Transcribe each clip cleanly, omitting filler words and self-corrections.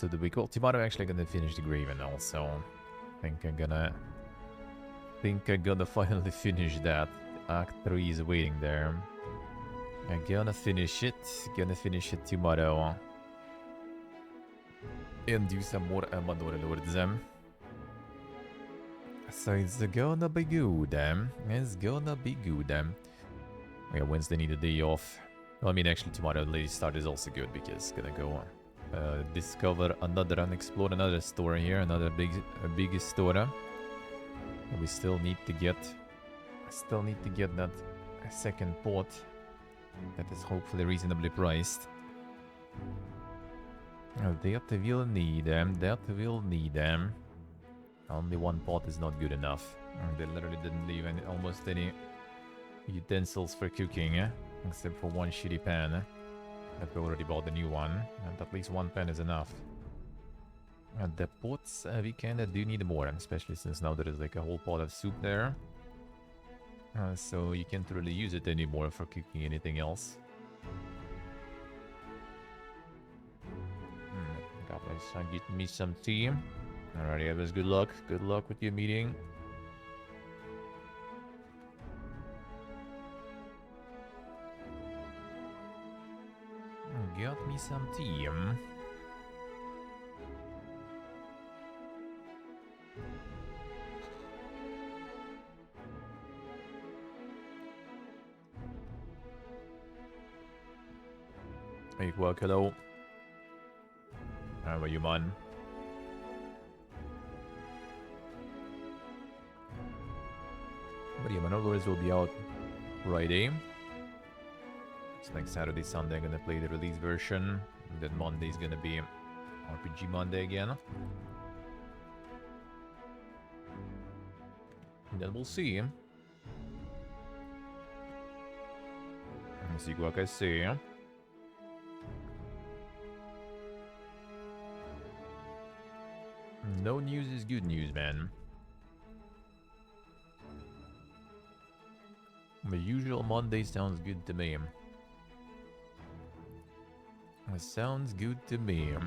of the week. Well, tomorrow I'm actually gonna finish the Graven also. Think I'm gonna finally finish that. Act 3 is waiting there. I'm gonna finish it. Tomorrow. And do some more Amador Lords. So it's gonna be good. It's gonna be good. Yeah, Wednesday need a day off. Well, I mean, actually, tomorrow late start is also good because gonna go discover another, explore another store here, another big store. We still need to get that second pot that is hopefully reasonably priced. That will need them. Only one pot is not good enough. They literally didn't leave almost any utensils for cooking, except for one shitty pan. But we already bought the new one, and at least one pan is enough. And the pots, we kinda do need more, especially since now there is like a whole pot of soup there. So you can't really use it anymore for cooking anything else. Let's get me some tea. Alrighty, Evans, good luck. Good luck with your meeting. Got me some tea. Hey, Quack, hello. How are you, man? But yeah, Manolores will be out Friday. It's like Saturday, Sunday, I'm gonna play the release version. And then Monday's gonna be RPG Monday again. And then we'll see. Let's see what I say. No news is good news, man. The usual Monday sounds good to me. It sounds good to me.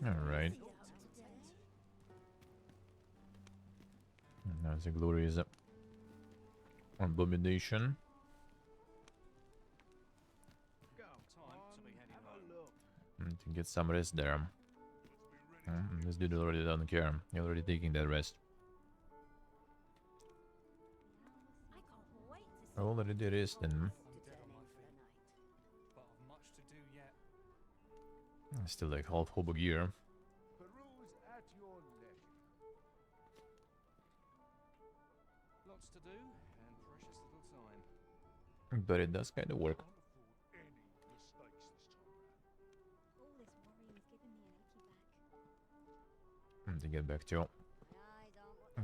Alright. That's a glorious abomination. To get some rest there. This dude already doesn't care. He's already taking that rest. Already resting. Still like half hobo gear. Lots to do and precious little time. But it does kind of work. To get back to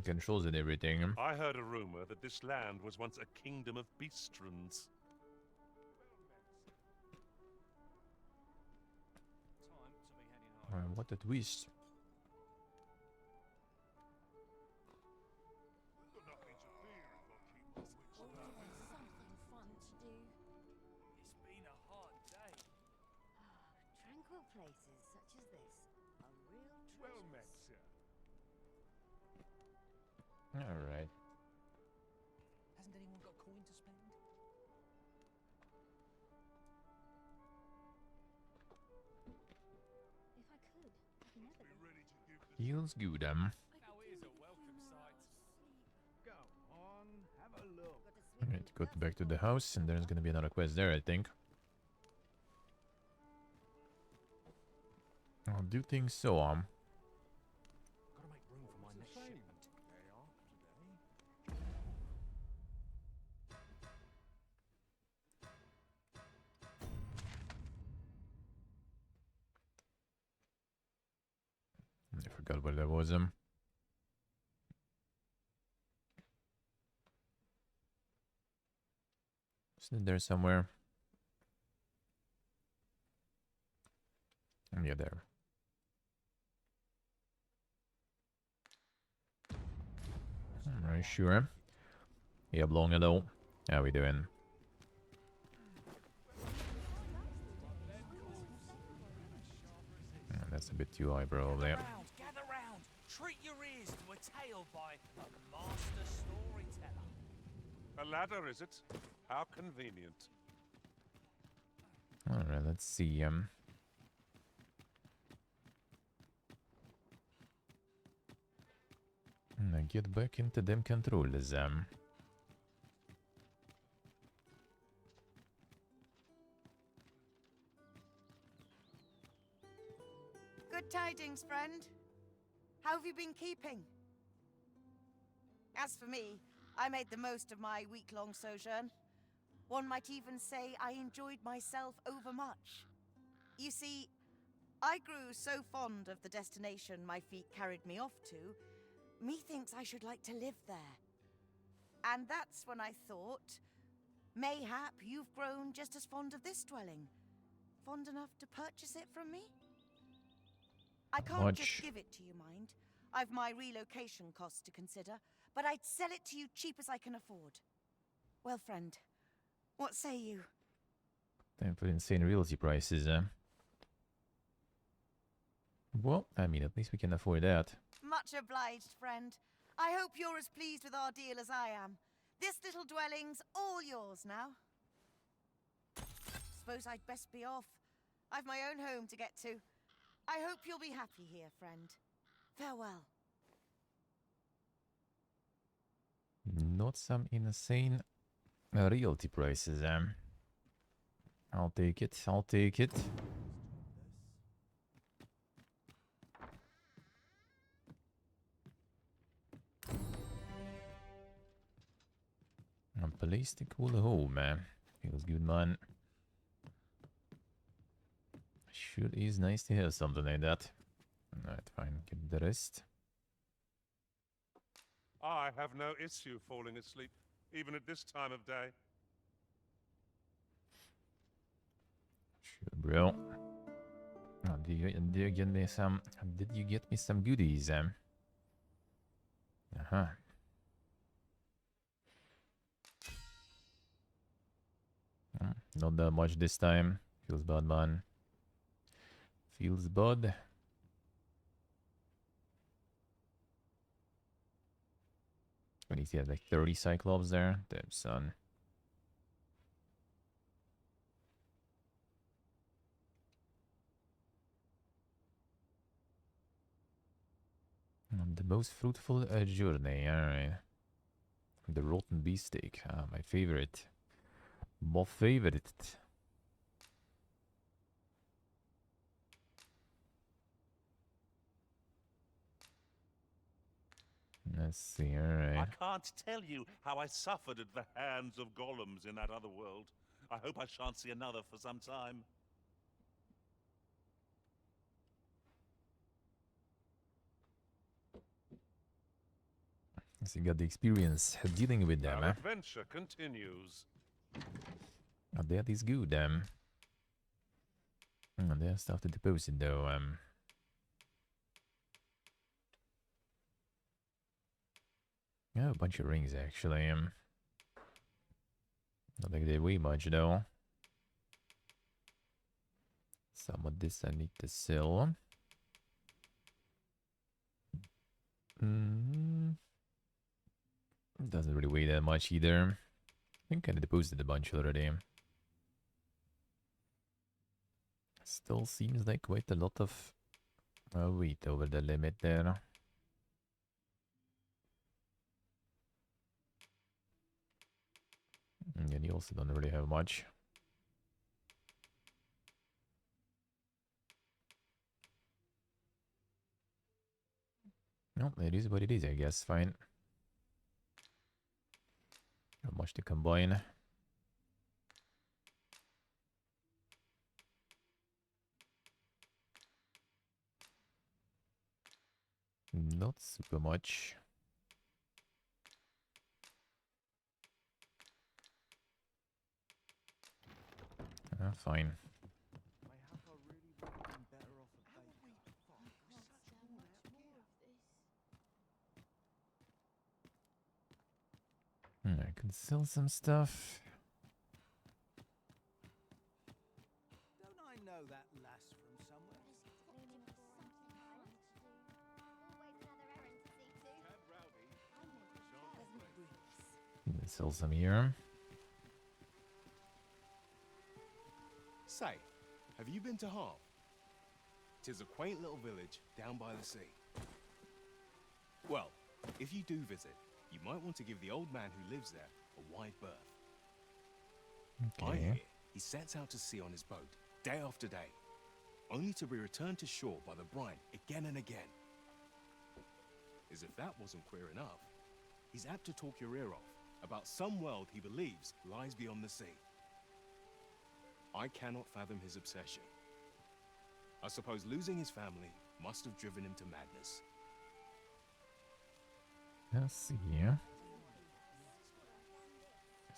controls and everything. I heard a rumor that this land was once a kingdom of beastrons. What a twist. Tranquil places such as this are real treasures. Well met, sir. Alright. Hasn't anyone got coin to spend? If I could, I'd never Be ready to give the Feels good, Now is a welcome sight. Go on, have a look. Alright, go back to the house, and there's gonna be another quest there, I think. I'll do things so, Gotta make room for my next shipment. Day off today. I forgot what that was. Isn't it there somewhere? Yeah, there. Are you sure? Yeah, long ago. How we doing? That's a bit too high, probably. Gather round. Treat your ears to a tale by a master storyteller. A ladder, is it? How convenient. Alright, let's see. Get back into them controllers. Good tidings, friend. How have you been keeping? As for me, I made the most of my week-long sojourn. One might even say I enjoyed myself overmuch. You see, I grew so fond of the destination my feet carried me off to, methinks I should like to live there. And that's when I thought, mayhap you've grown just as fond of this dwelling. Fond enough to purchase it from me? I can't just give it to you, mind. I've my relocation costs to consider, but I'd sell it to you cheap as I can afford. Well, friend, what say you? Time for insane realty prices, Well, I mean, at least we can afford that. Much obliged, friend. I hope you're as pleased with our deal as I am. This little dwelling's all yours now. Suppose I'd best be off. I've my own home to get to. I hope you'll be happy here, friend. Farewell. Not some insane realty prices, I'll take it, I'll take it. A place to call home, Feels good, man. Sure is nice to have something like that. Alright, fine, get the rest. I have no issue falling asleep, even at this time of day. Sure, bro. Oh, did you get me some? Did you get me some goodies? Uh-huh. Not that much this time. Feels bad, man. Feels bad. What do you see? Like 30 Cyclops there? Damn, son. The most fruitful journey, alright. The rotten beefsteak, my favorite. My favorite. Let's see, alright. I can't tell you how I suffered at the hands of golems in that other world. I hope I shan't see another for some time. So you got the experience dealing with them, Our adventure continues. Oh, that is good, there's stuff to deposit though, Yeah, a bunch of rings actually, Not like they weigh much though. Some of this I need to sell. Doesn't really weigh that much either. I think I deposited a bunch already. Still seems like quite a lot of weight over the limit there. And you also don't really have much. No, it is what it is, I guess. Fine. Not much to combine. Not super much. Fine. Mayhap I really would have been better off a baker. I can sell some stuff. Don't I know that lass from somewhere? Sell some here. Say, have you been to Harv? 'Tis a quaint little village down by the sea. Well, if you do visit, you might want to give the old man who lives there a wide berth. I hear Okay. he sets out to sea on his boat, day after day, only to be returned to shore by the brine again and again. As if that wasn't queer enough, he's apt to talk your ear off about some world he believes lies beyond the sea. I cannot fathom his obsession. I suppose losing his family must have driven him to madness. Let's see here.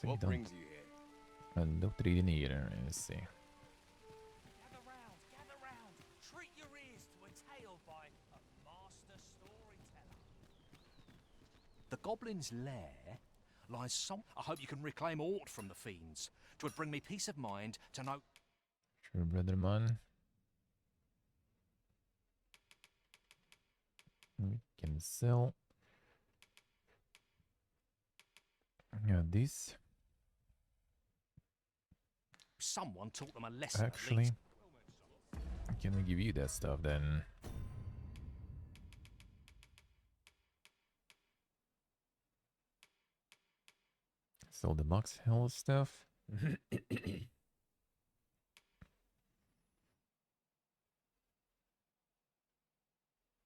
What brings you here? Don't read in here. Let's see. Gather round. Treat your ears to a tale by a master storyteller. The goblin's lair lies some. I hope you can reclaim aught from the fiends. 'Twould bring me peace of mind to know. Sure, brother man. We can sell. Yeah, this. Someone taught them a lesson. At Actually, least. can we give you that stuff then? Sell the box hell stuff.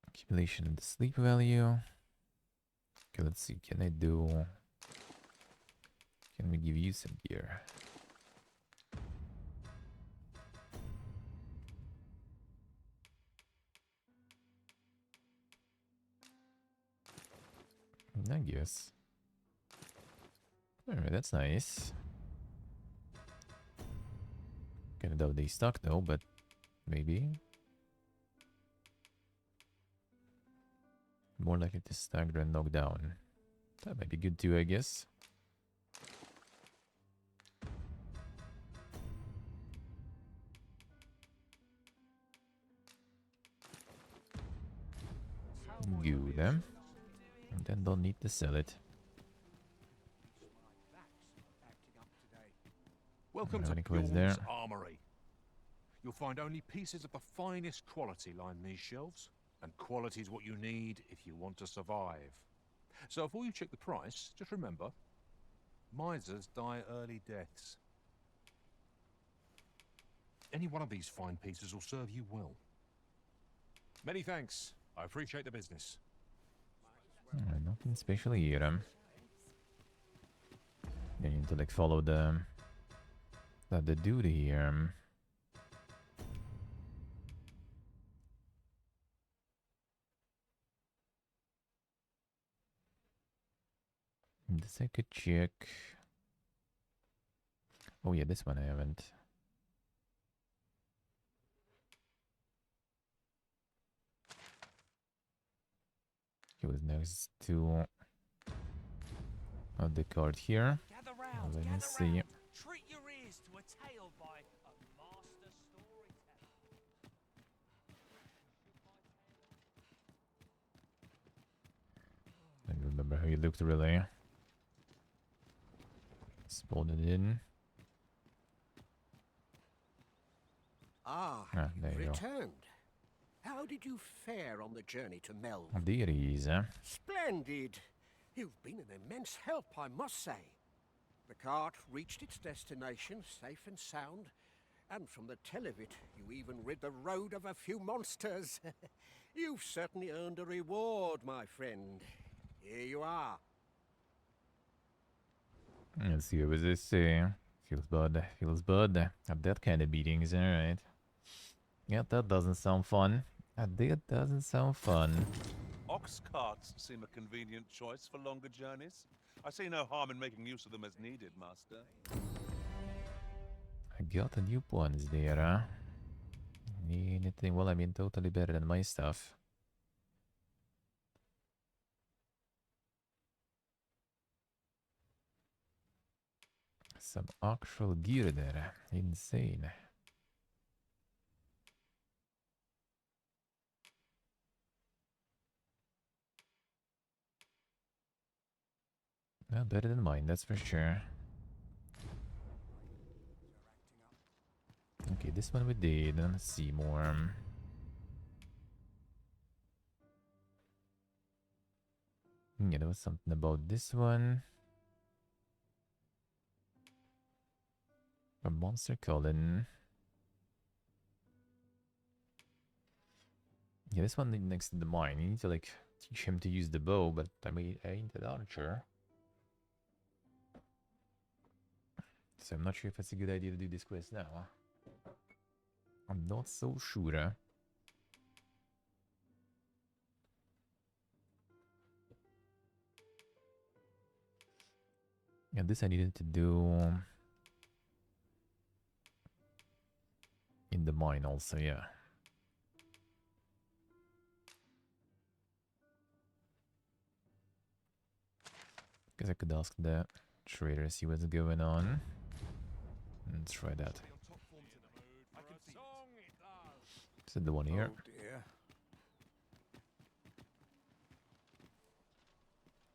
Accumulation of the sleep value. Okay, let's see. Can I do? Can we give you some gear? I guess. Alright, that's nice. Kind of doubt they stuck though, but maybe. More likely to stagger and knock down. That might be good too, I guess. Good, then. And then don't need to sell it. Welcome Have to any quiz Bjorn's there? Armory. You'll find only pieces of the finest quality line these shelves, and quality's what you need if you want to survive. So before you check the price, just remember, misers die early deaths. Any one of these fine pieces will serve you well. Many thanks. I appreciate the business. Nothing special here. You need to like follow the duty here. This I could check. Oh yeah, this one I haven't. He was next to the card here. Gather round. Let me Gather see. round. Treat your ears to a tale by a master storyteller. I don't remember how he looked really. Spawned it in. Ah, Ah, there you've you go. returned. How did you fare on the journey to Melve? There he is, huh? Splendid. You've been an immense help, I must say. The cart reached its destination safe and sound, and from the tell of it, you even rid the road of a few monsters. You've certainly earned a reward, my friend. Here you are. Let's see, what was this? Feels bad. Feels bad. That kind of beatings, alright. Yeah, that doesn't sound fun. That doesn't sound fun. Ox carts seem a convenient choice for longer journeys. I see no harm in making use of them as needed, Master. I got a new ones there, huh? Anything? Well, I mean, totally better than my stuff. Some actual gear there. Insane. Well, better than mine, that's for sure. Okay, this one we did. Let's see more. Yeah, there was something about this one. A monster colon. Yeah, this one next to the mine. You need to like teach him to use the bow, but I mean, I ain't an archer. So I'm not sure if it's a good idea to do this quest now. I'm not so sure. And this I needed to do in the mine also, yeah. Guess I could ask the trader, see what's going on. Let's try that. Is it the one here? Oh dear.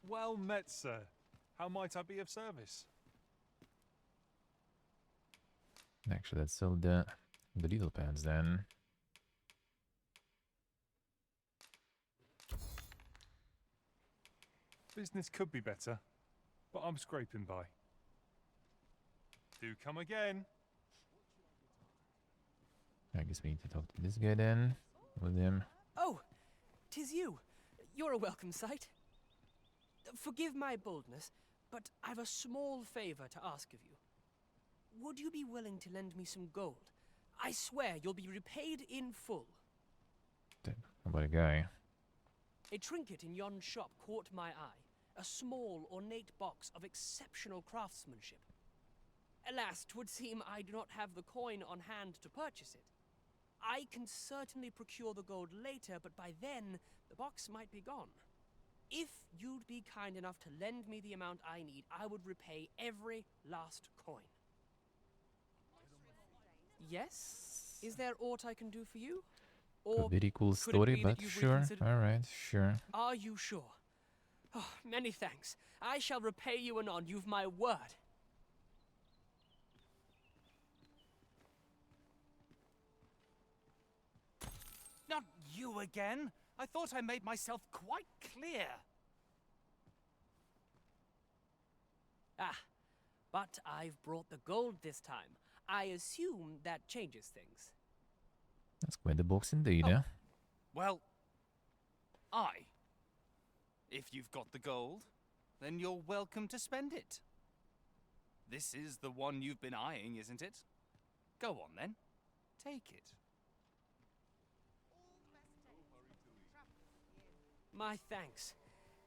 Well met, sir. How might I be of service? Actually, let's sell the little pants then. Business could be better, but I'm scraping by. Do come again. I guess we need to talk to this guy then. With him. Oh, 'tis you. You're a welcome sight. Forgive my boldness, but I've a small favor to ask of you. Would you be willing to lend me some gold? I swear you'll be repaid in full. What a guy. A trinket in yon shop caught my eye. A small, ornate box of exceptional craftsmanship. Alas, 'twould seem I do not have the coin on hand to purchase it. I can certainly procure the gold later, but by then, the box might be gone. If you'd be kind enough to lend me the amount I need, I would repay every last coin. Yes? Is there aught I can do for you? A very cool could it story, be that but you've sure. reconsidered- Alright, sure. Are you sure? Oh, many thanks. I shall repay you anon. You've my word. Not you again. I thought I made myself quite clear. Ah, but I've brought the gold this time. I assume that changes things. That's quite the box indeed, Oh. eh? Well, if you've got the gold, then you're welcome to spend it. This is the one you've been eyeing, isn't it? Go on then. Take it. My thanks.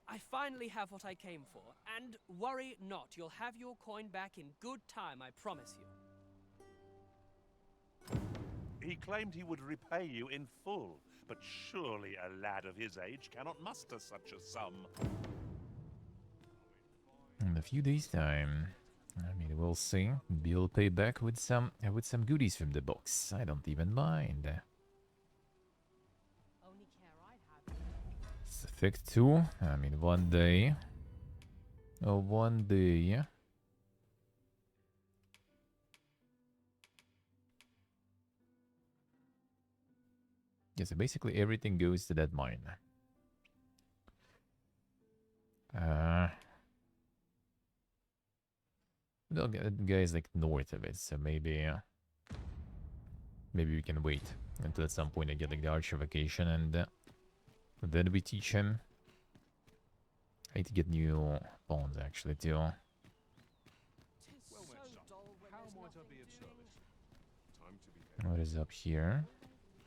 I finally have what I came for, and worry not, you'll have your coin back in good time, I promise you. He claimed he would repay you in full, but surely a lad of his age cannot muster such a sum. In a few days' time. I mean, we'll see. We'll pay back with some goodies from the box. I don't even mind. Only care I'd have. It's effect 2. I mean, one day. Oh, one day. Yeah, so basically everything goes to that mine. The guy is like north of it, so maybe we can wait until at some point I get like the archer vacation, and then we teach him. I need to get new pawns actually too. Well met, son. How might I be of service? Time to be What is up here?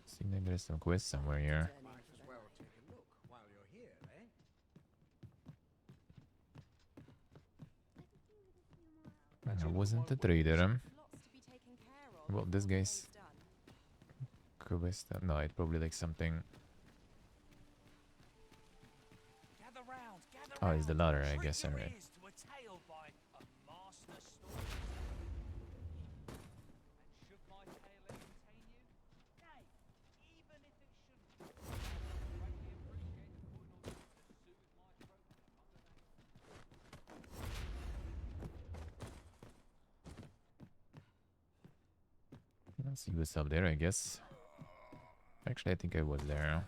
Seems like there's some quest somewhere here. Might as well take a look while you're here, eh? I wasn't a trader. Lots to be taken care Well, this guy's quest. No, it probably like something. Oh, it's the ladder, I guess. Alright. Let's see what's up there, I guess. Actually, I think I was there.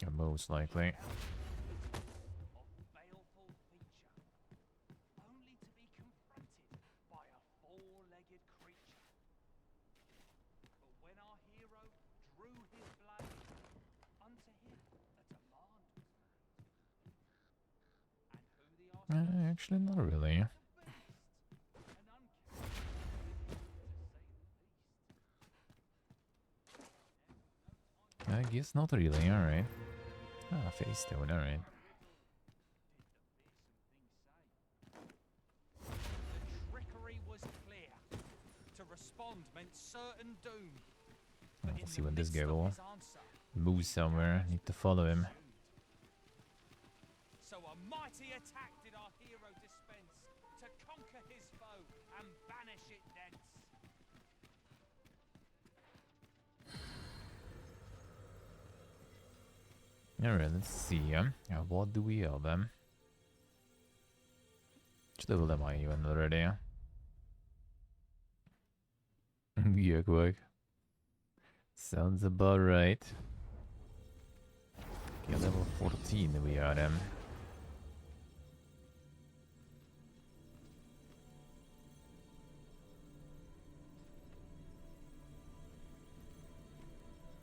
Yeah, most likely. Actually, not really. I guess not really, alright. Ah, face stone, alright. Trickery was clear. To respond meant certain doom. Let's see when this guy will move somewhere. Need to follow him. So a mighty attack did our hero dispense to conquer his foe and banish it thence. Alright, let's see. What do we have? Which level am I even already? Yeah, quick. Sounds about right. Okay, level 14 we are them.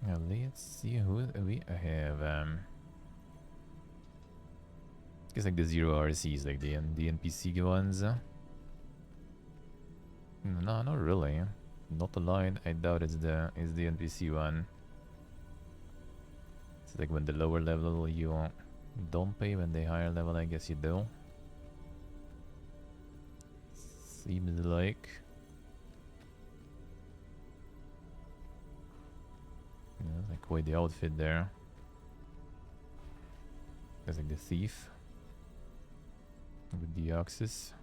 Now let's see who we have. Guess like the zero RCs, like the NPC ones. No, not really. Not a line. I doubt it's the NPC one. It's like when the lower level you don't pay, when the higher level I guess you do. Seems like. Yeah, like quite the outfit there. There's like the thief with the axes.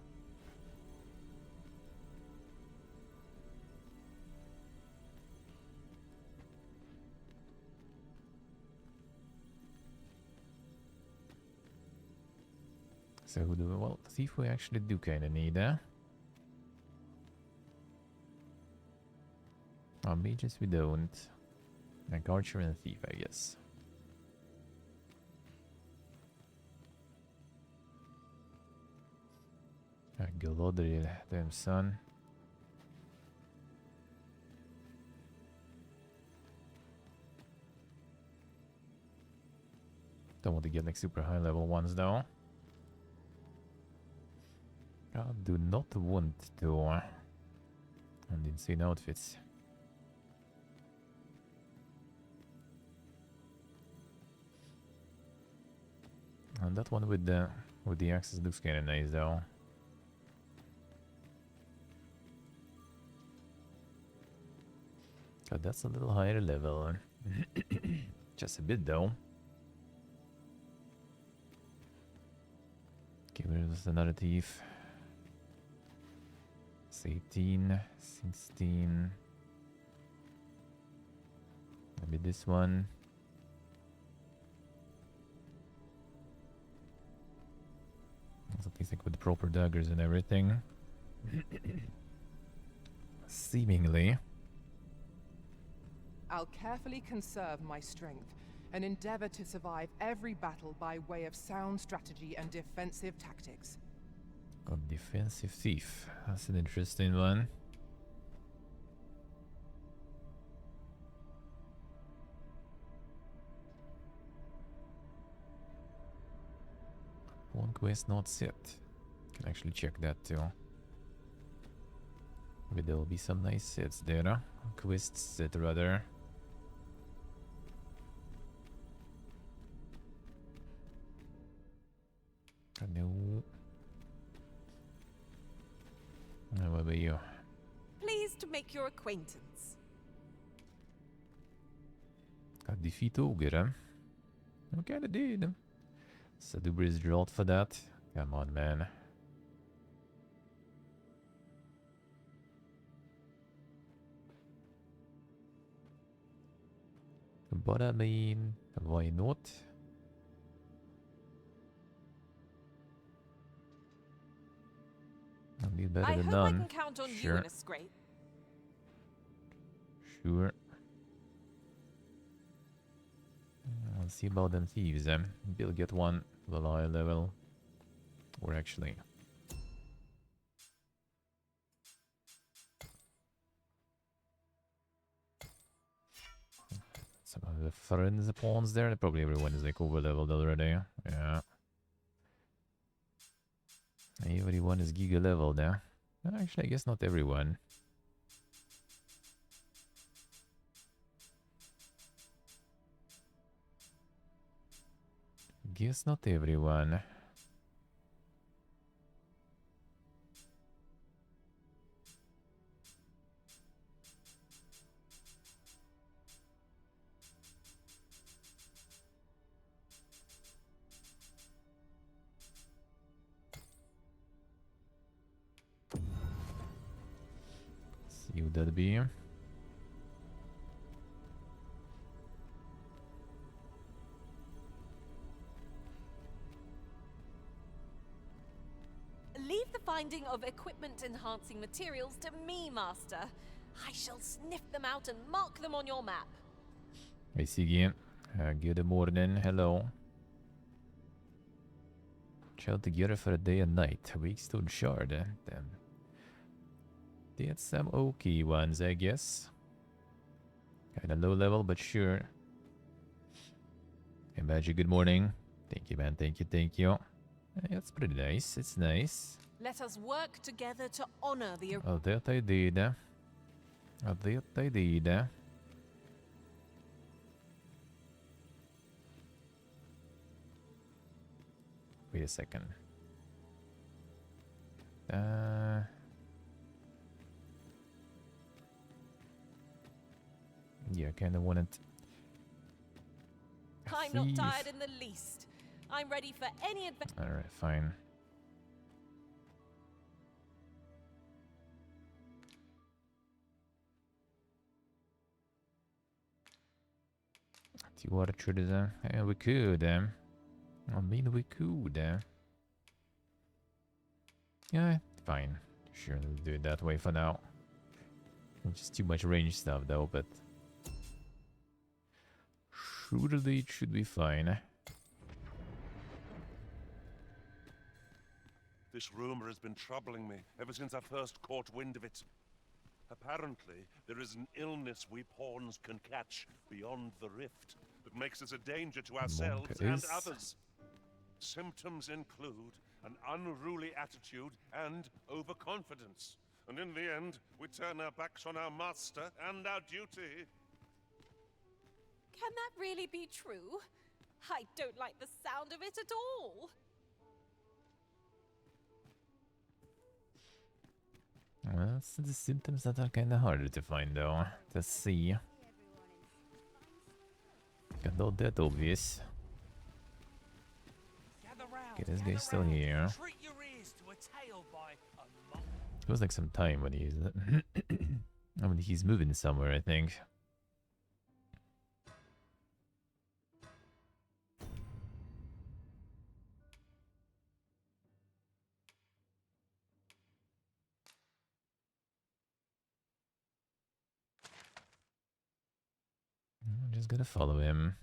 So who do we, well, thief we actually do kind of need, mages we don't. Like archer and thief, I guess. Galadriel, damn son. Don't want to get like super high level ones though. I do not want to. And insane outfits. And that one with the axes looks kind of nice though. God, that's a little higher level. Just a bit though. Okay, where's another thief? It's 18, 16. Maybe this one. Something like with proper daggers and everything. Seemingly. I'll carefully conserve my strength and endeavor to survive every battle by way of sound strategy and defensive tactics. Oh, defensive thief. That's an interesting one. One quest not set. Can actually check that too. Maybe there'll be some nice sets there. Quests set rather. No. What about you? Pleased to make your acquaintance. Got defeat Ogre, huh? I kinda did. Sadubri's drought for that. Come on, man. But I mean, why not? I'll need better I than hope none. I can count on you in a scrape. Sure. I'll see about them thieves then. Maybe I'll get one to the higher level. Or actually... some of the friends pawns there. Probably everyone is like over leveled already. Yeah. Everyone is giga leveled now. Actually, I guess not everyone. Guess not everyone. See who that be. Leave the finding of equipment-enhancing materials to me, Master. I shall sniff them out and mark them on your map. Hey, Siggy. Good morning. Hello. Chill together for a day and night. Weak stone shard. Damn. Did some okay ones, I guess. Kinda low level, but sure. Hey, Magic, good morning. Thank you, man. Thank you, thank you. It's pretty nice. It's nice. Let us work together to honor the... Oh, that I did. Oh, that I did. Wait a second. Yeah, kinda wanted... I'm not tired in the least. I'm ready for any adventure. Alright, fine. Two archers, yeah, we could, I mean, we could, yeah, fine. Sure, let's do it that way for now. Just too much range stuff, though, but... surely it should be fine. This rumor has been troubling me ever since I first caught wind of it. Apparently, there is an illness we pawns can catch beyond the rift that makes us a danger to ourselves and others. Symptoms include an unruly attitude and overconfidence. And in the end, we turn our backs on our master and our duty. Can that really be true? I don't like the sound of it at all. Well, it's the symptoms that are kinda harder to find, though, to see. Got not that obvious. Okay, this guy's still here. Feels like some time when he's... I mean, he's moving somewhere, I think. I'm just gonna follow him.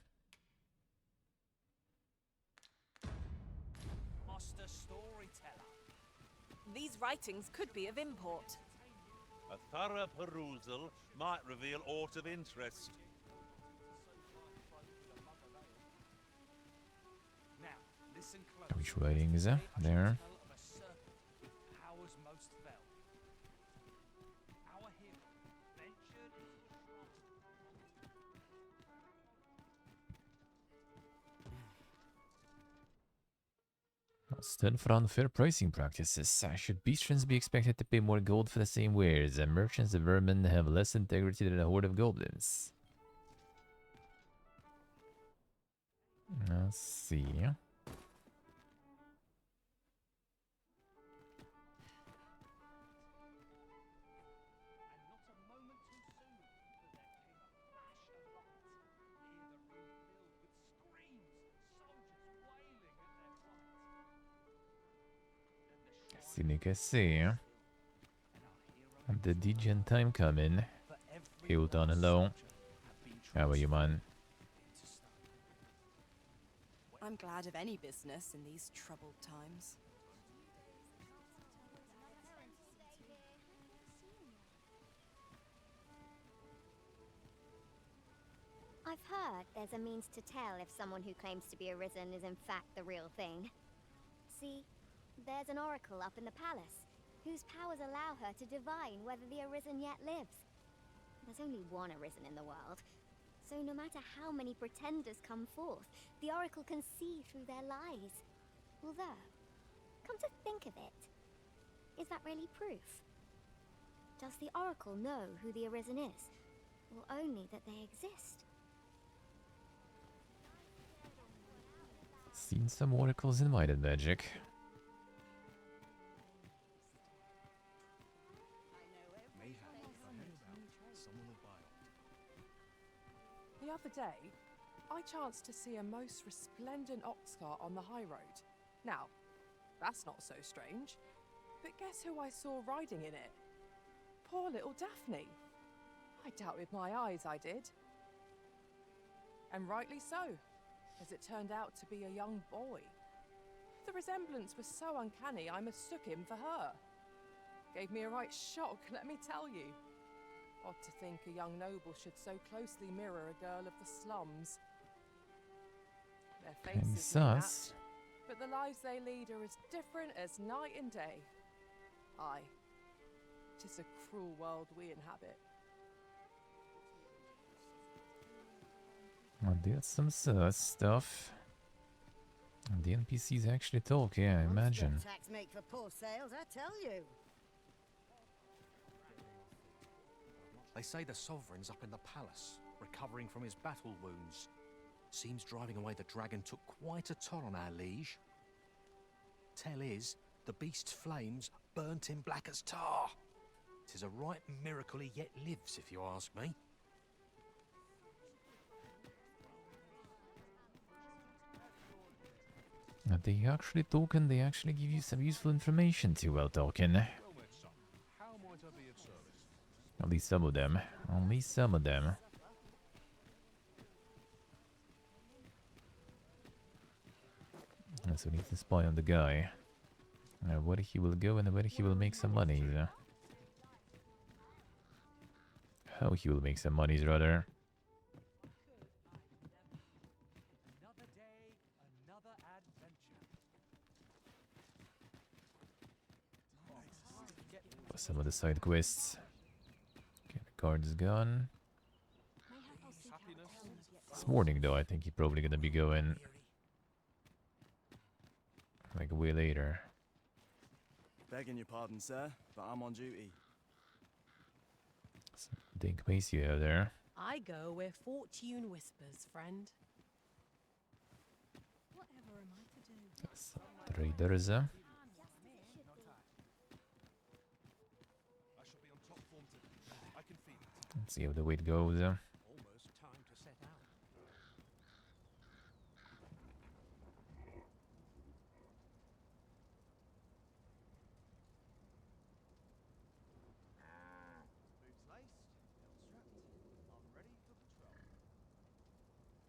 Master storyteller. These writings could be of import. A thorough perusal might reveal aught of interest. Now, listen close. Which writing is there? There. Powers most fell. Our hero ventured into a Stand for unfair pricing practices. Should beastrons be expected to pay more gold for the same wares? And merchants of vermin have less integrity than a horde of goblins. Let's see. Cynica see. The degen time coming. Hold on, hello. How are you, man? I'm glad of any business in these troubled times. I've heard there's a means to tell if someone who claims to be arisen is in fact the real thing. See, there's an oracle up in the palace, whose powers allow her to divine whether the arisen yet lives. There's only one arisen in the world, so no matter how many pretenders come forth, the oracle can see through their lies. Although, come to think of it, is that really proof? Does the oracle know who the arisen is, or only that they exist? Seen some oracles in Might and Magic. The other day, I chanced to see a most resplendent ox cart on the high road. Now, that's not so strange, but guess who I saw riding in it? Poor little Daphne. I doubted my eyes, I did. And rightly so, as it turned out to be a young boy. The resemblance was so uncanny, I mistook him for her. Gave me a right shock, let me tell you. Odd to think a young noble should so closely mirror a girl of the slums. Their faces may match, but the lives they lead are as different as night and day. Aye, 'tis a cruel world we inhabit. Oh, there's some stuff. The NPCs actually talk, yeah, I imagine. Tax make for poor sales, I tell you. They say the sovereign's up in the palace, recovering from his battle wounds. Seems driving away the dragon took quite a toll on our liege. Tell is, the beast's flames burnt him black as tar. 'Tis a right miracle he yet lives, if you ask me. They actually talk and they actually give you some useful information too while talking. At least some of them. Only some of them. So we need to spy on the guy. Where he will go and where he will make some money. How he will make some monies, rather. For some of the side quests. Okay, the card is gone. This morning, though, I think he's probably gonna be going like way later. Begging your pardon, sir, but I'm on duty. Dink Mace you have there. I go where fortune whispers, friend. Whatever am I to do? That's traders. Let's see how the weight goes. Almost time to set out.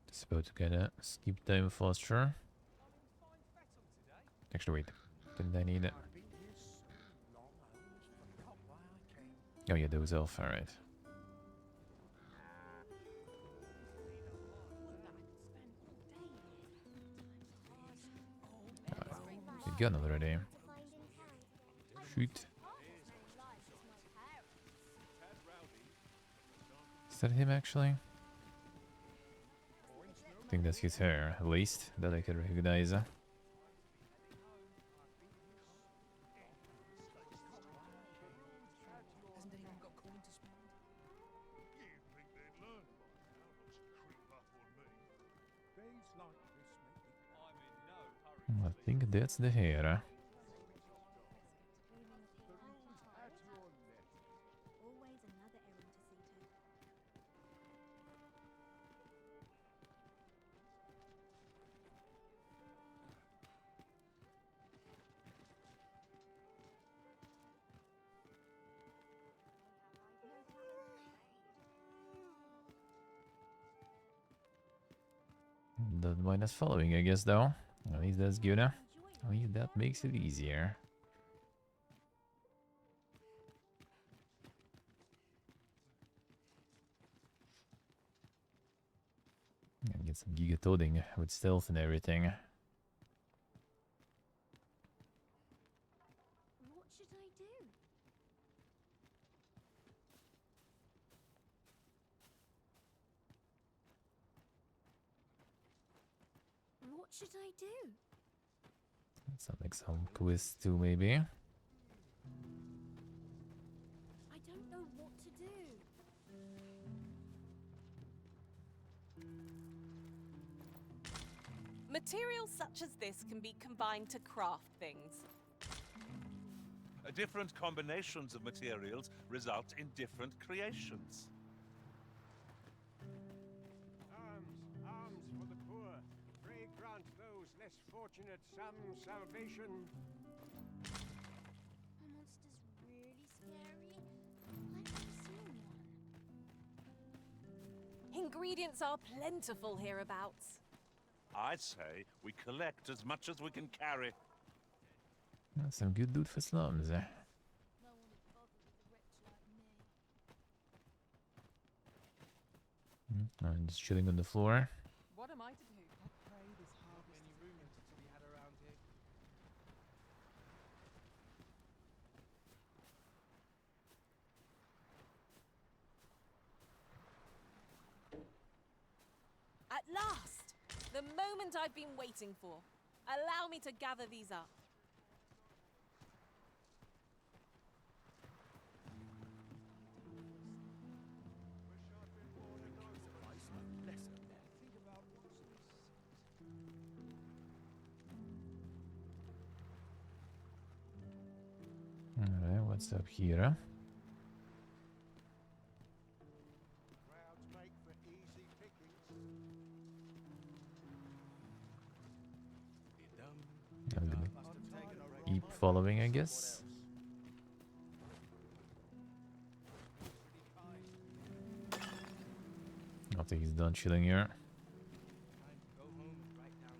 Just about to get a skip time faster. Actually, wait. Didn't I need it? Oh yeah, those elf, alright. Good gun already. Shoot. Is that him actually? I think that's his hair, at least, that I can recognize. I think that's the hair. Always another errand to see to. Doesn't mind us following, I guess, though. At least that's good. At least that makes it easier. And get some gigatoding with stealth and everything. What should I do? What should I do? Sounds like some quiz too, maybe. I don't know what to do. Materials such as this can be combined to craft things. Different combinations of materials result in different creations. Alms for the poor. Pray grant those less fortunate some salvation. Are monsters really scary? I've never seen one. Ingredients are plentiful hereabouts. I say we collect as much as we can carry. That's some good loot for slums. No one would bother with a wretch like me. I'm just chilling on the floor. What am I to do? I pray this harvest any rumors to be had around here. At last! The moment I've been waiting for. Allow me to gather these up. Alright, what's up here? Crowds make for easy pickings. I'm gonna keep following, I guess. After he's done chilling here. Go home and write down.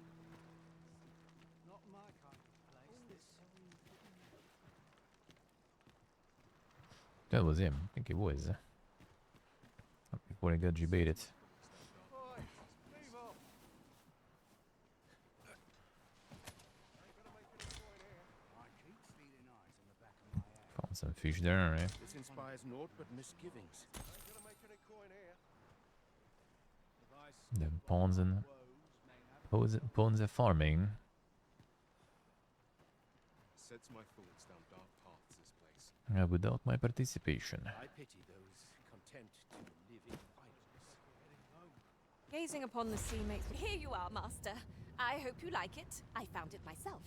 Not my kind of place. This. That was him. I think it was. Before I got debated. Found some fish there, alright. This inspires naught but misgivings. The pawns and pawns are farming. Sets my thoughts down dark paths, this place. Without my participation. I pity those content to live in idleness. Gazing upon the sea makes me... Here you are, Master. I hope you like it. I found it myself.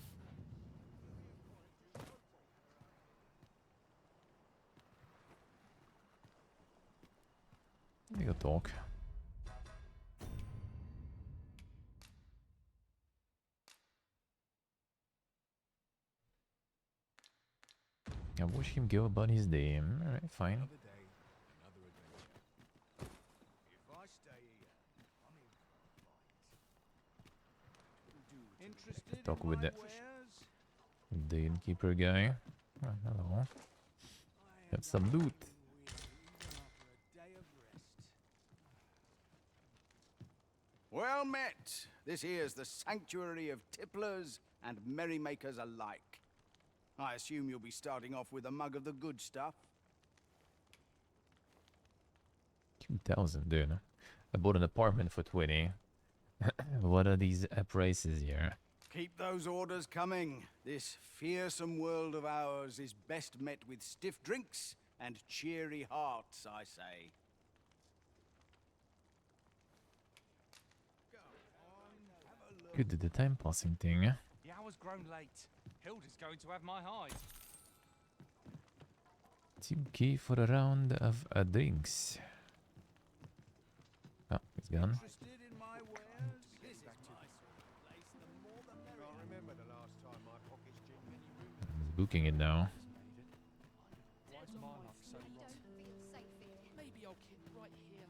We go talk. I watch him go about his day. Alright, fine. Another day, another adventure. If I stay here, I'm in Interested Talk in with my the wares? innkeeper guy. Oh, hello. Got some loot. Well met. This here's the sanctuary of tipplers and merrymakers alike. I assume you'll be starting off with a mug of the good stuff. 2,000, dude. I bought an apartment for 20. What are these prices here? Keep those orders coming. This fearsome world of ours is best met with stiff drinks and cheery hearts, I say. Good at the time passing thing. The hour's grown late. Hilda's going to have my hide. Team key for a round of drinks. Oh, he's gone. He's booking it now. Why's my luck so rotten? Maybe I'll keep right here.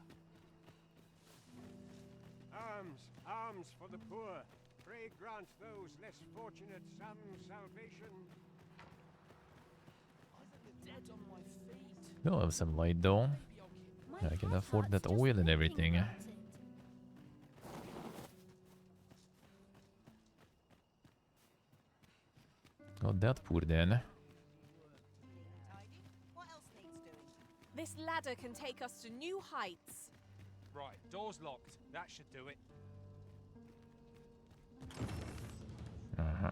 Alms for the poor. Pray grant those less fortunate some salvation. Dead on my feet. We'll have some light though. I can afford that oil and everything. Got that poor then. What else needs doing? This ladder can take us to new heights. Right, door's locked. That should do it. Uh-huh.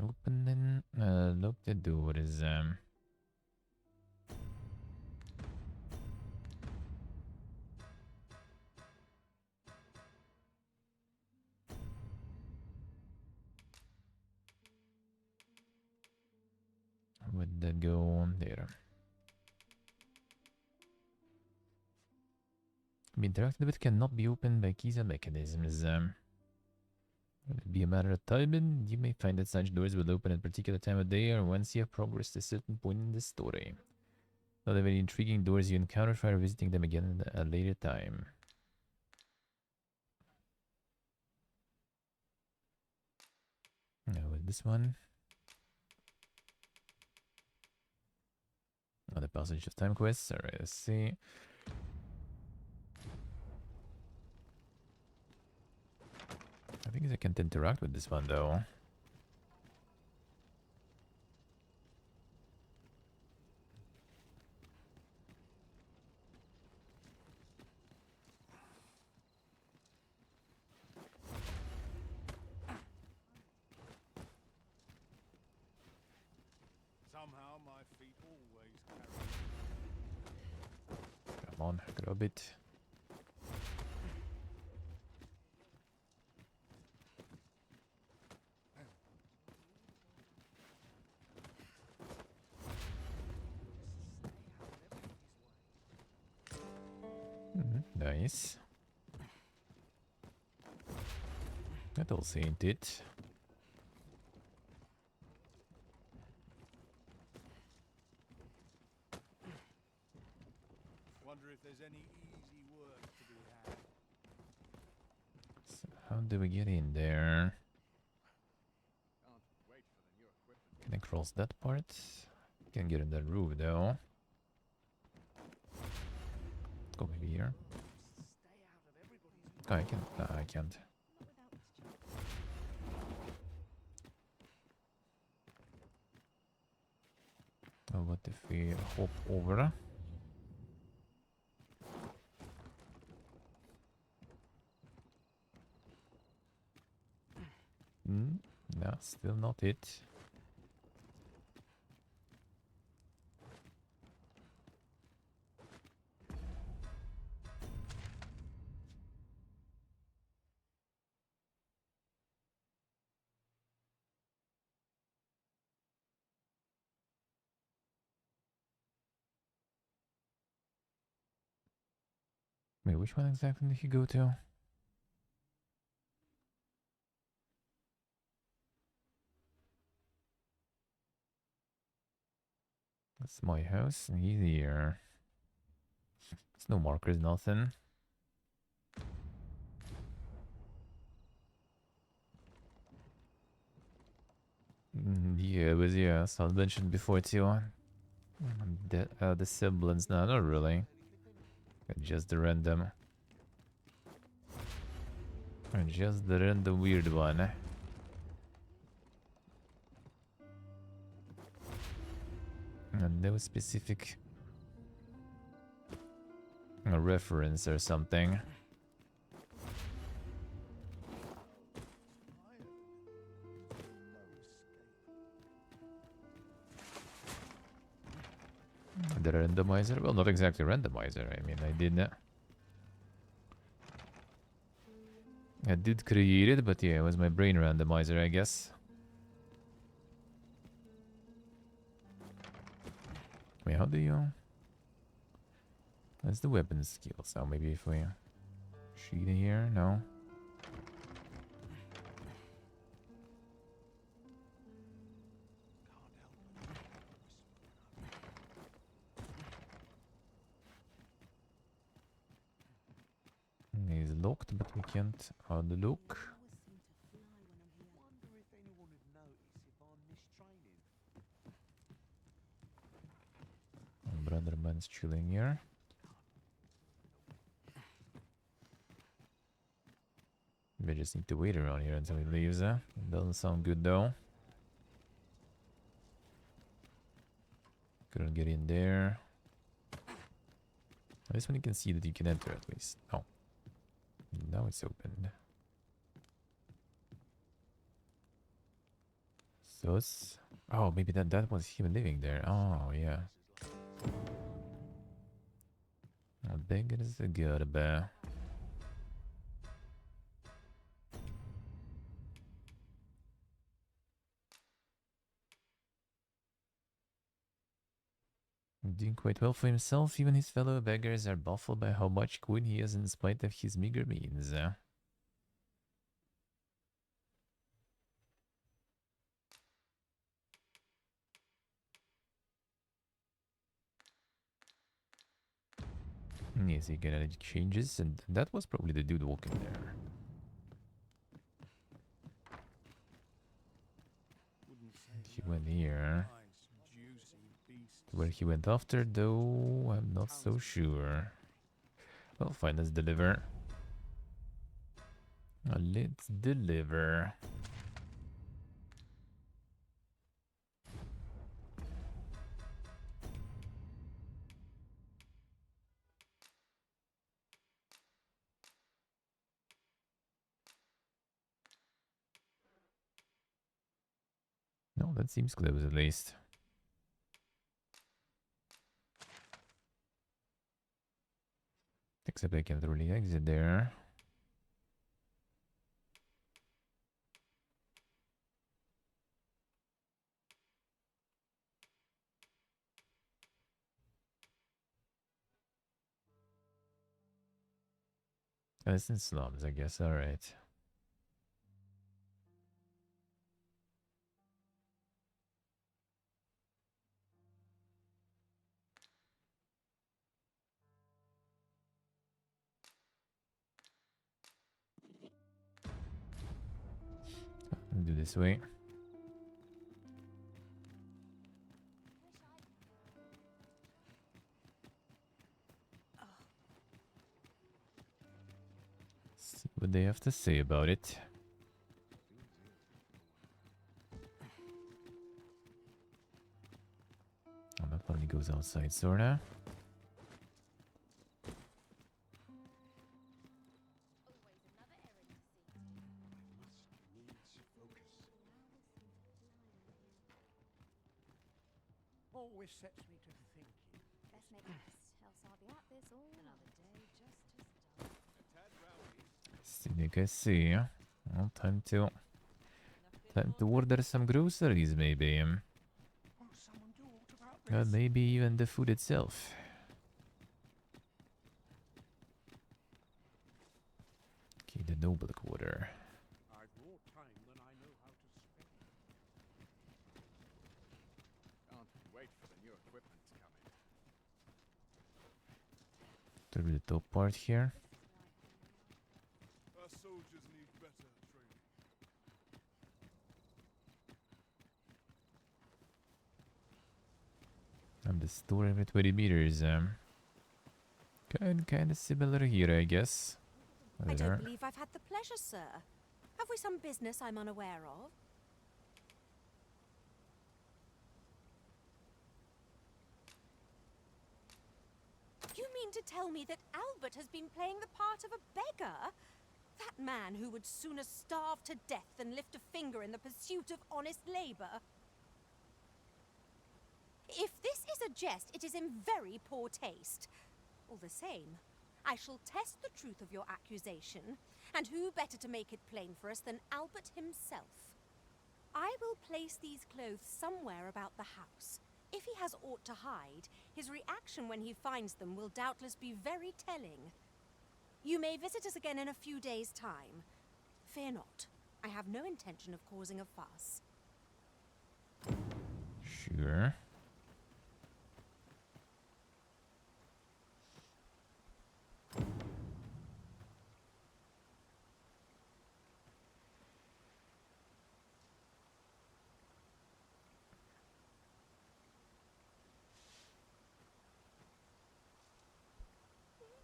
Open and lock the doors. Would that go on there? Be interacted with cannot be opened by keys and mechanisms. Will it be a matter of time, and you may find that such doors will open at a particular time of day or once you have progressed to a certain point in the story. Not a very intriguing doors you encounter, try revisiting them again at a later time. Now with this one. Another passage of time quests. Alright, let's see. I think I can't interact with this one though. Somehow my feet always carry. Come on, grab it. Nice. That'll saint it. Wonder if there's any easy work to be had. So how do we get in there? Can I cross that part? Can get in that roof though. Go maybe here. Oh, I can. No, I can't. Oh, what if we hop over? No, still not it. Wait, which one exactly did he go to? That's my house, and he's here. There's no markers, nothing. Yeah, it was, yeah, as I mentioned before too. The siblings, no, not really. Just the random. Just the random weird one. And no specific reference or something. The randomizer? Well, not exactly randomizer. I mean, I did create it, but yeah, it was my brain randomizer, I guess. Wait, how do you... That's the weapon skill, so maybe if we... Sheet here? No? He's locked, but we can't unlock. Brother man's chilling here. We just need to wait around here until he leaves. Doesn't sound good though. Couldn't get in there. This one you can see that you can enter at least. Oh. Now it's opened. So it's... Oh, maybe that was him living there. Oh, yeah. I think it is a good bear. Doing quite well for himself, even his fellow beggars are baffled by how much coin he has in spite of his meager means. Yes, he can edit changes, and that was probably the dude walking there. He went here. Where he went after, though, I'm not so sure. Well, fine, let's deliver. Let's deliver. No, that seems close at least. Except I can't really exit there. It's in slums, I guess. Alright. Do this way. See what they have to say about it. Oh, that probably goes outside, sorta. Always sets me to thinking. Best make the best, else I'll be at this all another day just as I see. Well, time to order some groceries, maybe. Maybe even the food itself. Okay, the noble quarter. I've more time than I know how to spend. Can't wait for the new equipment to come in. Through the top part here. Our soldiers need better training. And the store every 20 meters. Kind of similar here, I guess. I don't believe I've had the pleasure, sir. Have we some business I'm unaware of? You mean to tell me that Albert has been playing the part of a beggar? That man who would sooner starve to death than lift a finger in the pursuit of honest labor? If this is suggest it is in very poor taste. All the same, I shall test the truth of your accusation, and who better to make it plain for us than Albert himself? I will place these clothes somewhere about the house. If he has aught to hide, his reaction when he finds them will doubtless be very telling. You may visit us again in a few days' time. Fear not. I have no intention of causing a fuss. Sure.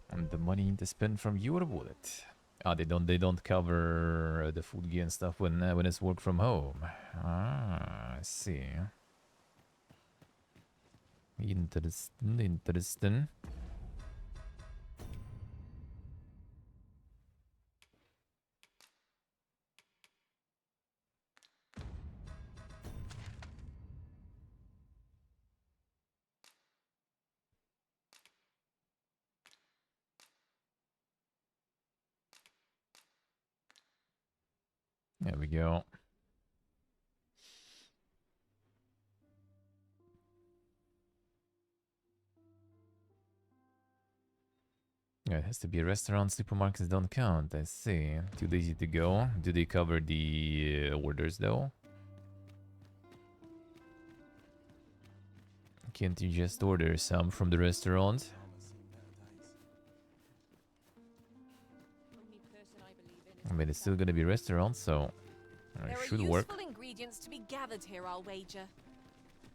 And the money to spend from your wallet. Ah, they don't cover the food gear and stuff when it's work from home. Ah, I see. Interesting. There we go. Yeah, it has to be a restaurant. Supermarkets don't count. I see. Too lazy to go. Do they cover the orders though? Can't you just order some from the restaurant? I mean, it's still gonna be restaurants, so it should There are work. useful ingredients to be gathered here, I'll wager.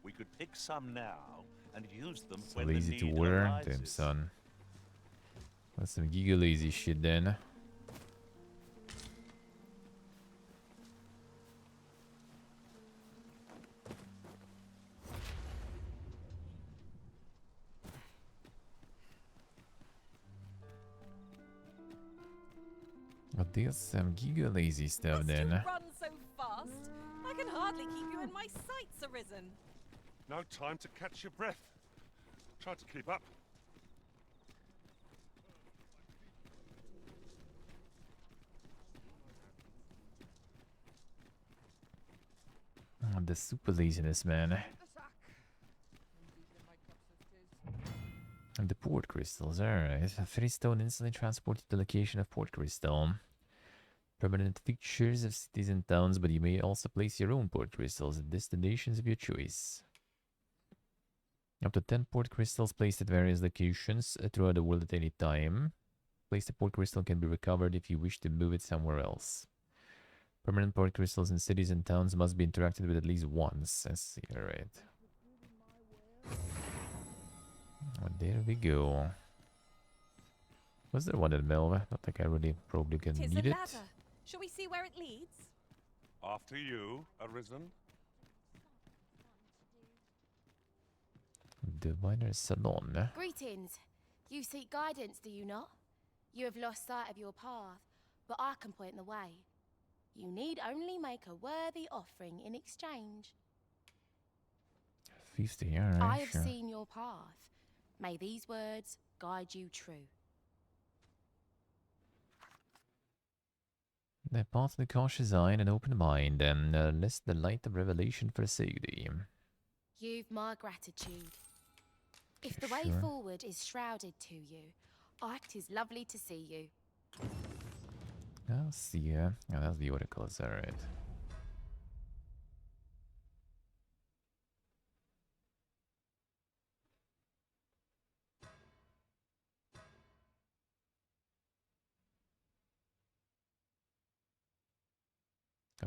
We could pick some now and use them So when lazy the to need order. arises. Damn, son. That's some giga lazy shit then. But there's some giga lazy stuff then. Run so fast. I can hardly keep you in my sights, Arisen. No time to catch your breath. Try to keep up. Oh, the super laziness, man. And the port crystals, alright. Freestone instantly transported to the location of port crystal. Permanent fixtures of cities and towns, but you may also place your own port crystals at destinations of your choice. Up to 10 port crystals placed at various locations throughout the world at any time. Placed port crystal can be recovered if you wish to move it somewhere else. Permanent port crystals in cities and towns must be interacted with at least once. I see, alright. Oh, there we go. Was there one at Melva? Not like I really probably can Tis a need it. ladder. Shall we see where it leads? After you, Arisen. Diviner's Salon. Greetings. You seek guidance, do you not? You have lost sight of your path, but I can point the way. You need only make a worthy offering in exchange. 50, alright, I have sure. seen your path. May these words guide you true. The path of the cautious eye and an open mind, and lest the light of revelation forsake thee. You've my gratitude. If the way Sure. forward is shrouded to you, it is lovely to see you. I'll see ya. Oh, that's the oracles, alright.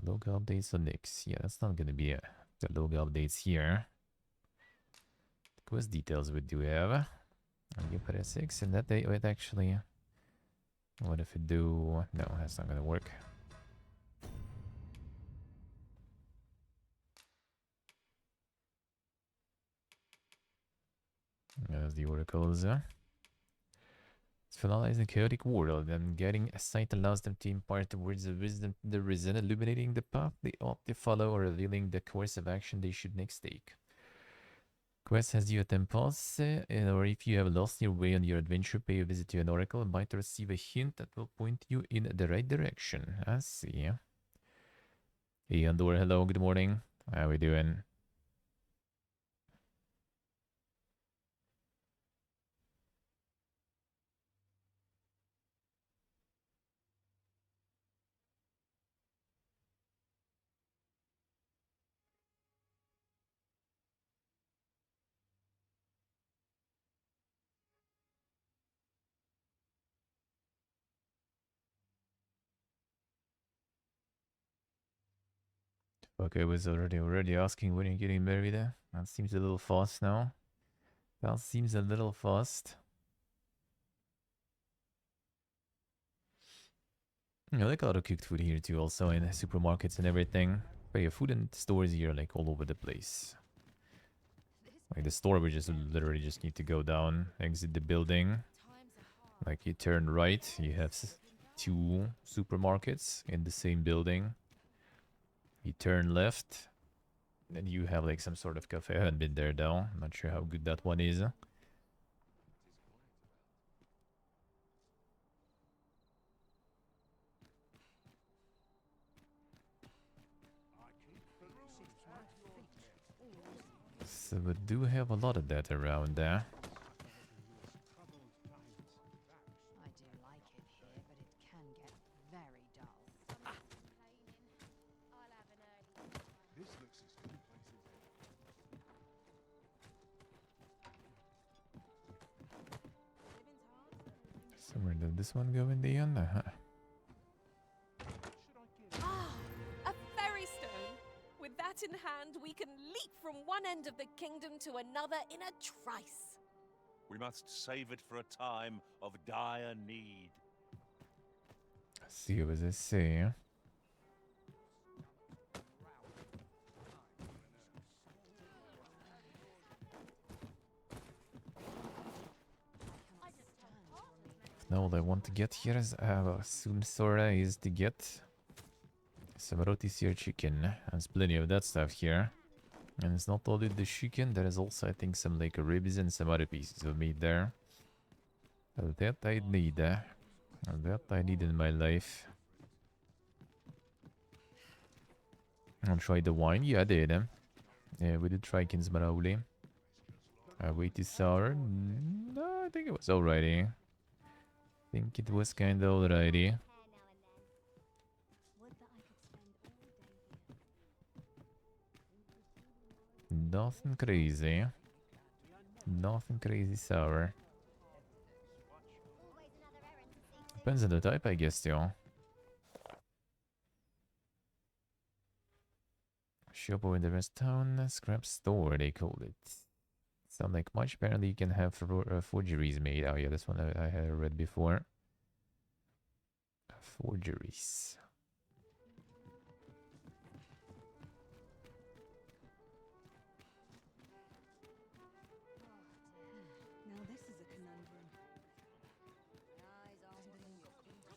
Logo updates on Nix. Yeah, that's not gonna be the logo updates here. Quest details we do have. And you put a 6 and that they wait actually. What if we do no, that's not gonna work. There's the oracles. It's finalizing the chaotic world, and getting a sight allows them to impart the words of wisdom to the risen, illuminating the path they ought to follow or revealing the course of action they should next take. Quest has you at impasse, or if you have lost your way on your adventure, pay a visit to an oracle and might receive a hint that will point you in the right direction. I see. Hey, Andor, hello, good morning. How we doing? Okay, I was already asking when you're getting married there. That seems a little fast now. That seems a little fast. Yeah, like a lot of cooked food here too, also in supermarkets and everything. But yeah, food and stores here like all over the place. Like the store, we just literally just need to go down, exit the building. Like you turn right, you have two supermarkets in the same building. You turn left, then you have like some sort of cafe. I haven't been there though. I'm not sure how good that one is. So we do have a lot of that around there. I do like it here, but it can get very dull. This looks as good a place as So where did this one go in the end? Ah, a ferry stone! With that in hand, we can leap from one end of the kingdom to another in a trice. We must save it for a time of dire need. See what I say. Now all I want to get here is soon Sora is to get some rotisserie chicken. There's plenty of that stuff here. And it's not only the chicken, there is also I think some like ribs and some other pieces of meat there. That I need. That I need in my life. I'll try the wine. Yeah, I did. Yeah, we did try Kinsmarauli. Way too sour. No, I think it was alrighty. I think it was kinda alrighty. Nothing crazy. Nothing crazy sour. Depends on the type, I guess, too. Shop over in the rest town, scrap store, they called it. Sound like much. Apparently, you can have forgeries made. Oh, yeah, this one I had read before. Forgeries. Now this is a conundrum.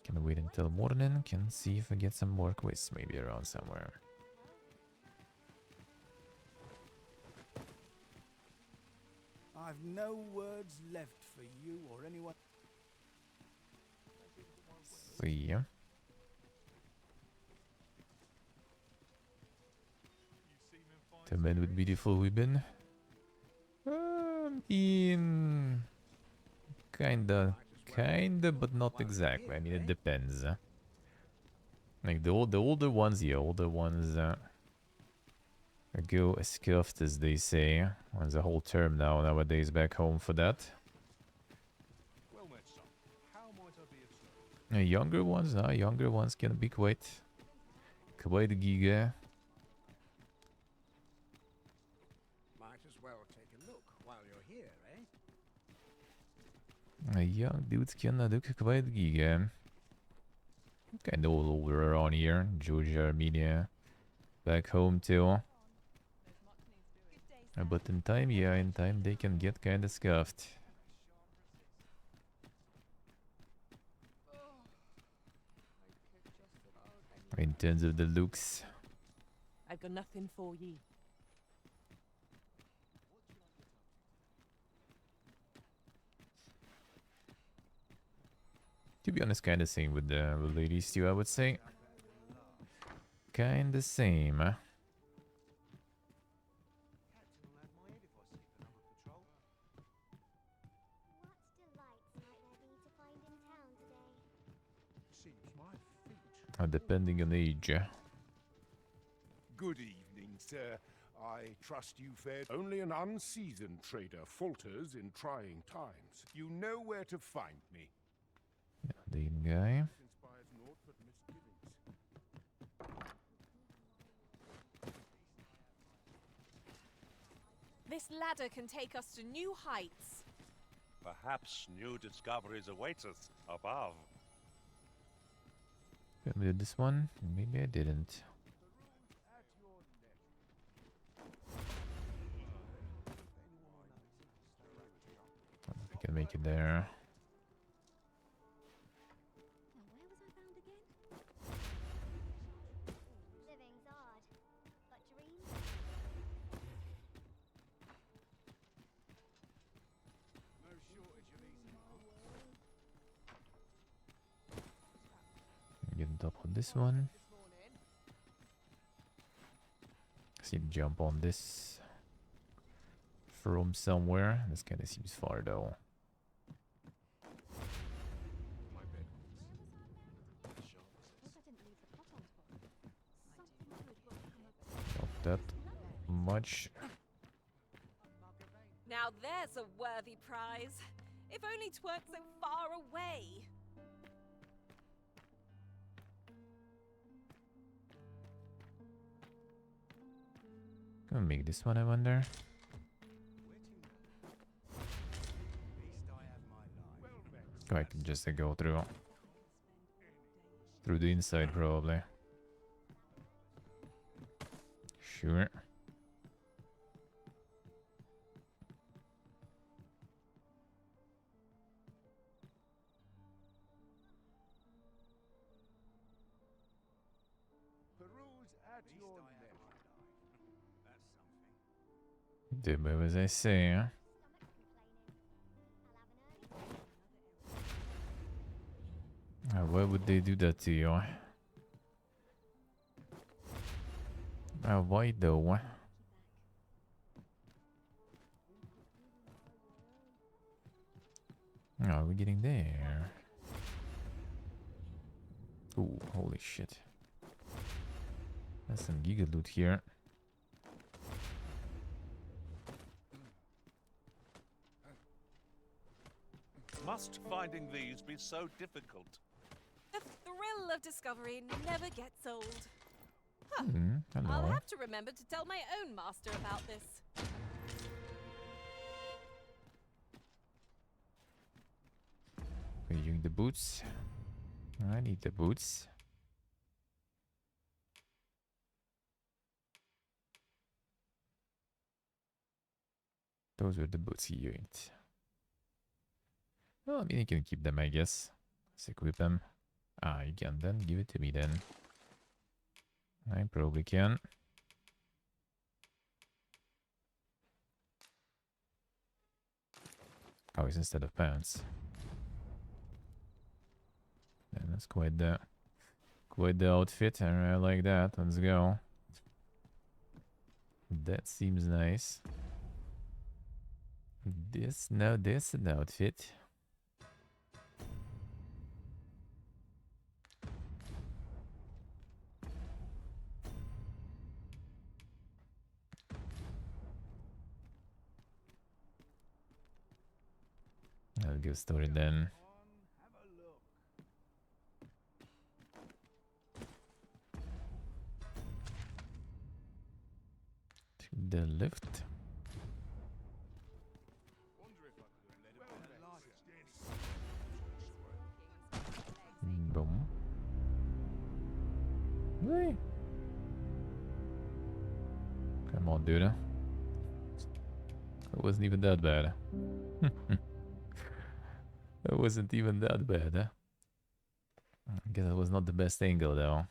Can wait until morning. Can see if I get some more quests maybe around somewhere. I've no words left for you or anyone. See ya. The man with beautiful women. In kinda, but not exactly. I mean, it depends. Like the older ones, yeah, older ones go scuffed, as they say. There's a whole term nowadays back home for that. well met, son. How might I be of service? Younger ones can be quite giga. Might as well take a look while you're here, eh? Young dudes can look quite giga. Kinda all over around here. Georgia, Armenia. Back home too. But in time they can get kinda scuffed. In terms of the looks. I've got nothing for ye. To be honest, kinda same with the ladies too, I would say. Kinda same. Depending on age. Good evening, sir. I trust you fared. Only an unseasoned trader falters in trying times. You know where to find me. The guy. Inspires naught but misgivings. This ladder can take us to new heights. Perhaps new discoveries await us above. Maybe I did this one. Maybe I didn't. I can make it there. Living's odd. Got dreams? No shortage of these. Get on top of this one. See him jump on this from somewhere. This kind of seems far though. Not that much. Now there's a worthy prize. If only 'tweren't so far away. Gonna make this one, I wonder. Oh, I can just go through the inside, probably. Sure. Peruse at your leisure. Do as I say, huh? Why would they do that to you? Why though? Oh, we're getting there. Ooh, holy shit. That's some giga loot here. Must finding these be so difficult? The thrill of discovery never gets old. Huh. Hello. I'll have to remember to tell my own master about this. We're using the boots. I need the boots. Those were the boots he used. Well, I mean, you can keep them, I guess. Let's equip them. Ah, you can then. Give it to me then. I probably can. Oh, it's instead of pants. Yeah, that's quite the outfit. I like that. Let's go. That seems nice. This an outfit. I'll go store it then. To the left. Boom. Hey. Come on, dude. It wasn't even that bad. It wasn't even that bad. I guess it was not the best angle, though.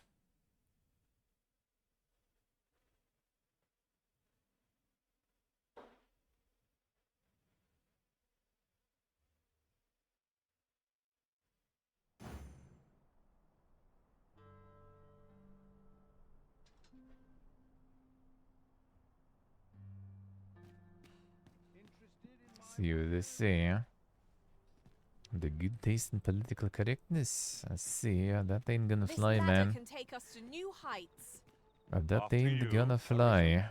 See what they say. The good taste and political correctness. I see. That ain't gonna This fly, ladder man. can take us to new heights. That After ain't you, gonna fly.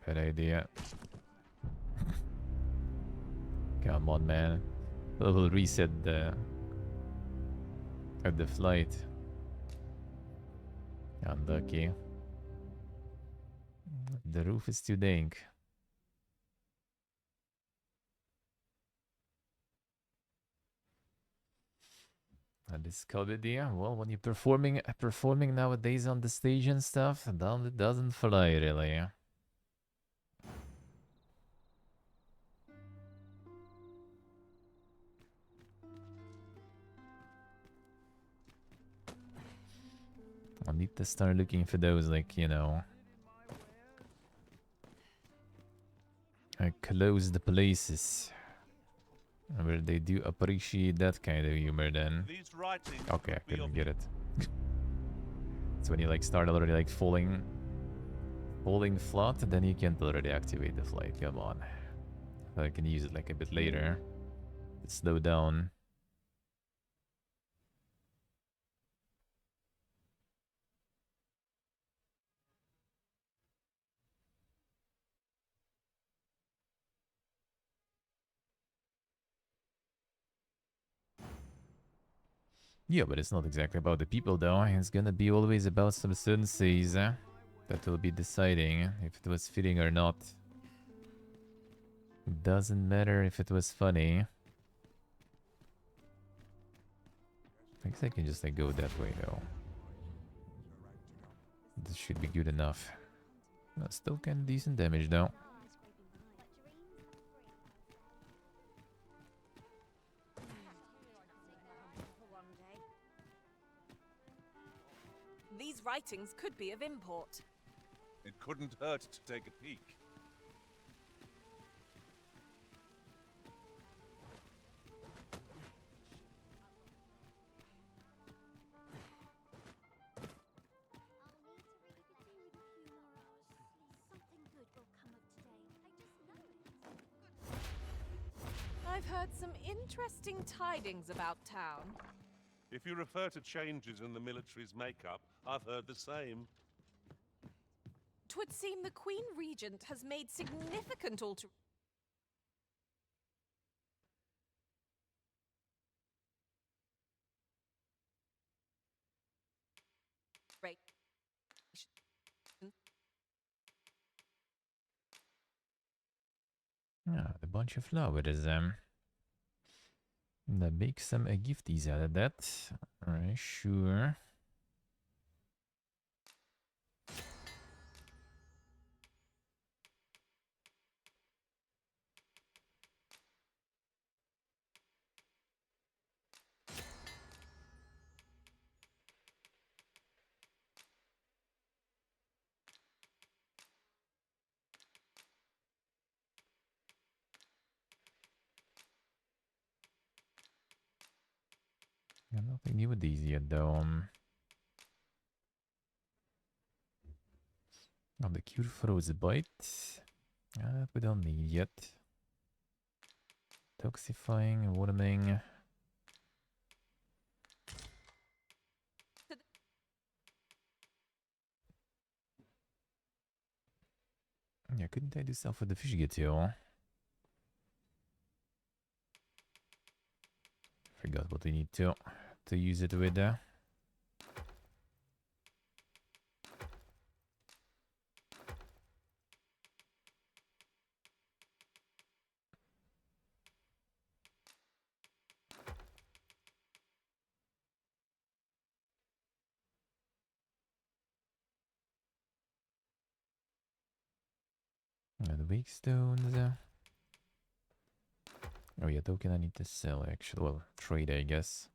Bad idea. Come on, man. We'll reset the flight. Unlucky. The roof is too dank. I discovered, yeah. Well, when you're performing nowadays on the stage and stuff, then it doesn't fly really. I need to start looking for those, like, you know, closed places where they do appreciate that kind of humor. Then okay, I couldn't get it. It's when you like start already like falling flat, then you can't already activate the flight. Come on, I can use it like a bit later to slow down. Yeah, but it's not exactly about the people though. It's gonna be always about some senseis that will be deciding if it was fitting or not. It doesn't matter if it was funny. I guess I can just like go that way though. This should be good enough. Still kind of decent damage though. These writings could be of import. It couldn't hurt to take a peek. I've heard some interesting tidings about town. If you refer to changes in the military's makeup, I've heard the same. 'Twould seem the Queen Regent has made significant Ah, a bunch of flowers. That make some gifties out of that. Alright, sure. Yeah, nothing new with these yet though. Oh, the cure frostbite. That we don't need yet. Toxifying, warming. Yeah, couldn't I do stuff with the fish get you? Forgot what we need to use it with. The wake stones. Oh yeah, token I need to sell actually. Well, trade I guess.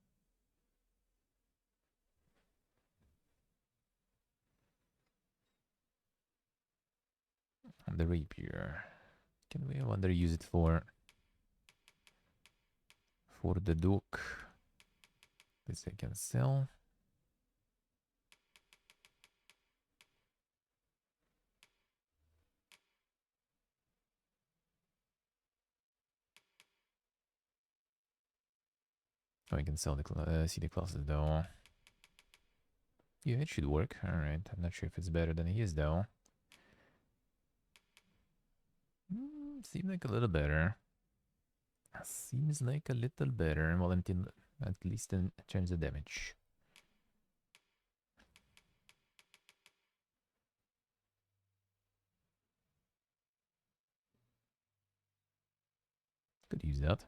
And the rapier. Can we, I wonder, use it for the duke? This I can sell. Oh, I can sell the see the classes though. Yeah, it should work. Alright, I'm not sure if it's better than his though. Seems like a little better. Seems like a little better. Well, until at least in terms of damage. Could use that.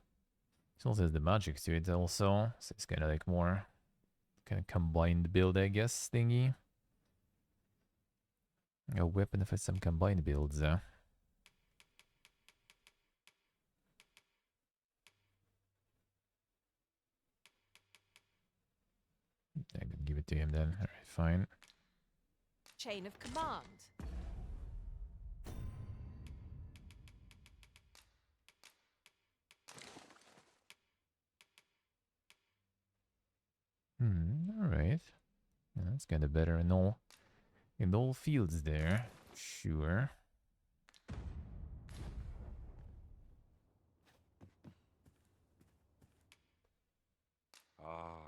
It also has the magic to it also, so it's kind of like more kind of combined build, I guess, thingy. A weapon for some combined builds. I can give it to him then. Alright, fine. Chain of command. Alright. Yeah, that's kind of better in all fields there. Sure. Ah,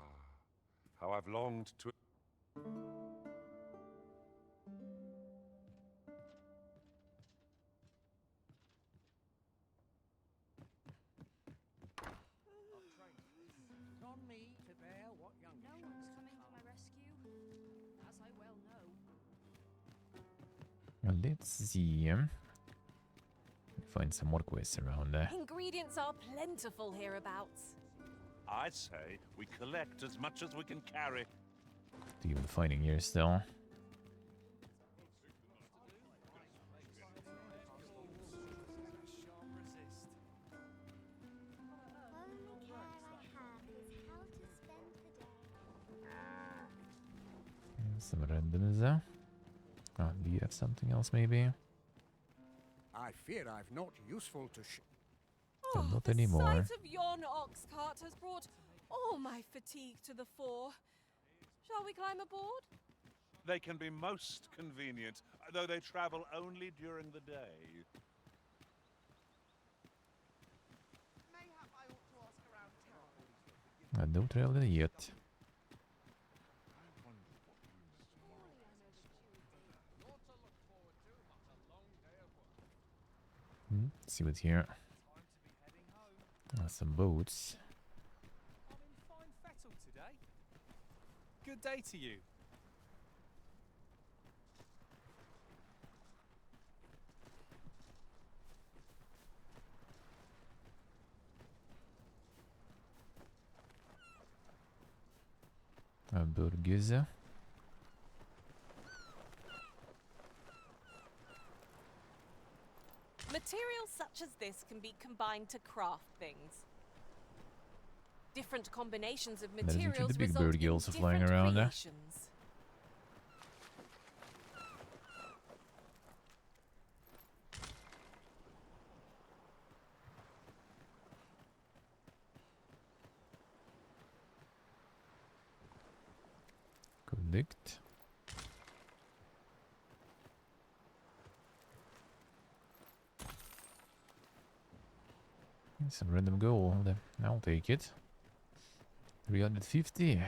how I've longed to... It's on me to bear what young No one's coming to my rescue, as I well know. Well, let's see. Find some more quests around there. Ingredients are plentiful hereabouts. I say we collect as much as we can carry. To give the fighting here still. Some randoms there. Oh, do you have something else maybe? I fear I've not useful to Oh, not the anymore. sight of yon ox cart has brought all my fatigue to the fore. Shall we climb aboard? They can be most convenient, though they travel only during the day. Mayhap I ought to ask around town. I don't travel yet. Let's see what's here. Some boats. I'm in fine fettle today. Good day to you. Burgers. Materials such as this can be combined to craft things. Different combinations of There's actually materials the big result bird in gills flying different around there. creations. Collect. Some random gold. I'll take it. 350.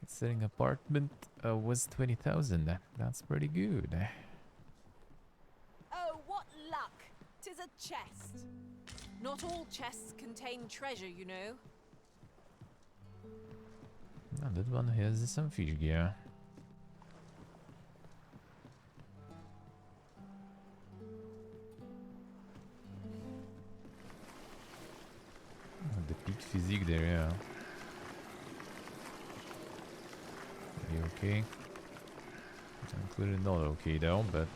Considering apartment was 20,000. That's pretty good. Oh, what luck! 'Tis a chest. Not all chests contain treasure, you know. Now that one has some fish gear. The peak physique there, yeah. Are you okay? It's included not okay though, but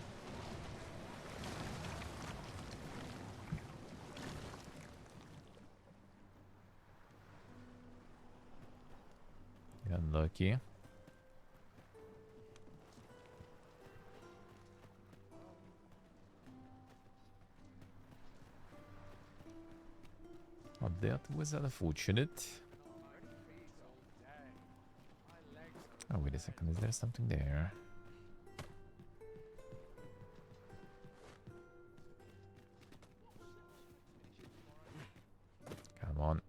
unlucky. Oh, that was unfortunate. Oh, wait a second. Is there something there? Come on.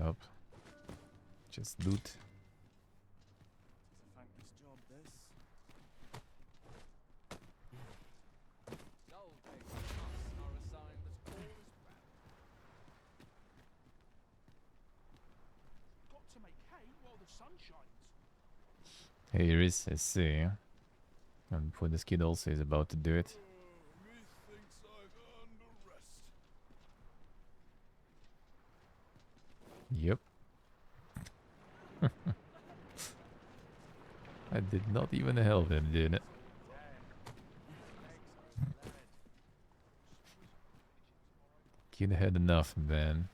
up. Just loot. It's a thankless job, this. Gold diggers are a sign that all is well. Got to make hay while the sun shines. Here is, I see. And for this kid also is about to do it. Methinks I've earned a rest. Yep. I did not even help him, did it? Kid had enough, man.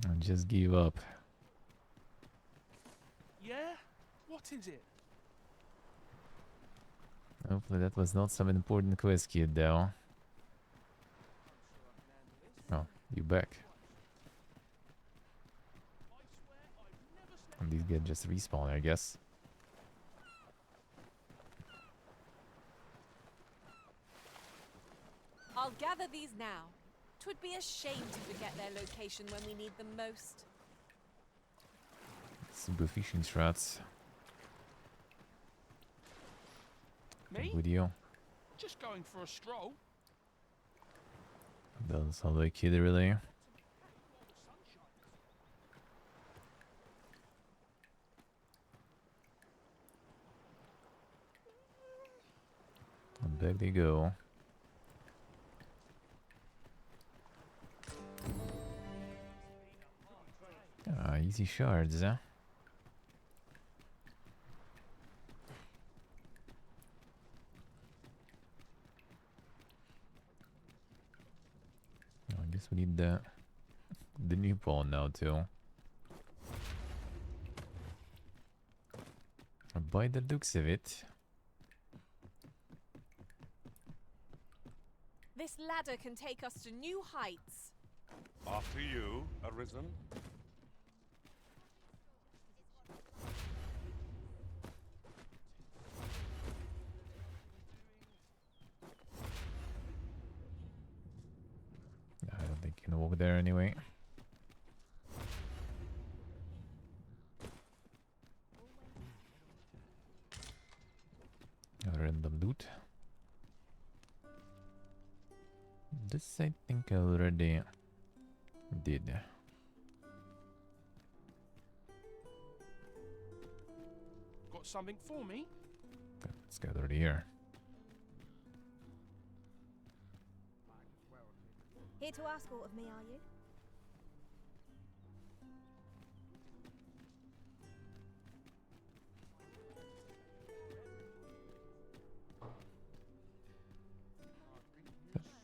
And just give up. Yeah? What is it? Hopefully that was not some important quest, kid, though. Oh, you back. And these guys just respawn, I guess. I'll gather these now. 'Twould be a shame to forget their location when we need them most. Super fishing strats. Me? Good video. Just going for a stroll. Doesn't sound like kid, really. And back they go. Ah, easy shards, huh? I guess we need the new pawn now too. By the looks of it. This ladder can take us to new heights. After you, Arisen. I don't think you can walk there anyway. Random loot. This I think I already did. Got something for me? Let's gather here. Here to ask aught of me, are you?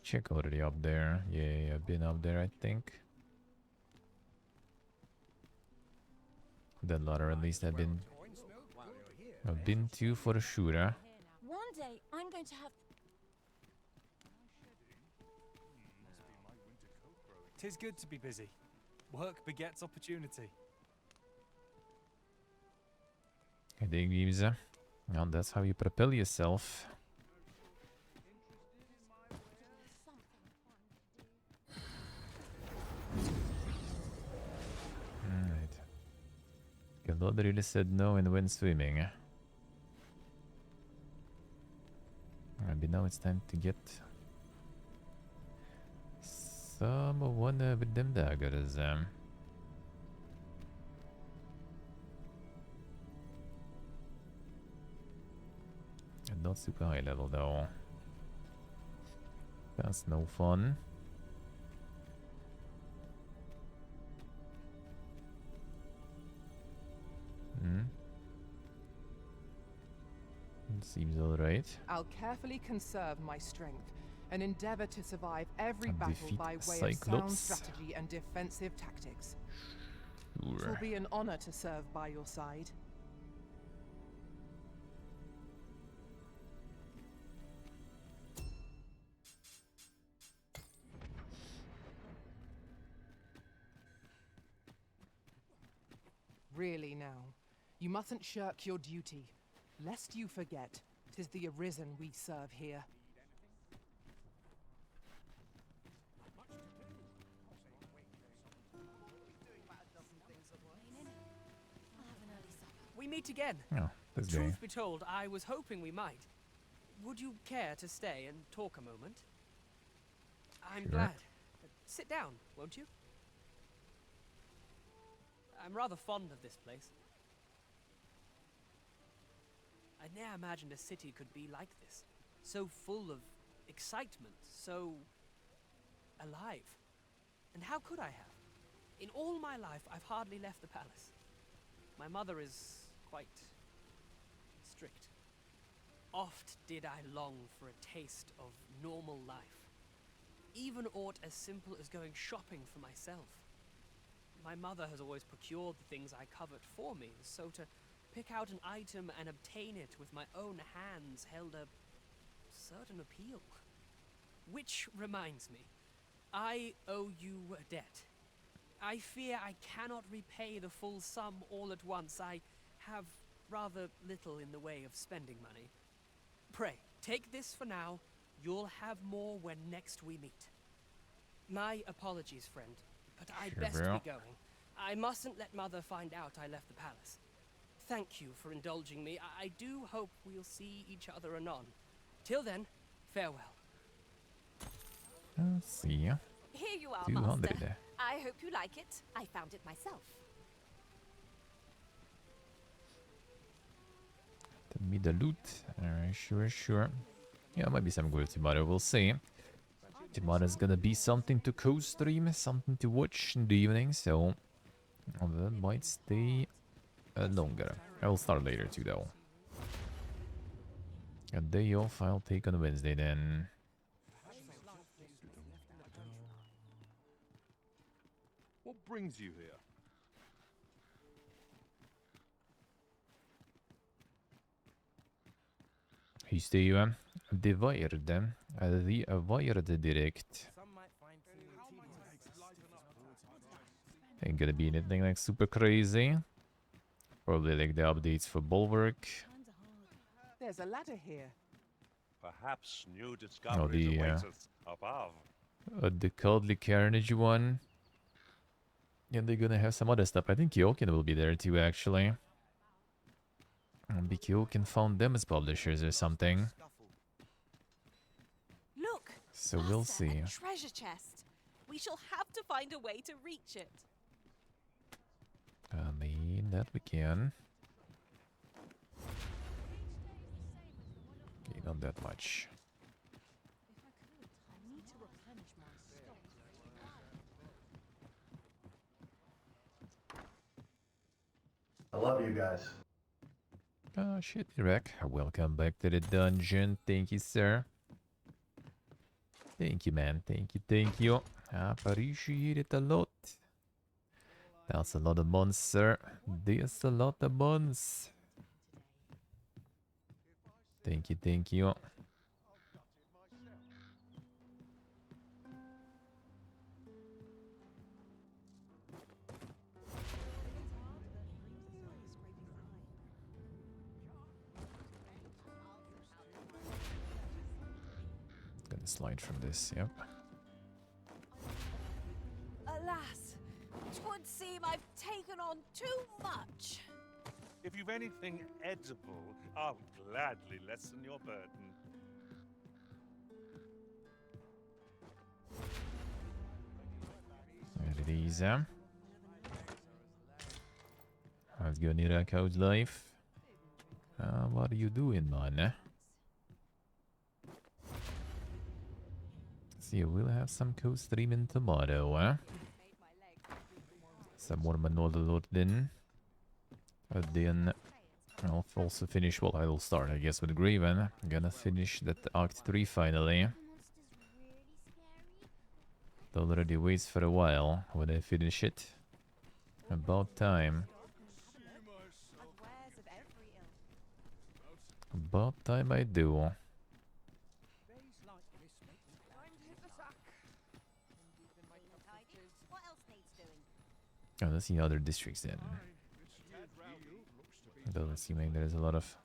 Check already up there. Yeah, I've been up there, I think. That ladder at least I've been to for sure. Huh? One day, I'm going to have... Tis good to be busy. Work begets opportunity. I dig these. And that's how you propel yourself. Alright. God really said no and went swimming. Maybe now it's time to get someone with them daggers. And not super high level though. That's no fun. It seems alright. I'll carefully conserve my strength and endeavor to survive every And battle defeat by way of sound Cyclops. strategy and defensive tactics. It Sure. will be an honor to serve by your side. Really now, you mustn't shirk your duty, lest you forget 'tis the Arisen we serve here. we meet again. Oh, this guy. Truth be told, I was hoping we might. Would you care to stay and talk a moment? I'm Sure. glad. Sit down, won't you? I'm rather fond of this place. I ne'er imagined a city could be like this. So full of excitement, so alive. And how could I have? In all my life, I've hardly left the palace. My mother is quite strict. Oft did I long for a taste of normal life. Even aught as simple as going shopping for myself. My mother has always procured the things I covet for me, so to pick out an item and obtain it with my own hands held a certain appeal. Which reminds me, I owe you a debt. I fear I cannot repay the full sum all at once. I have rather little in the way of spending money. Pray, take this for now. You'll have more when next we meet. My apologies, friend, but I'd Sure, best bro. be going. I mustn't let Mother find out I left the palace. Thank you for indulging me. I do hope we'll see each other anon. Till then, farewell. Let's see. Here you are, 200. Master. I hope you like it. I found it myself. Tell me the loot. Alright, sure. Yeah, might be some good tomorrow, we'll see. Tomorrow's gonna be something to co-stream, something to watch in the evening, so that might stay longer. I will start later too, though. A day off I'll take on Wednesday then. What brings you here? Hyste ju det var direkt. Ain't gonna be anything like super crazy. Probably like the updates for Bulwark. There's a ladder here. Perhaps new discoveries the, await us above. The Cuddly Carnage one. And they're gonna have some other stuff. I think Kyokin will be there too, actually. Maybe Kyokin found them as publishers or something. Look, So we'll Master, see. a treasure chest. We shall have to find a way to reach it. I mean, that we can. Okay, not that much. I love you guys. Oh shit, Iraq. Welcome back to the dungeon. Thank you, sir. Thank you, man. Thank you. I appreciate it a lot. That's a lot of months, sir. There's a lot of months. Thank you. Gonna slide from this, yep. Alas, 'twould seem I've taken on too much. If you've anything edible, I'll gladly lessen your burden. There it is. How's going, Iraq? How's life? What are you doing, man? See, we'll have some co-streaming tomorrow, Some more Manolo Lordin. Then I'll also finish, well, I will start, I guess, with Graven. I'm gonna finish that Act 3 finally. It already waits for a while when I finish it. About time. About time I do. Oh, let's see other districts then. It doesn't seem like there's a lot of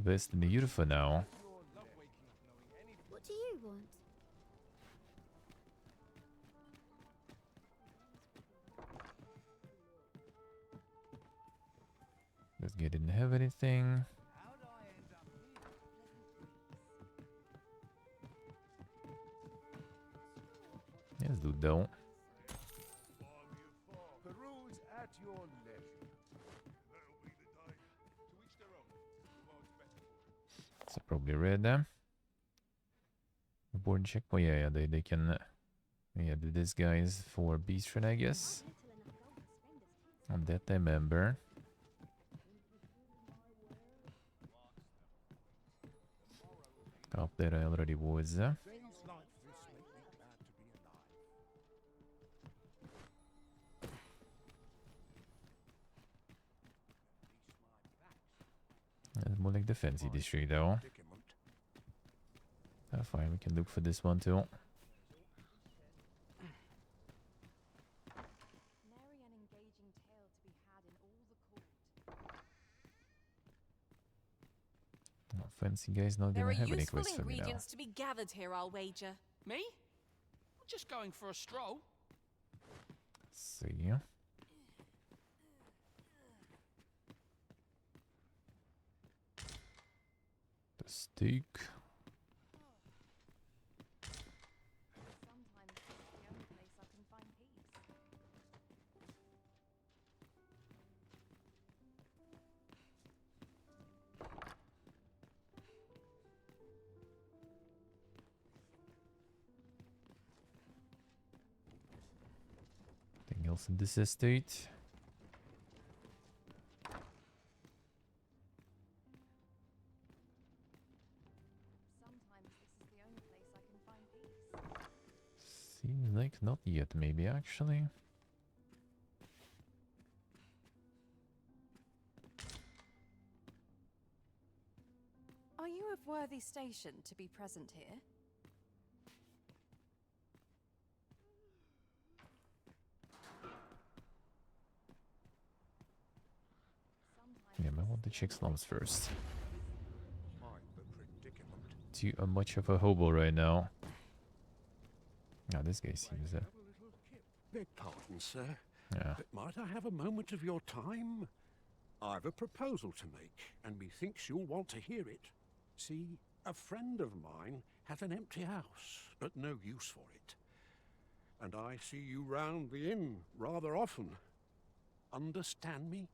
quests in the Europe for now. What do you want? Okay, didn't have anything. Yes, dude, though. Peruse at your leisure. So probably red there. Board check. Oh yeah, they can do this guys for beast run, I guess. And that I remember. Up there I already was. Days like this make me glad to be alive. It's more like the fancy district though. Fine, we can look for this one too. Oh, fancy guy's not There gonna are have any useful quests for me now. ingredients to be gathered here, I'll wager. Me? I'm just going for a stroll. See. The steak. Anything else in this estate? Seems like not yet, maybe actually. Are you of worthy station to be present here? Yeah, I want to check slums first. Mind the predicament. Too much of a hobo right now. Now this guy seems Beg pardon, sir. yeah. But might I have a moment of your time? I've a proposal to make, and methinks you'll want to hear it. See, a friend of mine has an empty house, but no use for it. And I see you round the inn rather often. Understand me?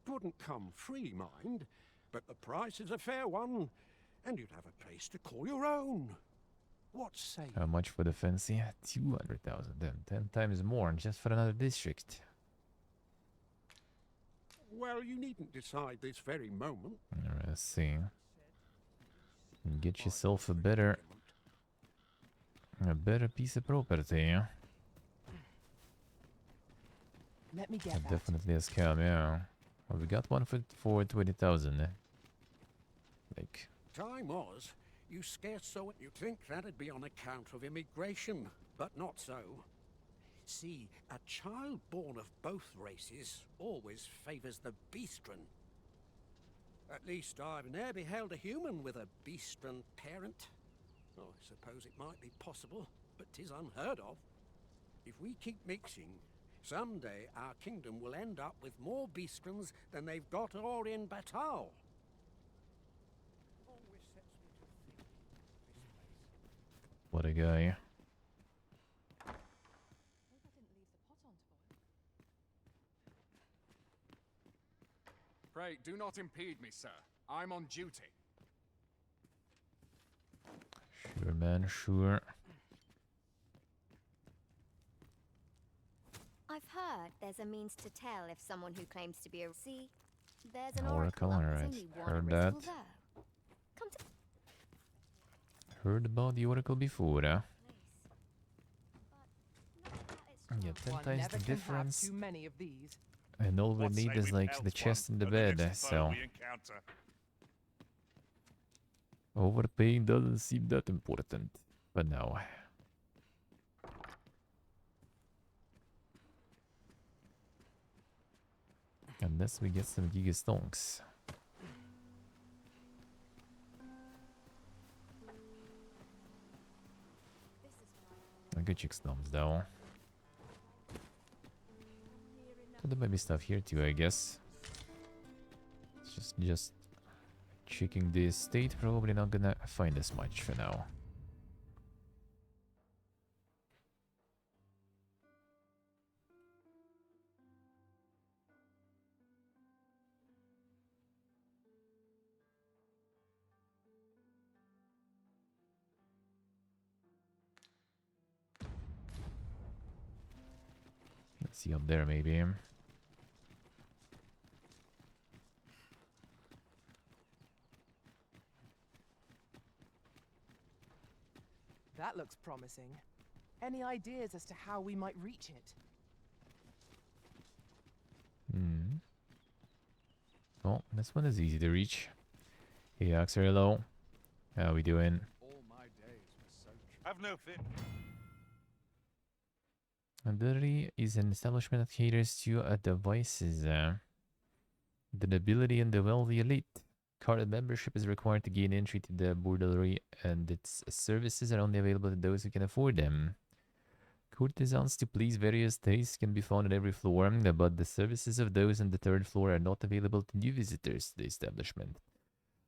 It wouldn't come free, mind, but the price is a fair one, and you'd have a place to call your own. What say How much for the fancy? 200,000. Damn, 10 times more just for another district. Well, you needn't decide this very moment. Let's see. Get yourself a better piece of property. Let me get That that. definitely has come, yeah. Well, we got one for 20,000. Like, Time was, you scarce saw it. You'd think that'd be on account of immigration, but not so. See, a child born of both races always favours the beastren. At least I've ne'er beheld a human with a beastren parent. Oh, I suppose it might be possible, but 'tis unheard of. If we keep mixing, someday our kingdom will end up with more beastrens than they've got or in Batal. what a guy. Pray, do not impede me, sir. I'm on duty. Sure, man, sure. I've heard there's a means to tell if someone who claims to be a... See, there's an Oracle, up. There's alright. only one Heard original that. though. Come to... Heard about the Oracle before, huh? Yeah, 10 One times never the can have difference. too many of these. And all we What need say is we like pounce the chest one and the on bed, next foe so we encounter? overpaying doesn't seem that important. But no. Unless we get some giga stonks. I could check stomps though. So there might be stuff here too, I guess. Let's Just checking the estate, probably not gonna find as much for now. Let's see up there, maybe. That looks promising. Any ideas as to how we might reach it? Oh, this one is easy to reach. Hey, Axer, hello. How we doing? All my days were so... Have no fear. Ability is an establishment that caters to devices. The nobility and the wealthy elite. Carded membership is required to gain entry to the bordelry, and its services are only available to those who can afford them. Courtesans to please various tastes can be found on every floor, but the services of those on the third floor are not available to new visitors to the establishment.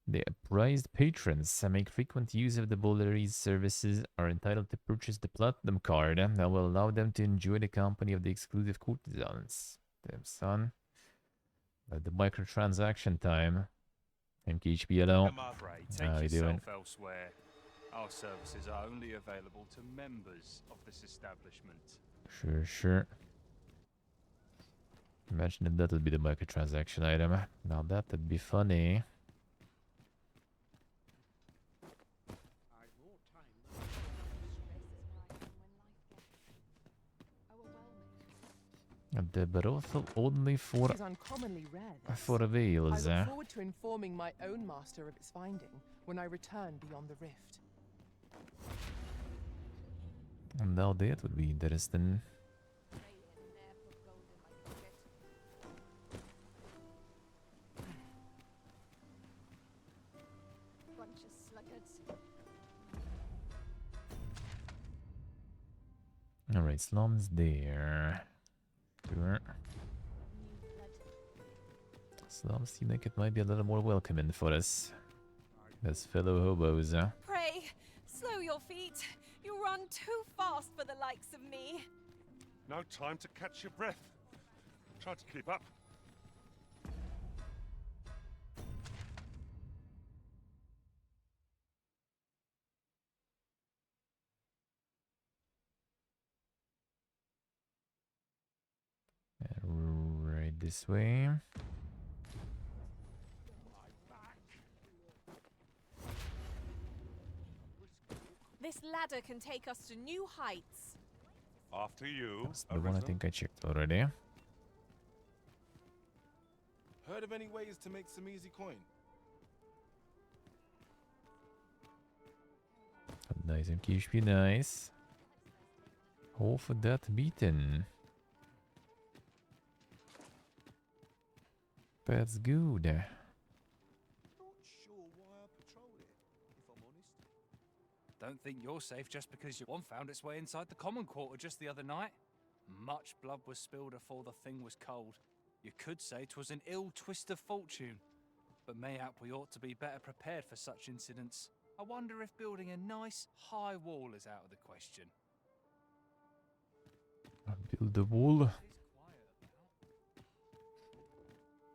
The prized patrons make frequent use of the bordelry's services are entitled to purchase the platinum card that will allow them to enjoy the company of the exclusive courtesans. Damn son. The microtransaction time. MKHPLO. Pray, How you take doing? yourself elsewhere. Our services are only available to members of this establishment. Sure. Imagine if that would be the microtransaction item. Now that would be funny. The brothel only for It is uncommonly rare, this. for avails. I look forward to informing my own master of its finding when I return beyond the rift. Now that would be interesting. Bunch of sluggards. Alright, slums there. Sure. Slums seem like it might be a little more welcoming for us as fellow hobos. Pray, slow your feet. You run too fast for the likes of me. No time to catch your breath. Try to keep up. Right this way. This ladder can take us to new heights. After you. That's the one I think I checked already. Heard of any ways to make some easy coin? Nice and KHP, nice. All for that beaten. That's good. Not sure why I patrol it, if I'm honest. Don't think you're safe just because your one found its way inside the common quarter just the other night. Much blood was spilled afore the thing was cold. You could say 'twas an ill twist of fortune, but mayhap we ought to be better prepared for such incidents. I wonder if building a nice high wall is out of the question. Build the wall.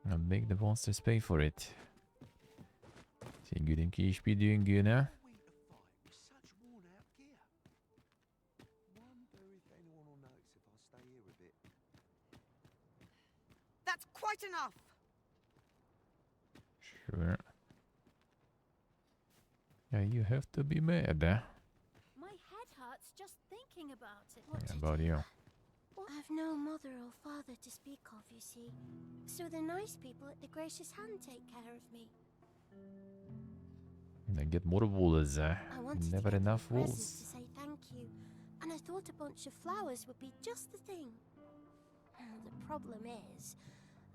And make the monsters pay for it. Doing good in KHP, doing good, huh? Such worn out gear. Wonder if anyone will notice if I stay here a bit. That's quite enough! Sure. Yeah, you have to be mad, huh? My head hurts just thinking about it. Yeah, about you. I've no mother or father to speak of, you see. So the nice people at the Gracious Hand take care of me. Then get more walls, I wanted to never get enough them walls. presents to say thank you, and I thought a bunch of flowers would be just the thing. The problem is,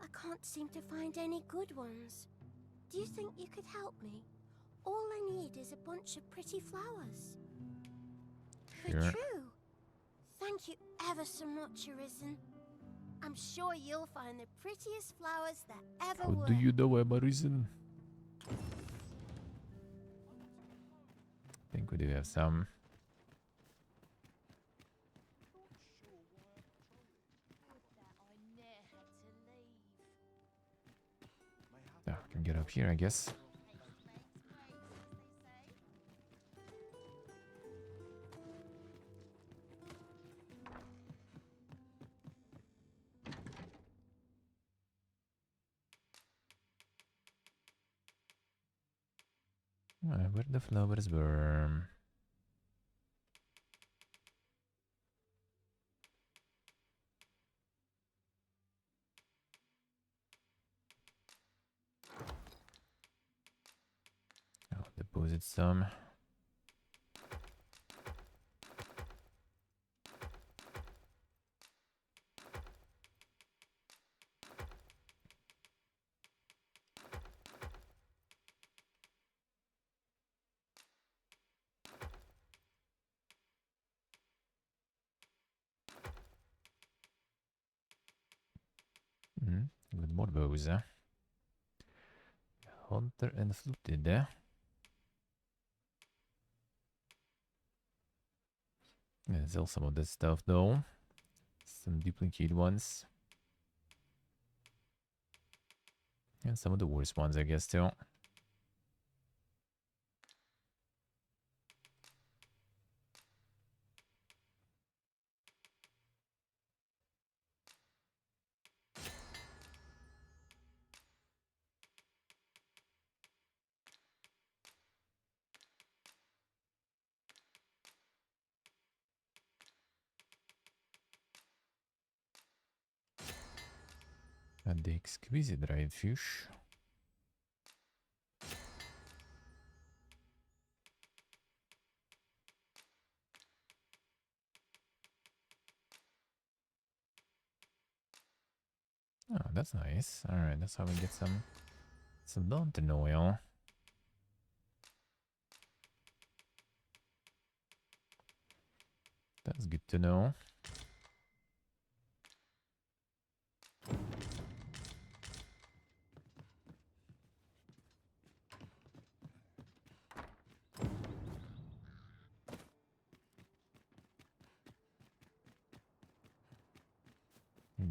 I can't seem to find any good ones. Do you think you could help me? All I need is a bunch of pretty flowers. Sure. But true. Thank you ever so much, Arisen. I'm sure you'll find the prettiest flowers that ever How were. do you know I'm a risen? I think we do have some. Yeah, I can get up here, I guess. Where the flowers were. I'll deposit some. With more bows, huh? Hunter and fluted, eh? Yeah, sell some of this stuff though. Some duplicate ones. And some of the worst ones, I guess, too. And the exquisite dried fish. Oh, that's nice. Alright, that's how we get some lantern oil. That's good to know.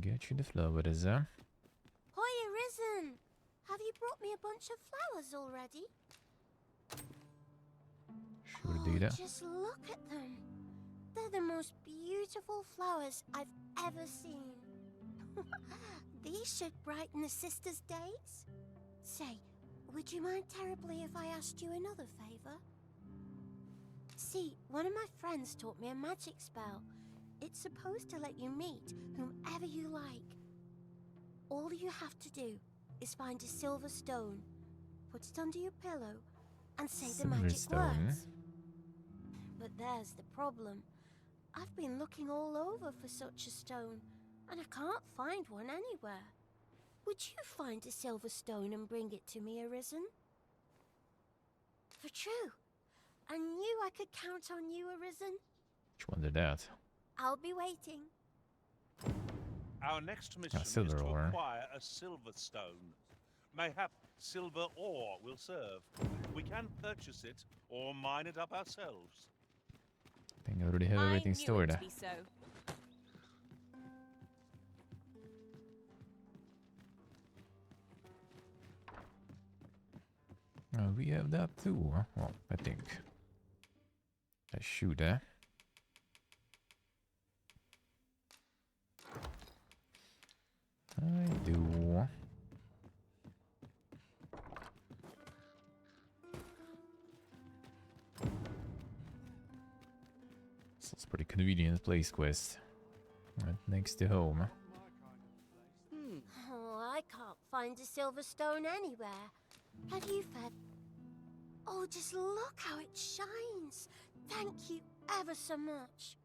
Get you the flowers, huh? Hoya Risen! Have you brought me a bunch of flowers already? Sure do that. Just look at them. They're the most beautiful flowers I've ever seen. These should brighten the sisters' days. Say, would you mind terribly if I asked you another favor? See, one of my friends taught me a magic spell. It's supposed to let you meet whomever you like. All you have to do is find a silver stone, put it under your pillow, and say the magic words. But there's the problem. I've been looking all over for such a stone, and I can't find one anywhere. Would you find a silver stone and bring it to me, Arisen? For true. I knew I could count on you, Arisen. Which one did that? I'll be waiting. Our next mission is silver to ore. acquire a silver stone. Mayhap silver ore will serve. We can purchase it or mine it up ourselves. I think I already have everything stored. It to be so. We have that too. Well, I think. I should, eh? I do. This is pretty convenient place quest. Right next to home. Oh, I can't find a silver stone anywhere. Have you fed? Oh, just look how it shines. Thank you ever so much.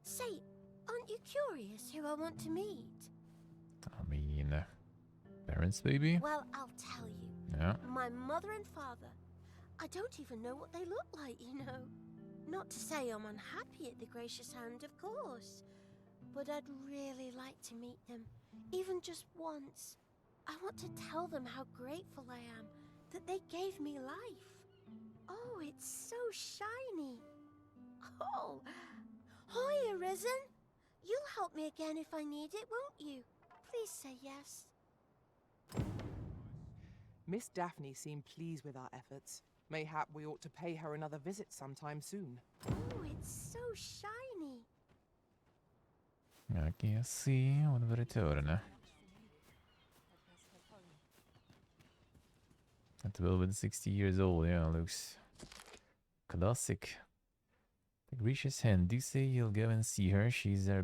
Say, aren't you curious who I want to meet? I mean, parents, maybe? Well, I'll tell you. Yeah. My mother and father. I don't even know what they look like, you know. Not to say I'm unhappy at the gracious hand, of course. But I'd really like to meet them even just once. I want to tell them how grateful I am that they gave me life. Oh, it's so shiny. Oh, hi, Arisen. You'll help me again if I need it, won't you? Please say yes. Miss Daphne seemed pleased with our efforts. Mayhap we ought to pay her another visit sometime soon. Oh, it's so shiny. Okay, sì, one ritorna. At 12 and 60 years old, yeah, looks classic. Take Grisha's hand. Do say you'll go and see her. She's your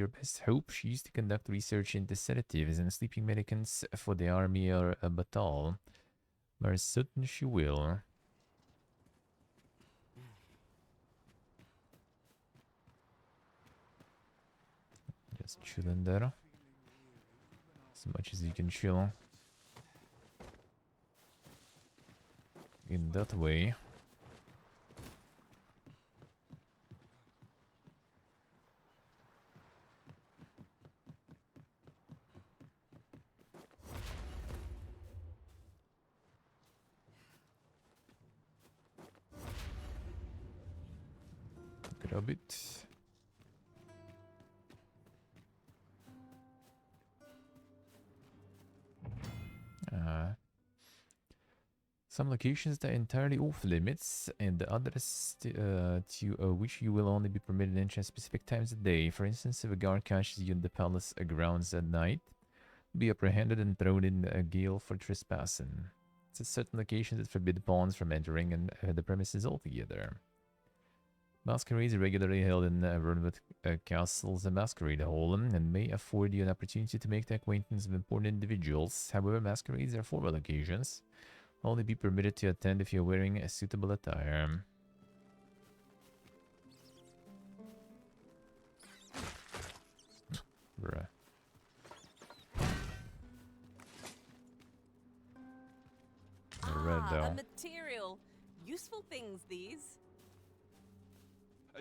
best hope. She used to conduct research into sedatives and sleeping medicaments for the army or a batal. We're certain she will. Just chilling there. As much as you can chill. In that way. Grab it. Some locations that are entirely off limits, and the others to which you will only be permitted entry at specific times of day. For instance, if a guard catches you in the palace grounds at night, be apprehended and thrown in a gale for trespassing. It's at certain locations that forbid pawns from entering and the premises altogether. Masquerades are regularly held in Vernwood Castle's Masquerade Hall and may afford you an opportunity to make the acquaintance of important individuals. However, masquerades are formal occasions. Only be permitted to attend if you're wearing a suitable attire. Bruh. A material. Useful things, these.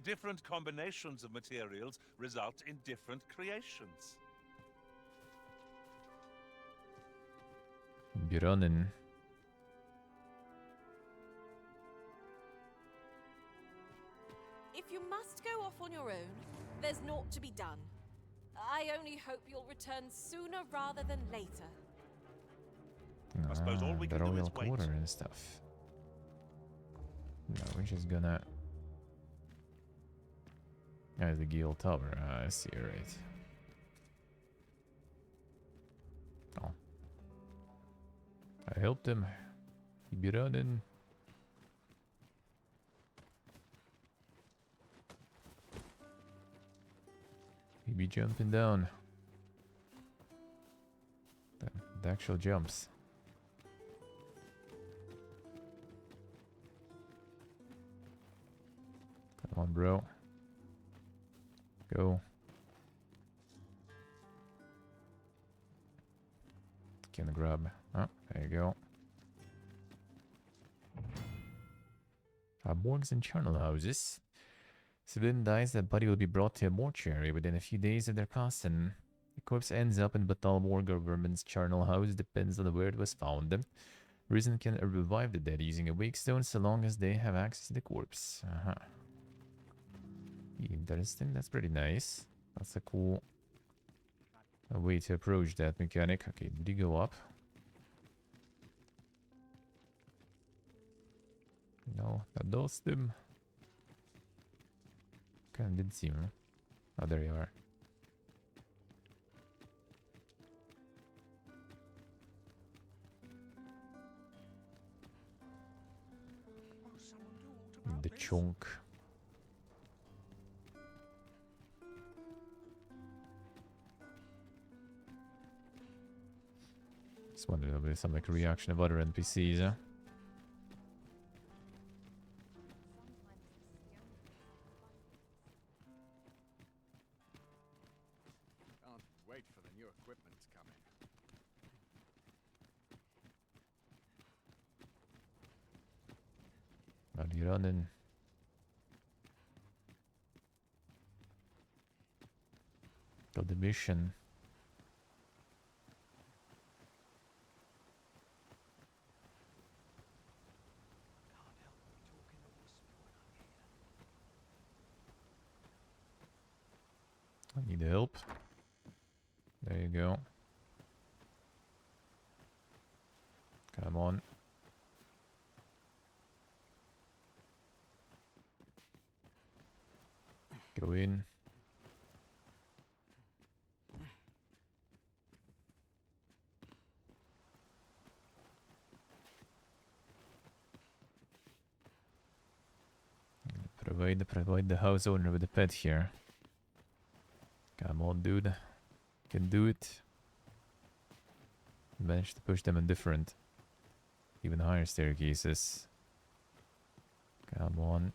Different combinations of materials result in different creations. Be running. If you must go off on your own, there's naught to be done. I only hope you'll return sooner rather than later. I suppose all we The can do royal is wait. quarter and stuff. No, we're just gonna... Ah, the Guild Tower. I see, right. Oh. I helped him. He be running. He be jumping down. The actual jumps. Come on, bro. Go. Can grab. Oh, there you go. Morgues and charnel houses. Civilian dies, the body will be brought to a mortuary within a few days of their passing. The corpse ends up in Batal Morgue or Vermin's charnel house, depends on where it was found. Risen can revive the dead using a wake stone so long as they have access to the corpse. Interesting, that's pretty nice. That's a cool way to approach that mechanic. Okay, did he go up? No, that lost him. Kinda didn't see him. Oh, there you are. The chunk. Just wonder if there'll be some like reaction of other NPCs, huh? Can't wait for the new equipment to come in. Are you running? Got the mission. I need help. There you go. Come on. Go in. Provide the house owner with a pet here. Come on, dude. Can do it. Managed to push them in different, even higher staircases. Come on.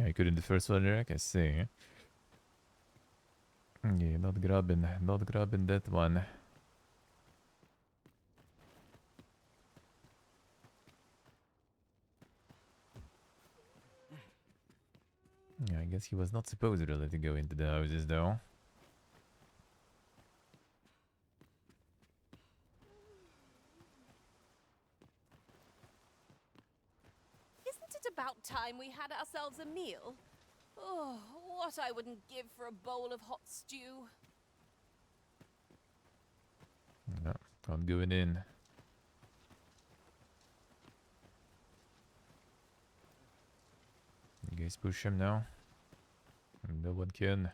I could in the first one, Derek, I see. Yeah, not grabbing that one. Yeah, I guess he was not supposed really to go into the houses, though. Isn't it about time we had ourselves a meal? Oh, what I wouldn't give for a bowl of hot stew. No, I'm going in. You guys push him now. No one can.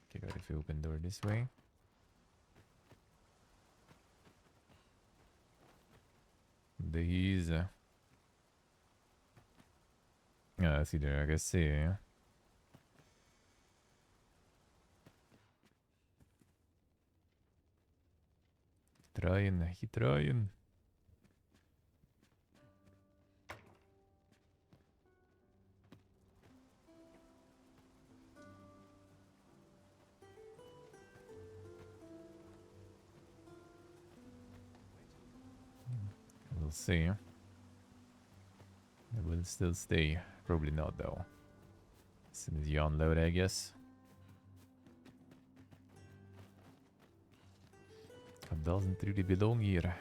Okay, what if we open door this way? There he is. Yeah, I see there, I can see. Yeah. He trying. We'll see. It will still stay. Probably not, though. As soon as you unload, I guess. It doesn't really belong here.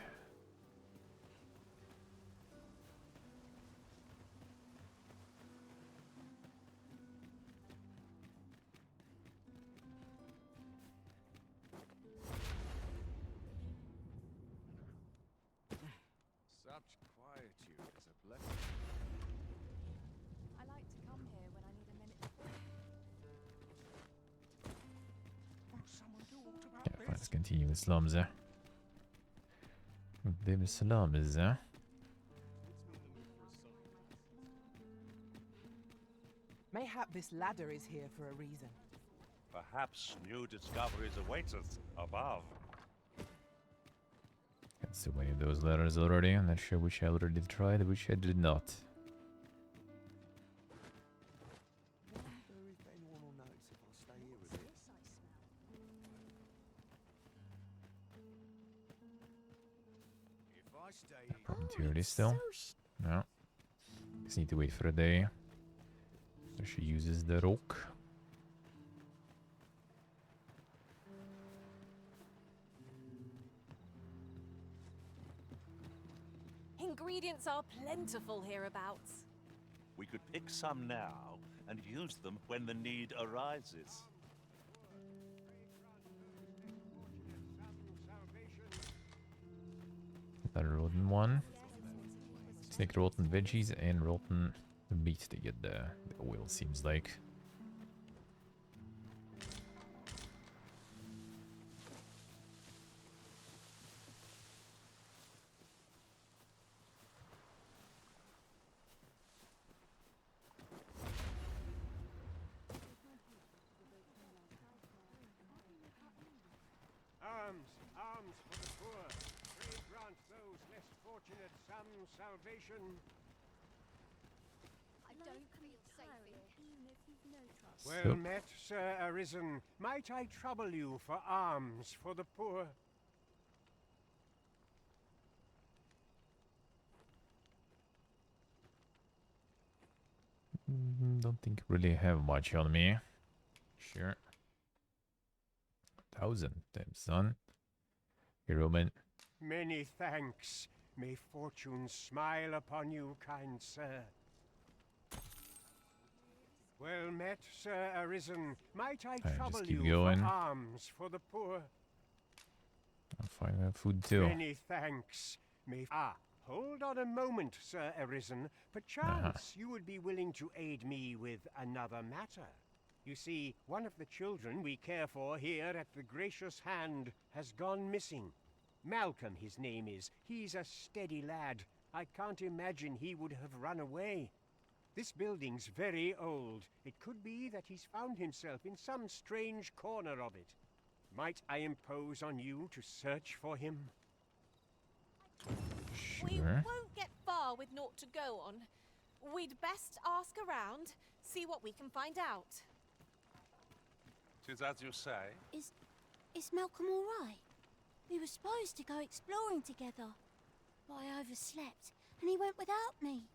Such quietude is a blessing. I like to come here when I need a minute. Yeah, let's continue with slums, eh? Them slums, eh? Mayhap this ladder is here for a reason. Perhaps new discoveries await us above. Got so many of those letters already. I'm not sure which I already tried, which I did not. Wonder if anyone will notice if I stay here a bit. If I stay Probably too early still. No. Just need to wait for a day. So she uses the rock. Ingredients are plentiful hereabouts. We could pick some now and use them when the need arises. A rotten one. Sneak rotten veggies and rotten meat to get the oil, seems like. Arms for the poor. Pray grant those less fortunate some salvation. I don't feel safe even if you've no trust. Well met, Sir Arisen. Might I trouble you for alms for the poor? Don't think I really have much on me. Sure. 1,000, damn son. Hey, Roman. Many thanks. May fortune smile upon you, kind sir. Well met, Sir Arisen. Might I Alright, trouble just keep you going. for alms for the poor? I'll find that food too. Many thanks. Hold on a moment, Sir Arisen. Perchance you would be willing to aid me with another matter. You see, one of the children we care for here at the Gracious Hand has gone missing. Malcolm, his name is. He's a steady lad. I can't imagine he would have run away. This building's very old. It could be that he's found himself in some strange corner of it. Might I impose on you to search for him? We Sure. won't get far with naught to go on. We'd best ask around, see what we can find out. 'Tis as you say. Is Malcolm all right? We were supposed to go exploring together, but I overslept and he went without me.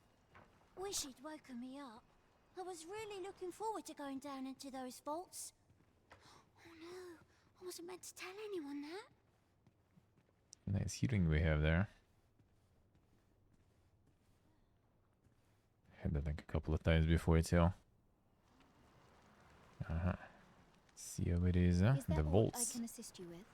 Wish he'd woken me up. I was really looking forward to going down into those vaults. Oh no, I wasn't meant to tell anyone that. Nice healing we have there. Had that like a couple of times before too. See how it is, Is the there aught I vaults. can assist you with?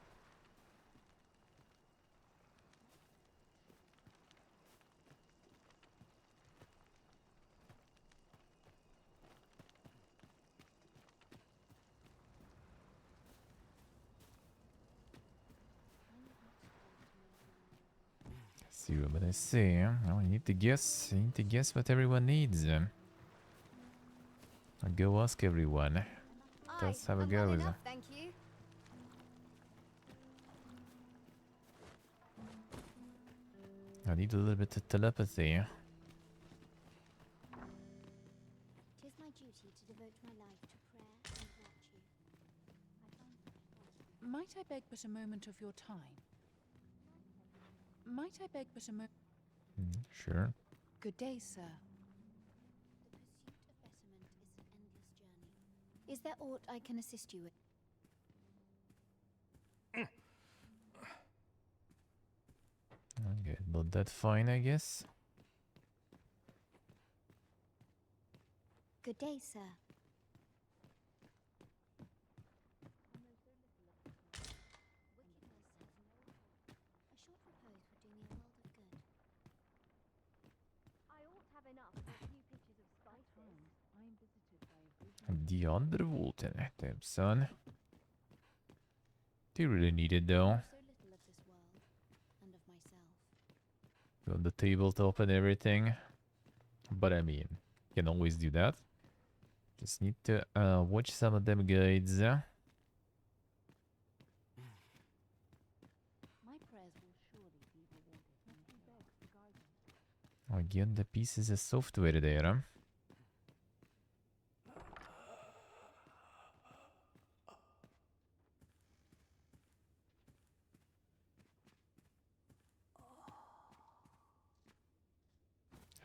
See what I say. Now I need to guess. I need to guess what everyone needs. I'll go ask everyone. That's how it goes. Thank you. I need a little bit of telepathy. Tis my duty to devote my life to prayer and virtue. Might I beg but a moment of your time? Might I beg but a moment? Sure. Good day, sir. Is there aught I can assist you with? Okay, not that fine, I guess. Good day, sir. A short repose would do me a world of good. I ought to have enough for a few pitchers of spices. I am visited by a The underwater, damn son. Do you really need it though? So little of this world and of myself. On the tabletop and everything. But I mean, you can always do that. Just need to watch some of them guides. My prayers will surely be rewarded. Again, the pieces of software there. Huh?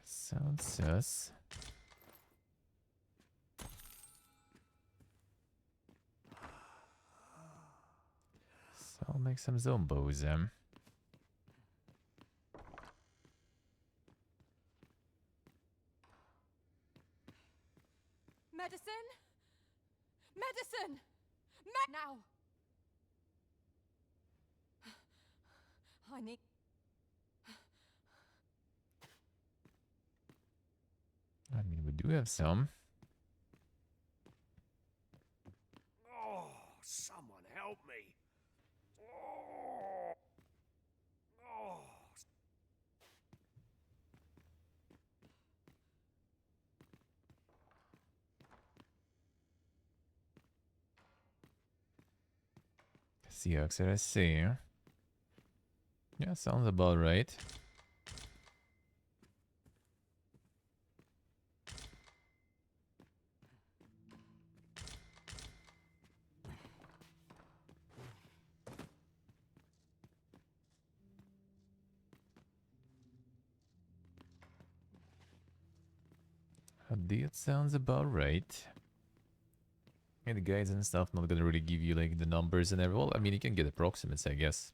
Sounds sus. So I'll make some zombos. Medicine? Medicine! Now! I need... I mean, we do have some. Oh, someone help me. Oh. Oh. Seahawks, I see. Yeah, sounds about right. That sounds about right. And the guides and stuff not gonna really give you like the numbers and everything. Well, I mean, you can get approximates, I guess.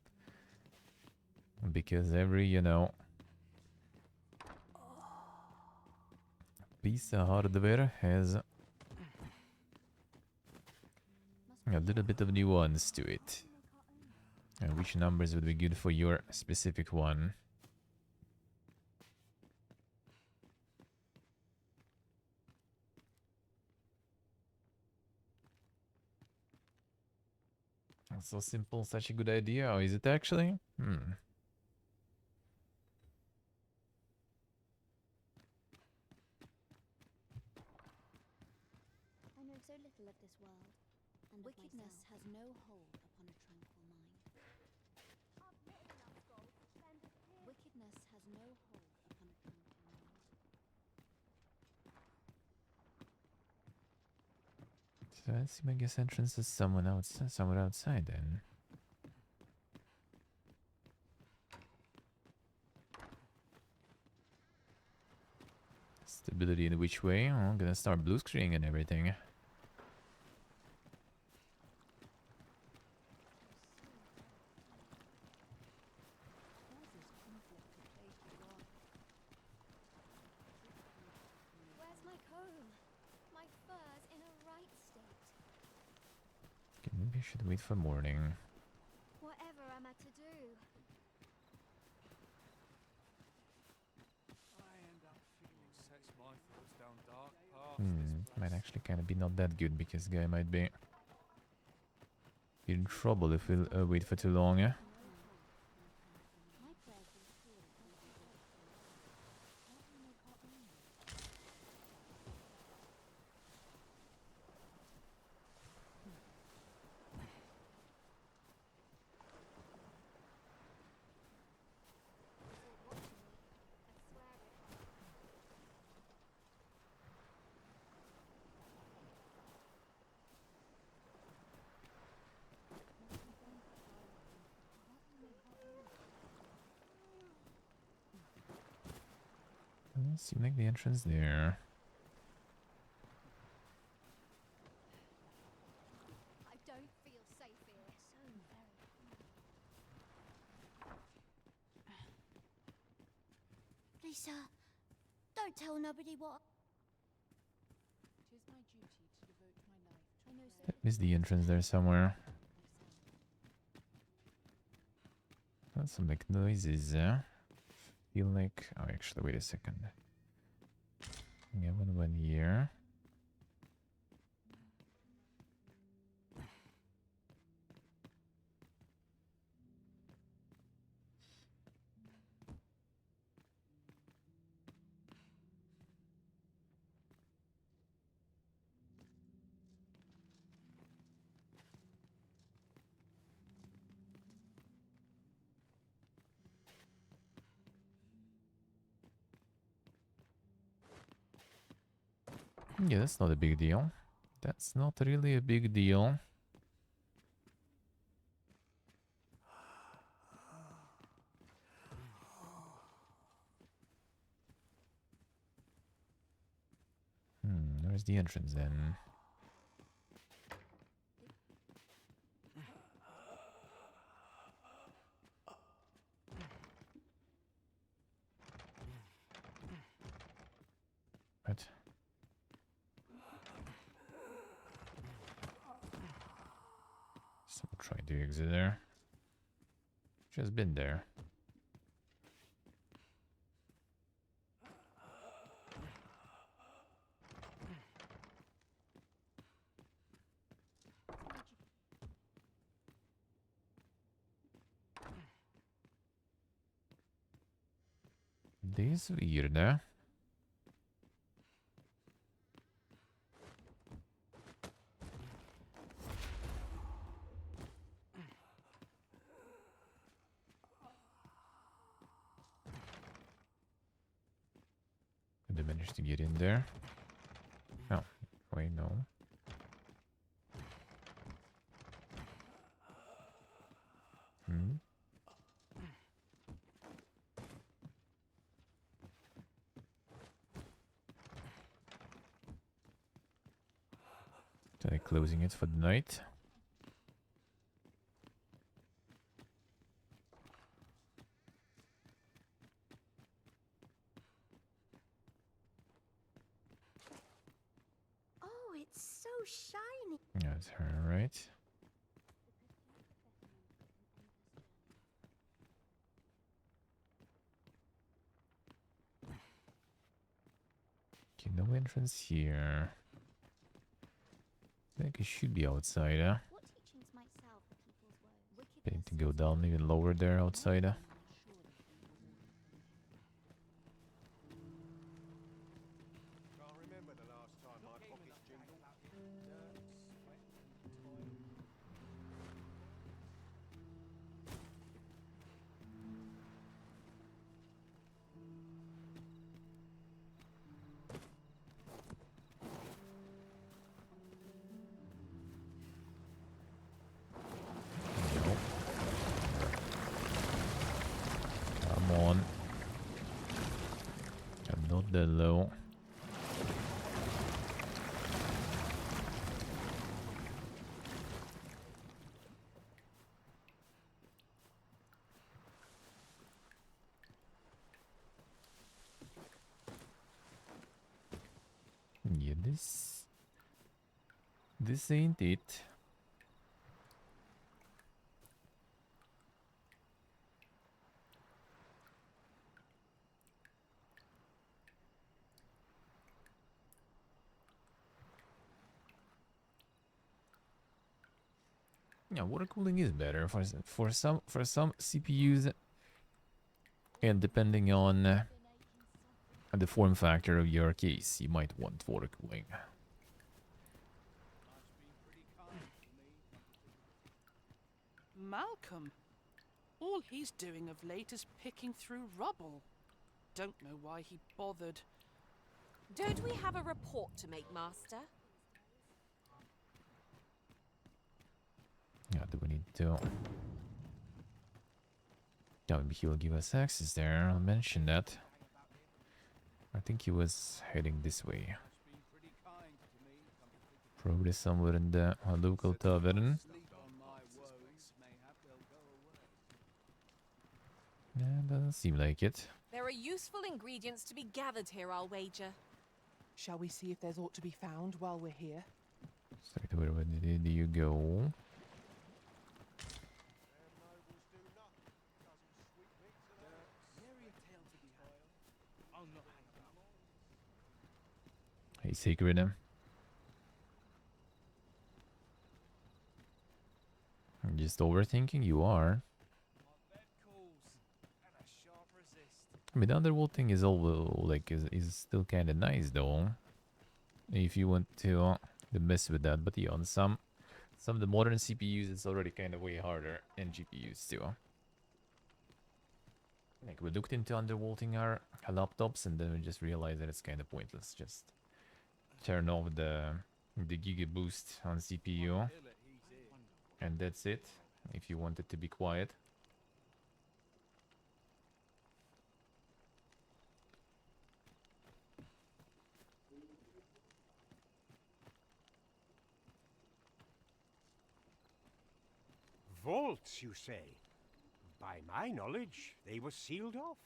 Because every, you know, piece of hardware has a little bit of nuance to it. And which numbers would be good for your specific one? So simple, such a good idea, or is it actually? I know so little of this world, and wickedness has no hold upon a tranquil mind. Wickedness has no hold upon a tranquil mind. So let's see, I guess entrance is somewhere outside then. Stability in which way? Oh, I'm gonna start blue screening and everything. Where's my comb? My fur's in a right state. Okay, maybe I should wait for morning. Whatever am I to do? Sets my thoughts down dark paths, this place. Might actually kind of be not that good because guy might be in trouble if we'll wait for too long. Doesn't seem like the entrance there. I don't feel safe here. So very. Please, sir, don't tell nobody what. It is my duty to devote my life to I know so That is the entrance there somewhere. Got some like noises. Feel like. Oh, actually, wait a second. Yeah, one here. Yeah, that's not a big deal. That's not really a big deal. Where's the entrance then? What? Someone trying to exit there. Just been there. This is weird, eh? Did I manage to get in there? Oh, wait, no. Are they closing it for the night? shiny. That's her, right? Okay, no entrance here. I think it should be outside, huh? What teachings might salve the people's woes? Getting to go down even lower there outside, huh? Can't remember the last time my pockets jingled. Dirt, sweat, and toil. Come on. I'm not that low. Yeah, this ain't it. Yeah, water cooling is better for some CPUs, and depending on the form factor of your case, you might want water cooling. Malcolm. All he's doing of late is picking through rubble. Don't know why he bothered. Don't we have a report to make, Master? Yeah, do we need to? Yeah, maybe he will give us access there. I'll mention that. I think he was heading this way. Probably somewhere in the local tavern. Yeah, doesn't seem like it. There are useful ingredients to be gathered here, I'll wager. Shall we see if there's aught to be found while we're here? So where did you go? Hey, Secret. I'm just overthinking. You are. I mean, the underworld thing is all like is still kind of nice though. If you want to mess with that, but yeah, on some of the modern CPUs, it's already kind of way harder, and GPUs too. Like we looked into undervolting our laptops, and then we just realized that it's kind of pointless. Just turn off the Giga Boost on CPU, and that's it. If you want it to be quiet. Vaults, you say? By my knowledge, they were sealed off.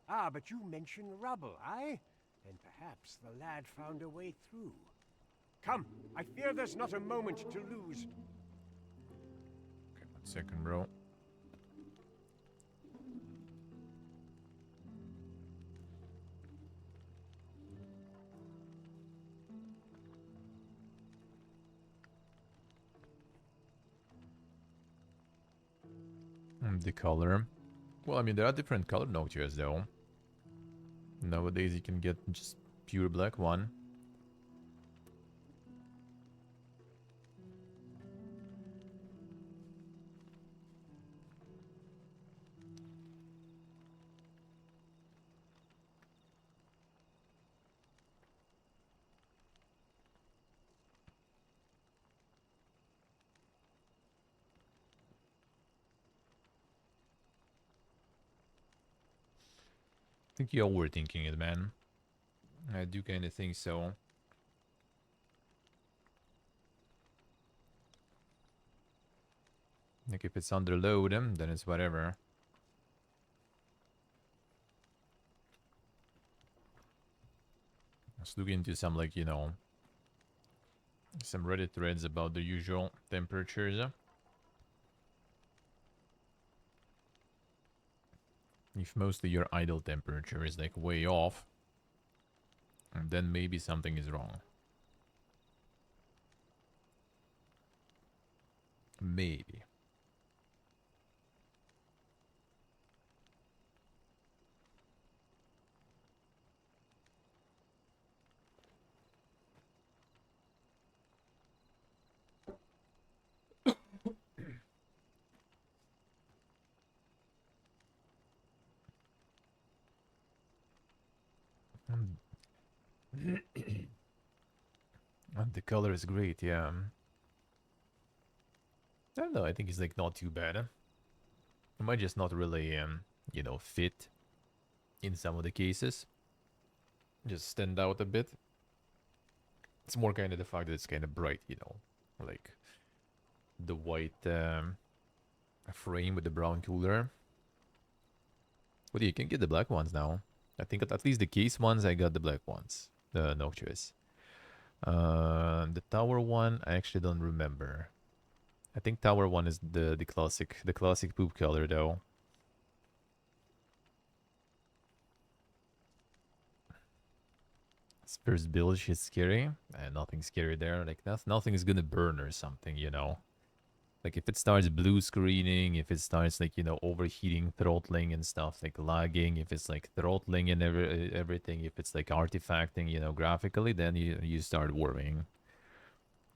Ah, but you mentioned rubble, aye? Then perhaps the lad found a way through. Come, I fear there's not a moment to lose. Okay, 1 second, bro. The color. Well, I mean, there are different color notches though. Nowadays you can get just pure black one. I think you're overthinking it, man. I do kind of think so. Like if it's under load, then it's whatever. Let's look into some, like, you know, Some Reddit threads about the usual temperatures. If mostly your idle temperature is like way off, then maybe something is wrong. Maybe. And the color is great, yeah. I don't know, I think it's like not too bad. It might just not really, you know, fit in some of the cases. Just stand out a bit. It's more kind of the fact that it's kind of bright, you know. Like the white frame with the brown cooler. But you can get the black ones now. I think at least the case ones, I got the black ones. The Noctuous. The tower one, I actually don't remember. I think tower one is the classic poop color though. First build, she's scary. Nothing scary there. Like nothing is gonna burn or something, you know. Like if it starts blue screening, if it starts like, you know, overheating, throttling and stuff, like lagging, if it's like throttling and everything, if it's like artifacting, you know, graphically, then you start worrying.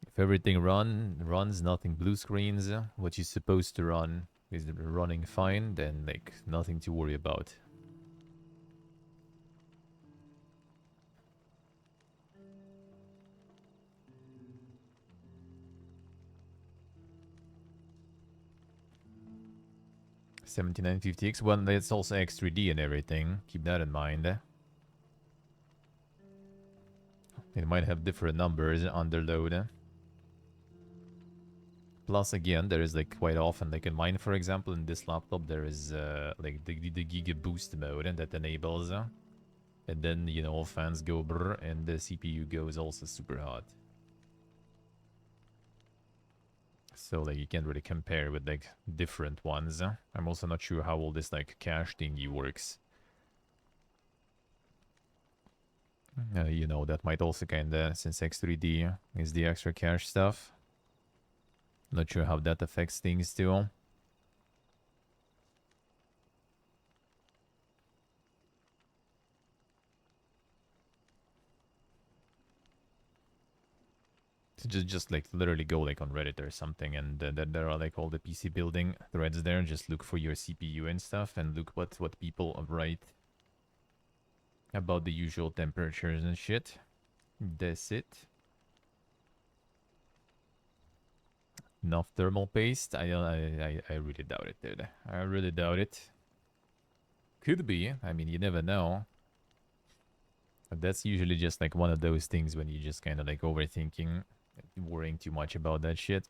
If everything runs, nothing blue screens, what you're supposed to run is running fine, then like nothing to worry about. $79.50X. Well, that's also X3D and everything. Keep that in mind. It might have different numbers under load. Plus, again, there is like quite often, like in mine, for example, in this laptop, there is like the Giga Boost mode that enables. And then, you know, all fans go brr, and the CPU goes also super hot. So, like, you can't really compare with, like, different ones. I'm also not sure how all this, like, cache thingy works. You know, that might also kinda, since X3D is the extra cache stuff. Not sure how that affects things, too. So just like literally go like on Reddit or something, and there are like all the PC building threads there. Just look for your CPU and stuff, and look what people write about the usual temperatures and shit. That's it. Enough thermal paste? I really doubt it, dude. I really doubt it. Could be. I mean, you never know. But that's usually just like one of those things when you just kind of like overthinking, worrying too much about that shit.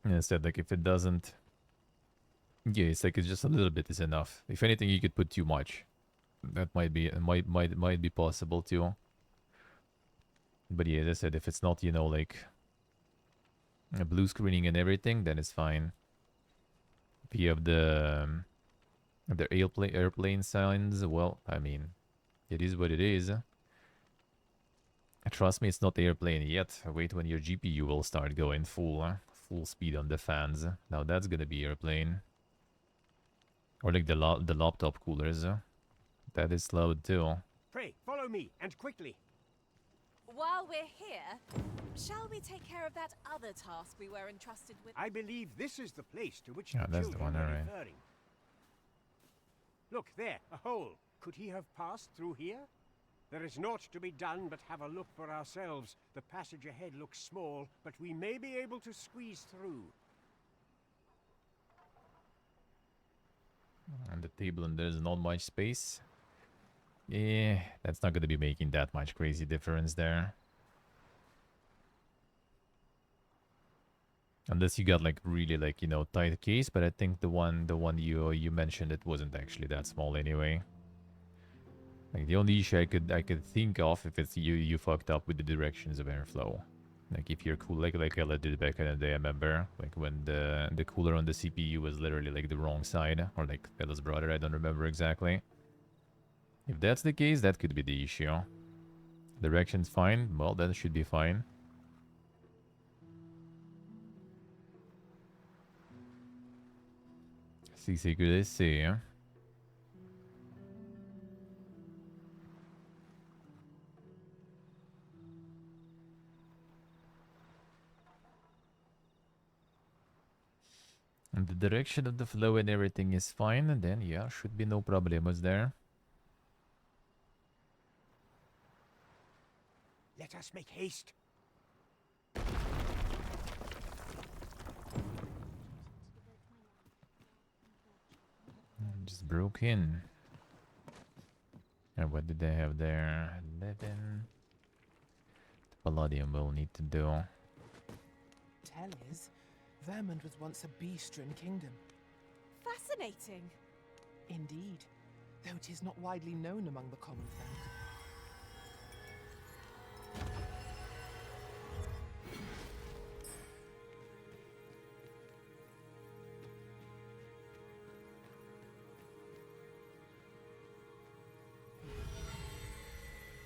And instead, like if it doesn't, yeah, it's like it's just a little bit is enough. If anything, you could put too much. That might be possible too. But yeah, as I said, if it's not, you know, like a blue screening and everything, then it's fine. If you have the airplane signs, well, I mean, it is what it is. Trust me, it's not airplane yet. Wait when your GPU will start going full speed on the fans. Now that's gonna be airplane. Or like the laptop coolers. That is loud too. Pray, follow me, and quickly. While we're here, shall we take care of that other task we were entrusted with? I believe this is the place to which Yeah, the that's the children one, were alright. referring. Look there, a hole. Could he have passed through here? There is naught to be done but have a look for ourselves. The passage ahead looks small, but we may be able to squeeze through. On the table, and there's not much space. Yeah, that's not gonna be making that much crazy difference there. Unless you got like really like, you know, tight case, but I think the one you mentioned, it wasn't actually that small anyway. Like the only issue I could think of if it's you fucked up with the directions of airflow. Like if you're cool, like Ella did back in the day, I remember, like when the cooler on the CPU was literally like the wrong side, or like Ella's brother, I don't remember exactly. If that's the case, that could be the issue. Direction's fine, well that should be fine. Sí, sí, que sí. And the direction of the flow and everything is fine, and then yeah, should be no problemos there. Let us make haste. Just broke in. And what did they have there? 11. The Palladium will need to do. Tell is, Vermund was once a bee-strewn kingdom. Fascinating. Indeed, though it is not widely known among the common folk.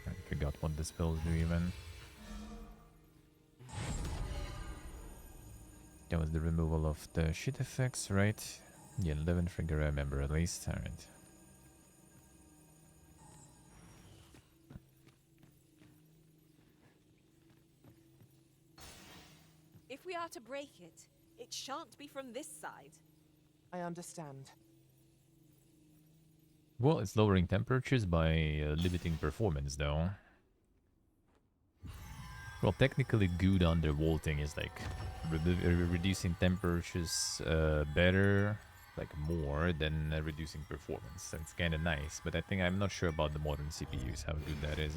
I forgot what the spells do even. That was the removal of the shit effects, right? Yeah, 11 figure I remember at least. Alright. If we are to break it, it shan't be from this side. I understand. Well, it's lowering temperatures by limiting performance, though. Well, technically good undervolting is like reducing temperatures better, like more than reducing performance. So it's kind of nice, but I think I'm not sure about the modern CPUs, how good that is.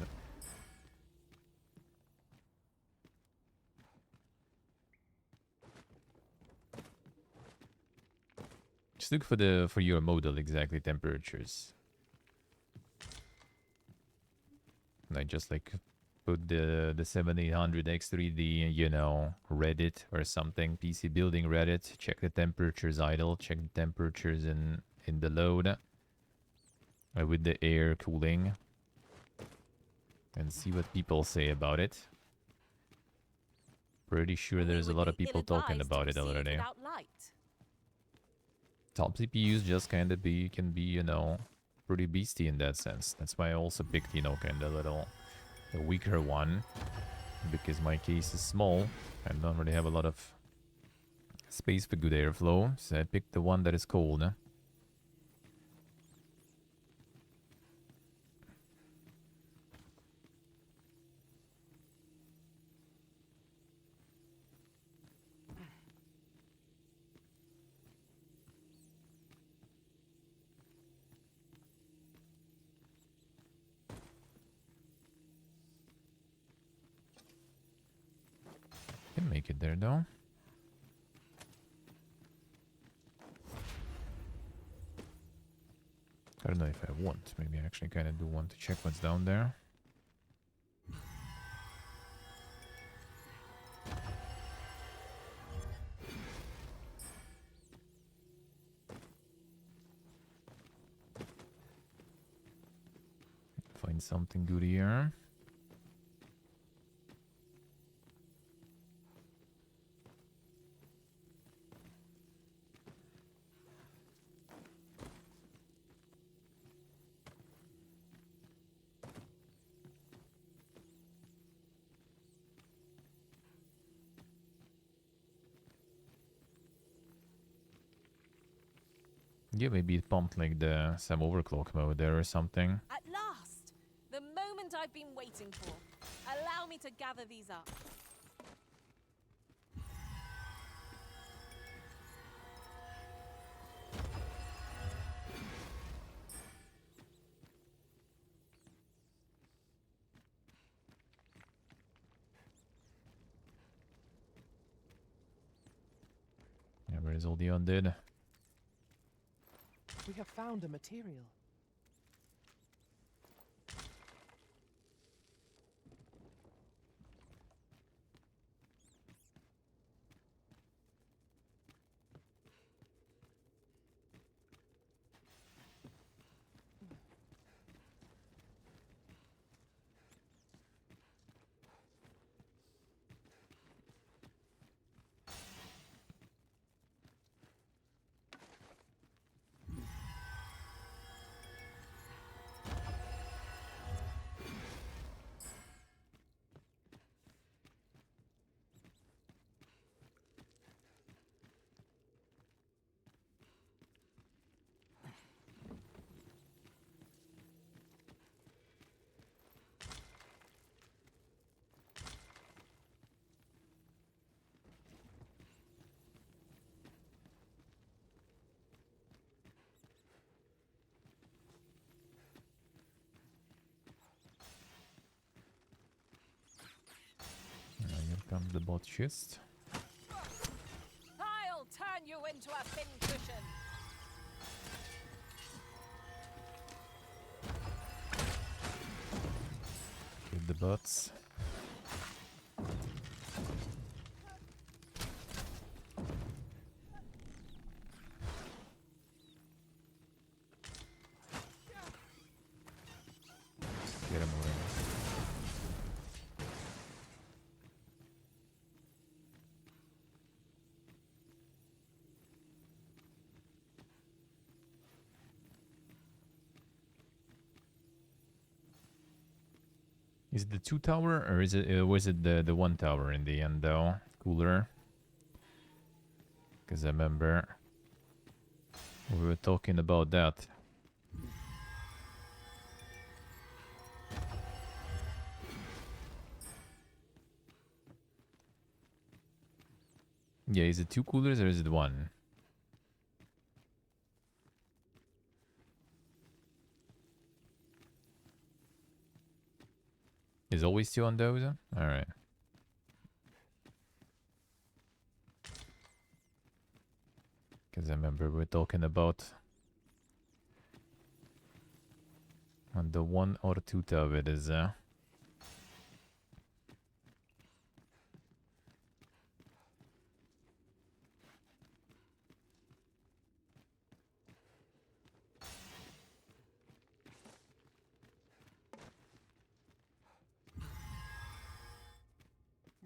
Just look for your model exactly temperatures. And I just like put the 7800 X3D, you know, Reddit or something, PC building Reddit, check the temperatures idle, check the temperatures in the load with the air cooling, and see what people say about it. Pretty sure there's a lot of people talking about it already. Top CPUs just can be, you know, pretty beastie in that sense. That's why I also picked, you know, kind of a weaker one, because my case is small and don't really have a lot of space for good airflow, so I picked the one that is cold. Can make it there though. I don't know if I want. Maybe I actually kind of do want to check what's down there. Find something good here. Yeah, maybe it pumped like some overclock mode there or something. At last! The moment I've been waiting for. Allow me to gather these up. Yeah, where's all the undead? We have found a material. comes the bot chest. I'll turn you into a pincushion. Hit the bots. Get him away. Is it the 2 tower or is it was it the 1 tower in the end though? Cooler. Because I remember we were talking about that. Yeah, is it 2 coolers or is it 1? Is always 2 on those? Alright. Because I remember we're talking about on the 1 or 2 tower it is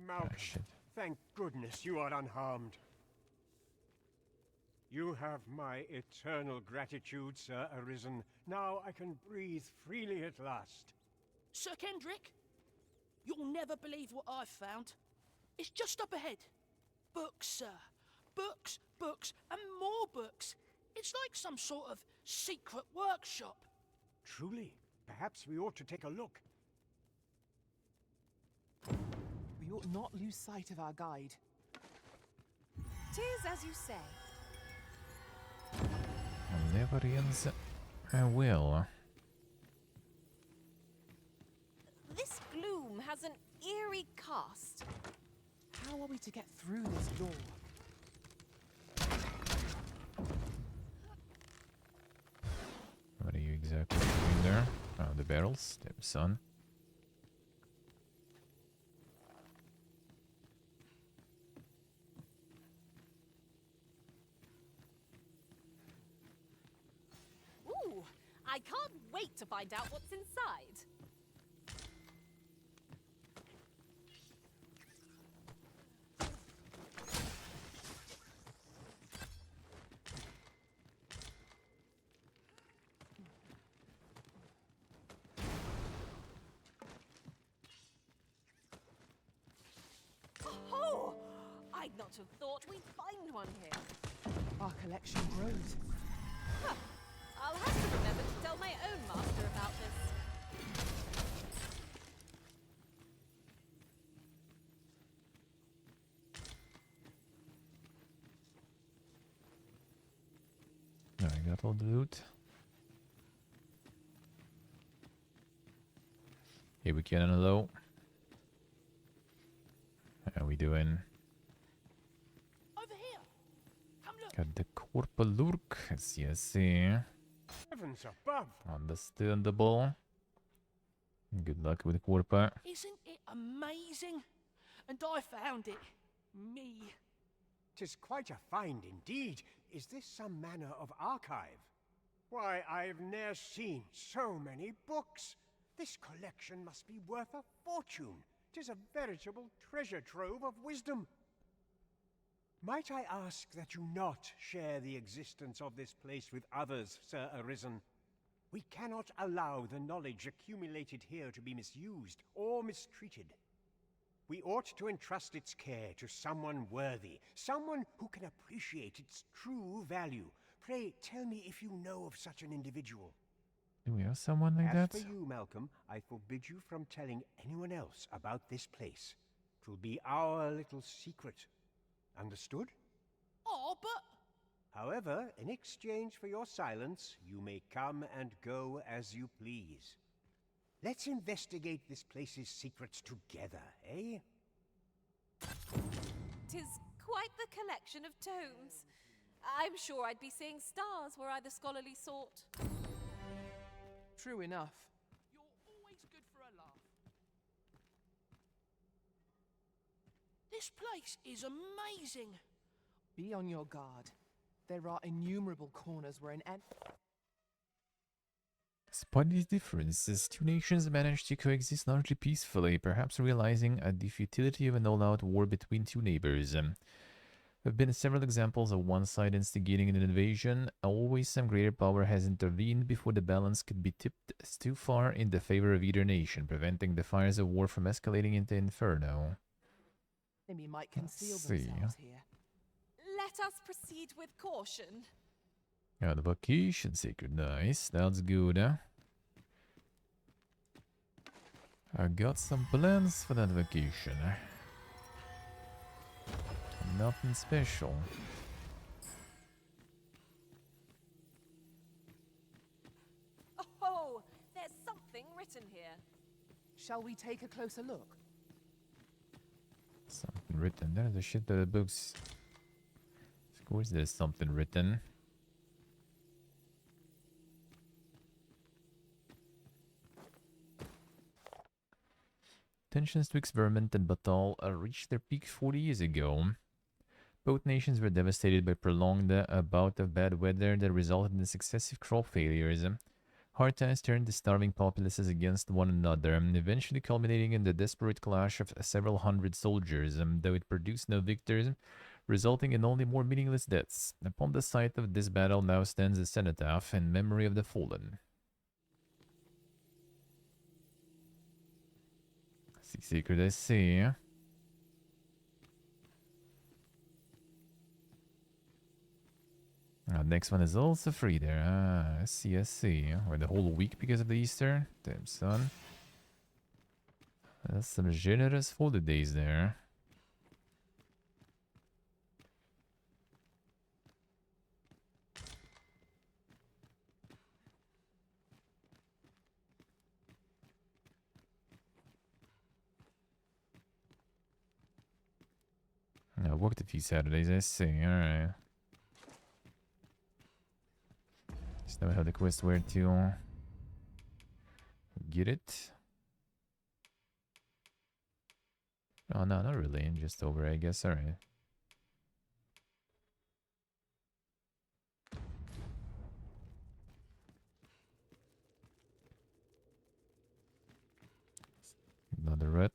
Malcolm, shit. thank goodness you are unharmed. You have my eternal gratitude, Sir Arisen. Now I can breathe freely at last. Sir Kendrick, you'll never believe what I've found. It's just up ahead. Books, sir. Books, books, and more books. It's like some sort of secret workshop. Truly, perhaps we ought to take a look. We ought not lose sight of our guide. 'Tis as you say. Neverians, I will. This gloom has an eerie cast. How are we to get through this door? What are you exactly doing there? Oh, the barrels. Damn son. Ooh, I can't wait to find out what's inside. Oh, I'd not have thought we'd find one here. Our collection grows. Huh. I'll have to remember to tell my own master about this. I got all the loot. Here we can low. How we doing? Over here. Come look. Got the Korpalurk. Yes. Heavens above! Understandable. Good luck with Korpa. Isn't it amazing? And I found it. Me. 'Tis quite a find indeed. Is this some manner of archive? Why, I've ne'er seen so many books. This collection must be worth a fortune. 'Tis a veritable treasure trove of wisdom. Might I ask that you not share the existence of this place with others, Sir Arisen? We cannot allow the knowledge accumulated here to be misused or mistreated. We ought to entrust its care to someone worthy, someone who can appreciate its true value. Pray tell me if you know of such an individual. Do we have someone like that? As for you, Malcolm, I forbid you from telling anyone else about this place. 'Twill be our little secret. Understood? Oh, but... However, in exchange for your silence, you may come and go as you please. Let's investigate this place's secrets together, eh? 'Tis quite the collection of tomes. I'm sure I'd be seeing stars were I the scholarly sort. True enough. You're always good for a laugh. This place is amazing. Be on your guard. There are innumerable corners where an ant... Despite these differences, two nations managed to coexist largely peacefully, perhaps realizing the futility of an all-out war between two neighbors. There have been several examples of one side instigating an invasion. Always some greater power has intervened before the balance could be tipped too far in the favor of either nation, preventing the fires of war from escalating into inferno. Enemy might conceal see. themselves here. Let us proceed with caution. The vacation sacred, nice, that's good. I got some plans for that vacation. Nothing special. Oh, there's something written here. Shall we take a closer look? Something written. There's a shit ton of books. Of course there's something written. Tensions twixt Vermont and Batal reached their peak 40 years ago. Both nations were devastated by prolonged bout of bad weather that resulted in successive crop failures. Hard times turned the starving populaces against one another, eventually culminating in the desperate clash of several hundred soldiers, though it produced no victors, resulting in only more meaningless deaths. Upon the site of this battle now stands a cenotaph in memory of the fallen. Secret I see. Next one is also free there. I see, I see. Or the whole week because of the Easter? Damn, son. That's some generous holidays there. I worked a few Saturdays, I see. Alright. Just now I have the quest where to get it. Oh, no, not really. Just over, I guess. Alright. Another red.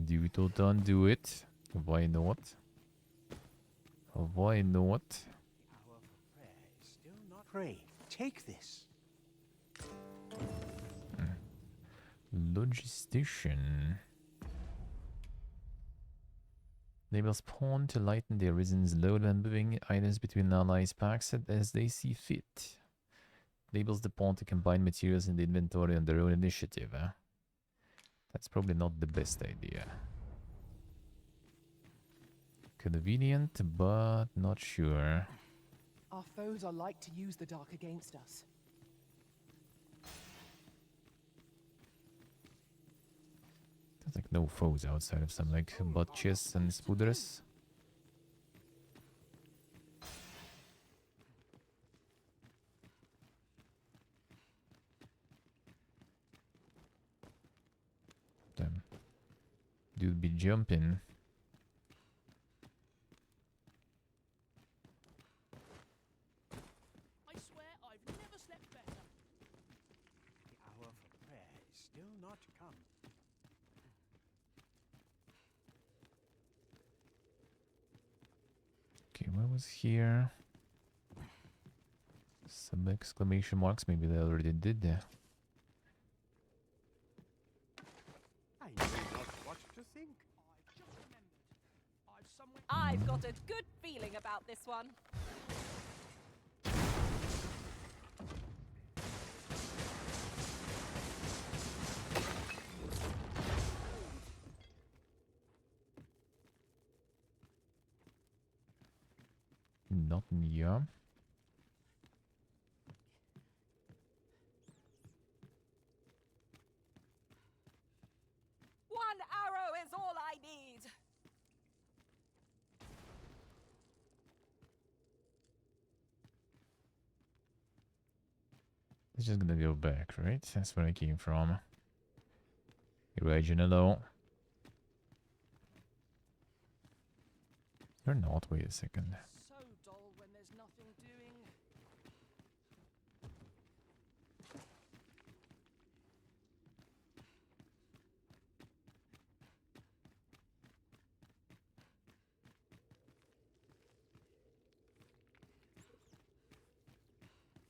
Do it or don't do it. Why not? Why not? Hour for prayer is still not pray. Take this. Logistician. Enables pawn to lighten the Arisen's load when moving items between allies packs as they see fit. Enables the pawn to combine materials in the inventory on their own initiative. That's probably not the best idea. Convenient, but not sure. Our foes are like to use the dark against us. There's like no foes outside of some like butt chests and spooders. Damn. Dude be jumping. I swear I've never slept better. The hour for prayer is still not come. Okay, what was here? Some exclamation marks, maybe they already did there. I know not what to think. I've got a good feeling about this one. Not near. One arrow is all I need. It's just gonna go back, right? That's where I came from. Original. Or not, wait a second. So dull when there's nothing doing.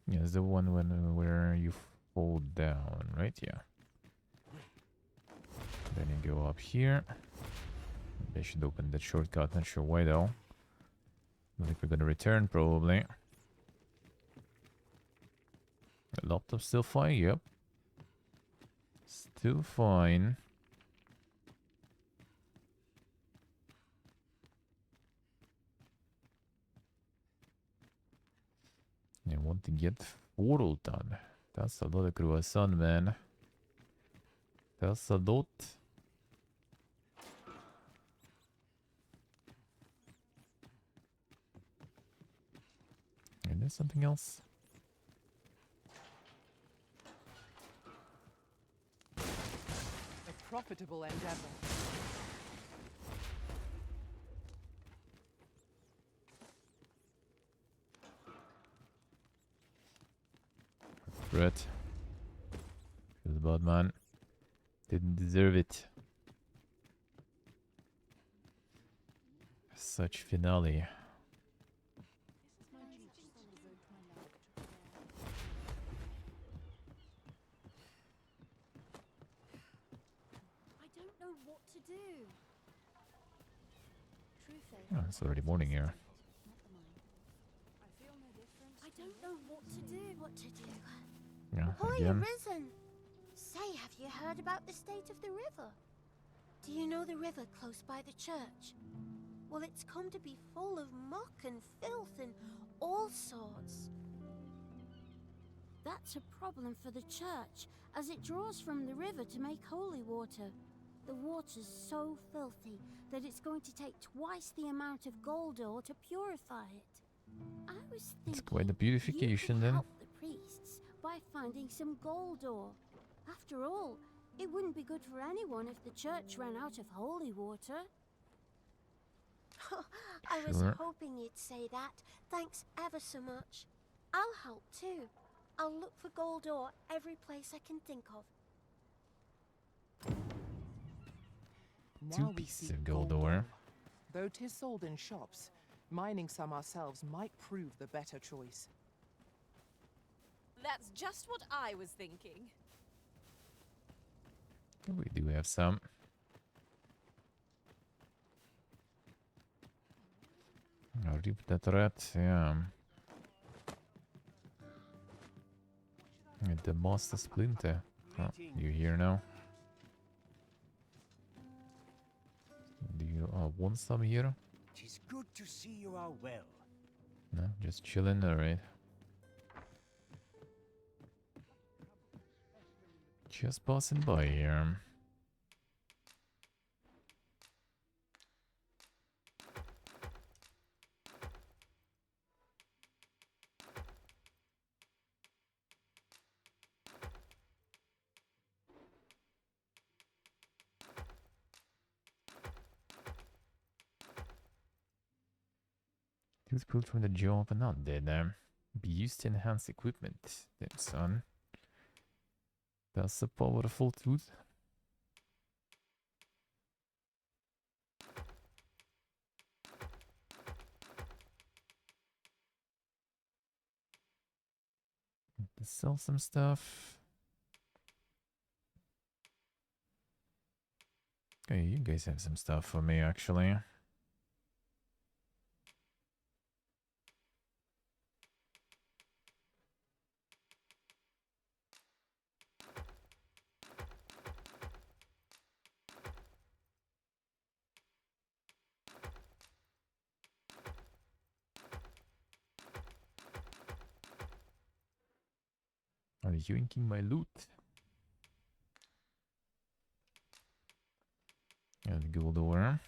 Yeah, it's the one where you fall down, right? Yeah. Then you go up here. They should open that shortcut, not sure why though. I think we're gonna return probably. The laptop's still fine, yep. Still fine. I want to get 4 done. That's a lot of croissant, man. That's a lot. And there's something else. A profitable endeavor. Brett. Feels bad, man. Didn't deserve it. Such finale. I don't know what to do. Oh, it's already morning here. I don't know what to do. Yeah, Ahoy, again. Arisen! Say, have you heard about the state of the river? Do you know the river close by the church? Well, it's come to be full of muck and filth and all sorts. That's a problem for the church, as it draws from the river to make holy water. The water's so filthy that it's going to take twice the amount of gold ore to purify it. I was thinking It's quite a you purification could then. help the priests by finding some gold ore. After all, it wouldn't be good for anyone if the church ran out of holy water. I was Sure. hoping you'd say that. Thanks ever so much. I'll help too. I'll look for gold ore every place I can think of. Two Now we pieces seek of gold ore. Though 'tis sold in shops, mining some ourselves might prove the better choice. That's just what I was thinking. We do have some. I'll rip that rat, yeah. And the master splinter. Oh, you here now? Do you want some here? Tis good to see you are well. No, just chilling, alright. Just passing by here. Tooth pulled from the jaw of an undead. Be used to enhance equipment. Then, son. That's a powerful tooth. To sell some stuff. Okay, you guys have some stuff for me, actually. Are you yoinking my loot? And gold ore.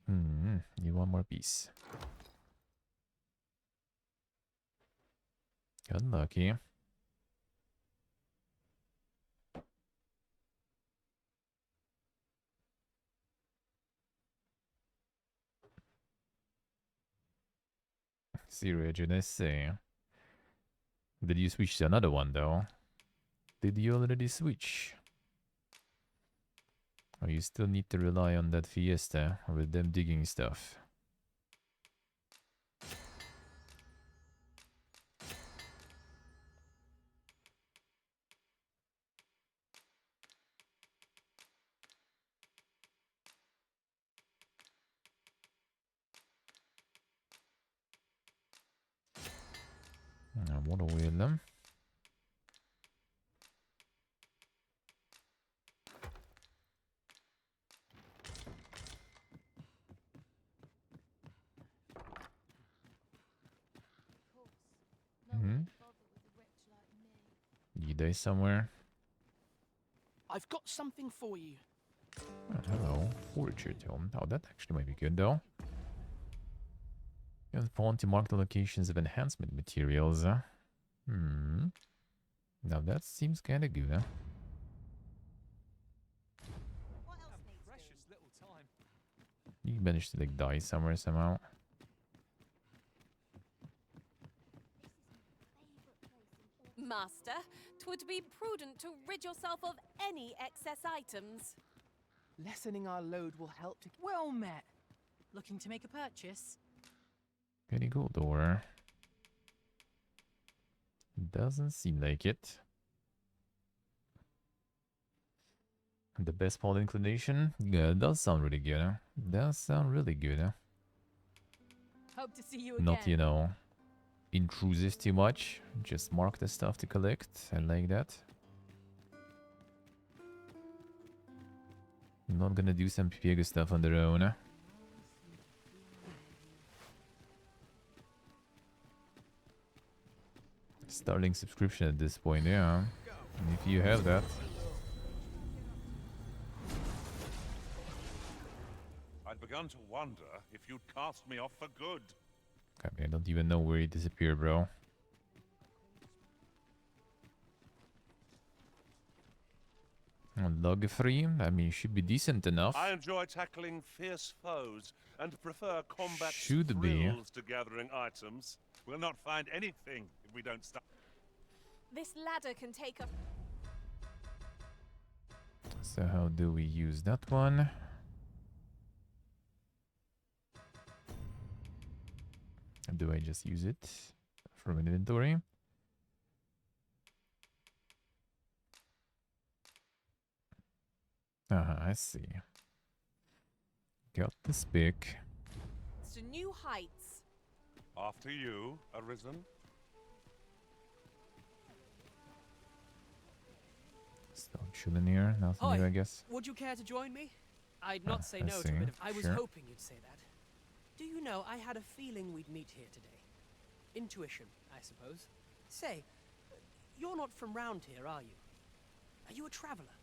Need one more piece. Unlucky. Zero Jeunesse. Did you switch to another one though? Did you already switch? Or you still need to rely on that Fiesta with them digging stuff? What a wheel them. You die somewhere? I've got something for you. Oh, hello, Forger Tome. Oh, that actually might be good though. You have font to mark the locations of enhancement materials. Now that seems kinda good, huh? Precious little time. You managed to like die somewhere somehow. Master, 'twould be prudent to rid yourself of any excess items. Lessening our load will help to... Well met. Looking to make a purchase? Any gold ore? Doesn't seem like it. The best path inclination? Yeah, it does sound really good, huh? Does sound really good, huh? Hope to see you again. Not, you know, intrusive too much. Just mark the stuff to collect. I like that. I'm not gonna do some Piego stuff on their own, huh? Starting subscription at this point, yeah. And if you have that. I'd begun to wonder if you'd cast me off for good. I mean, I don't even know where he disappeared, bro. Log 3, I mean, should be decent enough. I enjoy tackling fierce foes and prefer combat Should be. thrills to gathering items. We'll not find anything if we don't stop. This ladder can take a... So how do we use that one? Do I just use it from inventory? I see. Got this pick. to new heights. After you, Arisen. Still chilling here. Nothing new, I guess. Would you care to join me? I'd not say I no see. to a bit of... I was Sure. hoping you'd say that. Do you know, I had a feeling we'd meet here today. Intuition, I suppose. Say, you're not from round here, are you? Are you a traveler?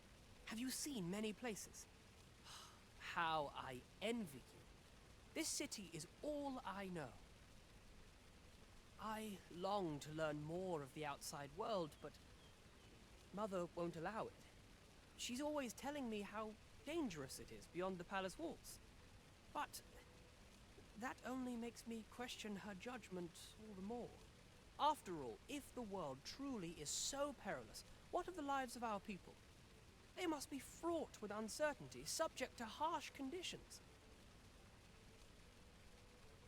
Have you seen many places? How I envy you. This city is all I know. I long to learn more of the outside world, but Mother won't allow it. She's always telling me how dangerous it is beyond the palace walls. But that only makes me question her judgment all the more. After all, if the world truly is so perilous, what of the lives of our people? They must be fraught with uncertainty, subject to harsh conditions.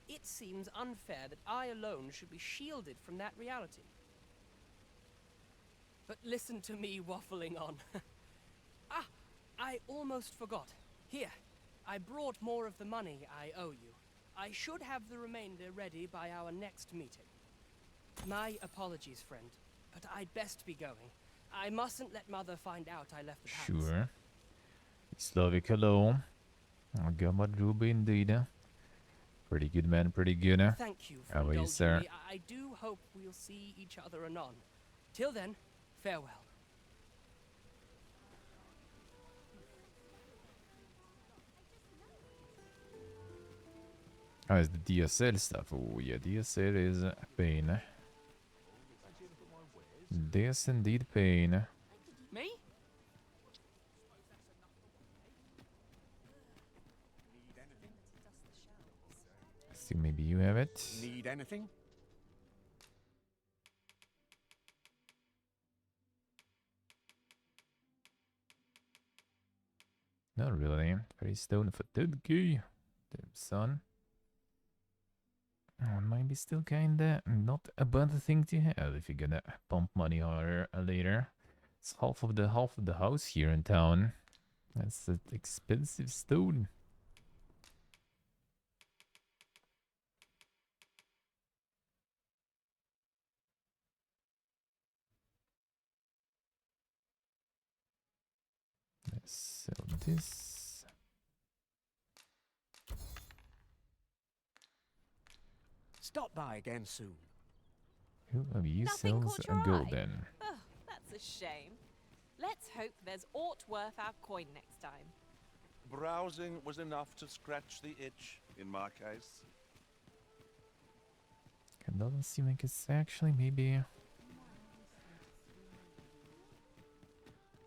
It seems unfair that I alone should be shielded from that reality. But listen to me waffling on. Ah, I almost forgot. Here, I brought more of the money I owe you. I should have the remainder ready by our next meeting. My apologies, friend, but I'd best be going. I mustn't let Mother find out I left the palace. Sure. Slavic, hello. Gamma Ruby indeed. Pretty good, man. Pretty good. Thank you for How are you, indulging sir? me. I do hope we'll see each other anon. Till then, farewell. Oh, it's the DSL stuff. Oh, yeah, DSL is pain. This indeed pain. Me? So maybe you have it. Need anything? Not really. Very stone for dead key. Damn son. Oh, it might be still kinda not a bad thing to have if you're gonna pump money harder later. It's half of the house here in town. That's an expensive stone. Let's sell this. Stop by again soon. Who of you Nothing sells caught your a gold eye? then? Oh, that's a shame. Let's hope there's aught worth our coin next time. Browsing was enough to scratch the itch, in my case. It doesn't seem like it's actually maybe.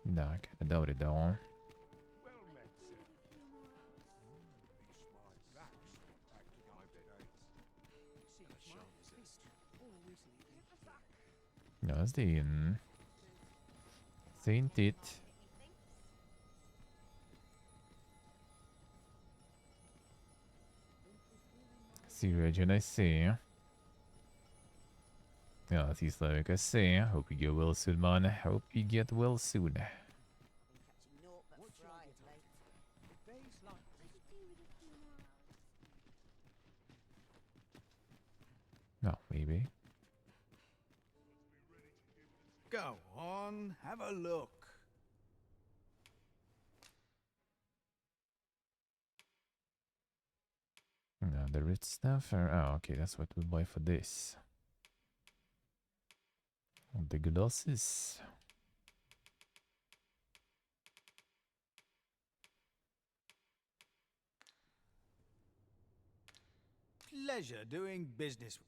No, I kinda doubt it though. No, it's the inn. Ain't it? See, Regin, I see. Ja, he's like I say. Hope you get well soon, man. Hope you get well soon. No, maybe. Go on, have a look. No, the rich stuff. Oh, okay, that's what we'll buy for this. The glosses. Pleasure doing business.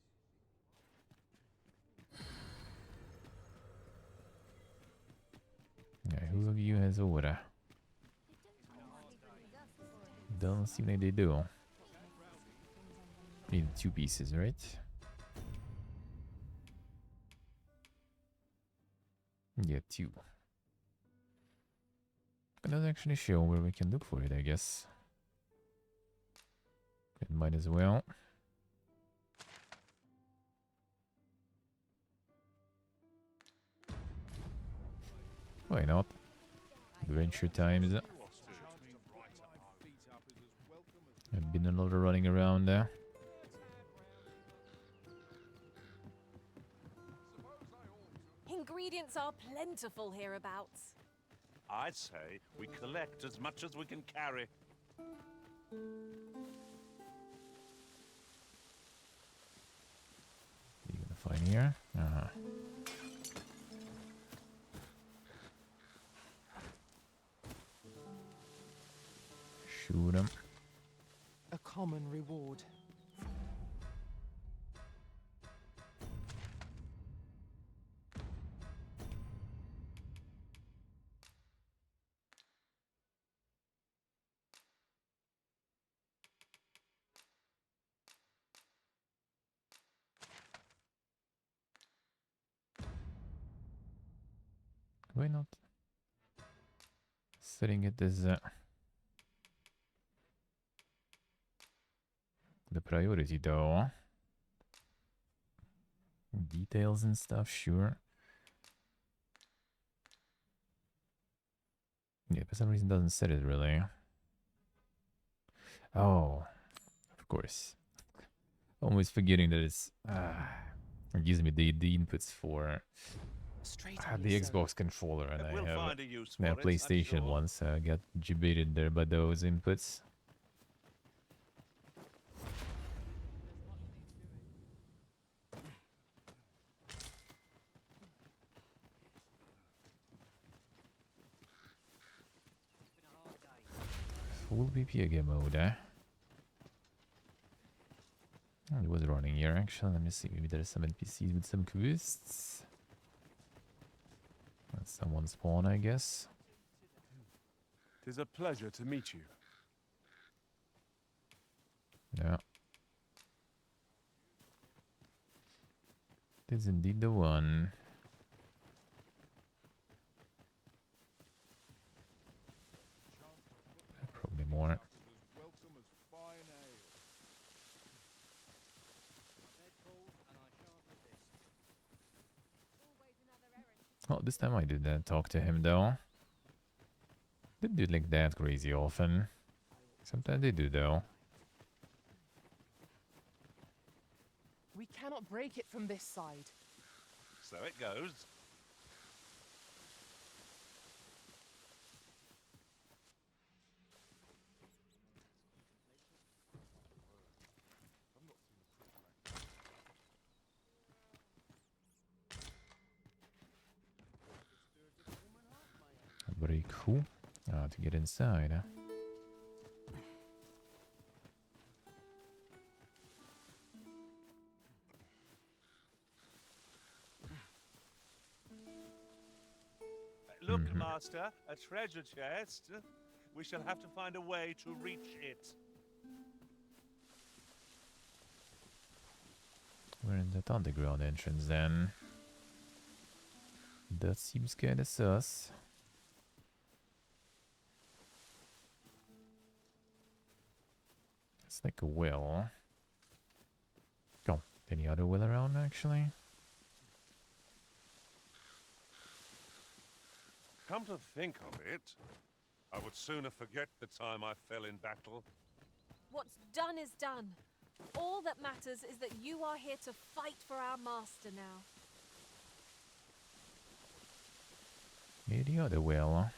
Yeah, who of you has order? Don't seem like they do. Need 2 pieces, right? Yeah, 2. But that actually show where we can look for it, I guess. It might as well. Why not? Adventure times. I've been a lot of running around there. Ingredients are plentiful hereabouts. I say we collect as much as we can carry. You gonna find here? Uh-huh. Shoot him. A common reward. Why not? Setting it as the priority though. Details and stuff, sure. Yeah, for some reason it doesn't set it really. Oh, of course. Always forgetting that it's it gives me the inputs for the Xbox controller, and I have now PlayStation one, so I got debated there by those inputs. Full PPG mode, eh? Oh, it was running here actually. Let me see. Maybe there's some NPCs with some quests. That's someone spawn, I guess. 'Tis a pleasure to meet you. Yeah. It is indeed the one. Probably more. Oh, this time I didn't talk to him though. Didn't do it like that crazy often. Sometimes they do though. We cannot break it from this side. So it goes. Very cool. To get inside, huh? Look, Master, a treasure chest. We shall have to find a way to reach it. We're in that underground entrance then. That seems kinda sus. It's like a well. Oh, any other well around actually? Come to think of it, I would sooner forget the time I fell in battle. What's done is done. All that matters is that you are here to fight for our master now. Any other well?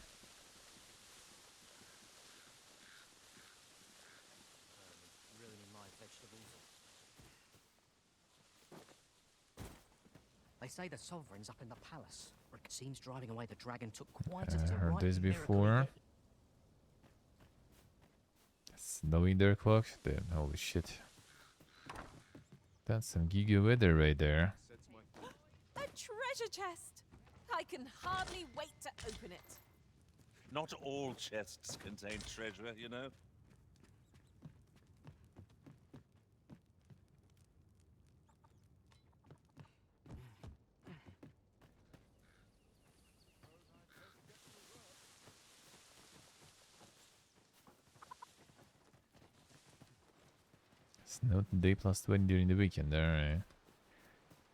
Really need my vegetables. They say the sovereign's up in the palace. It seems driving away the dragon took quite a Heard this miracle. before. Snowy Dark Clock? Damn, holy shit. That's some giga weather right there. A treasure chest! I can hardly wait to open it. Not all chests contain treasure, you know. Snow today plus 20 during the weekend, alright.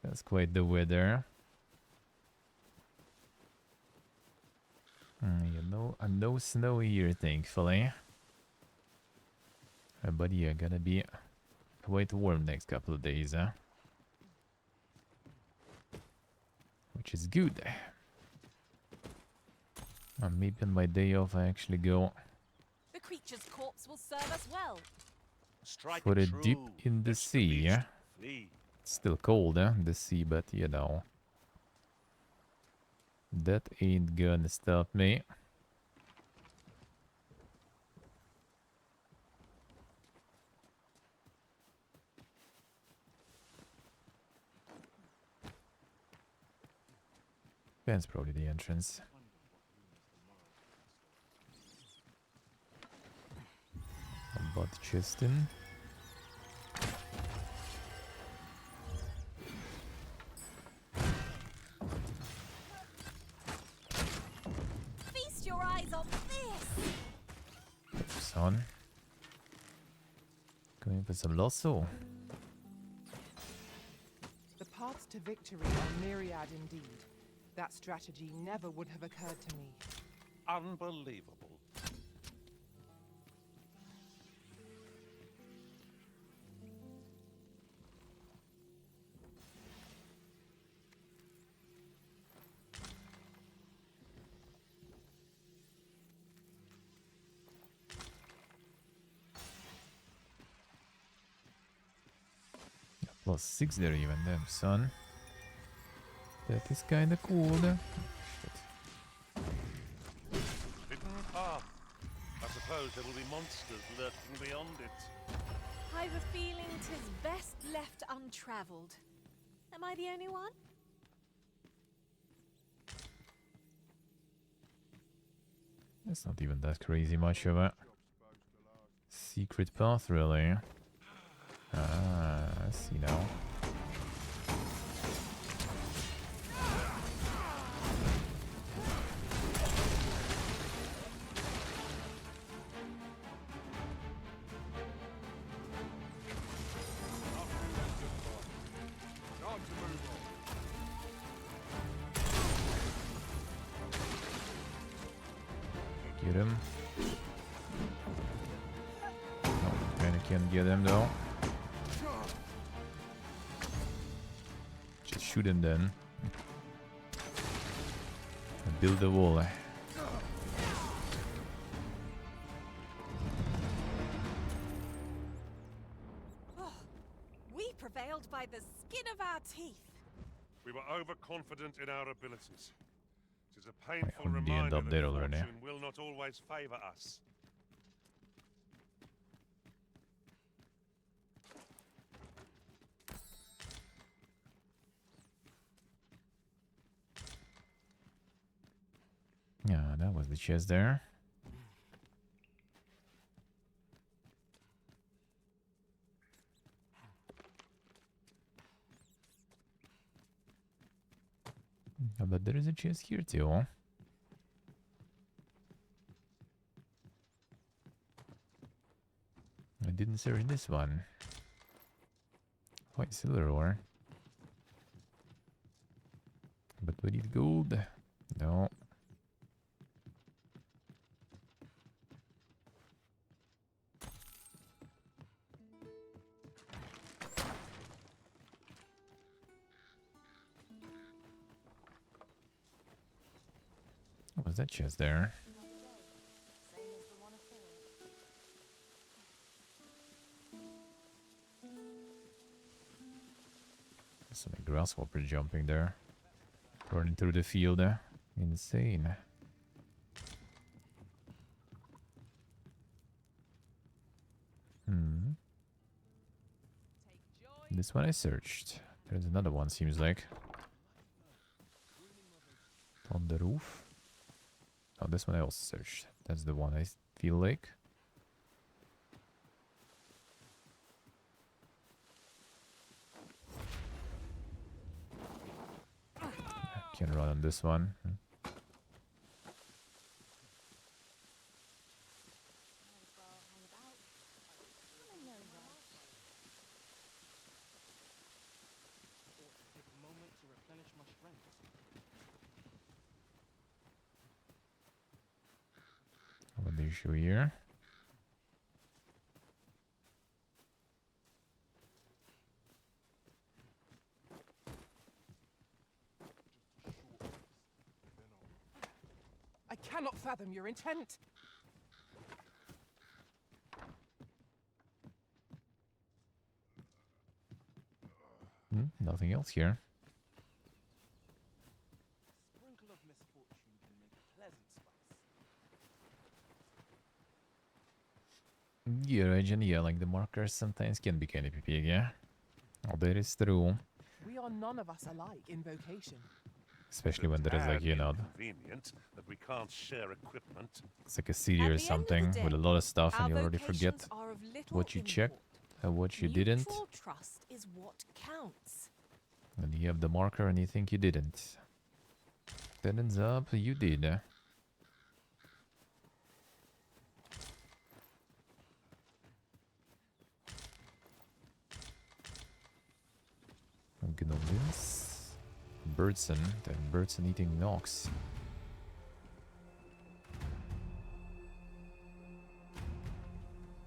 That's quite the weather. No snow here, thankfully. But yeah, gonna be quite warm next couple of days, huh? Which is good. Maybe on my day off I actually go The creature's corpse will serve us well. Strike for a true. dip in the sea, yeah? Flee. It's still cold, huh? The sea, but you know. That ain't gonna stop me. That's probably the entrance. About the chest in. Feast your eyes on this! Son. Going for some lasso. The paths to victory are myriad indeed. That strategy never would have occurred to me. Unbelievable. Plus 6 there even, damn son. That is kinda cool. Ah, I suppose there will be monsters lurking beyond it. I've a feeling 'tis best left untravelled. Am I the only one? It's not even that crazy much of a secret path, really. Ah, I see now. Get him. Oh, kinda can't get him though. Just shoot him then. And build a wall. We prevailed by the skin of our teeth. We were overconfident in our abilities. It is a painful Wait, end reminder up that there already. fortune will not always favor us. Yeah, that was the chest there. But there is a chest here too. I didn't search this one. White silver ore. But we need gold. No. What was that chest there? Some grasshopper jumping there. Running through the field. Insane. This one I searched. There's another one, seems like. On the roof. Oh, this one I also searched. That's the one I feel like. Can run on this one. What the issue here? I cannot fathom your intent. Nothing else here. Sprinkle of misfortune can make pleasant spice. Yeah, Regen, yeah, like the markers sometimes can be kind of big, yeah. Oh, that is true. We are none of us alike in vocation. Especially when there is like, you know, Convenient that we can't share equipment. it's like a CD or something with a lot of stuff and you already forget what you checked and what you didn't. Mutual trust is what counts. And you have the marker and you think you didn't. That ends up you did. Gnoblins. Birdson. Then Birdson eating Nox.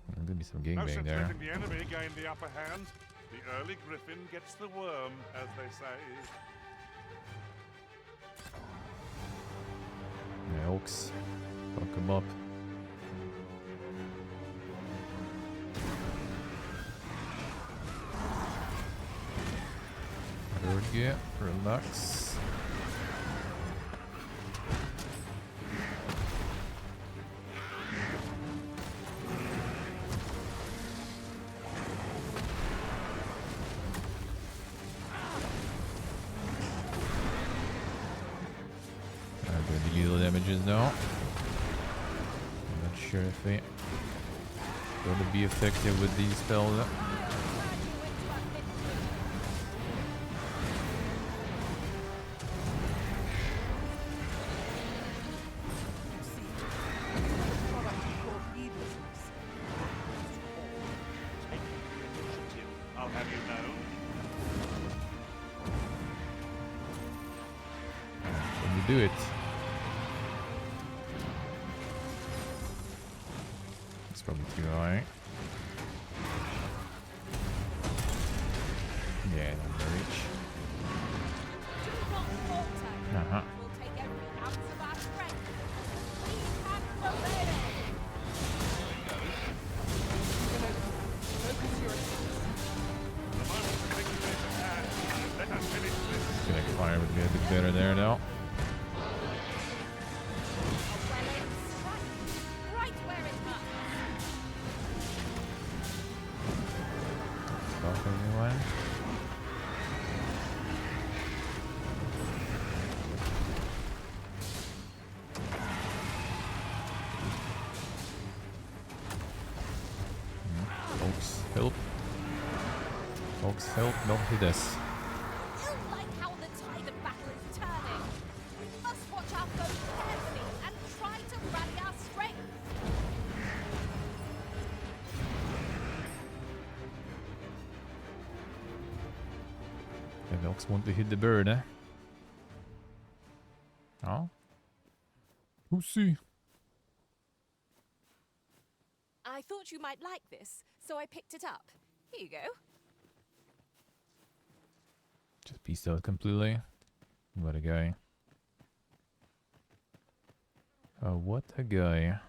There's gonna be some gangbang there. Letting the enemy gain the upper hand. The early griffin gets the worm, as they say. Yeah, Oaks. Fuck him up. Urge, relax. mages though. I'm not sure if they're gonna be effective with these spells. I'll have you know. Can you do it? It's probably too high. Yeah, not very rich. Uh-huh. Kinetic fire would be a bit better there though. Stop everyone. Folks, help. Folks, help, don't hit us. Like how the tide of battle is turning. We must watch our foes carefully and try to rally our strength. The Elks want to hit the bird, eh? Oh? Pussy. I thought you might like this, so I picked it up. Here you go. Just pieced out completely. What a guy. Oh, what a guy.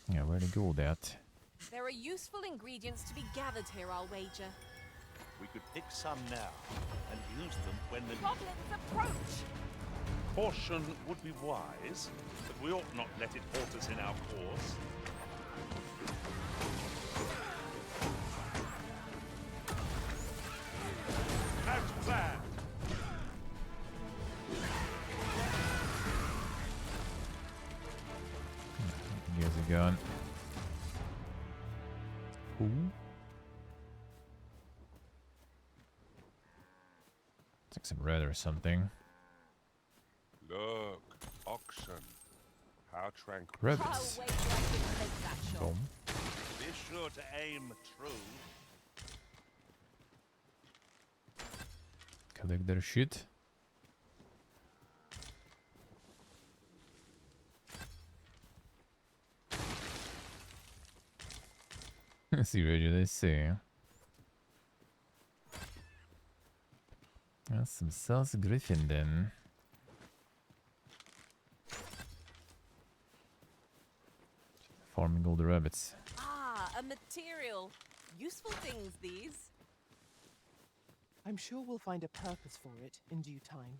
Yeah, where the gold at? There are useful ingredients to be gathered here, I'll wager. We could pick some now and use them when the Goblins approach! caution would be wise, but we ought not let it halt us in our course. As planned. You guys are gone. Who? It's like some red or something. Look, oxen. How tranquil. Rabbits. Boom. Be sure to aim true. Collect their shit. See what they say. That's some sauce griffin then. Farming all the rabbits. Ah, a material. Useful things, these. I'm sure we'll find a purpose for it in due time.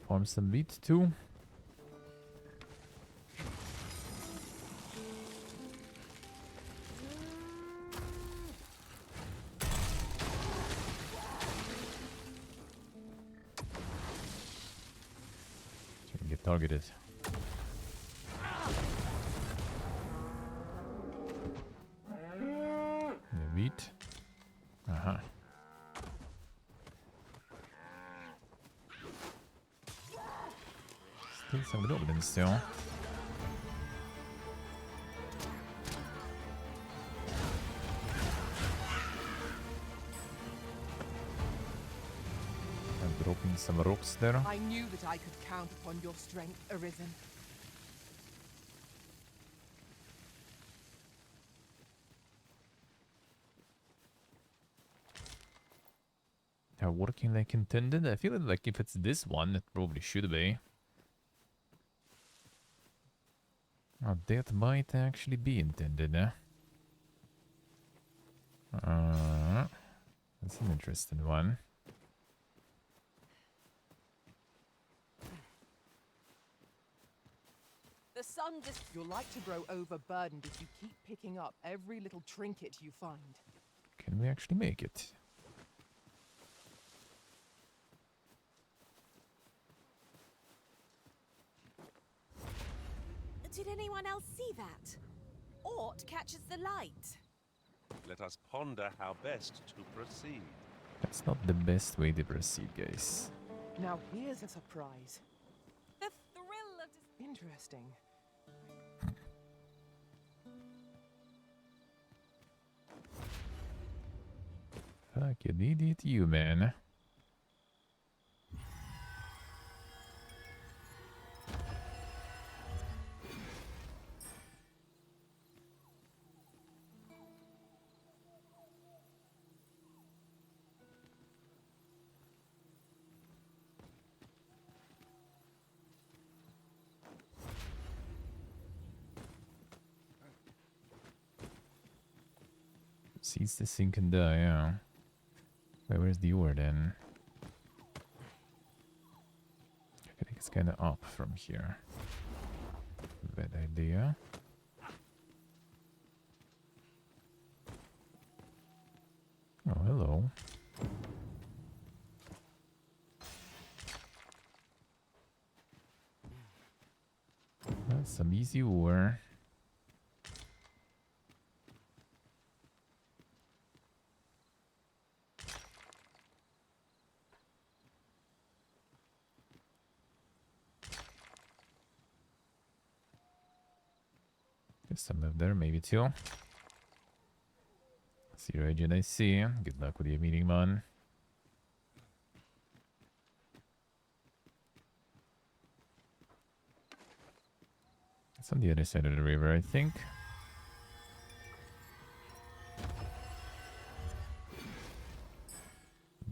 Farm some meat too. Get targeted. The wheat. Aha. Still some goblins still. I'm dropping some rocks there. I knew that I could count upon your strength, Arisen. Are working like intended? I feel like if it's this one, it probably should be. Oh, that might actually be intended, eh? That's an interesting one. The sun just... You're like to grow overburdened if you keep picking up every little trinket you find. Can we actually make it? Did anyone else see that? Ort catches the light. Let us ponder how best to proceed. That's not the best way to proceed, guys. Now here's a surprise. The thrill of... Interesting. Fucking idiot, you man. Sees the sink and die, yeah. Wait, where's the ore then? I think it's kinda up from here. Bad idea. Oh, hello. That's some easy ore. There's some up there, maybe two. See you, Agent. I see. Good luck with your meeting, man. It's on the other side of the river, I think.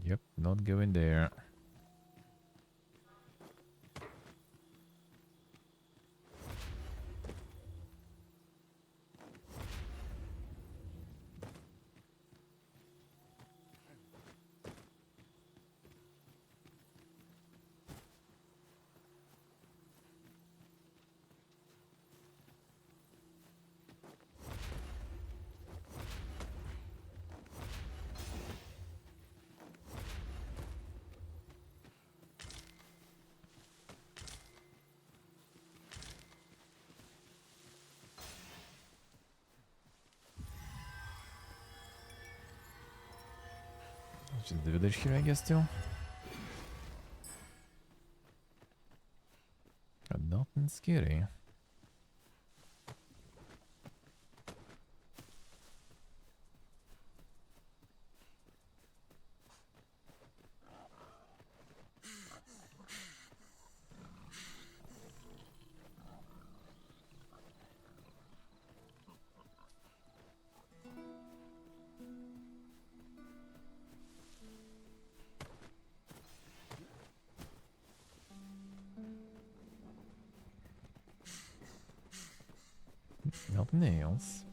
Yep, not going there. Just the village here, I guess, too. Got nothing scary. Nothing else.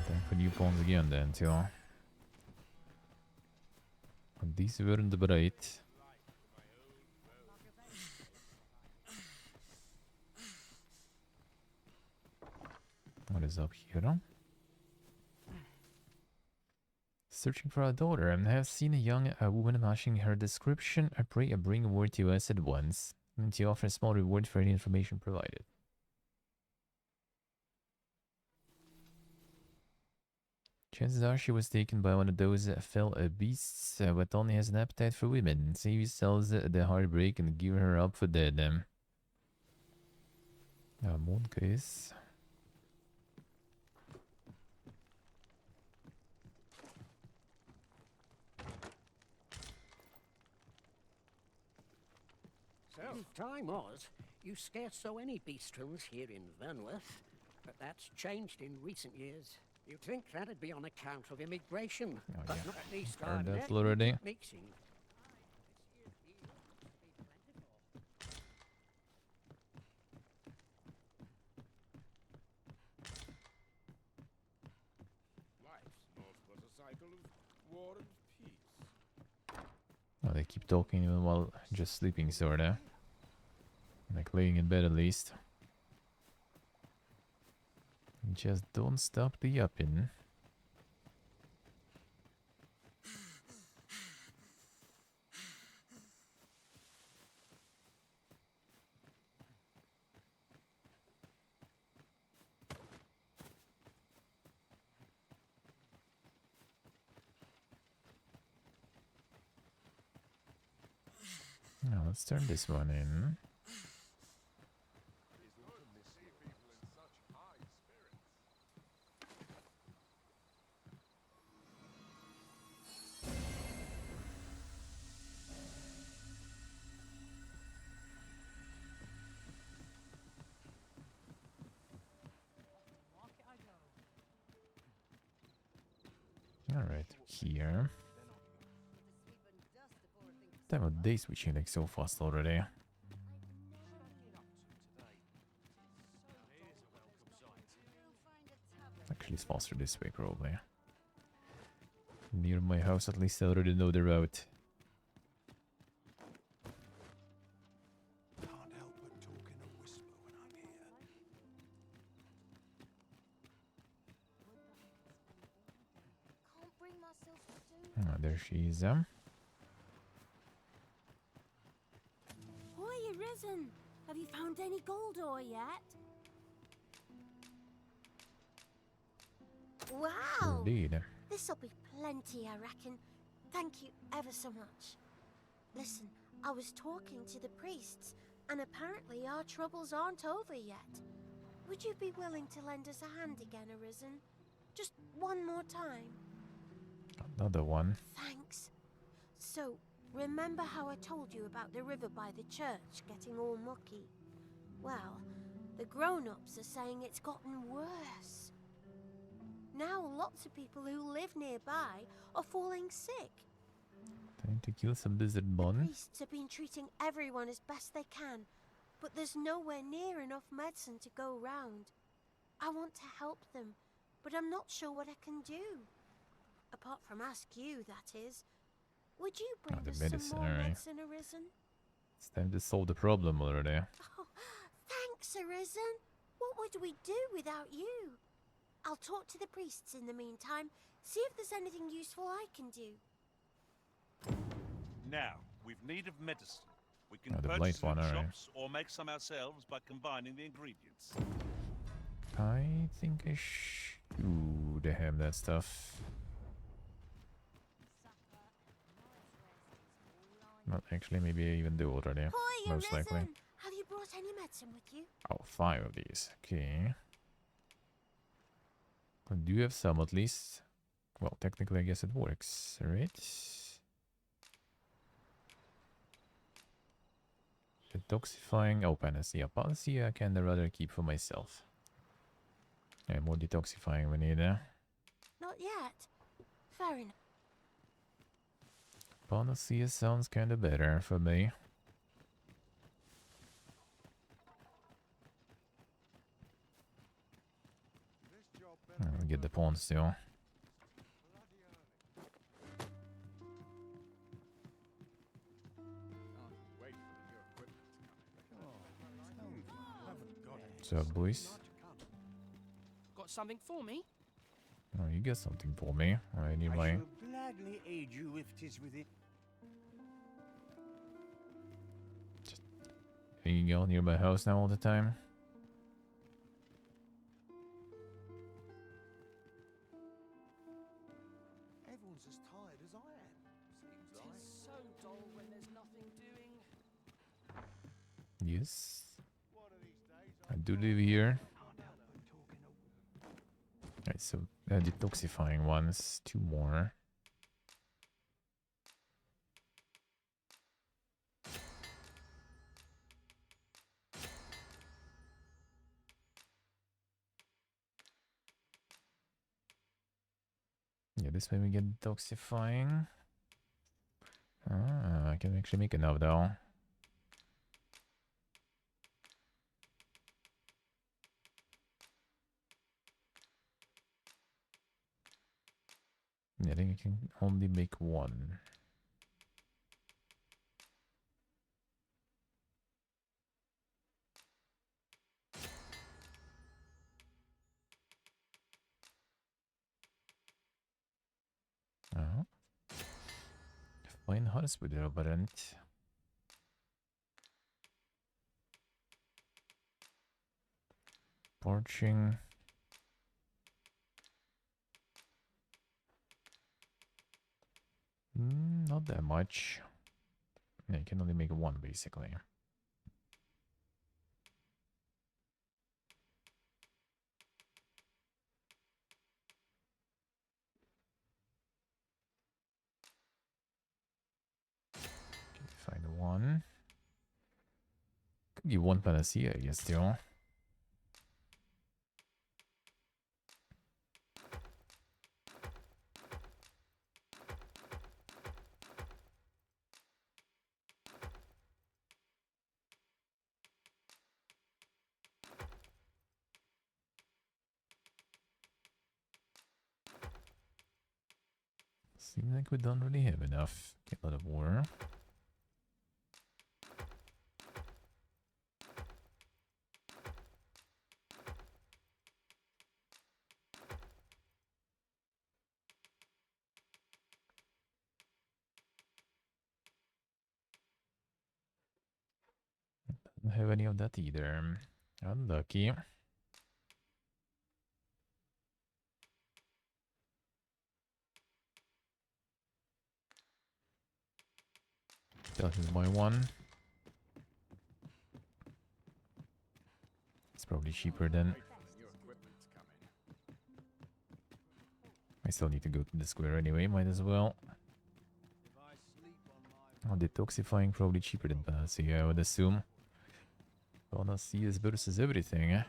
Time for new pawns again then, too. And these weren't bright. What is up here? Searching for a daughter, and have seen a young woman matching her description. I pray a bring word to us at once, and to offer a small reward for any information provided. Chances are she was taken by one of those fell beasts, but only has an appetite for women. Save yourselves the heartbreak and give her up for dead. Mondcase. So, time was, you scarce saw any beastrons here in Vernworth, but that's changed in recent years. You'd think that'd be on account of immigration, but not at least our that already. mixing. Life's not but a cycle of war and peace. keep talking even while just sleeping, sorta. Like laying in bed at least. Just don't stop the yapping. Now let's turn this one in. Alright, here. Time of day switching like so fast already. Actually, it's faster this way, probably. Near my house, at least I already know the route. Can't help but talk in a whisper when I'm here. Can't bring myself to do. Ah, there she is. Why, Arisen? Have you found any gold ore yet? Wow! Indeed. This'll be plenty, I reckon. Thank you ever so much. Listen, I was talking to the priests, and apparently our troubles aren't over yet. Would you be willing to lend us a hand again, Arisen? Just one more time? Another one. Thanks. So, remember how I told you about the river by the church getting all mucky? Well, the grown-ups are saying it's gotten worse. Now lots of people who live nearby are falling sick. Time to kill some lizard The mon. priests have been treating everyone as best they can, but there's nowhere near enough medicine to go round. I want to help them, but I'm not sure what I can do. Apart from ask you, that is. Would you bring the us medicine, some more alright. medicine, Arisen? It's time to solve the problem already. Oh, thanks, Arisen. What would we do without you? I'll talk to the priests in the meantime, see if there's anything useful I can do. Now, we've need of medicine. We can Oh, the purchase blight one, it in alright. shops or make some ourselves by combining the ingredients. I think I should have that stuff. Not actually, maybe I even do already. Hi, Most likely. Arisen. Have you brought any medicine with you? Oh, 5 of these. Okay. I do have some at least. Well, technically, I guess it works, right? Detoxifying. Oh, panacea. Panacea I can rather keep for myself. Yeah, more detoxifying we need. Not yet. Fair enough. Panacea sounds kind of better for me. I'll get the pawn still. What's up, boys? Got something for me? Oh, you got something for me. I need I my... shall gladly aid you if 'tis with it. Hanging out near my house now all the time. Everyone's as tired as I am, seems like. It's so dull when there's nothing doing. Yes. I do live here. Right, so detoxifying ones. 2 more. Yeah, this way we get detoxifying. Ah, I can actually make enough though. Yeah, I think I can only make 1. Vad har det spudrat brent? Porching. Not that much. Yeah, you can only make one basically. Find one. Could give one panacea, I guess, still. Seems like we don't really have enough. Get a lot of water. Don't have any of that either. Unlucky. Still has my one. It's probably cheaper than. I still need to go to the square anyway, might as well. Oh, detoxifying probably cheaper than Panacea, I would assume. Panacea versus everything, eh?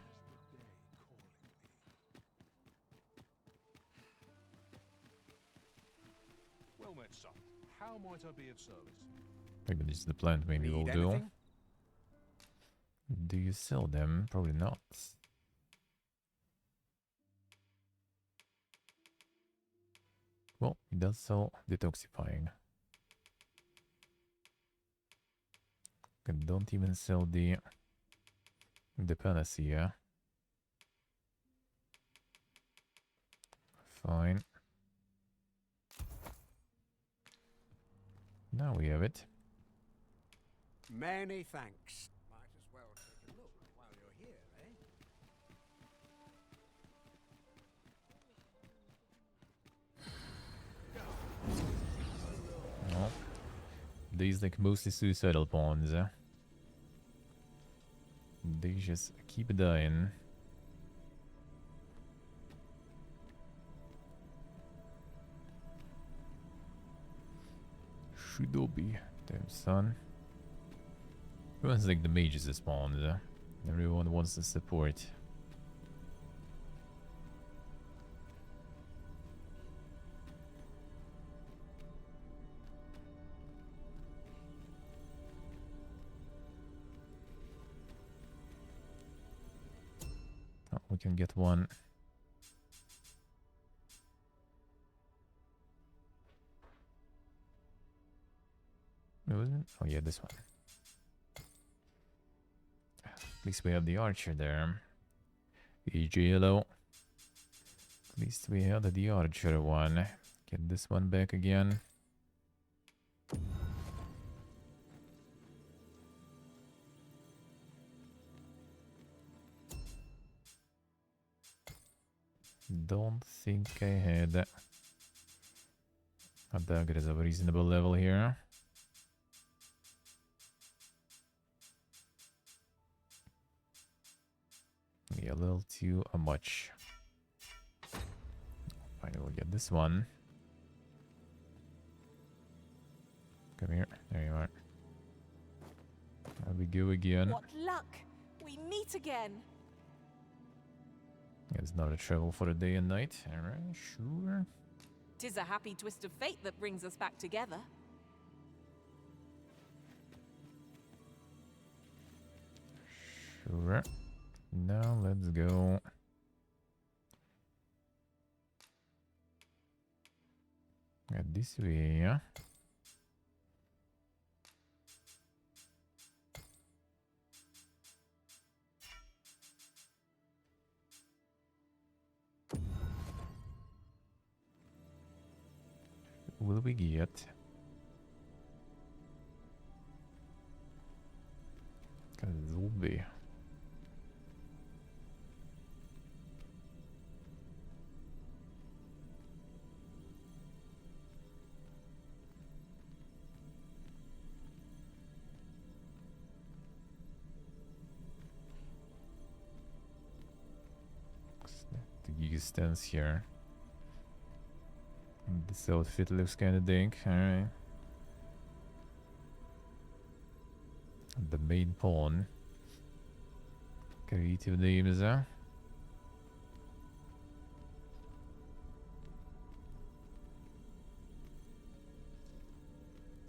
Well met, son. How might I be of service? Maybe this is the plant, maybe we'll do. Do you sell them? Probably not. Well, it does sell detoxifying. And don't even sell the panacea. Fine. Now we have it. Many thanks. Might as well take a look while you're here, eh? Oh. These like mostly suicidal pawns. They just keep dying. Shudobi, damn son. Everyone's like the mages that spawned. Everyone wants the support. Oh, we can get one. Oh yeah, this one. At least we have the archer there. EGLO. At least we had the archer one. Get this one back again. Don't think I had a dagger is a reasonable level here. Yeah, a little too much. Finally, we'll get this one. Come here. There you are. There we go again. What luck! We meet again! It's not a travel for a day and night. Alright, sure. 'Tis a happy twist of fate that brings us back together. Sure. Now let's go. This way, yeah. Will we get? could be. The Giga stands here. This outfit looks kinda dink, alright. The main pawn. Creative names, huh?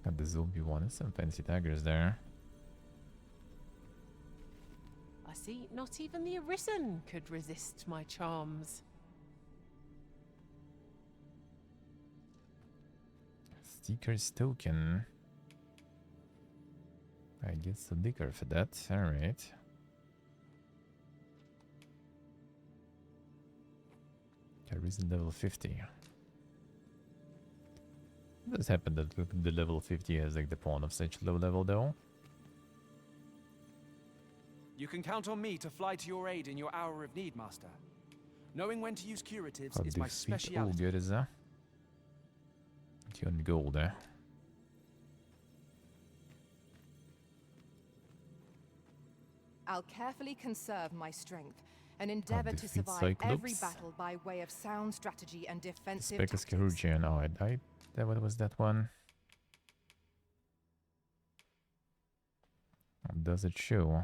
Got the zombie one and some fancy daggers there. I see not even the Arisen could resist my charms. Seeker's token. I get some liquor for that, alright. Arisen level 50. It does happen that the level 50 has like the pawn of such low level though. You can count on me to fly to your aid in your hour of need, Master. Knowing when to use curatives I'll is my defeat all speciality. good is that? 200 gold, eh? I'll carefully conserve my strength and endeavor to defeat survive every Cyclops. battle by way of sound strategy and defensive Specus tactics. Chirurgian. Oh, I died. What was that one? Does it show?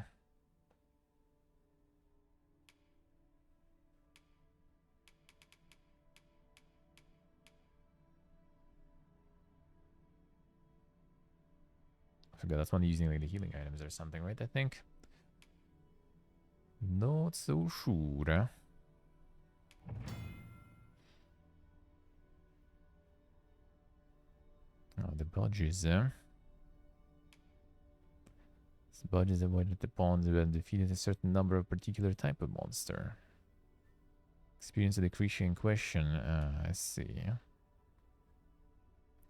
I forgot that's one using like the healing items or something, right? I think. Not so sure. Oh, the budges, This budges avoided the pawns when defeated a certain number of particular type of monster. Experience the decreasing question. I see.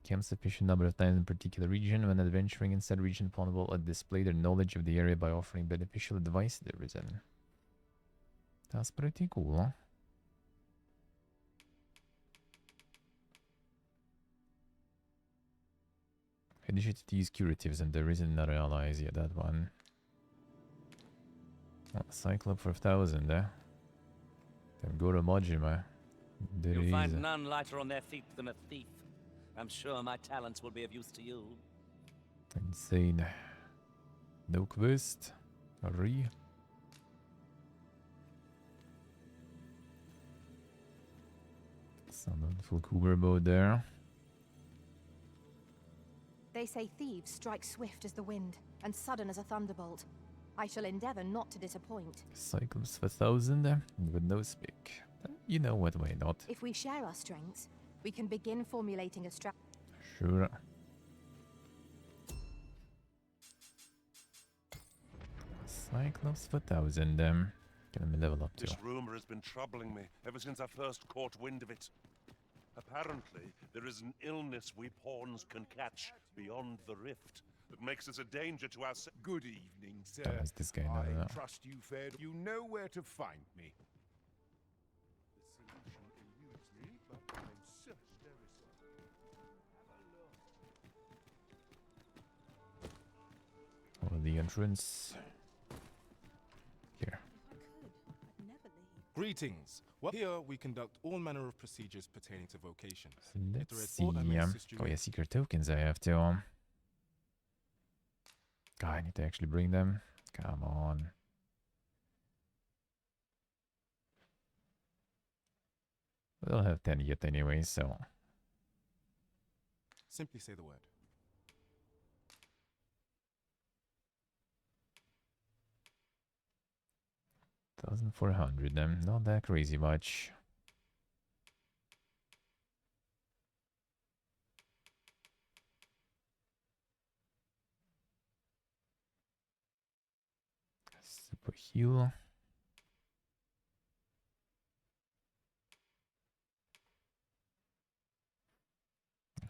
Camp sufficient number of times in particular region. When adventuring in said region, pawn will display their knowledge of the area by offering beneficial advice to the Risen. That's pretty cool, huh? Initiated to use curatives and there isn't another allies yet, that one. Oh, Cyclops for 1,000, eh? Then go to Majima. There You'll is. find none lighter on their feet than a thief. I'm sure my talents will be of use to you. Insane. No quest. Re. Some full Cooper mode there. They say thieves strike swift as the wind and sudden as a thunderbolt. I shall endeavor not to disappoint. Cyclops for 1,000 with no speak. You know what, why not? If we share our strengths, we can begin formulating a strategy. Sure. Cyclops for 1,000 Can I level up too? This rumor has been troubling me ever since I first caught wind of it. Apparently, there is an illness we pawns can catch beyond the rift that makes us a danger to us. Good evening, sir. That was this guy now, I though. trust you fared. You know where to find me. The solution eludes me, but I'm certain there is one. Have a look. Oh, the entrance. Here. Greetings. Well, here we conduct all manner of procedures pertaining to vocations. If there Let's is see. aught I may assist you Oh, yeah, with- secret tokens I have to. God, I need to actually bring them. Come on. I don't have 10 yet anyway, so. Simply say the word. $1,400 not that crazy much. Super heal.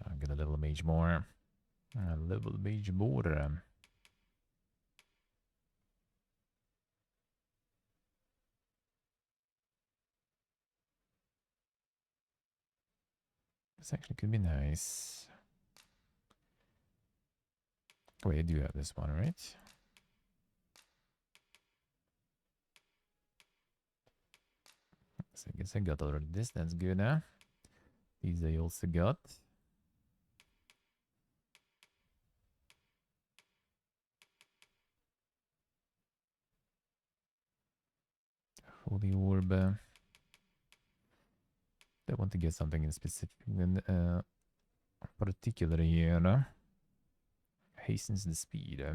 I'm gonna level mage more. Level mage more. This actually could be nice. Wait, I do have this one, right? So I guess I got already this. That's good, huh? These I also got. Holy Orb. I want to get something in specific, particular here. Hastens the speed.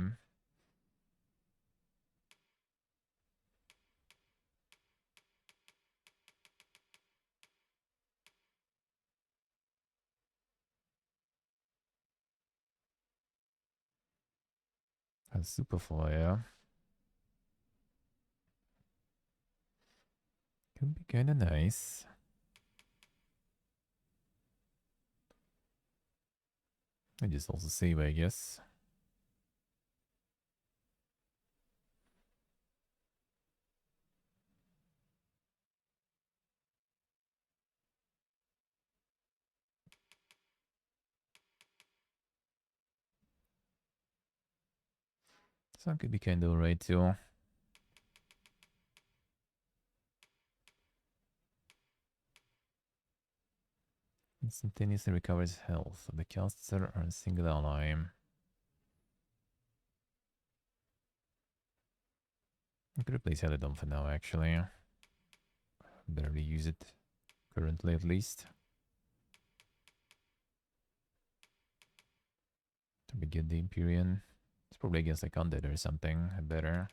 A super fire. Could be kind of nice. I just also save, I guess. So could be kind of alright too. Instantaneously recovers health of the caster or a single ally. I could replace Helidon for now, actually. Barely use it currently, at least. To get the Empyrean. It's probably against like Undead or something. I better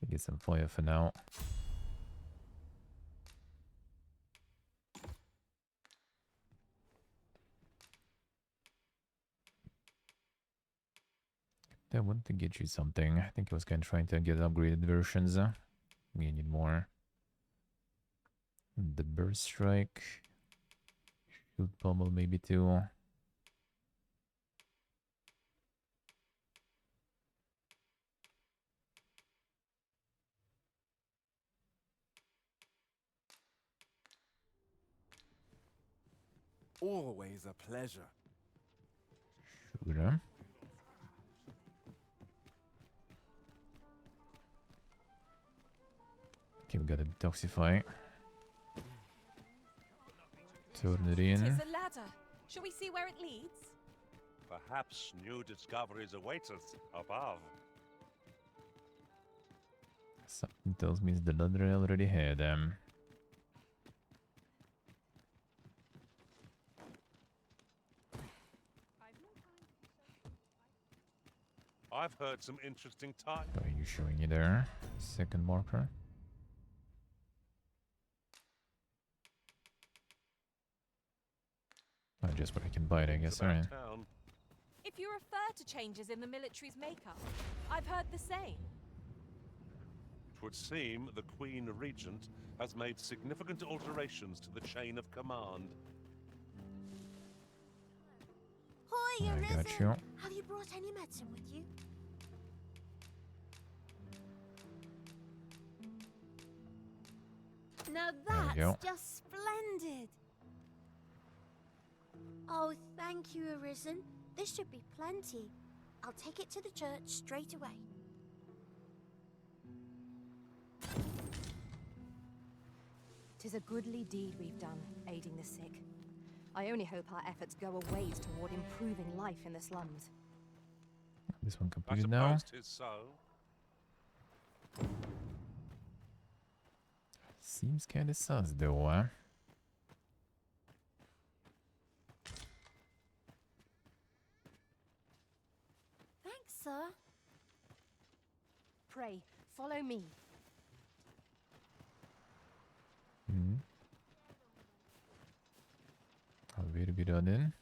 get some fire for now. I want to get you something. I think I was kind of trying to get upgraded versions. We need more. The Burst Strike. Shield Pummel maybe too. Always a pleasure. Sure. Okay, we gotta detoxify. Turn it in. Tis a ladder. Shall we see where it leads? Perhaps new discoveries await us above. Something tells me the ladder already had them. I've heard some interesting time. Are you showing it there? Second marker. Oh, just what I can buy it, I guess. Alright. If you refer to changes in the military's makeup, I've heard the same. It would seem the Queen Regent has made significant alterations to the chain of command. Hoy, I Arisen! got you. Have you brought any medicine with you? Now There you go. that's just splendid! Oh, thank you, Arisen. This should be plenty. I'll take it to the church straight away. Tis a goodly deed we've done, aiding the sick. I only hope our efforts go a ways toward improving life in the slums. This one I completed now. suppose 'tis so. Seems kinda sus though, huh? Thanks, sir. Pray, follow me. Hmm. I'll wait a bit on in.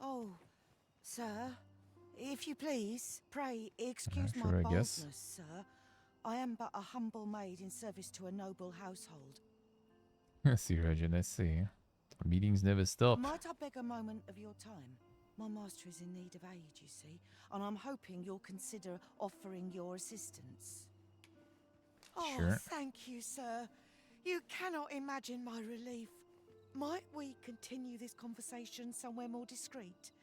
Oh, sir, if you please, pray excuse my Sure, I guess. boldness, sir. I am but a humble maid in service to a noble household. I see, Regin, I see. Meetings never stop. Might I beg a moment of your time? My master is in need of aid, you see, and I'm hoping you'll consider offering your assistance. Oh, Sure. thank you, sir. You cannot imagine my relief. Might we continue this conversation somewhere more discreet?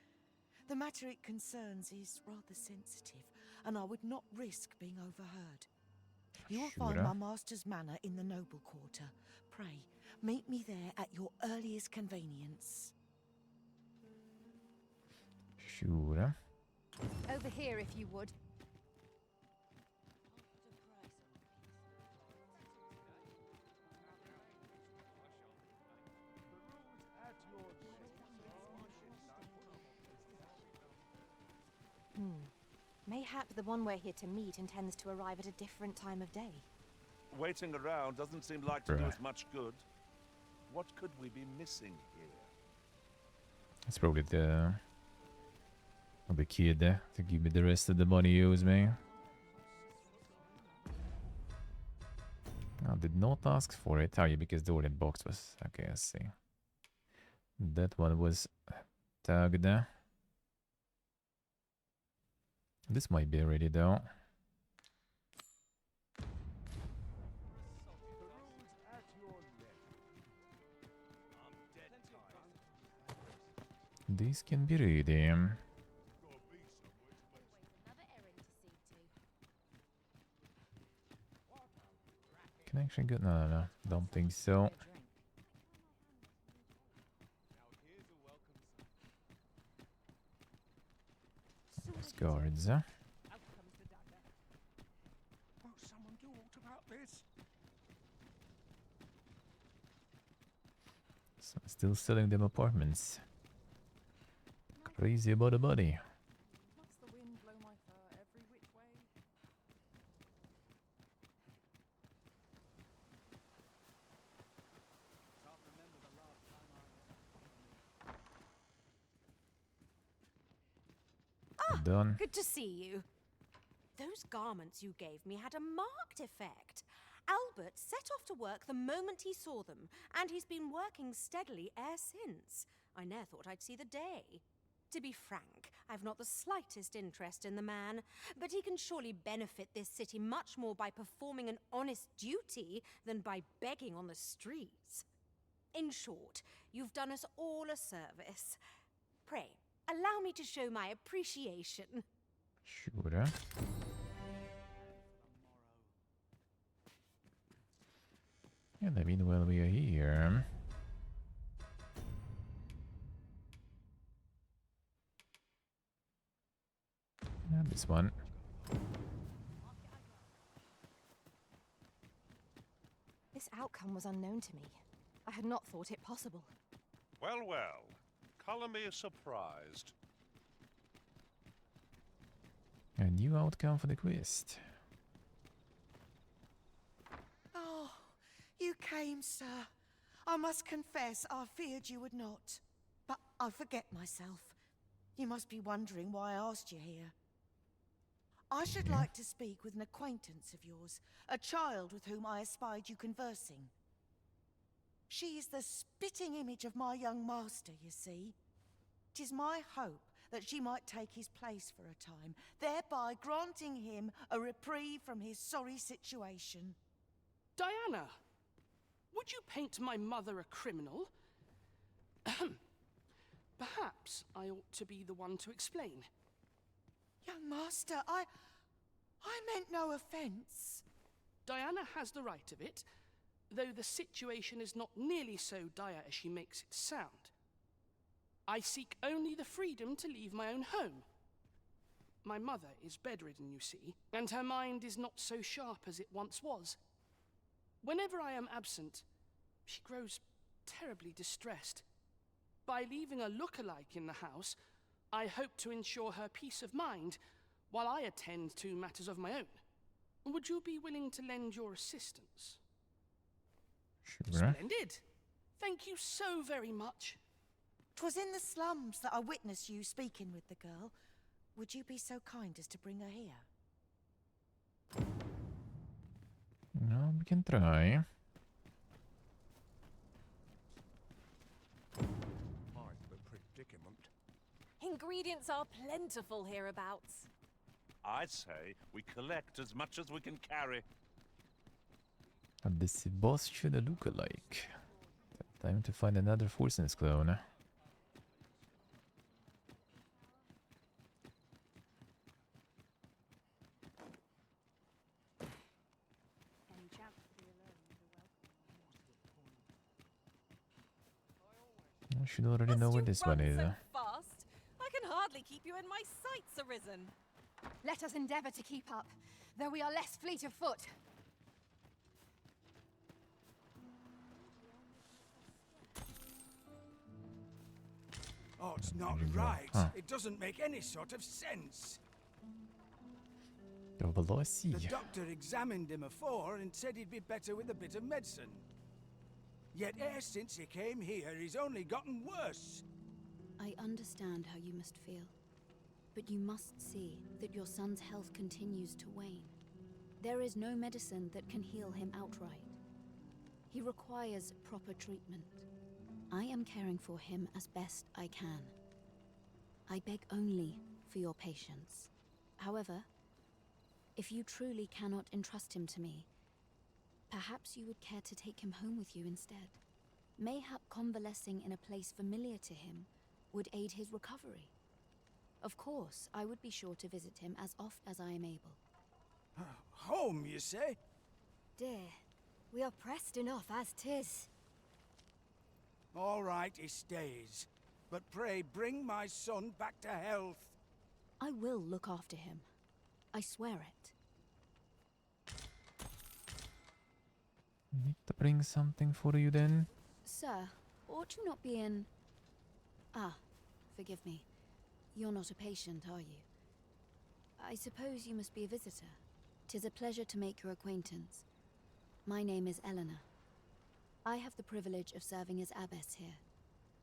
The matter it concerns is rather sensitive, and I would not risk being overheard. You will find my master's manor in the noble quarter. Pray, meet me there at your earliest convenience. Sure. Over here, if you would. Mayhap the one we're here to meet intends to arrive at a different time of day. Waiting around doesn't seem like to do us much good. What could we be missing here? It's probably the kid to give me the rest of the money you owes me. I did not ask for it. Oh, yeah, because the ordered box was... Okay, I see. That one was tagged. This might be ready though. These can be ready. Connection good? No. Don't think so. Those guards, huh? Won't someone do aught about this? So still selling them apartments. Crazy about the body. Must the wind blow my fur every which way? Done. Good to see you. Those garments you gave me had a marked effect. Albert set off to work the moment he saw them, and he's been working steadily e'er since. I ne'er thought I'd see the day. To be frank, I've not the slightest interest in the man, but he can surely benefit this city much more by performing an honest duty than by begging on the streets. In short, you've done us all a service. Pray, allow me to show my appreciation. Sure. And I mean, while we are here... And this one. This outcome was unknown to me. I had not thought it possible. Well, well. Color me surprised. A new outcome for the quest. Oh, you came, sir. I must confess I feared you would not. But I forget myself. You must be wondering why I asked you here. I should like to speak with an acquaintance of yours, a child with whom I espied you conversing. She is the spitting image of my young master, you see. 'Tis my hope that she might take his place for a time, thereby granting him a reprieve from his sorry situation. Diana, would you paint my mother a criminal? Perhaps I ought to be the one to explain. Young master, I meant no offense. Diana has the right of it, though the situation is not nearly so dire as she makes it sound. I seek only the freedom to leave my own home. My mother is bedridden, you see, and her mind is not so sharp as it once was. Whenever I am absent, she grows terribly distressed. By leaving a look-alike in the house, I hope to ensure her peace of mind while I attend to matters of my own. Would you be willing to lend your assistance? Sure. Splendid. Thank you so very much. 'Twas in the slums that I witnessed you speaking with the girl. Would you be so kind as to bring her here? No, we can try. Quite the predicament. Ingredients are plentiful hereabouts. I say we collect as much as we can carry. And this boss should look alike. Time to find another Forsen's clone. I should already know where this one is. So fast, I can hardly keep you in my sights, Arisen. Let us endeavor to keep up, though we are less fleet of foot. Oh, it's not right. It doesn't make any sort of sense. The doctor examined him afore and said he'd be better with a bit of medicine. Yet ever since he came here, he's only gotten worse. I understand how you must feel, but you must see that your son's health continues to wane. There is no medicine that can heal him outright. He requires proper treatment. I am caring for him as best I can. I beg only for your patience. However, if you truly cannot entrust him to me, perhaps you would care to take him home with you instead. Mayhap convalescing in a place familiar to him would aid his recovery. Of course, I would be sure to visit him as oft as I am able. Home, you say? Dear, we are pressed enough as 'tis. All right, he stays. But pray bring my son back to health. I will look after him. I swear it. Need to bring something for you then? Sir, ought you not be in... Ah, forgive me. You're not a patient, are you? I suppose you must be a visitor. 'Tis a pleasure to make your acquaintance. My name is Eleanor. I have the privilege of serving as abbess here.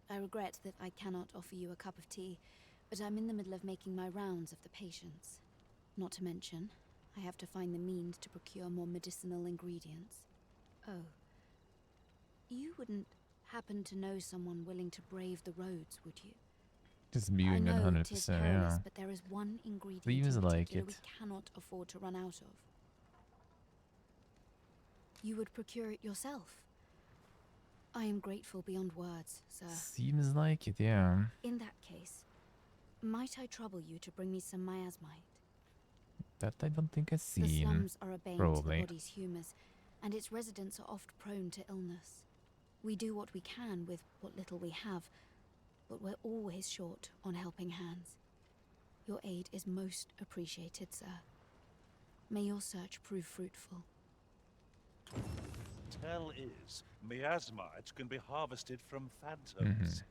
I regret that I cannot offer you a cup of tea, but I'm in the middle of making my rounds of the patients. Not to mention, I have to find the means to procure more medicinal ingredients. Oh. You wouldn't happen to know someone willing to brave the roads, would you? Just viewing 100%, 'tis perilous, yeah. but there is one ingredient Seems in like particular it. we cannot afford to run out of. You would procure it yourself. I am grateful beyond words, sir. Seems like it, yeah. In that case, might I trouble you to bring me some miasmite? That I don't think I've The seen. slums are a bane to Probably. the body's humours, and its residents are oft prone to illness. We do what we can with what little we have, but we're always short on helping hands. Your aid is most appreciated, sir. May your search prove fruitful. Tell is, miasmite can be harvested from phantoms.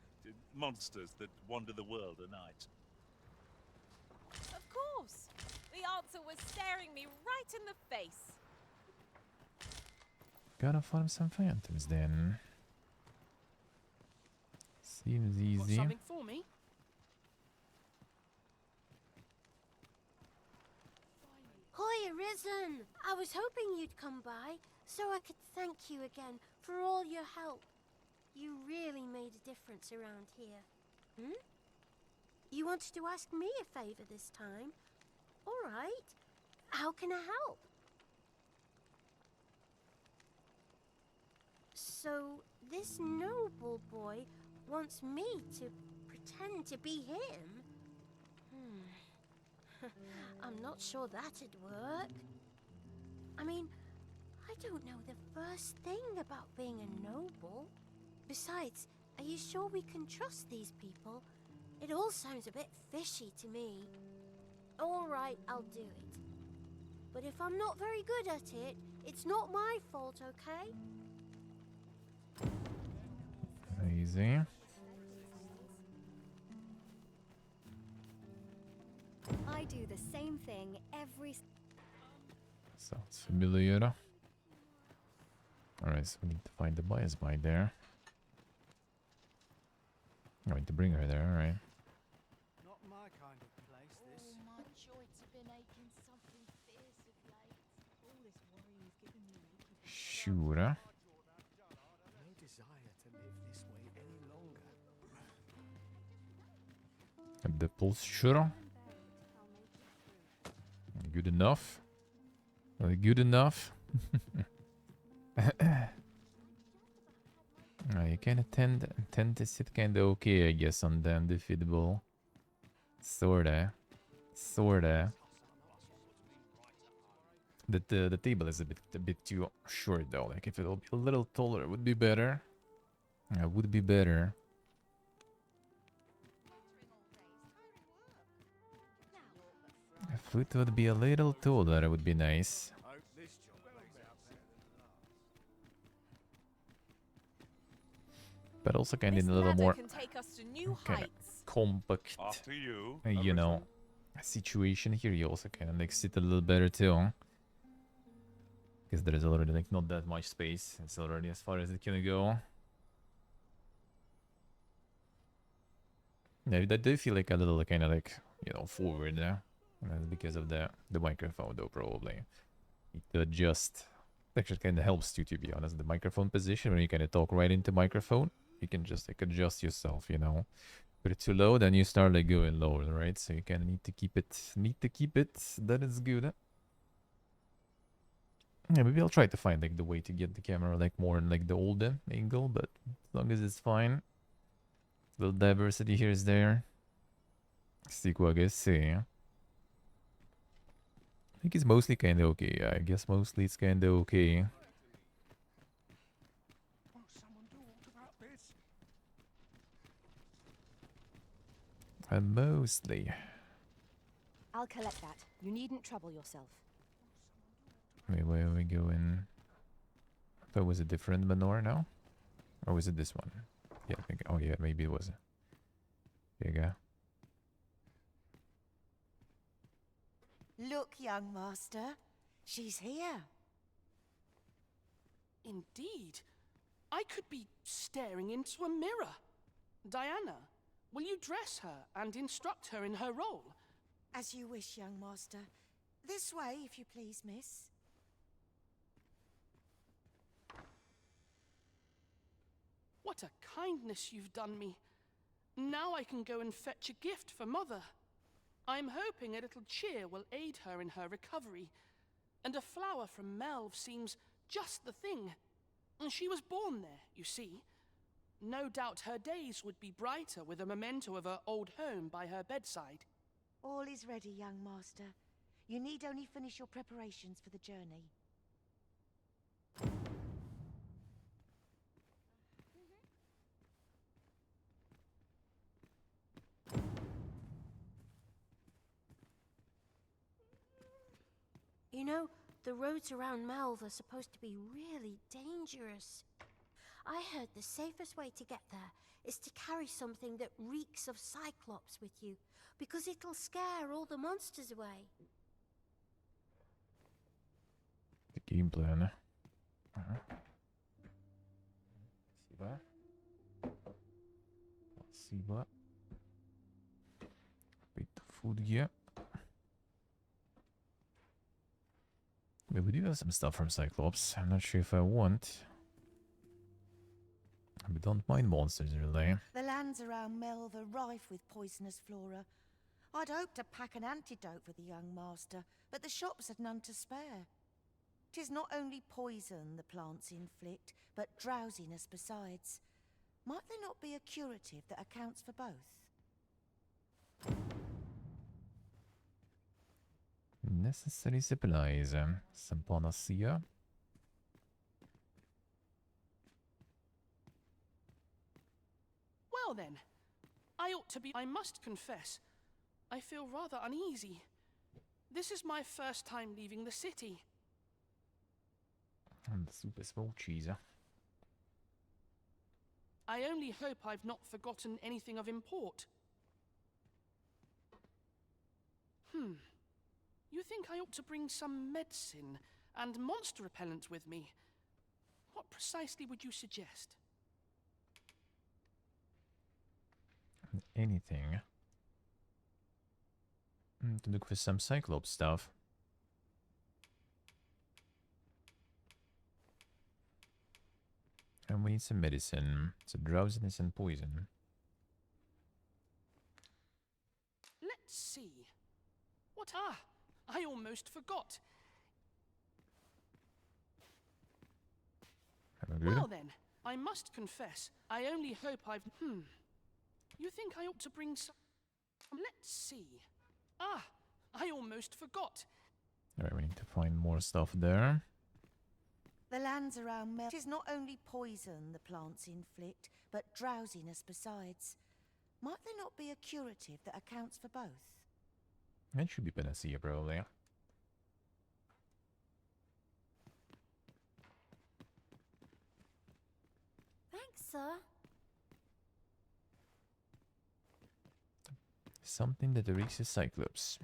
Monsters that wander the world at night. Of course. The answer was staring me right in the face. Gotta farm some phantoms then. Seems Got easy. something for me? Hoy, Arisen! I was hoping you'd come by, so I could thank you again for all your help. You really made a difference around here. Hmm? You wanted to ask me a favor this time? All right. How can I help? So, this noble boy wants me to pretend to be him? I'm not sure that'd work. I mean, I don't know the first thing about being a noble. Besides, are you sure we can trust these people? It all sounds a bit fishy to me. All right, I'll do it. But if I'm not very good at it, it's not my fault, okay? Easy. I do the same thing every... Sounds familiar. Alright, so we need to find the miasmite there. I'm going to bring her there, alright. Not my kind of place, this. Oh, my joints have been aching something fierce of late. All this worrying's given me achy. Sure. No desire to live this way any longer. The posture. Good enough. Good enough. You can tend to sit kinda okay, I guess, on the undefeatable. Sorta. The table is a bit too short though. Like if it'll be a little taller, it would be better. Would be better. If it would be a little taller, it would be nice. But also kind of need a little more kind of compact, After you, you know, situation here. You also kind of like sit a little better too. Because there is already like not that much space. It's already as far as it can go. Yeah, I do feel like a little kind of like, you know, forward there. That's because of the microphone though, probably. To adjust. It actually kind of helps you, to be honest. The microphone position, when you kind of talk right into microphone, you can just like adjust yourself, you know. Put it too low, then you start like going lower, right? So you kind of need to keep it. That is good. Yeah, maybe I'll try to find like the way to get the camera like more in like the older angle, but as long as it's fine. A little diversity here is there. See what I see. I think it's mostly kind of okay. I guess mostly it's kind of okay. Mostly. I'll collect that. You needn't trouble yourself. Wait, where are we going? I thought it was a different manure now? Or was it this one? Yeah, I think. Oh, yeah, maybe it was. There you go. Look, young master. She's here. Indeed. I could be staring into a mirror. Diana, will you dress her and instruct her in her role? As you wish, young master. This way, if you please, miss. What a kindness you've done me. Now I can go and fetch a gift for Mother. I'm hoping a little cheer will aid her in her recovery. And a flower from Melve seems just the thing. She was born there, you see. No doubt her days would be brighter with a memento of her old home by her bedside. All is ready, young master. You need only finish your preparations for the journey. You know, the roads around Melve are supposed to be really dangerous. I heard the safest way to get there is to carry something that reeks of Cyclops with you, because it'll scare all the monsters away. The game plan. Let's see what. Bit of food here. But we do have some stuff from Cyclops. I'm not sure if I want. We don't mind monsters, really. The lands around Melve are rife with poisonous flora. I'd hoped to pack an antidote for the young master, but the shops had none to spare. 'Tis not only poison the plants inflict, but drowsiness besides. Might there not be a curative that accounts for both? Necessary supplies. Some panacea. Well then, I must confess, I feel rather uneasy. This is my first time leaving the city. And super small cheese. I only hope I've not forgotten anything of import. You think I ought to bring some medicine and monster repellent with me? What precisely would you suggest? Anything. To look for some Cyclops stuff. And we need some medicine. So drowsiness and poison. let's see. What? Ah, I almost forgot. Well then, I must confess, I only hope I've... You think I ought to bring some... Let's see. Ah, I almost forgot. Alright, we need to find more stuff there. The lands around Mel is not only poison the plants inflict, but drowsiness besides. Might there not be a curative that accounts for both? It should be panacea, probably. Thanks, sir. Something that reeks of Cyclops.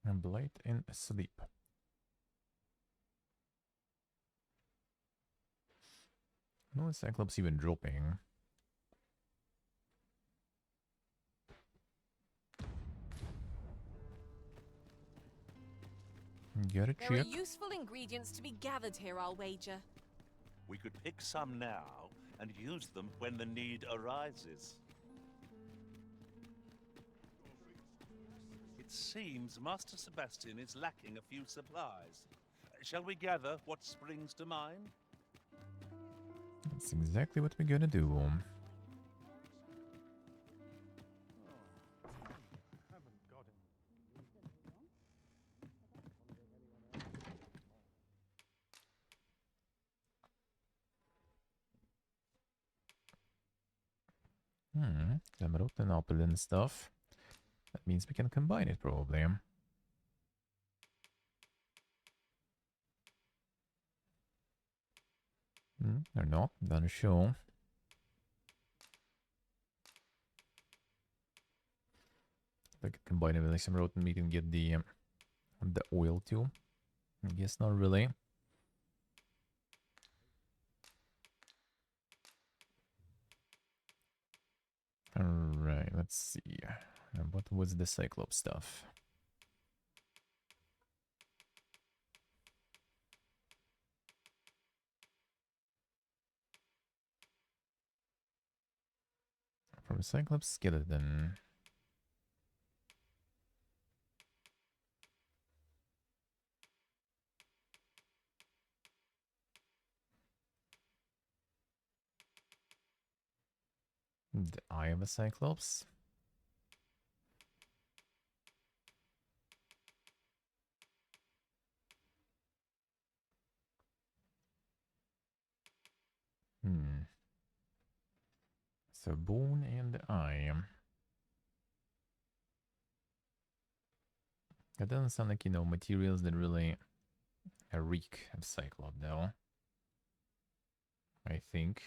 And blight and sleep. No Cyclops even dropping. Got a There are chip. useful ingredients to be gathered here, I'll wager. We could pick some now and use them when the need arises. It seems Master Sebastian is lacking a few supplies. Shall we gather what springs to mind? That's exactly what we're gonna do. Some rotten apple and stuff. That means we can combine it probably. Or not, not sure. I could combine it with like some rotten meat and get the oil too. I guess not really. Alright, let's see. What was the Cyclops stuff? From Cyclops skeleton. The eye of a Cyclops. So bone and the eye. That doesn't sound like, materials that really reek of Cyclops though. I think.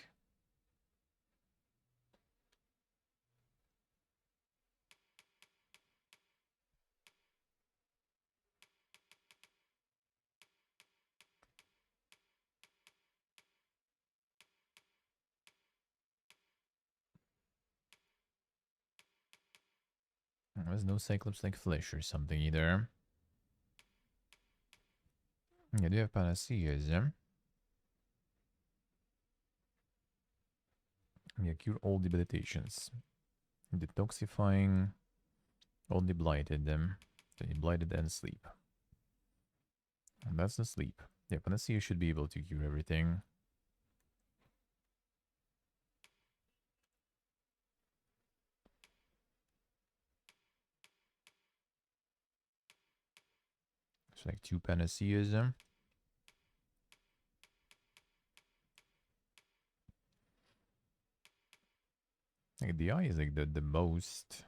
There's no Cyclops like flesh or something either. Yeah, do you have panaceas? Yeah, cure all debilitations. Detoxifying only blighted them. So you blighted and sleep. And that's the sleep. Yeah, panacea should be able to cure everything. It's like 2 panaceas. Like the eye is like the most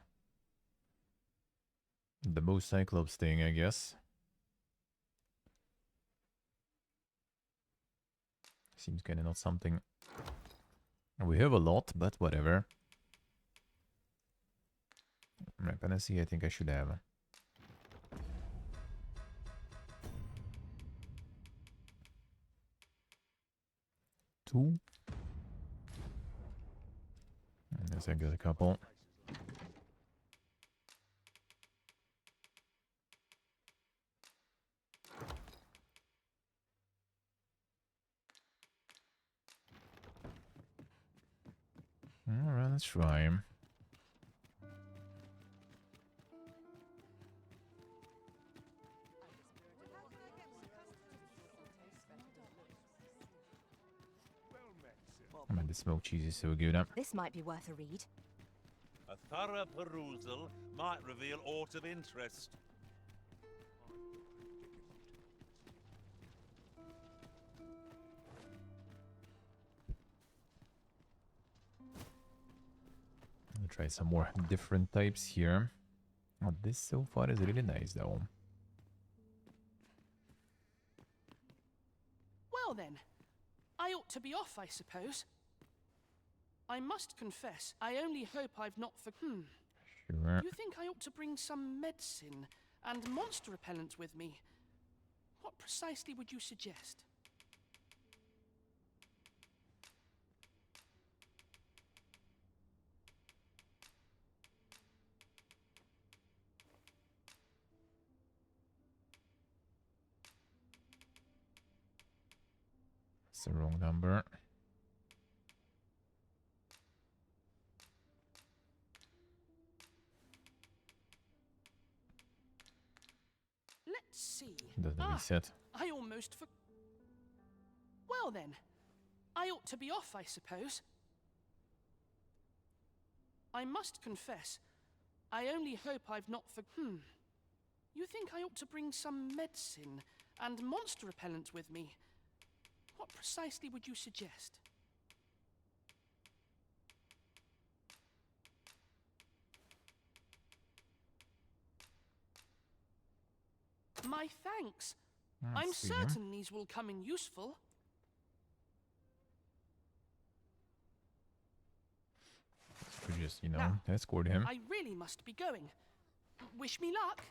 Cyclops thing, I guess. Seems kind of not something we have a lot, but whatever. Right, panacea I think I should have. Two. And I got a couple. Let's try. Man, the smoked cheese is so good. This might be worth a read. A thorough perusal might reveal aught of interest. I'll try some more different types here. Oh, this so far is really nice though. Well then, I ought to be off, I suppose. I must confess, I only hope I've not Sure. You think I ought to bring some medicine and monster repellent with me? What precisely would you suggest? It's the wrong number. Let's see. Doesn't reset. I almost Well then, I ought to be off, I suppose. I must confess, I only hope I've not You think I ought to bring some medicine and monster repellent with me? What precisely would you suggest? My thanks. I'm see. certain these will come in useful. Could just, you know, Now, escort him. I really must be going. Wish me luck.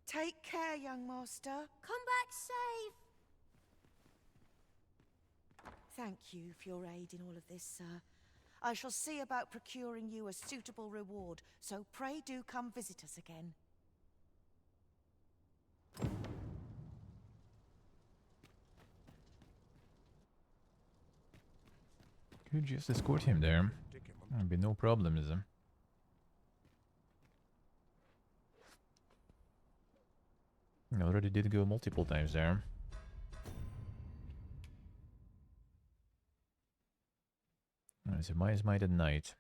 Take care, young master. Come back safe. Thank you for your aid in all of this, sir. I shall see about procuring you a suitable reward, so pray do come visit us again. Could just escort him there. There'd be no problem, is there? I already did go multiple times there. It's a Mice Might at night.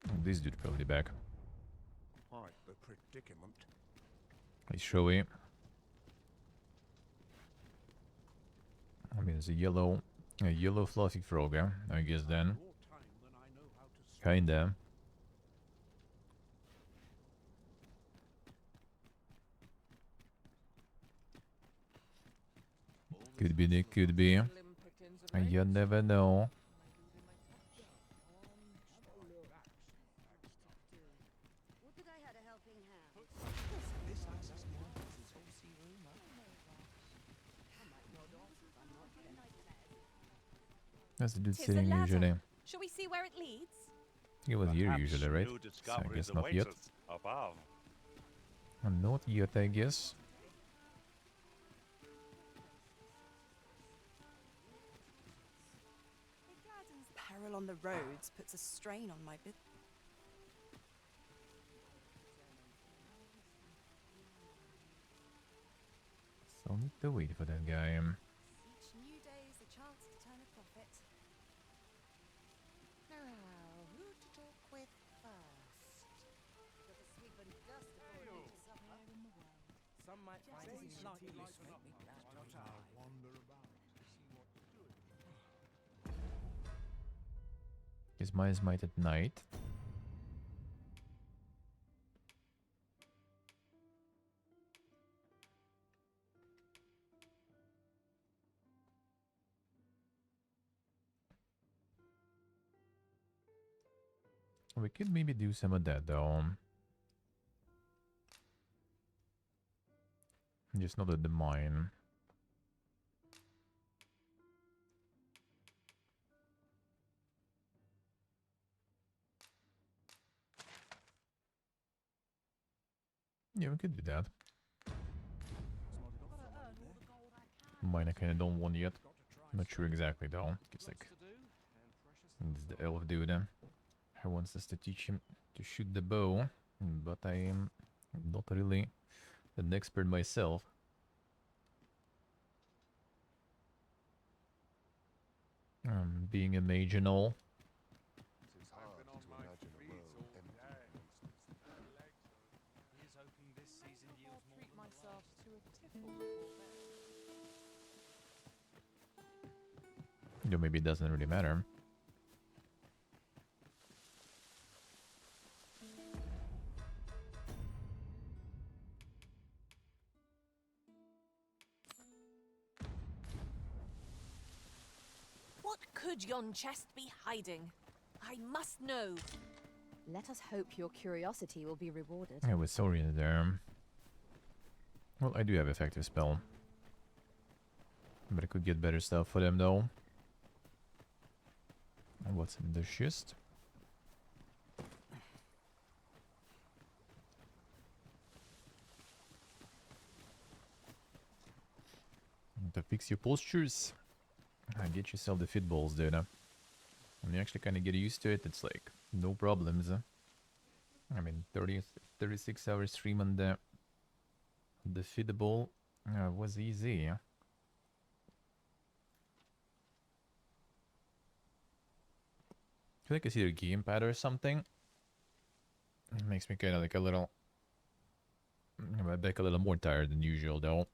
Oh, this dude probably back. Quite the predicament. He's showy. I mean, it's a yellow fluffy frog, I guess then. Kinda. Could be, Nick, could be. You never know. That's the dude Tis sitting the ladder. usually. Shall we see where it leads? He was here Perhaps usually, right? new So I discoveries guess not await yet. us above. Not yet, I guess. Peril on the roads puts a strain on my bit. So need to wait for that guy. Each new day is a chance to turn a profit. Now, who to talk with first? Got to sweep and dust before we leave supper. Some might find it slightly sweet. Is Mice Might at night? We could maybe do some of that though. Just not at the mine. Yeah, we could do that. Mine I kinda don't want yet. Not sure exactly though. It's like It's the elf dude who wants us to teach him to shoot the bow, but I am not really an expert myself. Being a mage and all. It's hard to imagine a world empty of monsters. Here's hoping this season yields more treat myself to a tiffle before bed. Though maybe it doesn't really matter. What could yon chest be hiding? I must know. Let us hope your curiosity will be rewarded. I was sorry there. Well, I do have effective spell. But I could get better stuff for them though. And what's in the chest? To fix your postures. Get yourself the fit balls, dude. When you actually kind of get used to it, it's like no problems. I mean, 36 hour stream on the fit ball was easy. I feel like it's either gamepad or something. It makes me kind of like a little, my back a little more tired than usual though.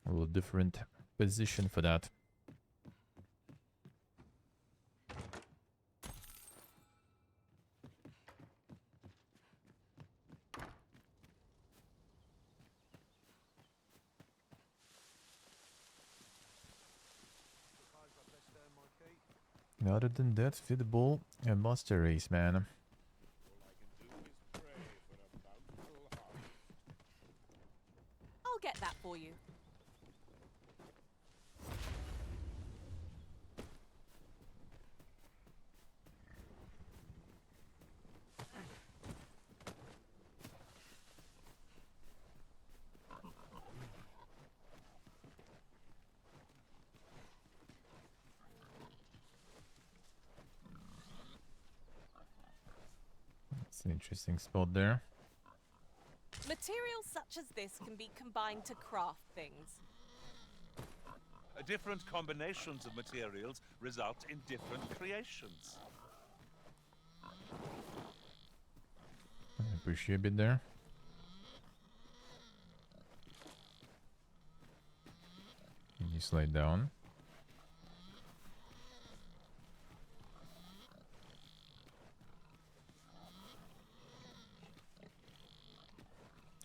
A little different position for that. Other than that, fit ball and master race, man. I'll get that for you. It's an interesting spot there. Materials such as this can be combined to craft things. Different combinations of materials result in different creations. I appreciate a bit there. Can you slide down?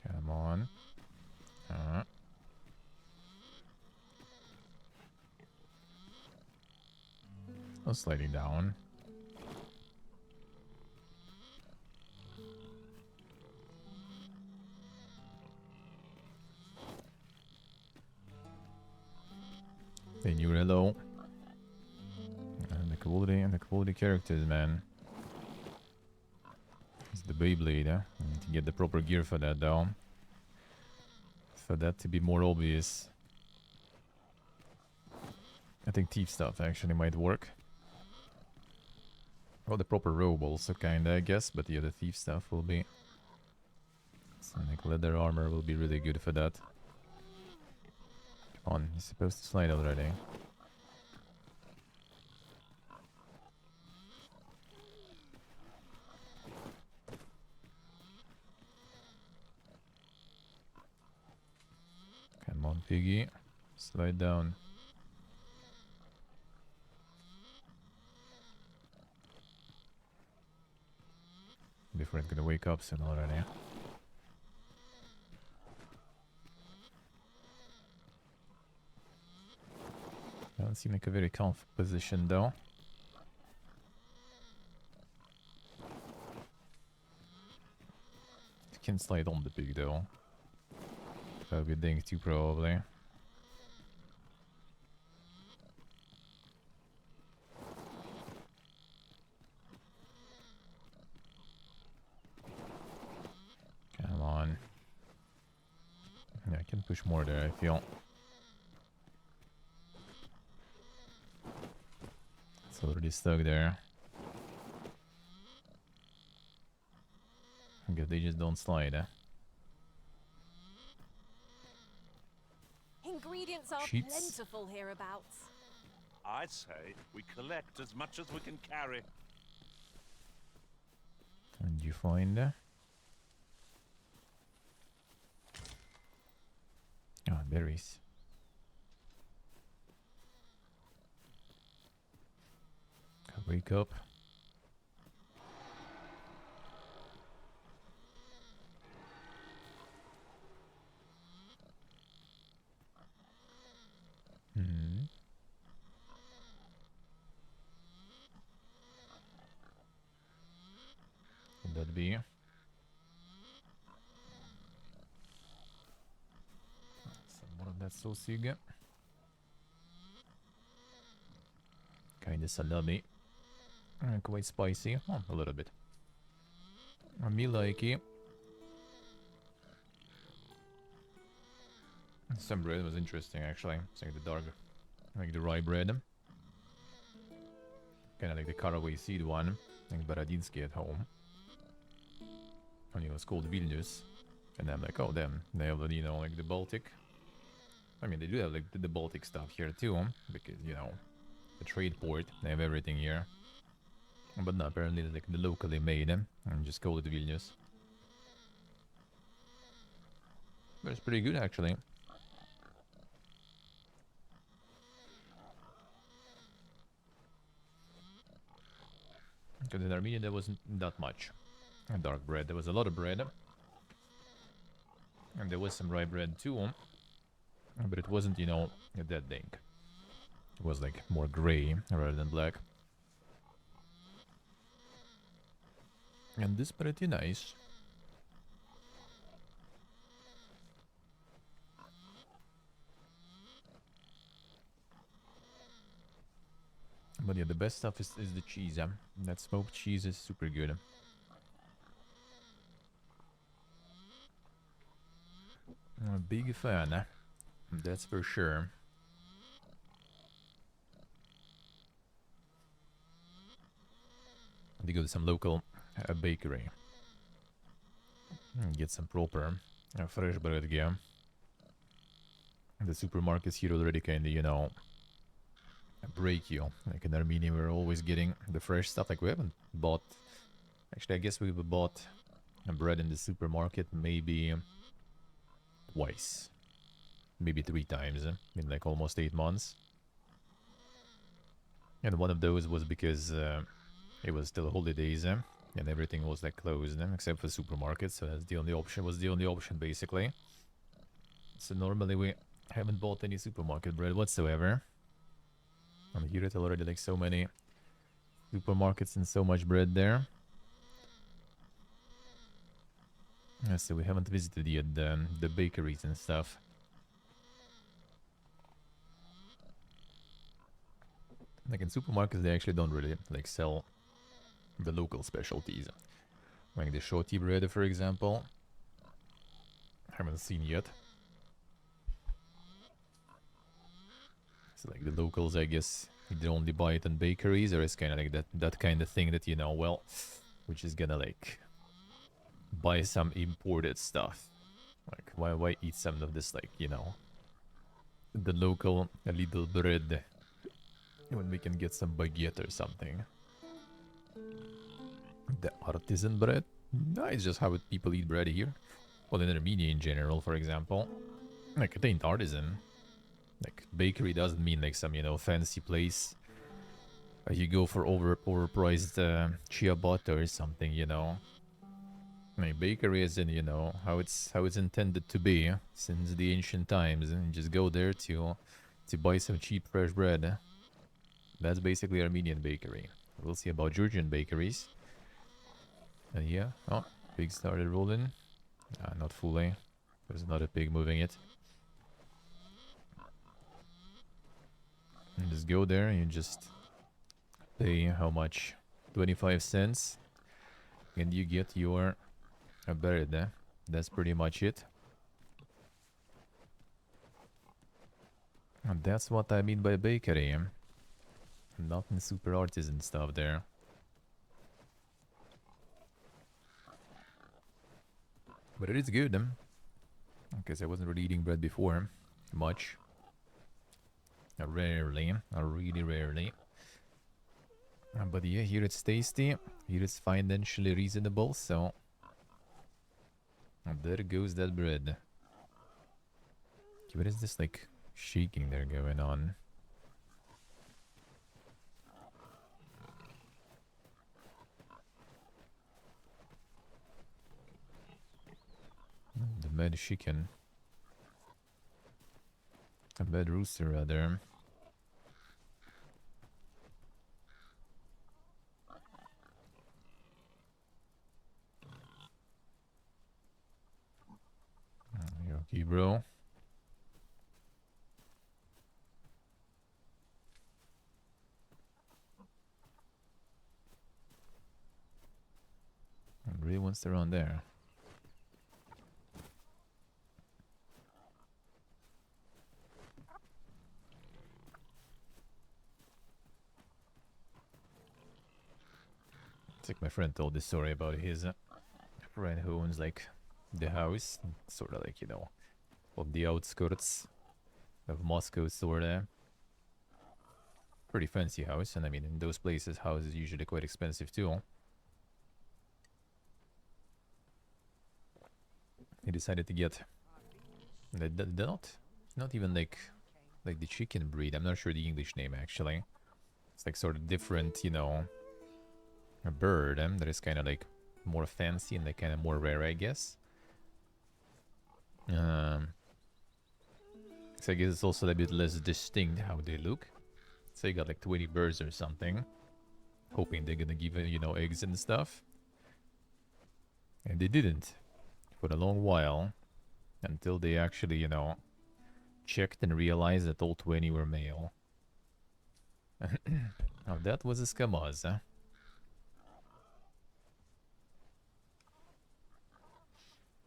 Come on. Oh, sliding down. Thank you, hello. And the quality characters, man. It's the Beyblade, I need to get the proper gear for that though. For that to be more obvious. I think thief stuff actually might work. Well, the proper robe also kinda, I guess, but yeah, the thief stuff will be... Some like leather armor will be really good for that. Come on, you're supposed to slide already. Come on, piggy. Slide down. Before it's gonna wake up soon already. Doesn't seem like a very comfy position though. You can slide on the pig though. That'll be a thing too probably. Can push more there, I feel. It's already stuck there. I guess they just don't slide, eh? Ingredients are Sheets. plentiful hereabouts. I'd say we collect as much as we can carry. And you find oh, berries. Wake up. Hmm. Could that be? Some more of that sausage. Kinda salami. Quite spicy. Oh, a little bit. Me like it. Some bread was interesting actually. It's like the dark, like the rye bread. Kinda like the caraway seed one. Like Baradinsky at home. Only it was called Vilnius. And I'm like, oh damn, they have, you know, like the Baltic. I mean, they do have like the Baltic stuff here too, because, you know, the trade port, they have everything here. But no, apparently like the locally made and just call it Vilnius. But it's pretty good actually. Because in Armenia there wasn't that much dark bread. There was a lot of bread. And there was some rye bread too. But it wasn't, you know, that dank. It was like more grey rather than black. And this pretty nice. But yeah, the best stuff is the cheese. That smoked cheese is super good. I'm a big fan, that's for sure. We go to some local bakery and get some proper fresh bread here. The supermarkets here already kinda, you know, break you. Like in Armenia we're always getting the fresh stuff. Like we haven't bought, actually I guess we've bought bread in the supermarket maybe twice, maybe 3 times in like almost 8 months. And one of those was because it was still holidays and everything was like closed except for supermarkets, so that's the only option, was the only option basically. So normally we haven't bought any supermarket bread whatsoever. And here it's already like so many supermarkets and so much bread there. So we haven't visited yet the bakeries and stuff. Like in supermarkets they actually don't really like sell the local specialties. Like the shorty bread for example. Haven't seen yet. So like the locals, I guess, they only buy it in bakeries, or it's kind of like that kind of thing that, you know, well, we're just gonna like buy some imported stuff. Like why eat some of this, like, you know, the local little bread when we can get some baguette or something. The artisan bread? No, it's just how people eat bread here. Well, in Armenia in general, for example. Like, it ain't artisan. Like, bakery doesn't mean like some, you know, fancy place. You go for overpriced ciabatta or something, you know. Like, bakery is in, you know, how it's intended to be since the ancient times, and just go there to buy some cheap fresh bread. That's basically Armenian bakery. We'll see about Georgian bakeries. And yeah, oh, pig started rolling. Not fully. There's another pig moving it. And just go there and you just pay how much? 25 cents. And you get your bread. That's pretty much it. And that's what I mean by bakery. Nothing super artisan stuff there. But it is good. Because I wasn't really eating bread before. Much. Rarely. Really rarely. But yeah, here it's tasty. Here it's financially reasonable, so... And there goes that bread. What is this, like, shaking there going on? The mad chicken. A mad rooster, rather. Okay, bro. Really wants to run there. It's like my friend told this story about his friend who owns like the house, sort of like, you know, on the outskirts of Moscow, sort of. Pretty fancy house, and I mean, in those places, houses are usually quite expensive too. He decided to get not even like the chicken breed. I'm not sure the English name actually. It's like sort of different, you know, a bird that is kind of like more fancy and like kind of more rare, I guess. So I guess it's also a bit less distinct how they look. So you got like 20 birds or something, hoping they're gonna give you know, eggs and stuff. And they didn't for a long while, until they actually, you know, checked and realized that all 20 were male. Now that was a scamaz, huh?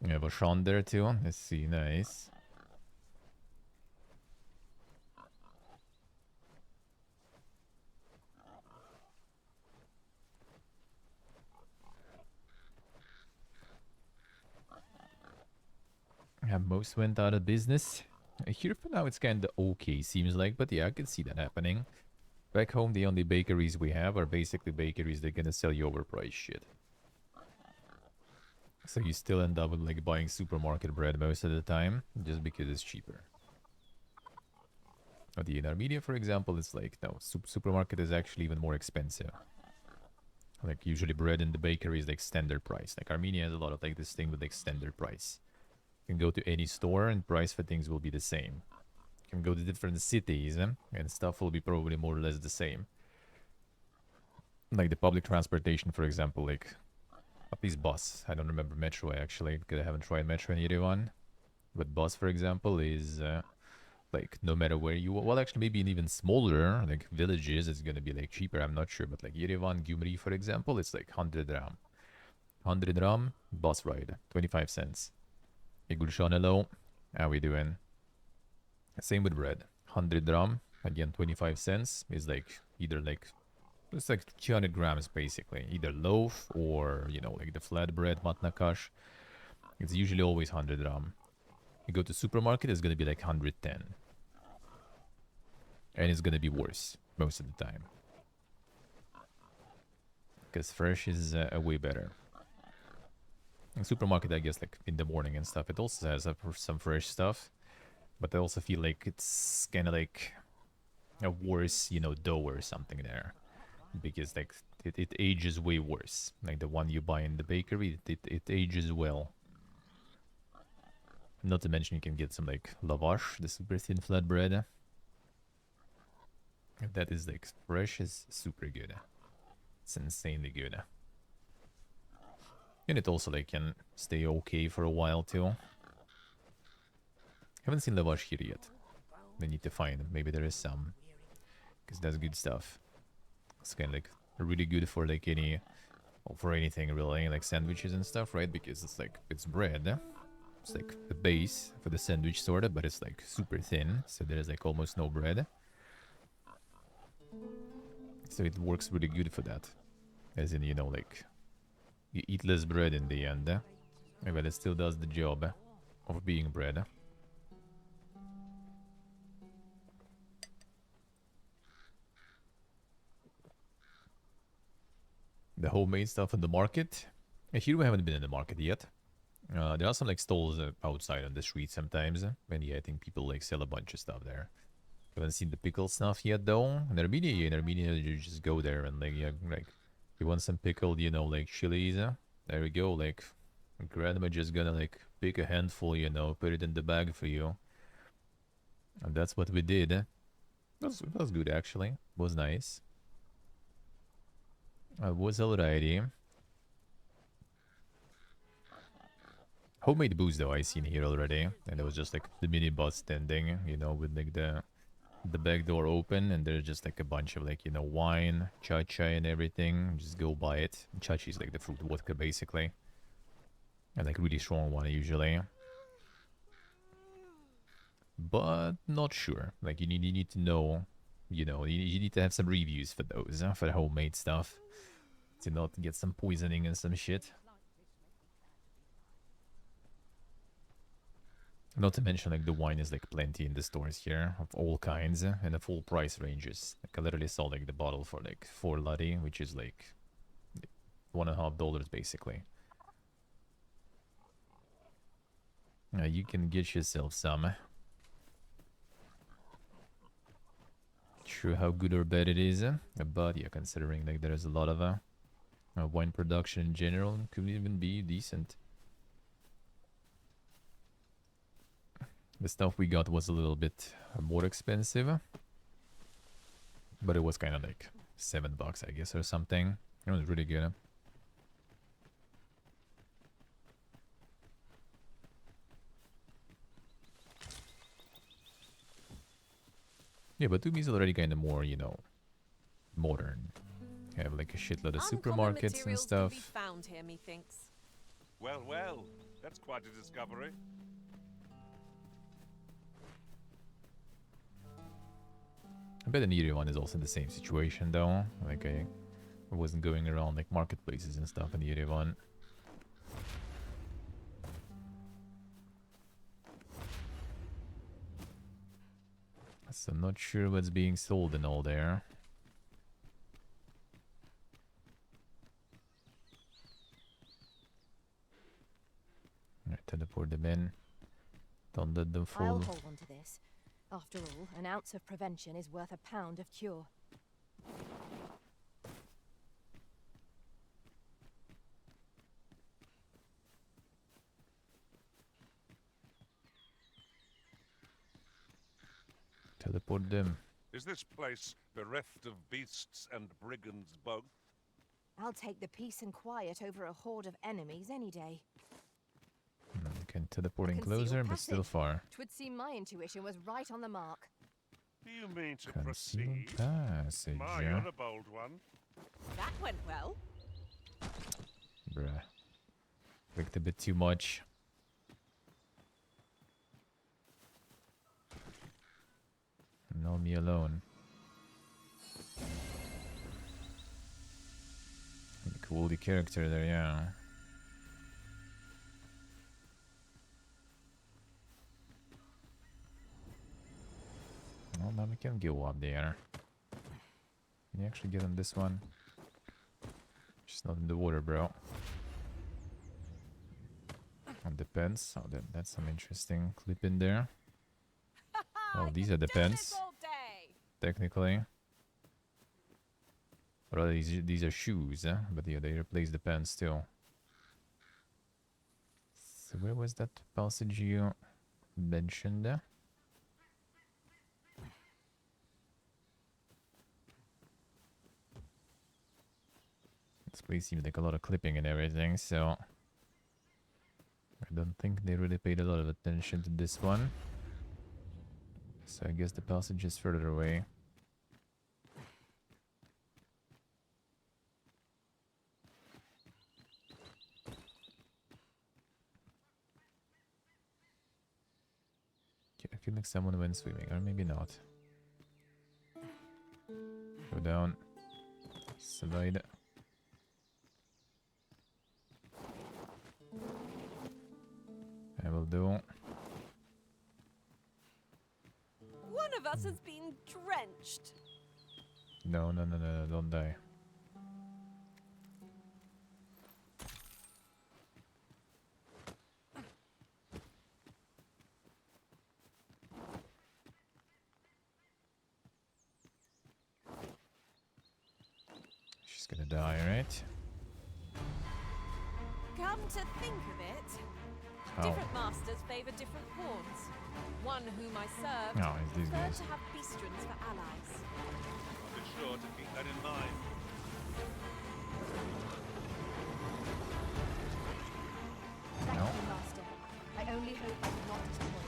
We have a Sean there too. Let's see, nice. Yeah, most went out of business. Here for now it's kinda okay, seems like, but yeah, I can see that happening. Back home, the only bakeries we have are basically bakeries that are gonna sell you overpriced shit. So you still end up with like buying supermarket bread most of the time, just because it's cheaper. But in Armenia, for example, it's like, no, supermarket is actually even more expensive. Like usually bread in the bakery is like standard price. Like Armenia has a lot of like this thing with like standard price. You can go to any store and price for things will be the same. You can go to different cities and stuff will be probably more or less the same. Like the public transportation, for example, like at least bus. I don't remember metro actually, because I haven't tried metro in Yerevan. But bus, for example, is like no matter where you... Well, actually, maybe in even smaller like villages, it's gonna be like cheaper. I'm not sure, but like Yerevan, Gyumri, for example, it's like 100 ram. 100 ram bus ride, 25 cents. Hey, Gulshan, hello. How we doing? Same with bread. 100 gram, again 25 cents, is like either like... It's like 200 grams basically. Either loaf or, you know, like the flat bread, matnakash. It's usually always 100 gram. You go to supermarket, it's gonna be like 110. And it's gonna be worse most of the time. Because fresh is way better. In supermarket, I guess, like in the morning and stuff, it also has some fresh stuff. But I also feel like it's kind of like a worse, you know, dough or something there. Because like it ages way worse. Like the one you buy in the bakery, it ages well. Not to mention you can get some like lavash, the super thin flatbread. That is like fresh, is super good. It's insanely good. And it also like can stay okay for a while too. Haven't seen lavash here yet. They need to find. Maybe there is some. Because that's good stuff. It's kind of like really good for like any... Or for anything really, like sandwiches and stuff, right? Because it's like, it's bread. It's like the base for the sandwich sort of, but it's like super thin, so there's like almost no bread. So it works really good for that. As in, you know, like, you eat less bread in the end, but it still does the job of being bread. The homemade stuff in the market. Here we haven't been in the market yet. There are some like stalls outside on the street sometimes. And yeah, I think people like sell a bunch of stuff there. Haven't seen the pickle stuff yet though. In Armenia, you just go there and like, yeah, like, you want some pickled, you know, like chilies. There we go. Like, grandma just gonna like pick a handful, you know, put it in the bag for you. And that's what we did. It was good actually. It was nice. It was alrighty. Homemade booze though, I seen here already, and it was just like the mini bus standing, you know, with like the back door open, and there's just like a bunch of like, you know, wine, cha-cha and everything. Just go buy it. Cha-cha is like the fruit vodka basically, and like really strong one usually. But not sure. Like you need to know, you know, you need to have some reviews for those, for the homemade stuff, to not get some poisoning and some shit. Not to mention, like, the wine is, like, plenty in the stores here, of all kinds, and the full price ranges. Like, I literally saw, like, the bottle for, like, 4 lari, which is, like, $1.50, basically. You can get yourself some. Sure how good or bad it is, but, yeah, considering, like, there's a lot of wine production in general, it could even be decent. The stuff we got was a little bit more expensive, but it was kind of like $7, I guess, or something. It was really good. Yeah, but Tumi's already kind of more, you know, modern. You have like a shitload of supermarkets and stuff. Can be found here, methinks. Well, well, that's quite a discovery. I bet the near one is also in the same situation though. Like I wasn't going around like marketplaces and stuff in the one. So I'm not sure what's being sold and all there. Alright, teleport them in. Don't let them fall. I'll hold on to this. After all, an ounce of prevention is worth a pound of cure. Teleport them. Is this place bereft of beasts and brigands both? I'll take the peace and quiet over a horde of enemies any day. Can teleporting closer, but still far. Twould seem my intuition was right on the mark. Do you mean to Concealed proceed? passage, My, yeah. you're a bold one. That went well. Bruh. Clicked a bit too much. No, me alone. Cool, the character there, yeah. Well, now we can go up there. Can you actually get on this one? Just not in the water, bro. On the pens. Oh, that's some interesting clip in there. Oh, these are the pens. Technically. Or these are shoes, but yeah, they replace the pens too. So where was that passage you mentioned? This place seems like a lot of clipping and everything, so I don't think they really paid a lot of attention to this one. So I guess the passage is further away. killing someone when swimming, or maybe not. Go down. Slide. I will do. One of us has been drenched. No, don't die. She's gonna die, right? Come to think of it, How? different masters favor different pawns. One whom I served Oh, it's these preferred guys. to have beastrons for allies. I'll be sure to keep that in mind. Thank No. you, Master. I only hope I did not disappoint.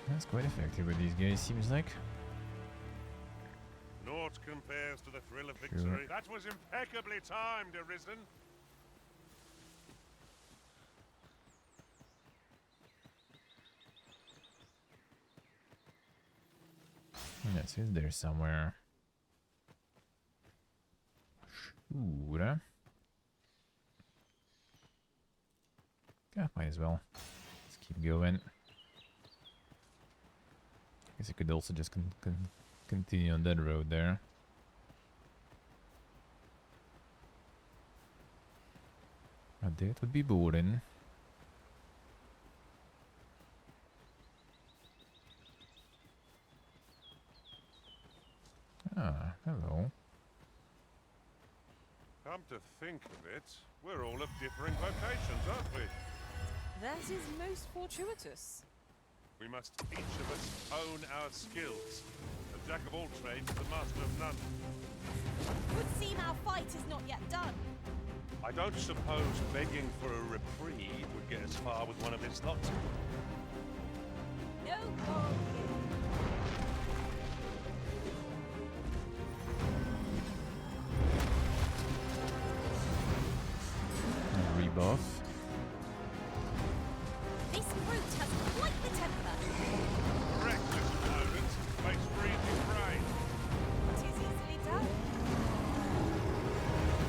That's quite effective with these guys, seems like. Naught compares to the thrill of Sure. victory. That was impeccably timed, Arisen. Yes, he's there somewhere. Sure. Yeah, might as well. Let's keep going. Guess I could also just continue on that road there. But that would be boring. Ah, hello. Come to think of it, we're all of differing vocations, aren't we? That is most fortuitous. We must each of us own our skills. A jack of all trades, the master of none. Would seem our fight is not yet done. I don't suppose begging for a reprieve would get us far with one of his lot. No quarrel here. Rebuff. This brute has quite the temper. Reckless opponent makes freezing rain. It is easily done.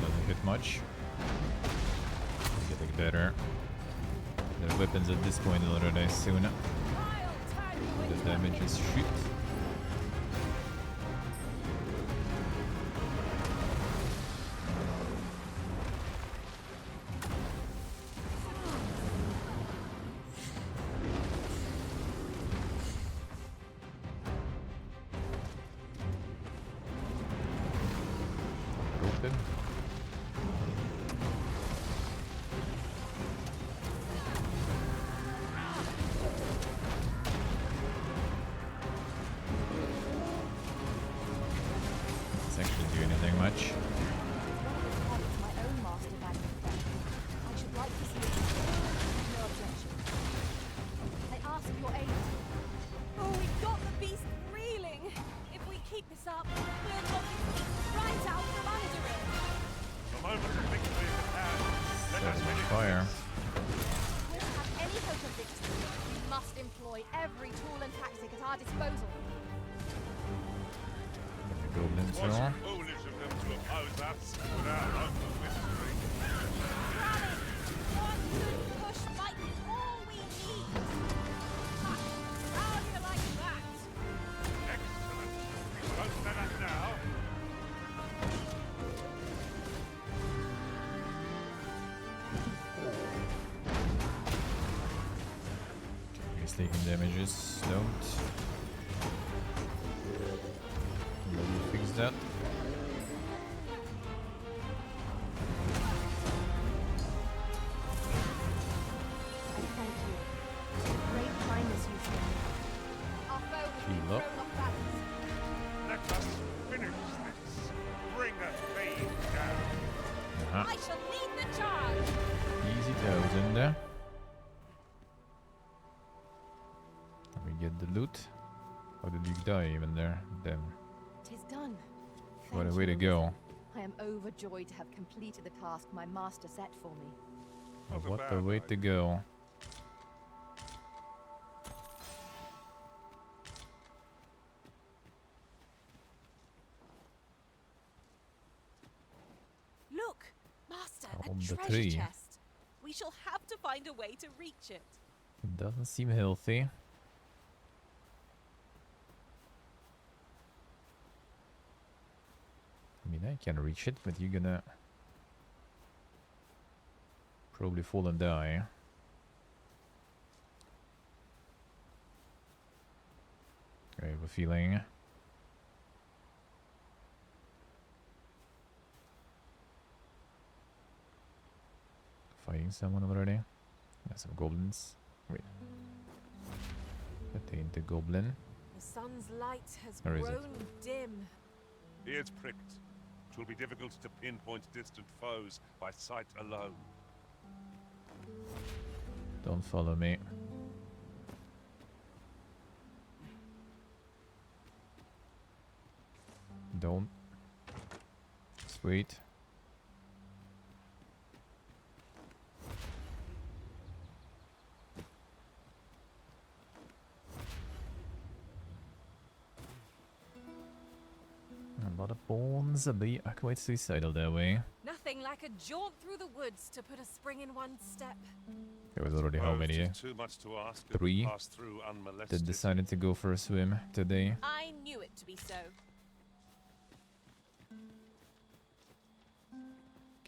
Doesn't hit much. Getting better. Their weapons at this point will die soon. The damage is shit. Open. Doesn't actually do anything much. My own master back in front. I should like to see it. No objection. I ask your aid. Oh, we've got the beast reeling. If we keep this up, we'll knock his feet right out from under it. The moment of victory is at hand. Let us Setting on finish fire. If we have any hope of victory, we must employ every tool and tactic at our disposal. The goblins It was are. foolish of them to oppose us without hope of victory. Rally! One good push might be all we need. Ha! How do you like that? Excellent. Don't let us now. He's taking damages. Don't. Let me fix that. I thank you. For the great kindness you show me. Our foe has Heal been up. thrown off balance. Let us finish this. Bring a theme down. Uh-huh. I shall lead the charge. Easy 1000. get the loot. How did you die even there? Damn. Tis done. What a Thank way to you, go. Arisen. I am overjoyed to have completed the task my master set for me. What a way to go. Look, Master, On a the treasure tree. chest. We shall have to find a way to reach it. It doesn't seem healthy. I mean, I can reach it, but you're gonna probably fall and die. I have a feeling. Fighting someone already. There's some goblins. Wait. That ain't the goblin. The sun's light has Or is it? grown dim. Ears pricked. It will be difficult to pinpoint distant foes by sight alone. Don't follow me. Don't. Sweet. A lot of bones, but are quite suicidal that way. Nothing like a jaunt through the woods to put a spring in one's step. There was already how many? It's too much to ask if we 3 pass through unmolested. that decided to go for a swim today. I knew it to be so.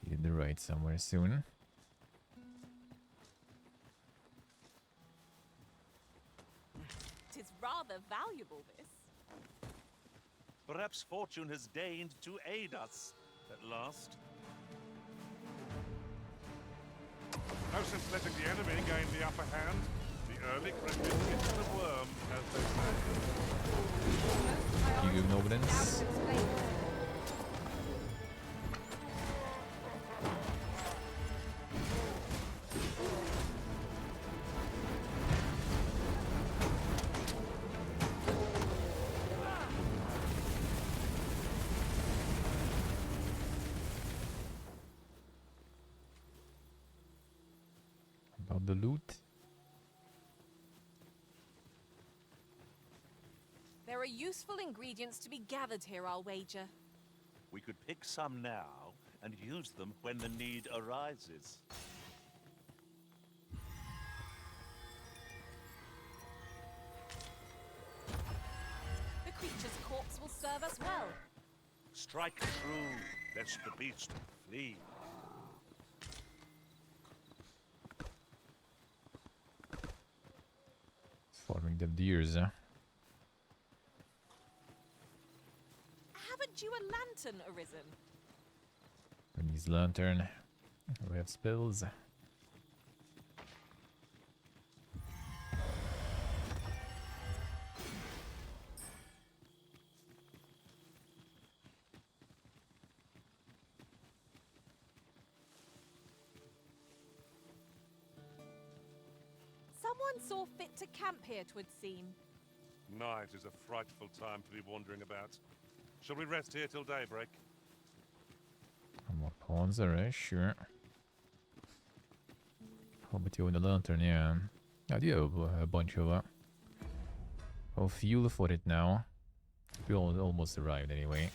Get the right somewhere soon. Tis rather valuable, this. Perhaps fortune has deigned to aid us at last. No sense letting the enemy gain the upper hand. The early crept into the worm, as they say. You goblins. About the loot. There are useful ingredients to be gathered here, I'll wager. We could pick some now and use them when the need arises. The creature's corpse will serve us well. Strike true, lest the beast flee. Farming them deers, huh? Haven't you a lantern arisen? We need lantern. We have spells. Someone saw fit to camp here, 'twould seem. Night is a frightful time to be wandering about. Shall we rest here till daybreak? More pawns, alright, sure. How about you in the lantern? Yeah. I do have a bunch of fuel for it now. We almost arrived anyway.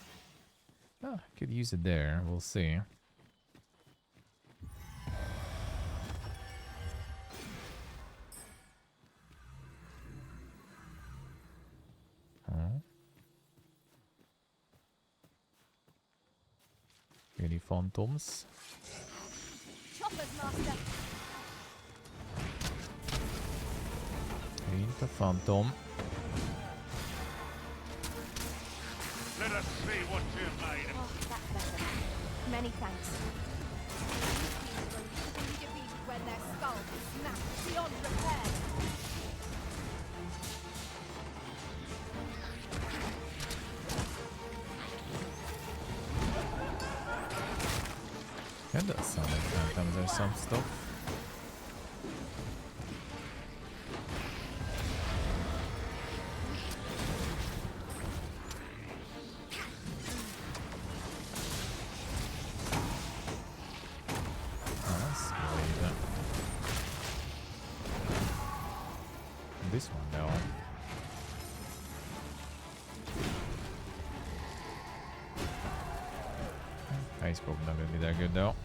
Ah, could use it there, we'll see. Any phantoms? Choppers, Master. Ain't a phantom. Let us see what you're made of. Oh, that's better. Many thanks. These things will be defeated when their skulls are snapped beyond repair. That does sound like phantoms or some stuff. this one though. Ice probe not gonna be that good though.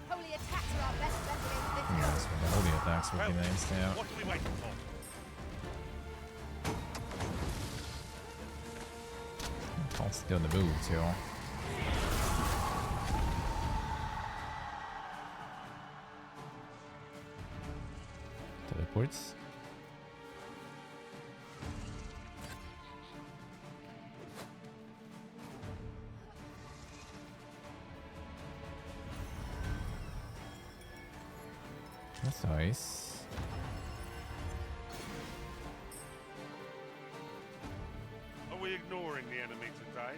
Holy attacks are our best bet against this. Yeah, that's what the holy attacks would be nice now. What are we waiting for? Constantly on the move too. Teleports. That's nice. Are we ignoring the enemy today?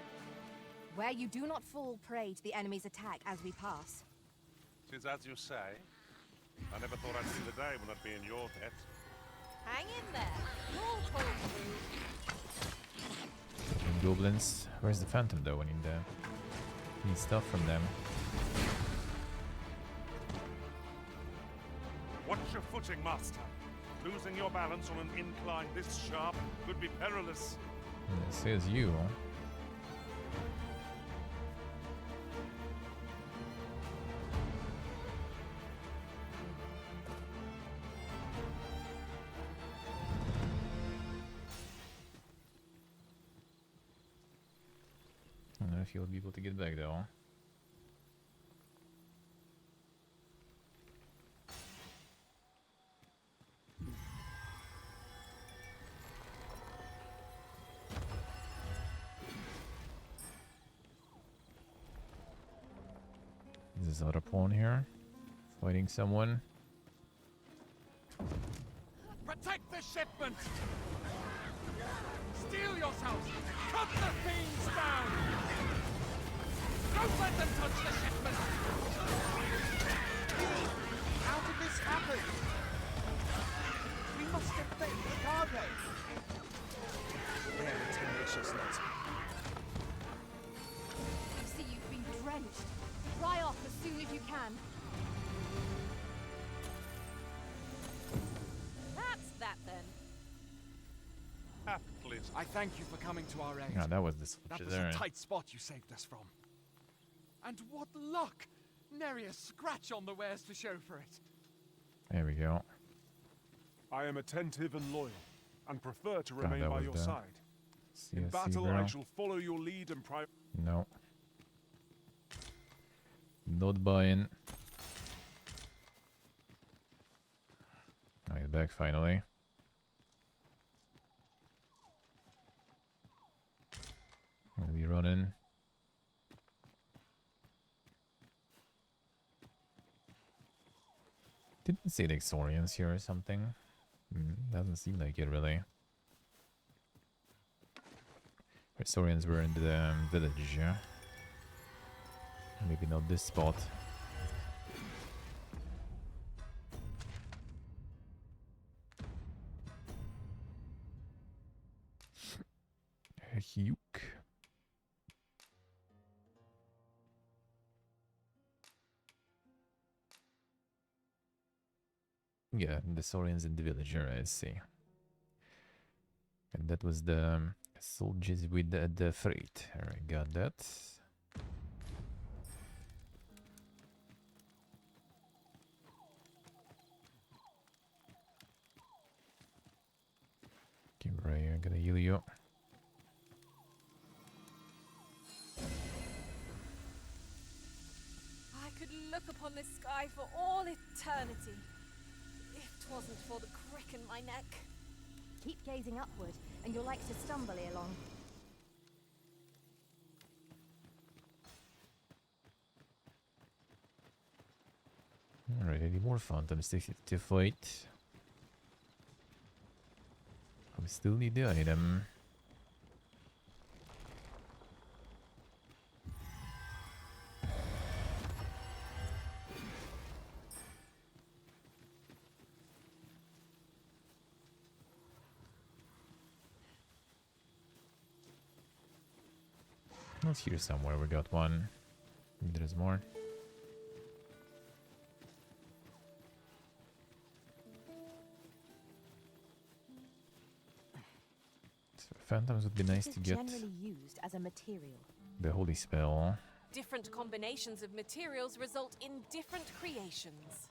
Where you do not fall prey to the enemy's attack as we pass. Tis as you say. I never thought I'd see the day when I'd be in your debt. Hang in there. You'll pull through. Goblins. Where's the Phantom though? I need stuff from them. Watch your footing, Master. Losing your balance on an incline this sharp could be perilous. It says you. I don't know if you'll be able to get back though. This is other pawn here, fighting someone. Protect the shipment! Steel yourselves! Cut the fiends down! Don't let them touch the shipment! How did this happen? We must defend the cargo. Their tenaciousness. I see you've been drenched. Dry off as soon as you can. That's that then. Please. I thank you for coming to our aid. Yeah, that was this. That was a tight spot you saved us from. And what luck! Nary a scratch on the wares to show for it. There we go. I am attentive and loyal, and prefer to God, remain that by was your the side. In CSC, battle, bro. I shall follow your lead and No. Not buying. Oh, he's back finally. Gonna be running. Didn't see the Exorians here or something. Doesn't seem like it really. Exorians were in the village, yeah? Maybe not this spot. Huke. Yeah, the Saurians in the villager, I see. And that was the soldiers with the freight. Alright, got that. Okay, right, I'm gonna heal you. I could look upon this sky for all eternity, if 'twasn't for the crick in my neck. Keep gazing upward, and you'll like to stumble along. Alright, any more phantoms to fight? We still need the item. Let's here somewhere. We got one. Maybe there's more. So phantoms would be nice to get. Generally used as a material. The holy spell. Different combinations of materials result in different creations.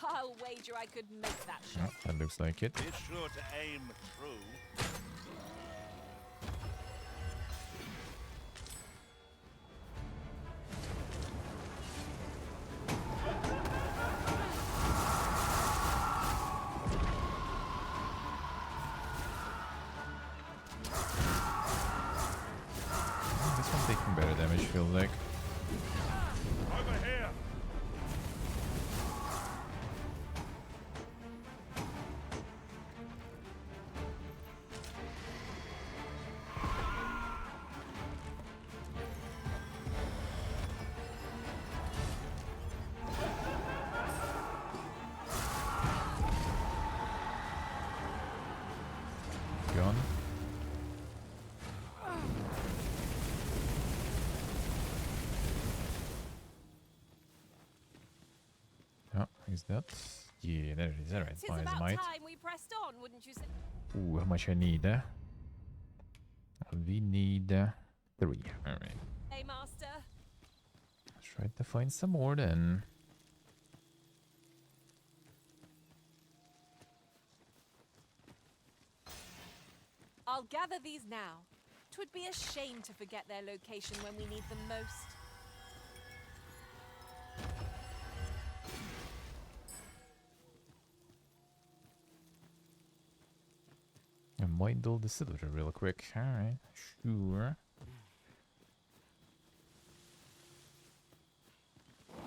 I'll wager I could make that Oh, shot. that looks like it. Be sure to aim true. This one taking better damage, feels like. Over here! Gone. Oh, is that? Yeah, there it is. Alright, It's fine as about might. time we pressed on, wouldn't you say? Ooh, how much I need? We need 3. Alright. Hey, Master. Let's try to find some more then. I'll gather these now. 'Twould be a shame to forget their location when we need them most. I might dull the cylinder real quick. Alright, sure.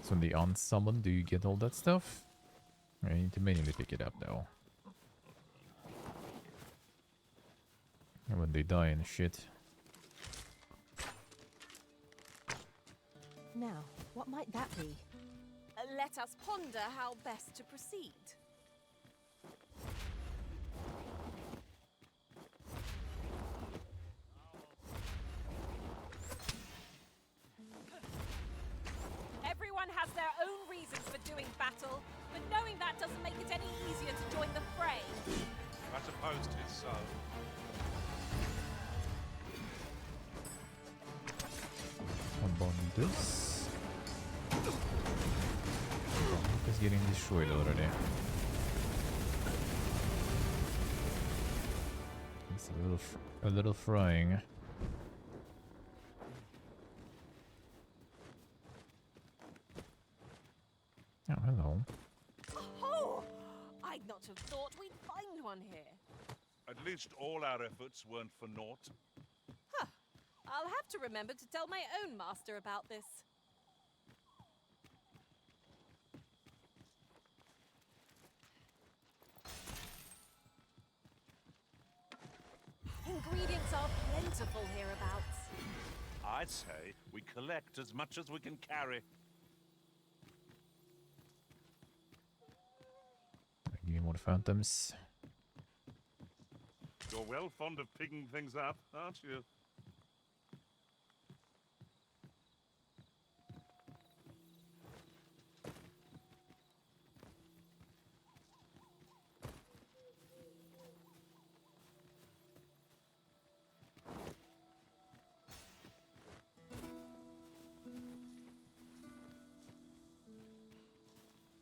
So in the unsummon, do you get all that stuff? I need to manually pick it up though. And when they die and shit. Now, what might that be? Let us ponder how best to proceed. Everyone has their own reasons for doing battle, but knowing that doesn't make it any easier to join the fray. I suppose 'tis so. Unbond this. Is getting destroyed already. It's a little frying. Oh, hello. Oh, I'd not have thought we'd find one here. At least all our efforts weren't for naught. Huh. I'll have to remember to tell my own master about this. Ingredients are plentiful hereabouts. I'd say we collect as much as we can carry. Give me more phantoms. You're well fond of picking things up, aren't you?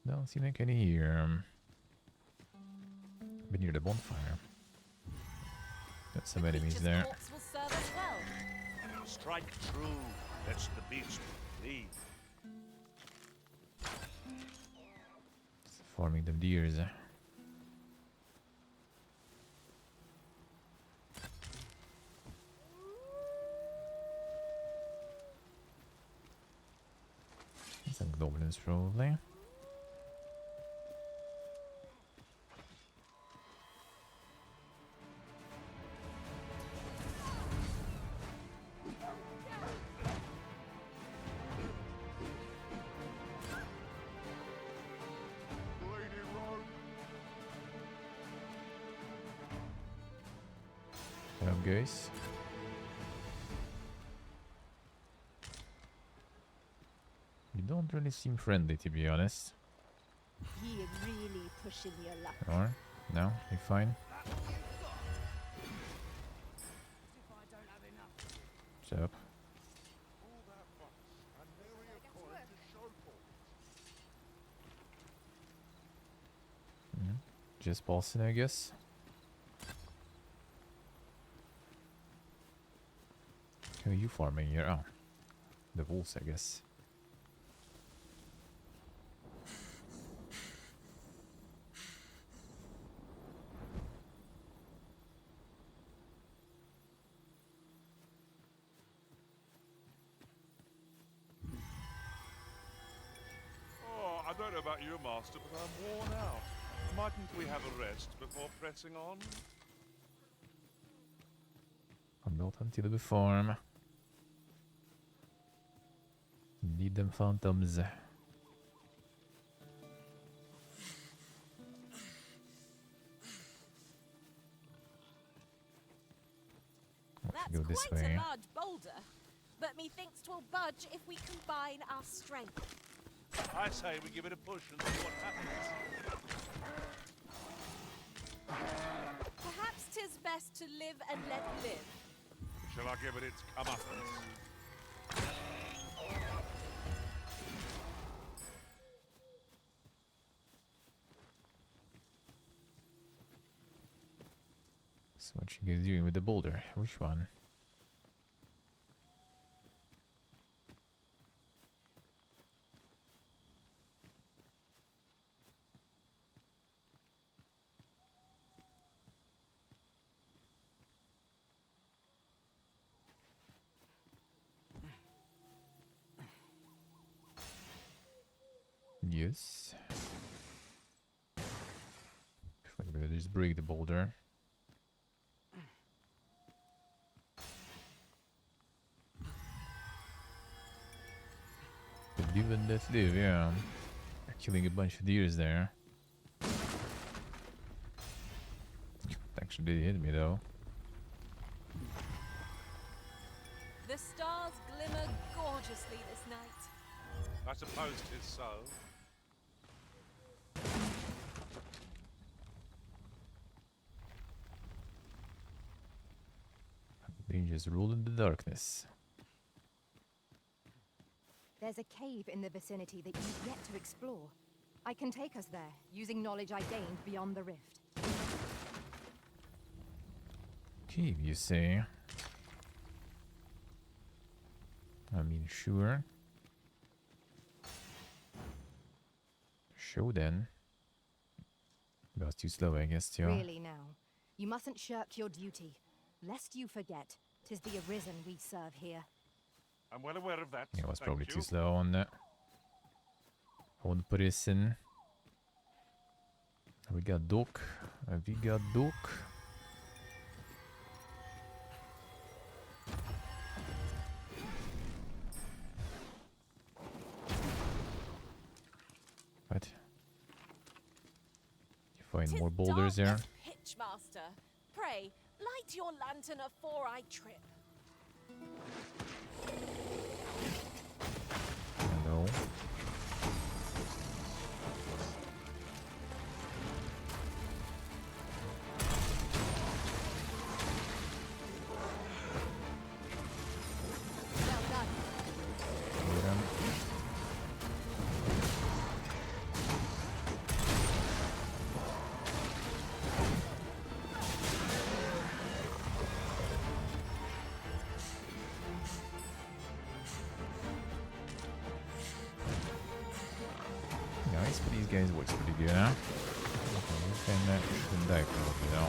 Don't seem like any here. Been near the bonfire. Got some enemies there. Corpse will serve us well. Strike true, lest the beast flee. Forming them deers. Some goblins probably. Guys. You don't really seem friendly, to be honest. You're really pushing your luck. Or no, you're fine. What's up? Just Boston, I guess. Who are you farming here? Oh, the wolves, I guess. Oh, I don't know about you, Master, but I'm worn out. Mightn't we have a rest before pressing on? I'm not until the farm. Need them phantoms. That's go this quite way. a large boulder, but methinks 'twill budge if we combine our strength. I say we give it a push and see what happens. Perhaps 'tis best to live and let live. Shall I give it its comeuppance? So what you guys doing with the boulder? Which one? Yes. I'm gonna just break the boulder. Live and let live, yeah. Killing a bunch of deers there. Actually did hit me though. The stars glimmer gorgeously this night. I suppose 'tis so. Dangers rule in the darkness. There's a cave in the vicinity that you've yet to explore. I can take us there, using knowledge I gained beyond the rift. Cave, you say? I mean, sure. Show then. That was too slow, I guess, too. Really now, you mustn't shirk your duty, lest you forget 'tis the Arisen we serve here. I'm well aware of that. Yeah, it was Thank probably you. too slow on that. On prison. We got Doc. We got Doc. What? You find more boulders there? Pitch master, pray light your lantern afore I trip. Hello. Well done. Nice, but these guys works pretty good, huh? And that shouldn't die probably, no.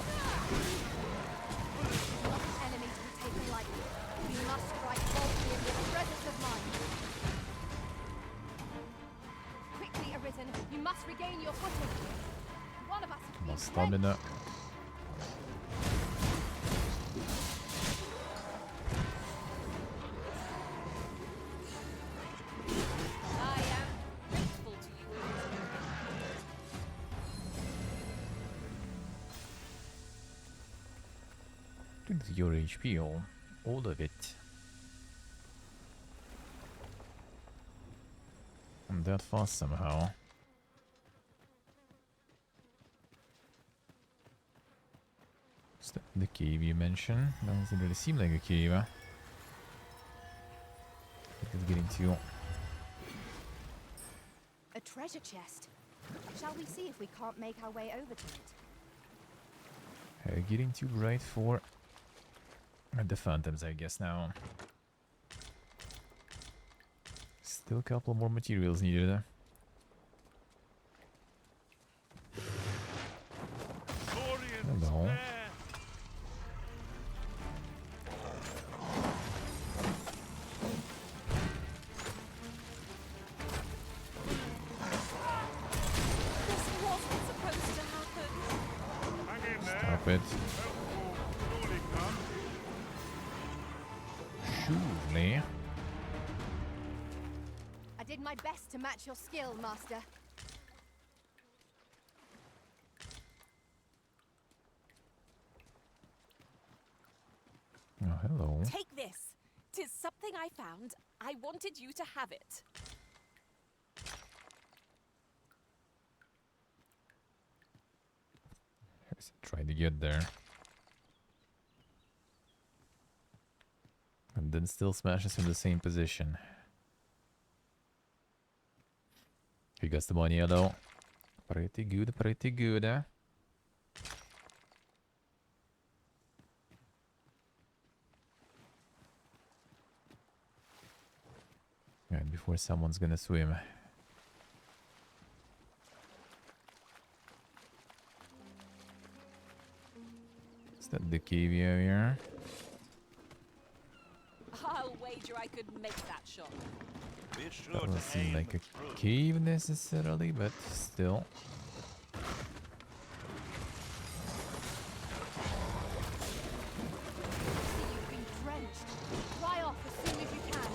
Enemies will take them lightly. We must strike boldly in this presence of mind. Quickly, Arisen, you must regain your footing. One of us has More been stamina. I am grateful to you. Took your HP, all of it. that fast somehow. Is that the cave you mentioned? Doesn't really seem like a cave. Huh? It's getting too... A treasure chest. Shall we see if we can't make our way over to it? Getting too bright for the phantoms, I guess, now. Still a couple more materials needed. Hello. Stop it. Surely. I did my best to match your skill, Master. Oh, hello. Take this. 'Tis something I found. I wanted you to have it. Try to get there. And then still smashes in the same position. He got the money though. Pretty good, pretty good, eh? Right, before someone's gonna swim. Is that the cave here? I'll wager I could make that shot. Be sure Doesn't to seem aim like a through. cave necessarily, but still. You've been drenched. Dry off as soon as you can.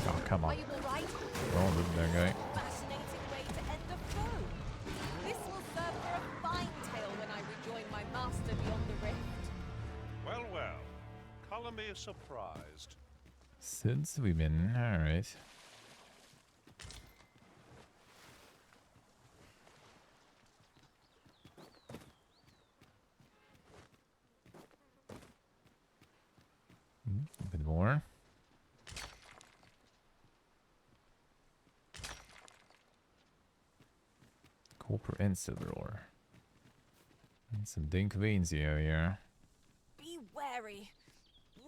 Oh, come on. Are you all right? Oh, look at that guy. Fascinating way to end a foe. This will serve for a fine tale when I rejoin my master beyond the rift. Well, well. Color me surprised. Since women, alright. A bit more. Copper and silver ore. And some dink veins here, yeah. Be wary.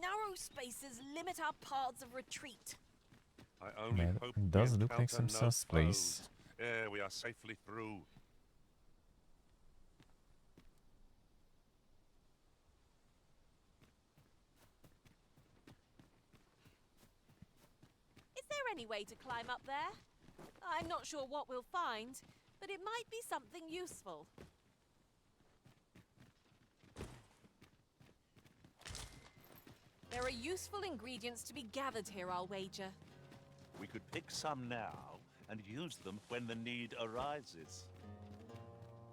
Narrow spaces limit our paths of retreat. I only Man, hope it does we look like encounter some no sus place. foes. Yeah, we are safely through. Is there any way to climb up there? I'm not sure what we'll find, but it might be something useful. There are useful ingredients to be gathered here, I'll wager. We could pick some now and use them when the need arises.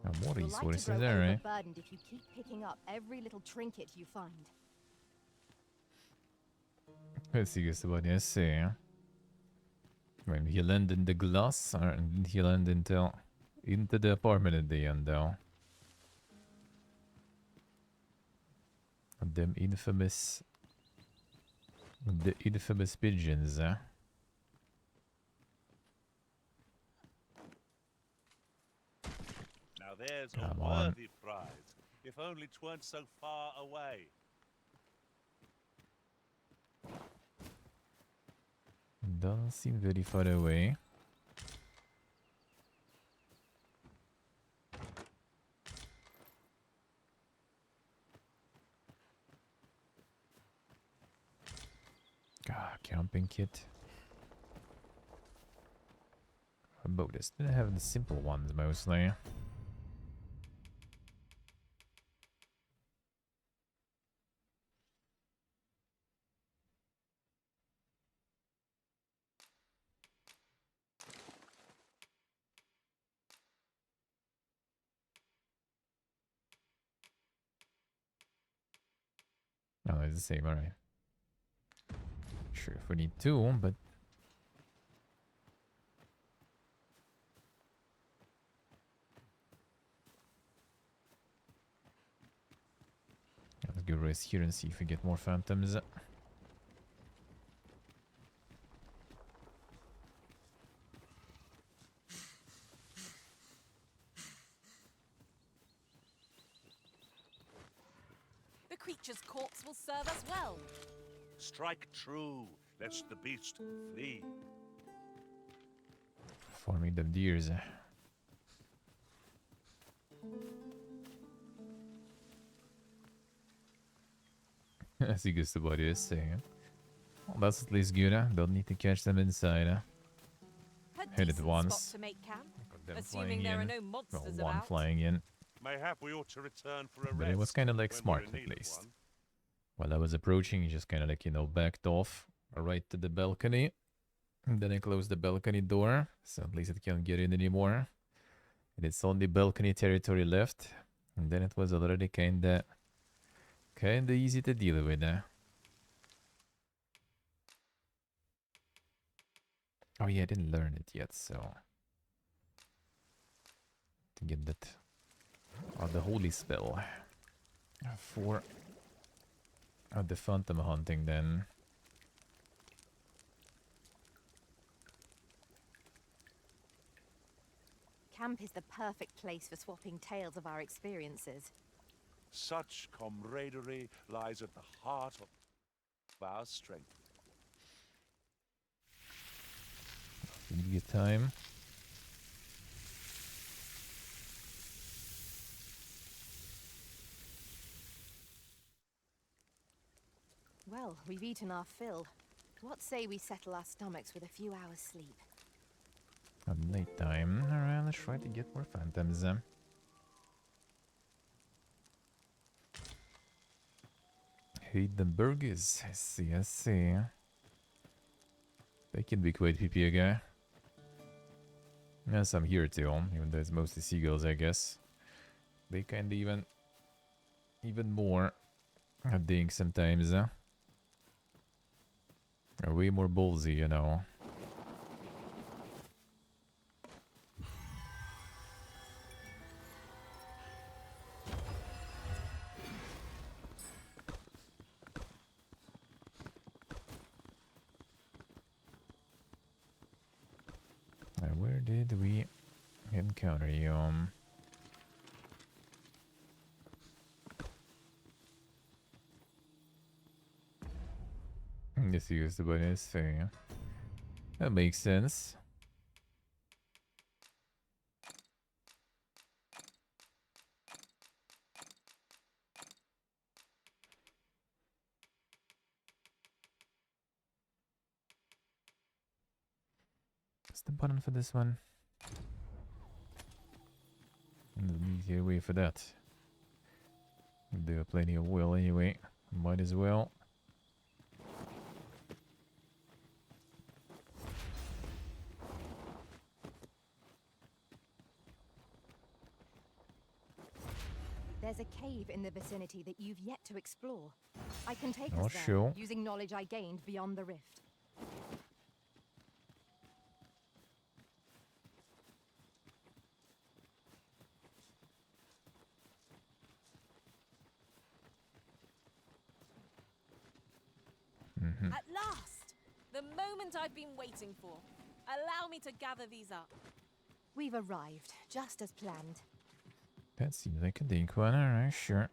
Now, more You'll like to resources grow there, eh? overburdened if you keep picking up every little trinket you find. Let's see what you say. When he land in the glass, or did he land into the apartment at the end, though? Them infamous... The infamous pigeons, eh? Now there's Come a on. worthy prize, if only 'tweren't so far away. Doesn't seem very far away. Ah, camping kit. About this, didn't have the simple ones mostly. it's the same, alright. Sure, if we need two, but... Let's go rest here and see if we get more phantoms. The creature's corpse will serve us well. Strike true, lest the beast flee. Forming them deers. As you guess the body is saying. Well, that's at least good, huh? Don't need to catch them inside, huh? Hit it once. Spot to make camp, Them assuming flying there are in. no monsters Well, one about. flying in. Mayhap we ought to return for a But rest. it was kind of like when smart we're in at need of least. one. While I was approaching, he just kind of like, you know, backed off right to the balcony. And then I closed the balcony door, so at least it can't get in anymore. And it's only balcony territory left. And then it was already kinda easy to deal with. Oh yeah, I didn't learn it yet, so... To get that... Oh, the holy spell. For... the phantom hunting then. Camp is the perfect place for swapping tales of our experiences. Such camaraderie lies at the heart of our strength. Give you time. Well, we've eaten our fill. What say we settle our stomachs with a few hours sleep? At night time. Alright, let's try to get more phantoms. Hidden burgers. I see, I see. They can be quite PP guy. Yes, I'm here too, even though it's mostly seagulls, I guess. They can even more ding sometimes. Are way more ballsy, you know. Where did we encounter you? Just use the bonus thing. That makes sense. What's the button for this one? There's an easier way for that. There are plenty of oil anyway. Might as well. There's a cave in the vicinity that you've yet to explore. I can take Oh, us there, sure. using knowledge I gained beyond the rift. At last! The moment I've been waiting for. Allow me to gather these up. We've arrived, just as planned. That seems like a dink one, alright, sure.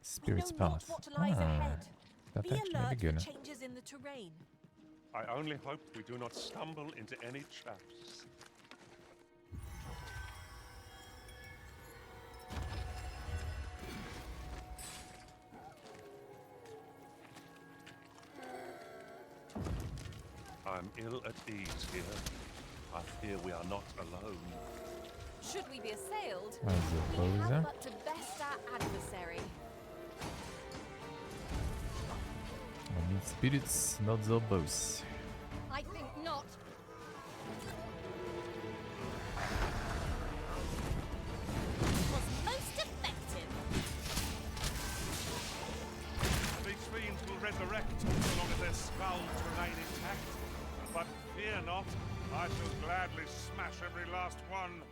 Spirit's We know not Path. what lies ahead. That Be actually alert be for good. changes in the terrain. I only hope we do not stumble into any traps. I'm ill at ease here. I fear we are not alone. Should we be assailed, I we suppose, have but to best our adversary. I need spirits, not the boss. I think not. Was most effective. resurrect so long as their skulls remain intact. But fear not, I shall gladly smash every last one.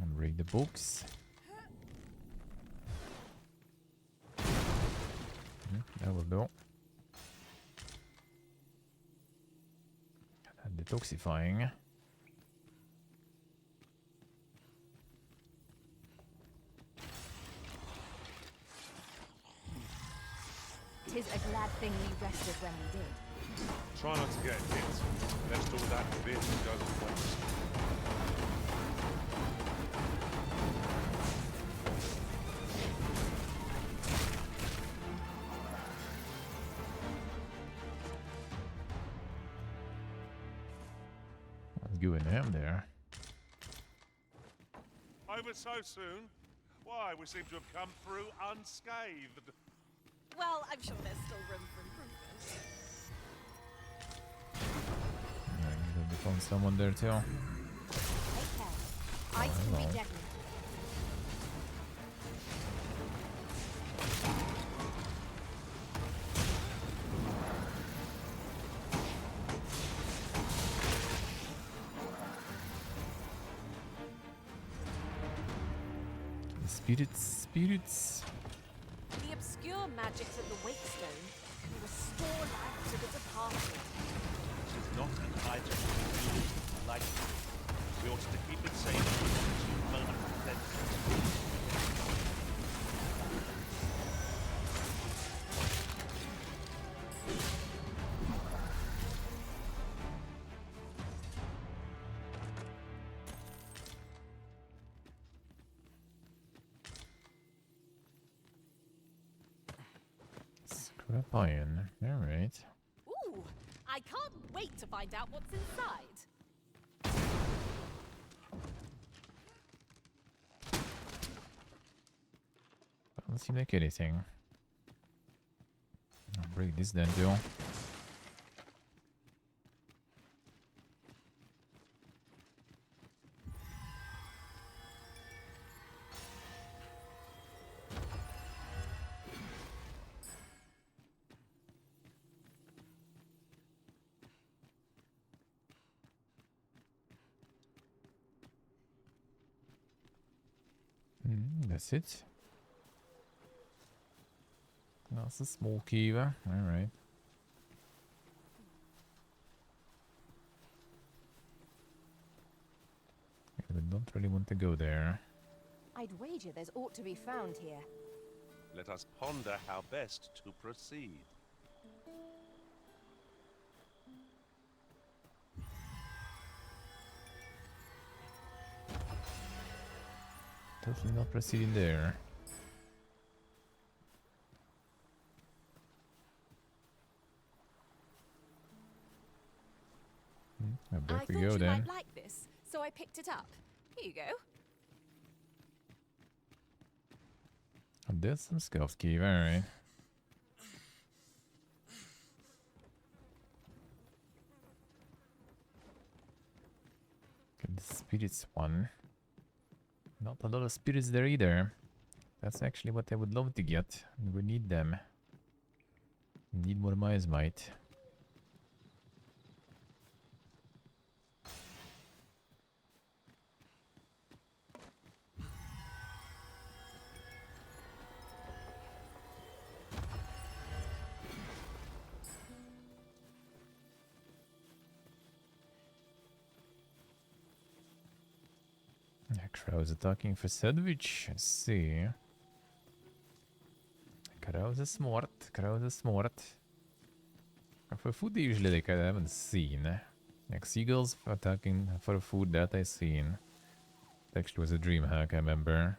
And read the books. That will do. And detoxifying. Tis a glad thing we rested when we did. Try not to get hit. Let's do that bit goes once. You and him there. Over so soon? Why, we seem to have come through unscathed. Well, I'm sure there's still room for improvement. Yeah, you found someone there too. Take care. I can be deadly. Spirits. The obscure magics of the Wakestone can restore life to the departed. It is not an item to be used lightly. We ought to keep it safe until moment of cleansing. Scrap iron. Alright. Ooh, I can't wait to find out what's inside. Doesn't seem like anything. I'll break this then too. That's it. That's a small keyver. Alright. We don't really want to go there. I'd wager there's ought to be found here. Let us ponder how best to proceed. Definitely not proceeding there. Back we I go thought you then. might like this, so I picked it up. Here you go. And there's some scuffed key, alright. The spirits one. Not a lot of spirits there either. That's actually what I would love to get. We need them. Need more miasmite. Crows attacking for sandwich. Let's see. Crows are smart. Crows are smart. For food, usually like I haven't seen. Like seagulls attacking for food, that I seen. It actually was a dream hack, I remember.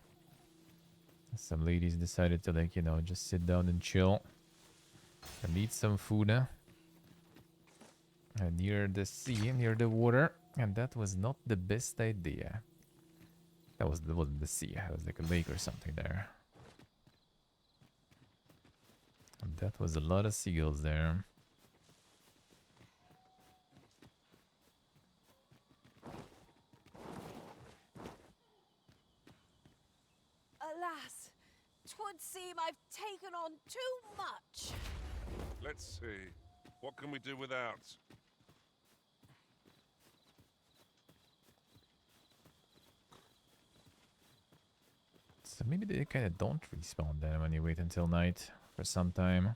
Some ladies decided to, like, you know, just sit down and chill. And eat some food. Near the sea, near the water. And that was not the best idea. That wasn't the sea. It was like a lake or something there. That was a lot of seagulls there. Alas, 'twould seem I've taken on too much. Let's see. What can we do without? So maybe they kind of don't respawn then when you wait until night for some time.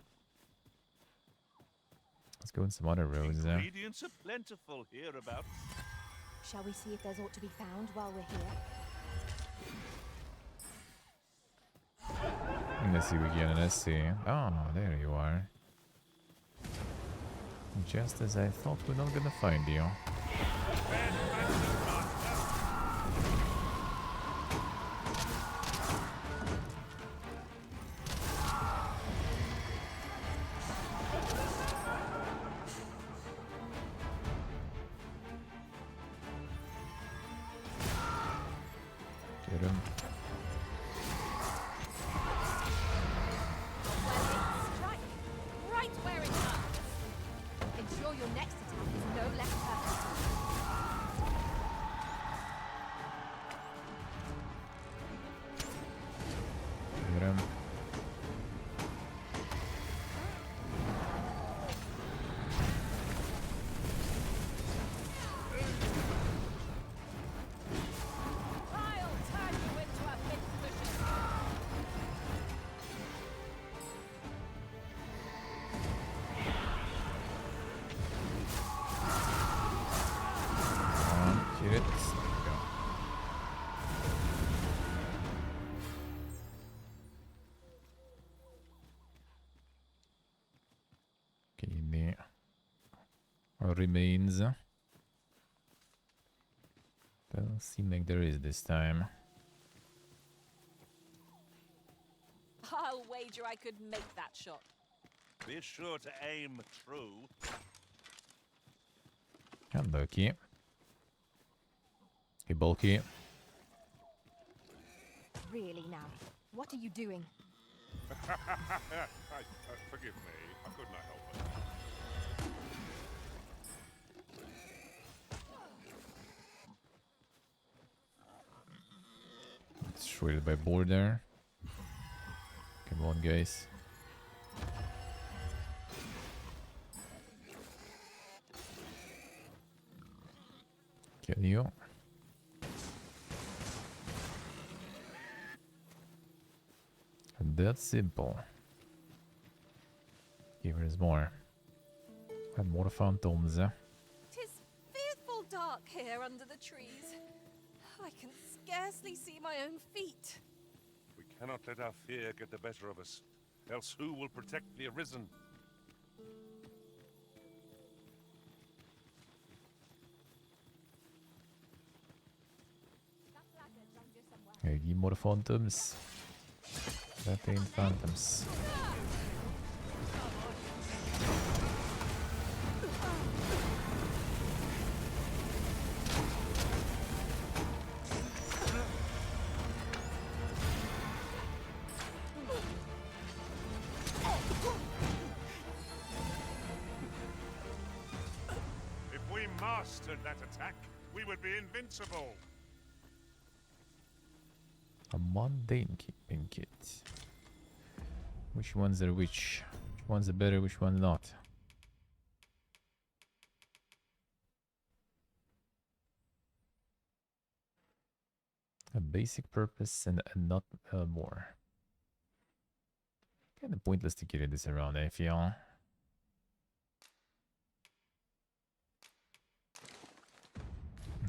Let's go in some other roads there. Ingredients are plentiful hereabouts. Shall we see if there's aught to be found while we're here? Let's see what we get. Let's see. Oh, there you are. Just as I thought, we're not gonna find you. Get him. Strike right where it hurts. Ensure your next attack is no less perfect. Get him. I'll turn you into a bit cushion. Come on, shoot it. There we go. Okay, the remains. Doesn't seem like there is this time. I'll wager I could make that shot. Be sure to aim true. Unlucky. Hey, bulky. Really now? What are you doing? Forgive me. I could not help it. Destroyed by board there. Come on, guys. Kill you. And that's simple. Here is more. And more phantoms. 'Tis fearful dark here under the trees. I can scarcely see my own feet. We cannot let our fear get the better of us. Else who will protect the Arisen? Hey, give more phantoms. That ain't phantoms. If we mastered that attack, we would be invincible. A mundane keeping kit. Which ones are which? Which ones are better, which one's not? A basic purpose and not more. Kind of pointless to carry this around, I feel.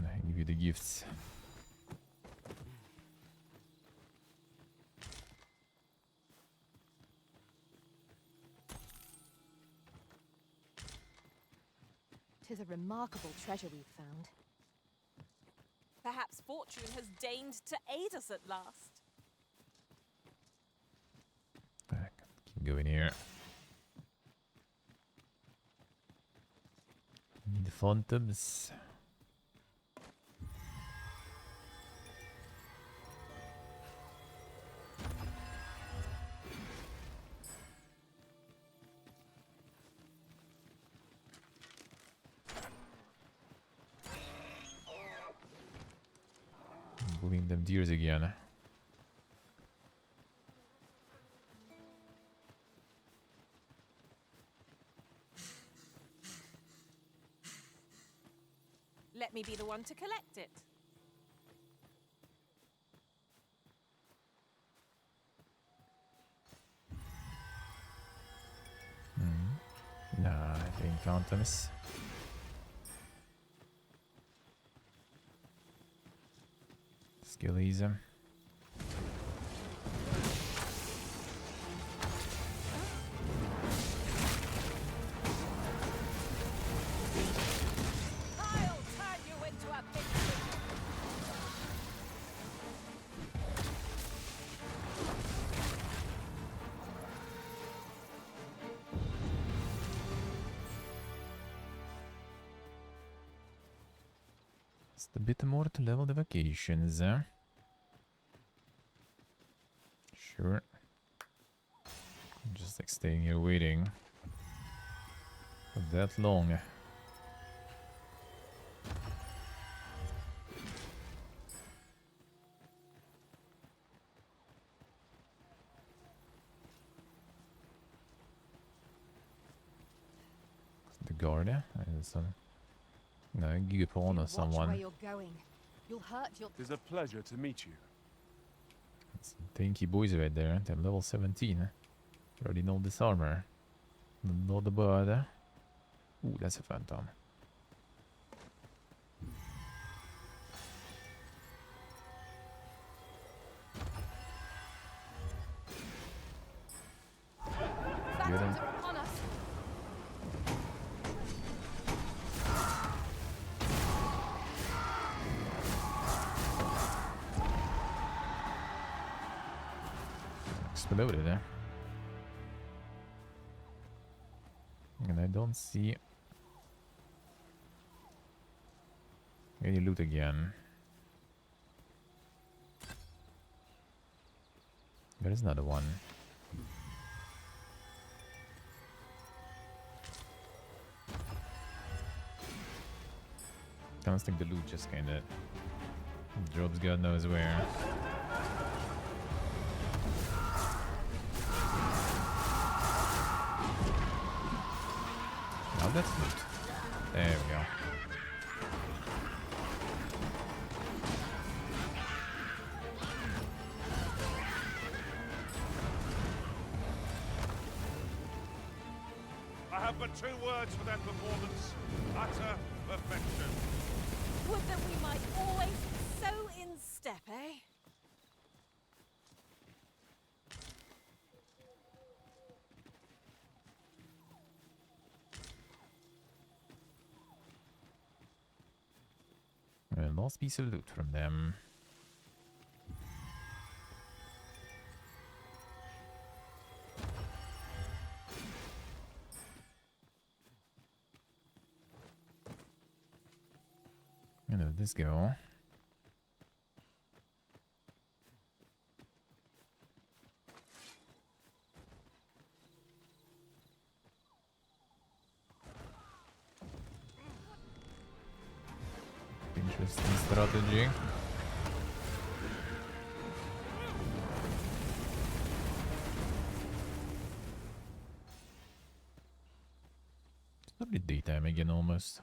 I give you the gifts. Tis a remarkable treasure we've found. Perhaps fortune has deigned to aid us at last. Keep going here. Need the phantoms. Moving them deers again. Let me be the one to collect it. Nah, being phantoms. Skillies. I'll turn you into a big Just a bit more to level the vacations. Sure. Just like staying here waiting for that long. The guard is no Gupon or someone. Where you're going. You'll hurt your. It is a pleasure to meet you. Some tanky boys right there. They're level 17. Already know this armor. Know the bird. Ooh, that's a phantom. Get him. Upon us. Exploded, and I don't see any loot again. There is another one. I don't think the loot just kinda drops God knows where. Oh, that's loot. There we go. I have but 2 words for that performance. Utter perfection. Would that we might always be so in step, eh? A last piece of loot from them. Where did this go? Interesting strategy. It's probably daytime again almost.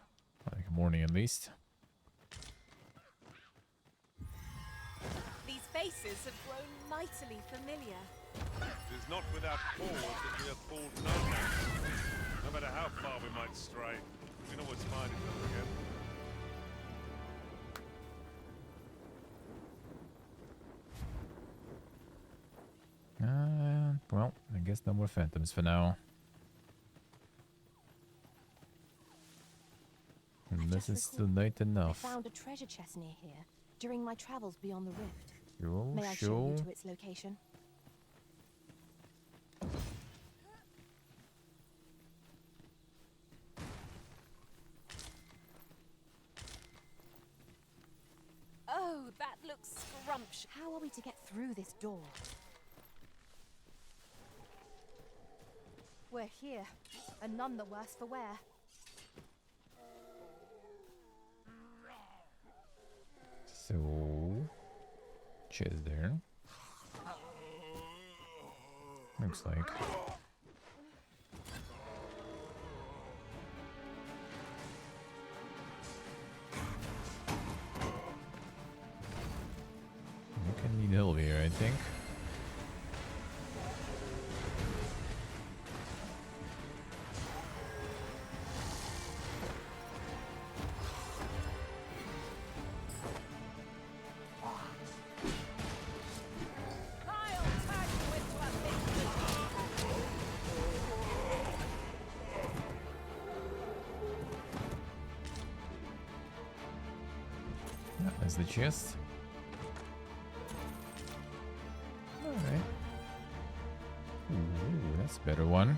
Like morning at least. These faces have grown mightily familiar. It is not without cause that we are called nomads. No matter how far we might stray, we can always find each other again. Well, I guess no more phantoms for now. Unless it's still night enough. I found a treasure chest near here during my travels beyond the rift. Sure, May I show you to its location? Oh, that looks scrumptious. How are we to get through this door? We're here, and none the worse for wear. So, Chest there. Looks like. You can need help here, I think. Yeah, there's the chest. Alright. Ooh, that's a better one.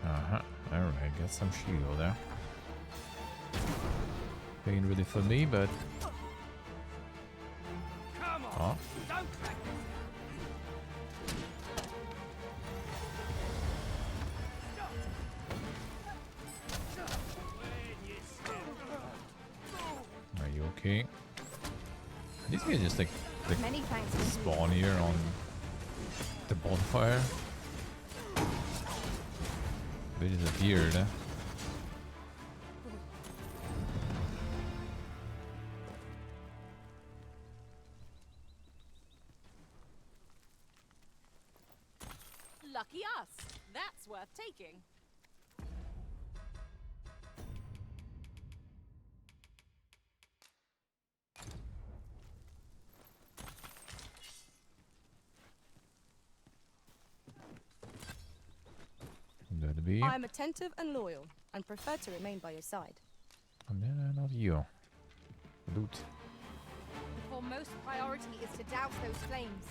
Uh-huh. Alright, got some shield there. Ain't really for me, but... Come on, Oh. don't crack Are you okay? These guys just like Many thanks indeed. spawn here on the bonfire. They disappeared. Lucky us. That's worth taking. That'd be. I am attentive and loyal, and prefer to remain by your side. And then not you. Loot. The foremost priority is to douse those flames.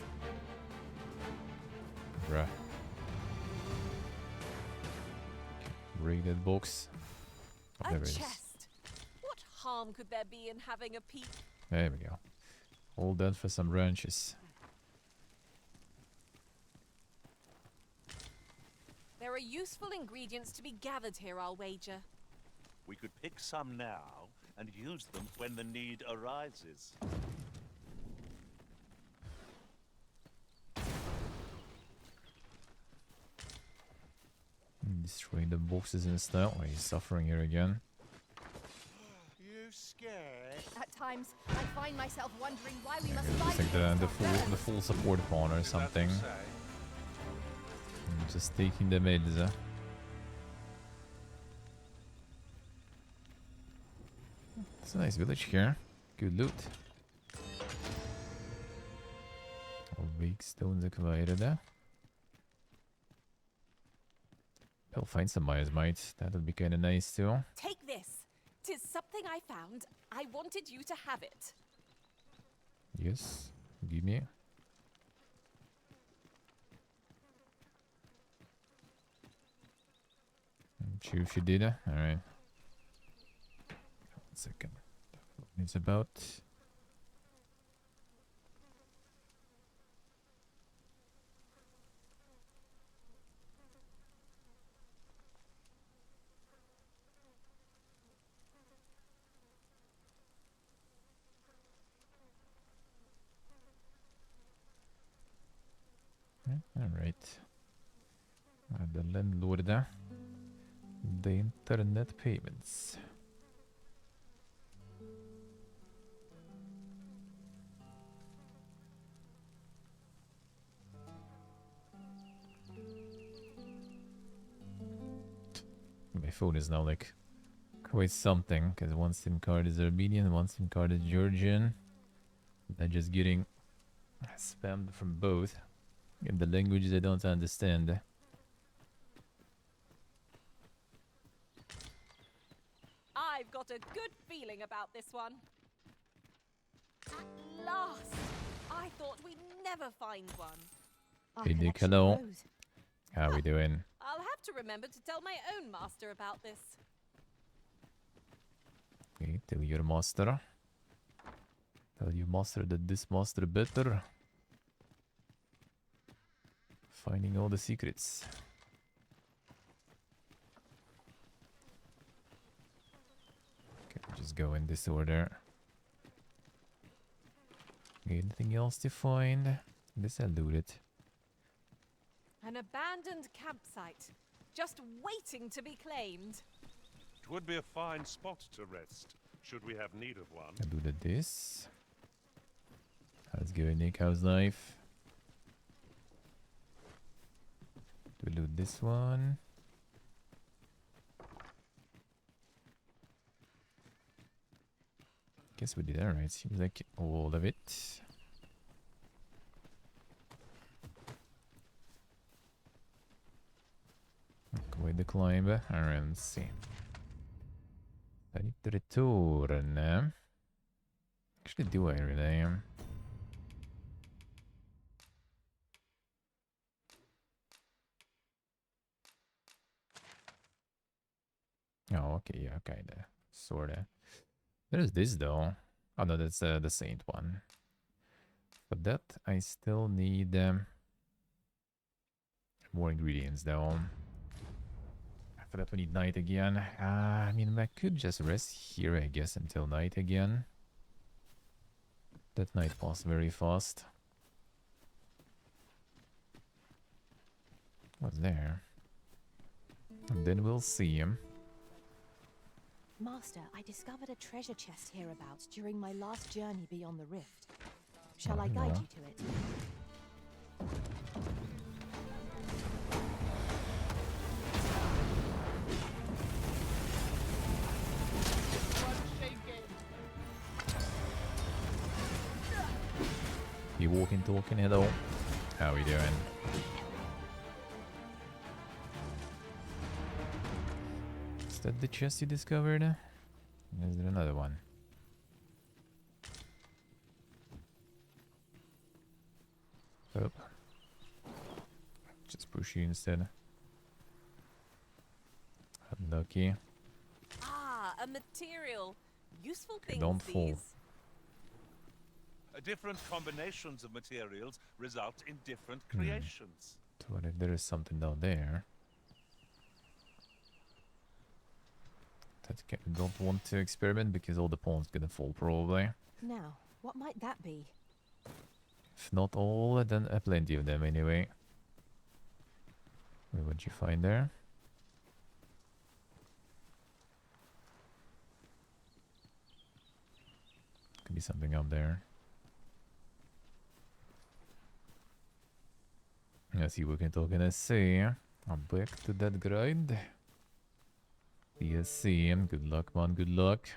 Bruh. Raided box. Oh, there A it is. chest. What harm could there be in having a peek? There we go. All done for some branches. There are useful ingredients to be gathered here, I'll wager. We could pick some now and use them when the need arises. Destroying the boxes and stuff. Oh, he's suffering here again. You scared? At times, I find myself wondering why we must It's fight like against the our full foes. support pawn or something. Just taking the mids. It's a nice village here. Good loot. All big stones acquired. I'll find some miasmite. That'll be kind of nice too. Take this. 'Tis something I found. I wanted you to have it. Yes, give me. Sure if you did. Alright. 1 second. It's about. Alright. The landlord. The internet payments. My phone is now like quite something, because one SIM card is Armenian, one SIM card is Georgian. I'm just getting spammed from both in the languages I don't understand. I've got a good feeling about this one. At last! I thought we'd never find one. Hey Nick, hello. How we doing? I'll have to remember to tell my own master about this. Okay, tell your master. Tell your master that this master better. Finding all the secrets. Okay, just go in this order. Anything else to find? This I looted. An abandoned campsite, just waiting to be claimed. It would be a fine spot to rest, should we have need of one. I looted this. How's it going, Nick? How's life? Do we loot this one? Guess we did alright. Seems like all of it. Quite the climb. Alright, let's see. I need to return. Actually, do I really? Oh, okay, yeah, kinda. Sorta. There's this though. Oh no, that's the Saint one. For that, I still need more ingredients though. For that, we need night again. I mean, I could just rest here, I guess, until night again. That night passed very fast. What's there? And then we'll see him. Master, I discovered a treasure chest hereabouts during my last journey beyond the rift. Shall I guide you to it? You walking, talking, hello. How are we doing? Is that the chest you discovered? Is there another one? Oh. Just push you instead. Unlucky. Ah, a material. Useful things, Don't fall. these. Different combinations of materials result in different creations. What if there is something down there? That I don't want to experiment because all the pawns gonna fall probably. Now, what might that be? If not all, then plenty of them anyway. What'd you find there? Could be something up there. Let's see what we're gonna see. I'm back to that grind. Yes, see him. Good luck, man. Good luck.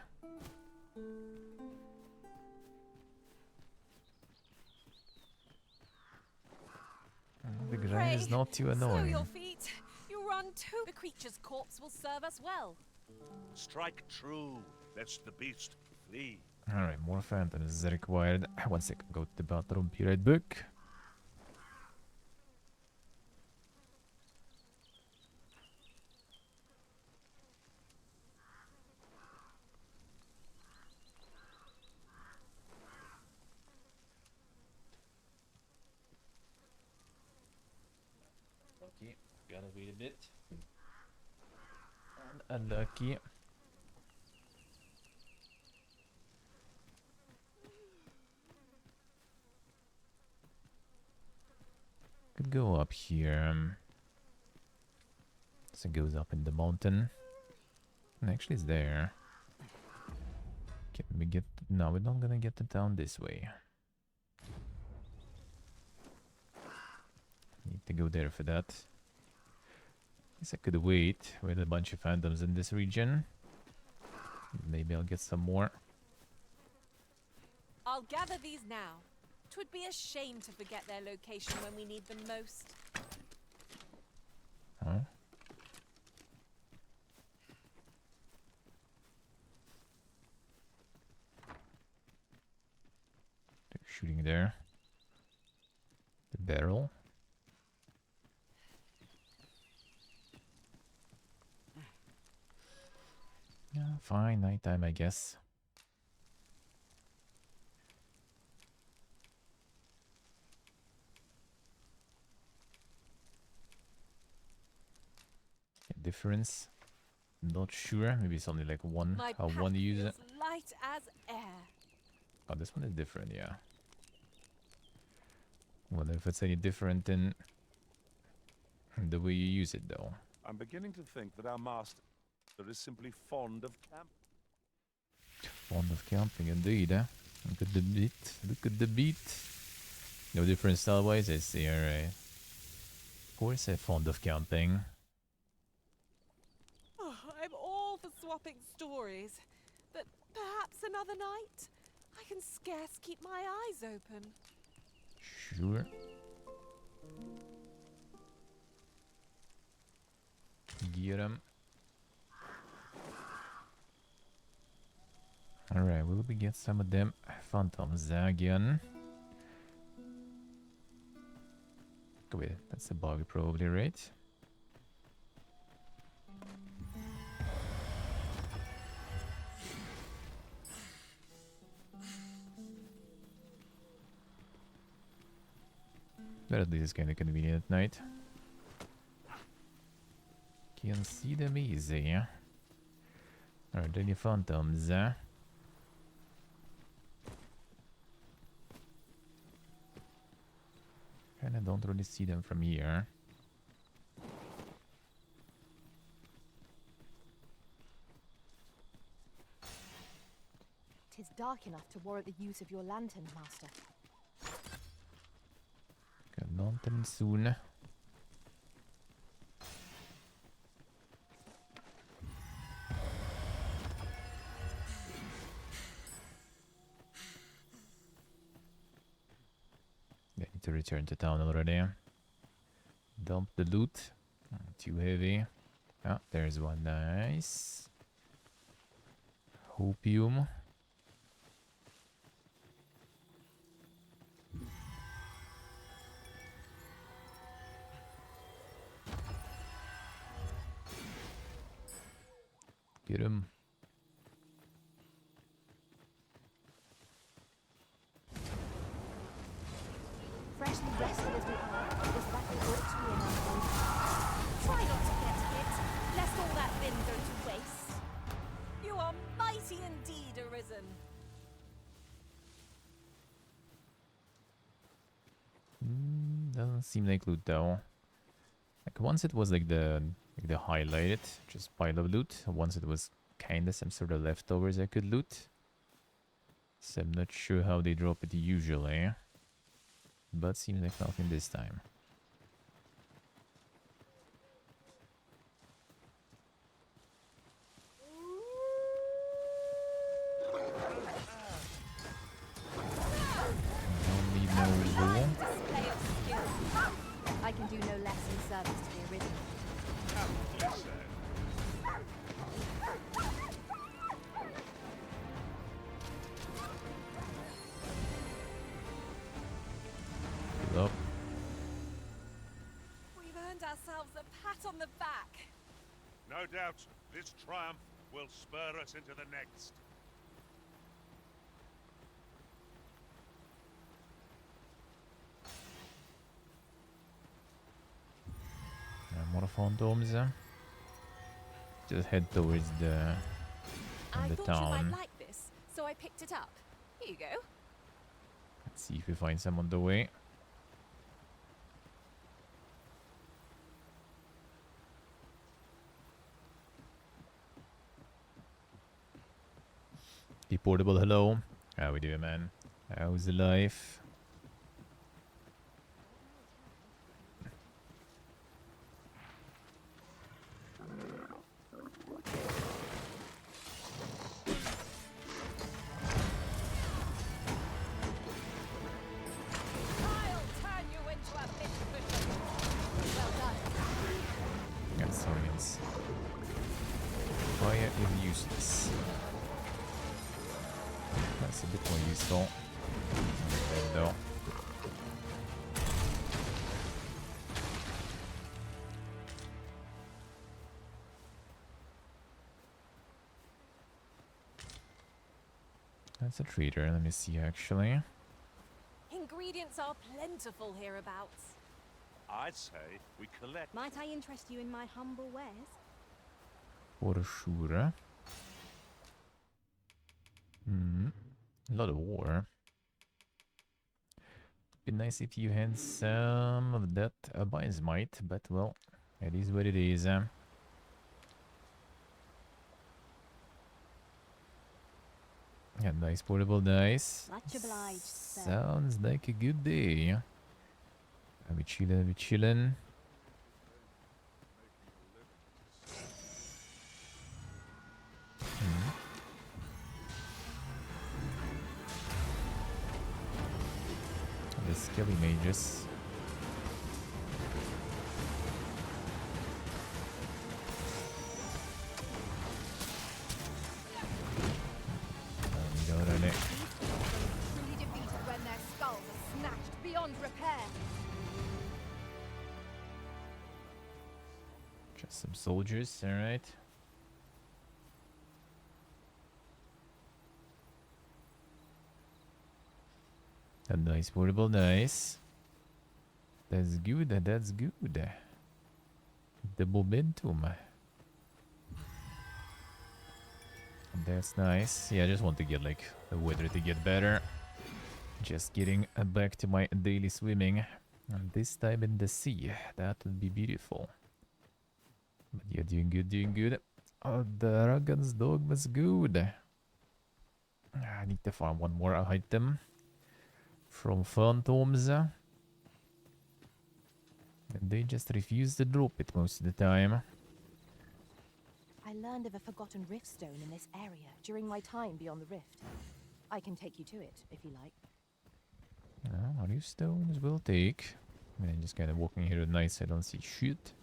The grind is not too Slow annoying. your feet. You run too. The creature's corpse will serve us well. Strike true, lest the beast flee. Alright, more phantoms is required. 1 second, go to the bathroom, be right back. Okay, gotta wait a bit. And unlucky. Could go up here. So it goes up in the mountain. And actually it's there. Can we get... No, we're not gonna get it down this way. Need to go there for that. Guess I could wait with a bunch of phantoms in this region. Maybe I'll get some more. I'll gather these now. 'Twould be a shame to forget their location when we need them most. Huh? They're shooting there. The barrel. Yeah, fine, nighttime, I guess. Difference? Not sure. Maybe it's only like one. My How pack one use it. feels light as air. Oh, this one is different. Yeah. Wonder if it's any different in the way you use it, though. I'm beginning to think that our master is simply fond of camp. Fond of camping, indeed, eh? Look at the beat. Look at the beat. No different style-wise, I see, alright. Of course I'm fond of camping. Oh, I'm all for swapping stories, but perhaps another night? I can scarce keep my eyes open. Sure. Get him. Alright, will we get some of them phantoms again? Wait, that's a bug probably, right? But at least it's kind of convenient at night. Can see them easy. Are there any phantoms? Kinda don't really see them from here. Tis dark enough to warrant the use of your lantern, Master. Got lantern soon. I need to return to town already. Dump the loot. Too heavy. Ah, there's one. Nice. Hopium. Get him. Freshly rested as we are, this battle ought to be enough. Try not to get hit, lest all that vim go to waste. You are mighty indeed, Arisen. Doesn't seem like loot though. Like once it was like the highlighted, just pile of loot. Once it was kinda some sort of leftovers I could loot. So I'm not sure how they drop it usually. But seems like nothing this time. Don't need no wool. I can do no less in service to the original. Up. We've earned ourselves a pat on the back. No doubt, this triumph will spur us into the next. More phantoms. Just head towards the I thought you town. might like this, so I picked it up. Here you go. Let's see if we find some on the way. Deportable, hello. How we doing, man? How's the life? I'll turn you into a bit cushion. Well done. Got science. Fire is useless. That's a bit more useful. Okay, though. That's a treater. Let me see actually. Ingredients are plentiful hereabouts. I'd say we collect. Might I interest you in my humble wares? For sure. A lot of war. be nice if you had some of that Buyer's Might, but well, it is what it is. Yeah, nice portable dice. Much obliged, sir. Sounds like a good day. Are we chillin'? Are we chillin'? The skelly mages. We got on it. Truly defeated when their skulls are smashed beyond repair. Just some soldiers, alright. A nice portable dice. That's good, that's good. The momentum. That's nice. Yeah, I just want to get like the weather to get better. Just getting back to my daily swimming. And this time in the sea. That would be beautiful. But yeah, doing good, doing good. Oh, the Dragon's Dogma's good. I need to find one more item from Phantoms. And they just refuse to drop it most of the time. I learned of a forgotten rift stone in this area during my time beyond the rift. I can take you to it, if you like. How you stones will take. I mean, I'm just kind of walking here at night so I don't see shit.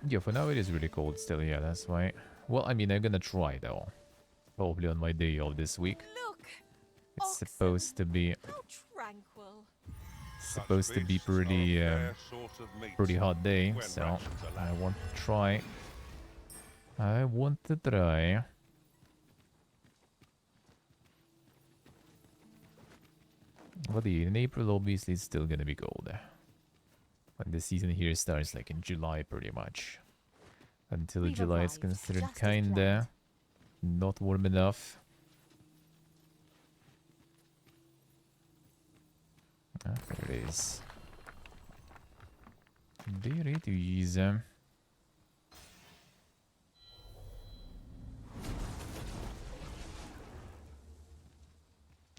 Yeah, for now it is really cold still, yeah, that's why. Well, I mean, I'm gonna try though. Probably on my day off this week. Look, It's supposed to be... how tranquil. Supposed to be pretty, pretty hot day, so I want to try. I want to try. But yeah, in April, obviously, it's still gonna be cold. When the season here starts, like in July, pretty much. Until We've July, it's arrived, considered just as kinda not warm enough. Ah, there it is. There it is. Oh,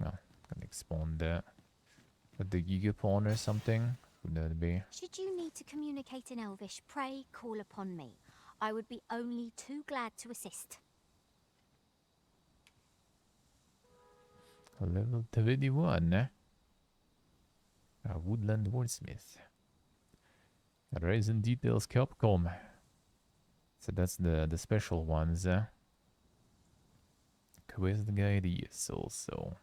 can expand that. With the Gigapon or something? Would that be? Should you need to communicate in Elvish, pray call upon me. I would be only too glad to assist. Level 21, eh? A Woodland Wordsmith. Horizon Details Capcom. So that's the special ones. Quest Guide is also.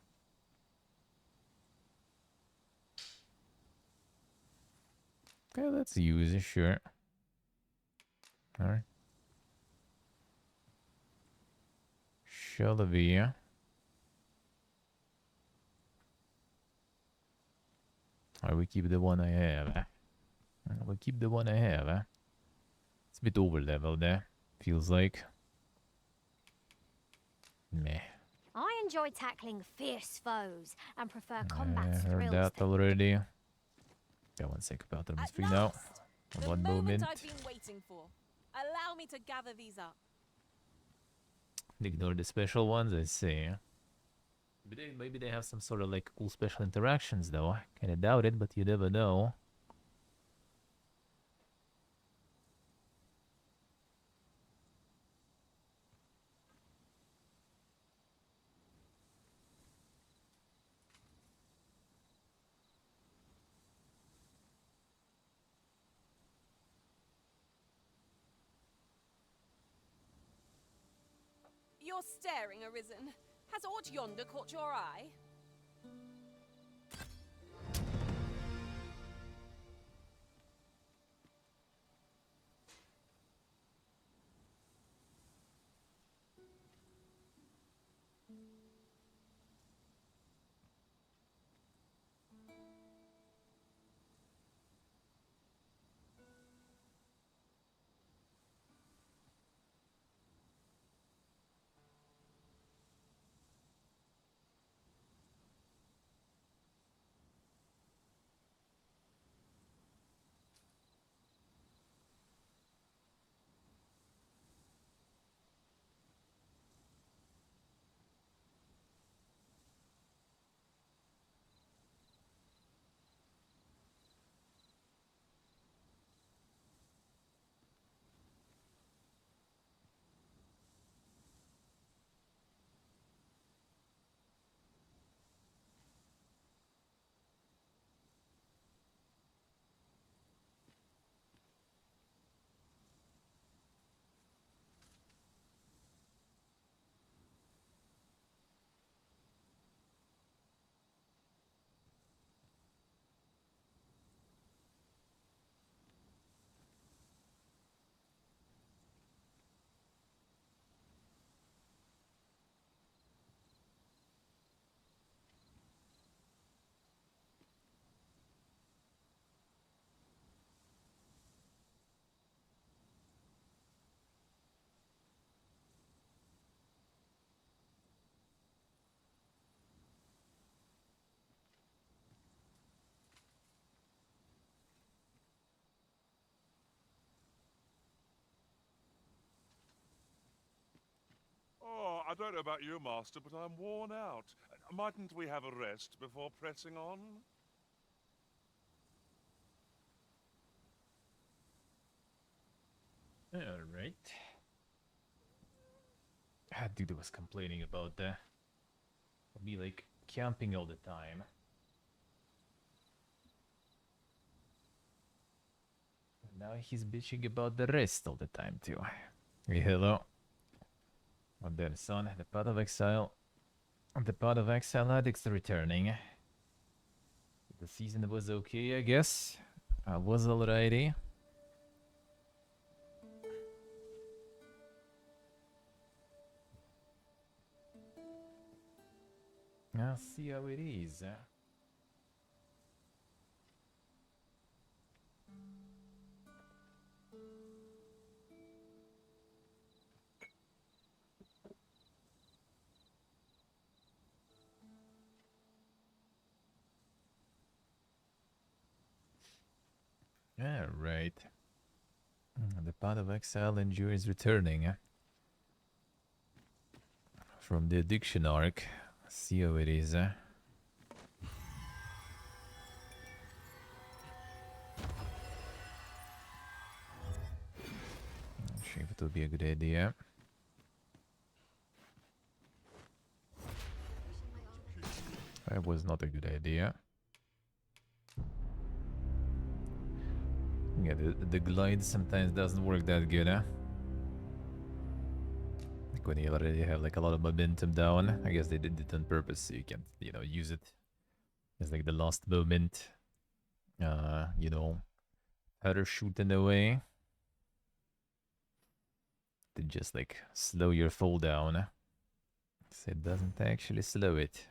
Okay, let's use it, sure. Alright. Shalavia. I will keep the one I have. I will keep the one I have. It's a bit over leveled there. Feels like. Meh. I enjoy tackling fierce foes and prefer combat's I heard thrills. that already. Yeah, one sec about them is free now. One moment. I've been waiting for. Allow me to gather these up. Ignore the special ones, I see. Maybe they have some sort of like cool special interactions though. Kinda doubt it, but you never know. You're staring, Arisen. Has aught yonder caught your eye? I don't know about you, Master, but I'm worn out. Mightn't we have a rest before pressing on? Alright. Dude was complaining about me like camping all the time. And now he's bitching about the rest all the time too. Hey, hello. What then, son? The Path of Exile. The Path of Exile addicts are returning. The season was okay, I guess. I was alrighty. I'll see how it is. Alright. The Path of Exile endures returning. From the addiction arc. See how it is. Not sure if it would be a good idea. That was not a good idea. Yeah, the glide sometimes doesn't work that good, huh? Like when you already have like a lot of momentum down. I guess they did it on purpose so you can, you know, use it as like the last moment. You know, parachute in a way. To just like slow your fall down. So it doesn't actually slow it.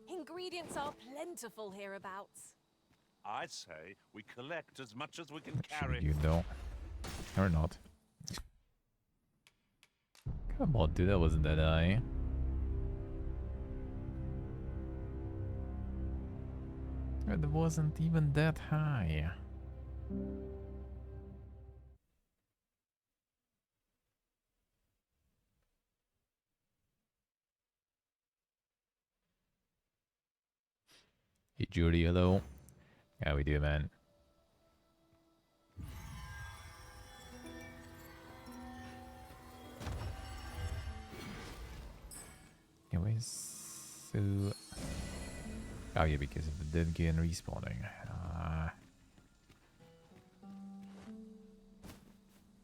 Ingredients are plentiful hereabouts. I'd say we collect as much as we can carry. You don't. Or not. Come on, dude, that wasn't that high. It wasn't even that high. Hey, Judy, hello. How we do, man? Anyways, so... Oh yeah, because of the dead gain respawning.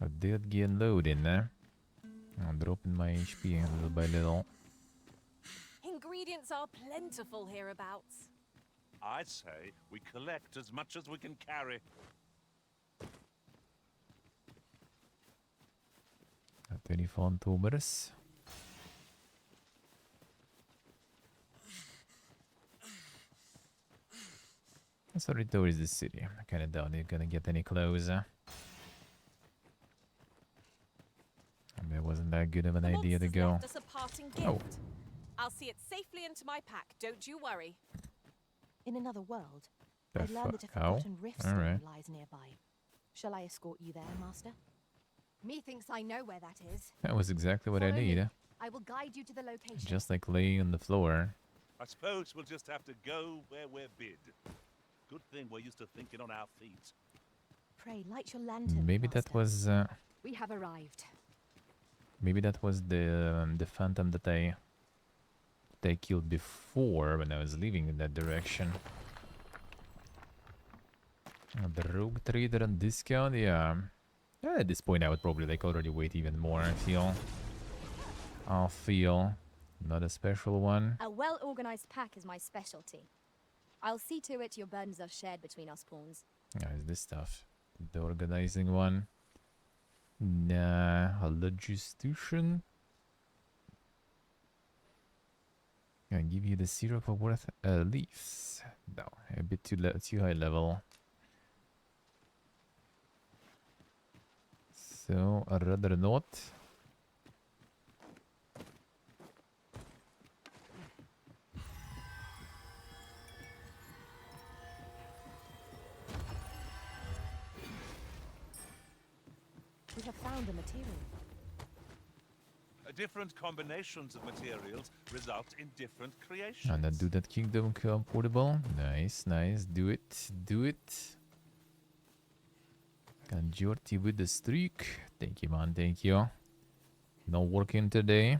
A dead gain loading, I'm dropping my HP little by little. Ingredients are plentiful hereabouts. I'd say we collect as much as we can carry. 24 Tomers. Sorry, towards the city. I kinda doubt they're gonna get any closer. And it wasn't that good of an idea to go. Left us a parting gift. Oh. I'll see it safely into my pack, don't you worry. In another world, The I learned that a oh, forgotten rift stone alright. lies nearby. Shall I escort you there, Master? Methinks I know where that is. That was exactly what I Follow me. need. I will guide you to the location. Just like laying on the floor. I suppose we'll just have to go where we're bid. Good thing we're used to thinking on our feet. Pray, light your lantern. Maybe that was We have arrived. maybe that was the phantom that I killed before when I was leaving in that direction. The rogue trader on discount, yeah. At this point I would probably like already wait even more, I feel. Not a special one. A well-organized pack is my specialty. I'll see to it your burdens are shared between us pawns. Yeah, is this stuff? The organizing one? Nah, a logistian. I'll give you the syrup for worth leaves. No, a bit too high level. So, I'd rather not. We have found a material. Different combinations of materials result in different creations. And then do that kingdom come portable. Nice, nice. Do it, do it. Conjurti with the streak. Thank you, man. Thank you. No working today.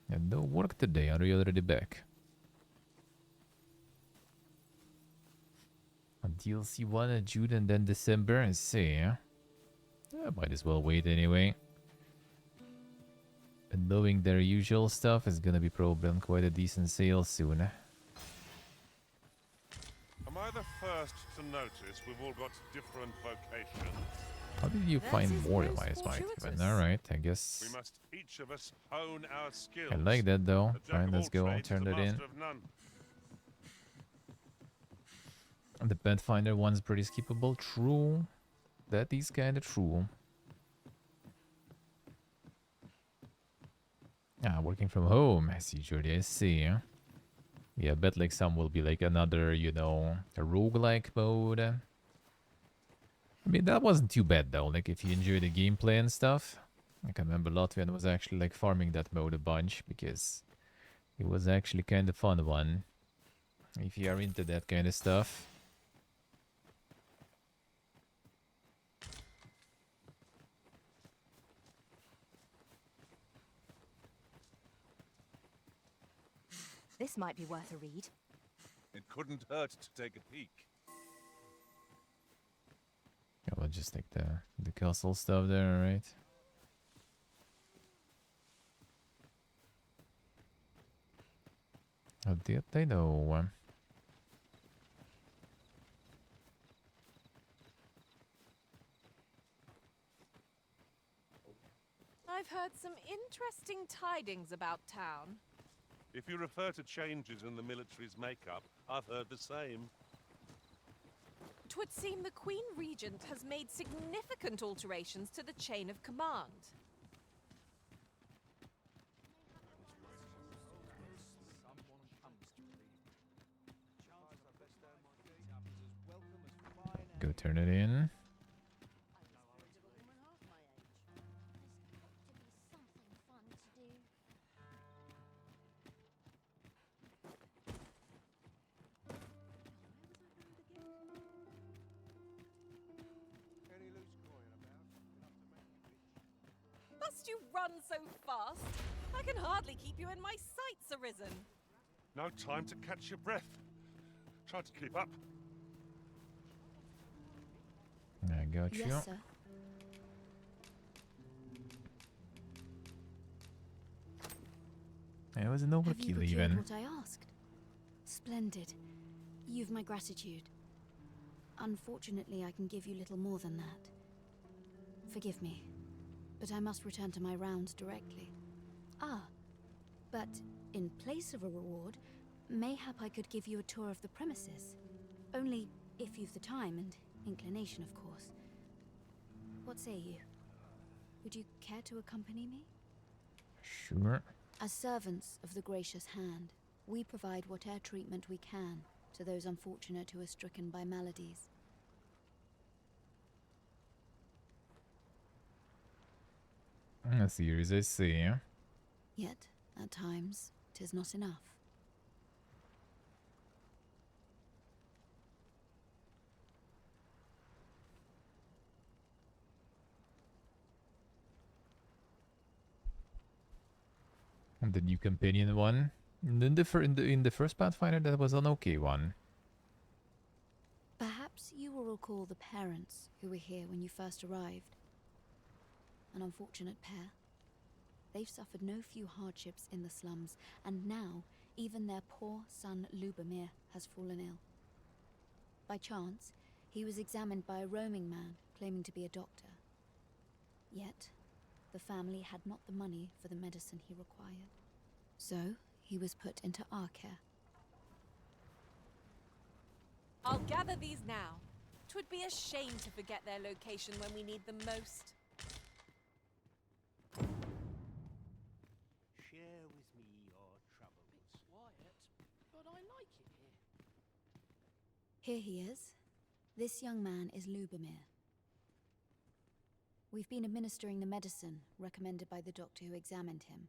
And no work today. Are you already back? On DLC 1 in June and then December. I see. I might as well wait anyway. And knowing their usual stuff is gonna be probably on quite a decent sale soon. Am I the first to notice we've all got different vocations? How did you find more of my smite? Alright, I guess. We must each of us hone our skills. I like that though. A jack Fine, of let's all go. trades is Turn a that in. master of none. The Pathfinder one's pretty skippable. True. That is kinda true. Ah, working from home. I see, Jordy. I see. Yeah, I bet like some will be like another, you know, a roguelike mode. I mean, that wasn't too bad though. Like, if you enjoy the gameplay and stuff. I can remember Latvian was actually like farming that mode a bunch because it was actually kind of fun one. If you are into that kind of stuff. This might be worth a read. It couldn't hurt to take a peek. Yeah, we'll just take the castle stuff there, alright? How did they know? I've heard some interesting tidings about town. If you refer to changes in the military's makeup, I've heard the same. 'Twould seem the Queen Regent has made significant alterations to the chain of command. Go turn it in. Must you run so fast? I can hardly keep you in my sights, Arisen. No time to catch your breath. Try to keep up. I got you. Yes, sir. It was an Have you overkill procured even. what I asked? Splendid. You've my gratitude. Unfortunately, I can give you little more than that. Forgive me, but I must return to my rounds directly. Ah, but in place of a reward, mayhap I could give you a tour of the premises. Only if you've the time and inclination, of course. What say you? Would you care to accompany me? Sure. As servants of the gracious hand, we provide whatever treatment we can to those unfortunate who are stricken by maladies. A series, I see. Yet, at times, 'tis not enough. And the new companion one. And in the first Pathfinder, that was an okay one. Perhaps you will recall the parents who were here when you first arrived. An unfortunate pair. They've suffered no few hardships in the slums, and now even their poor son Lubomir has fallen ill. By chance, he was examined by a roaming man claiming to be a doctor. Yet, the family had not the money for the medicine he required. So, he was put into our care. I'll gather these now. 'Twould be a shame to forget their location when we need them most. Here he is. This young man is Lubomir. We've been administering the medicine recommended by the doctor who examined him,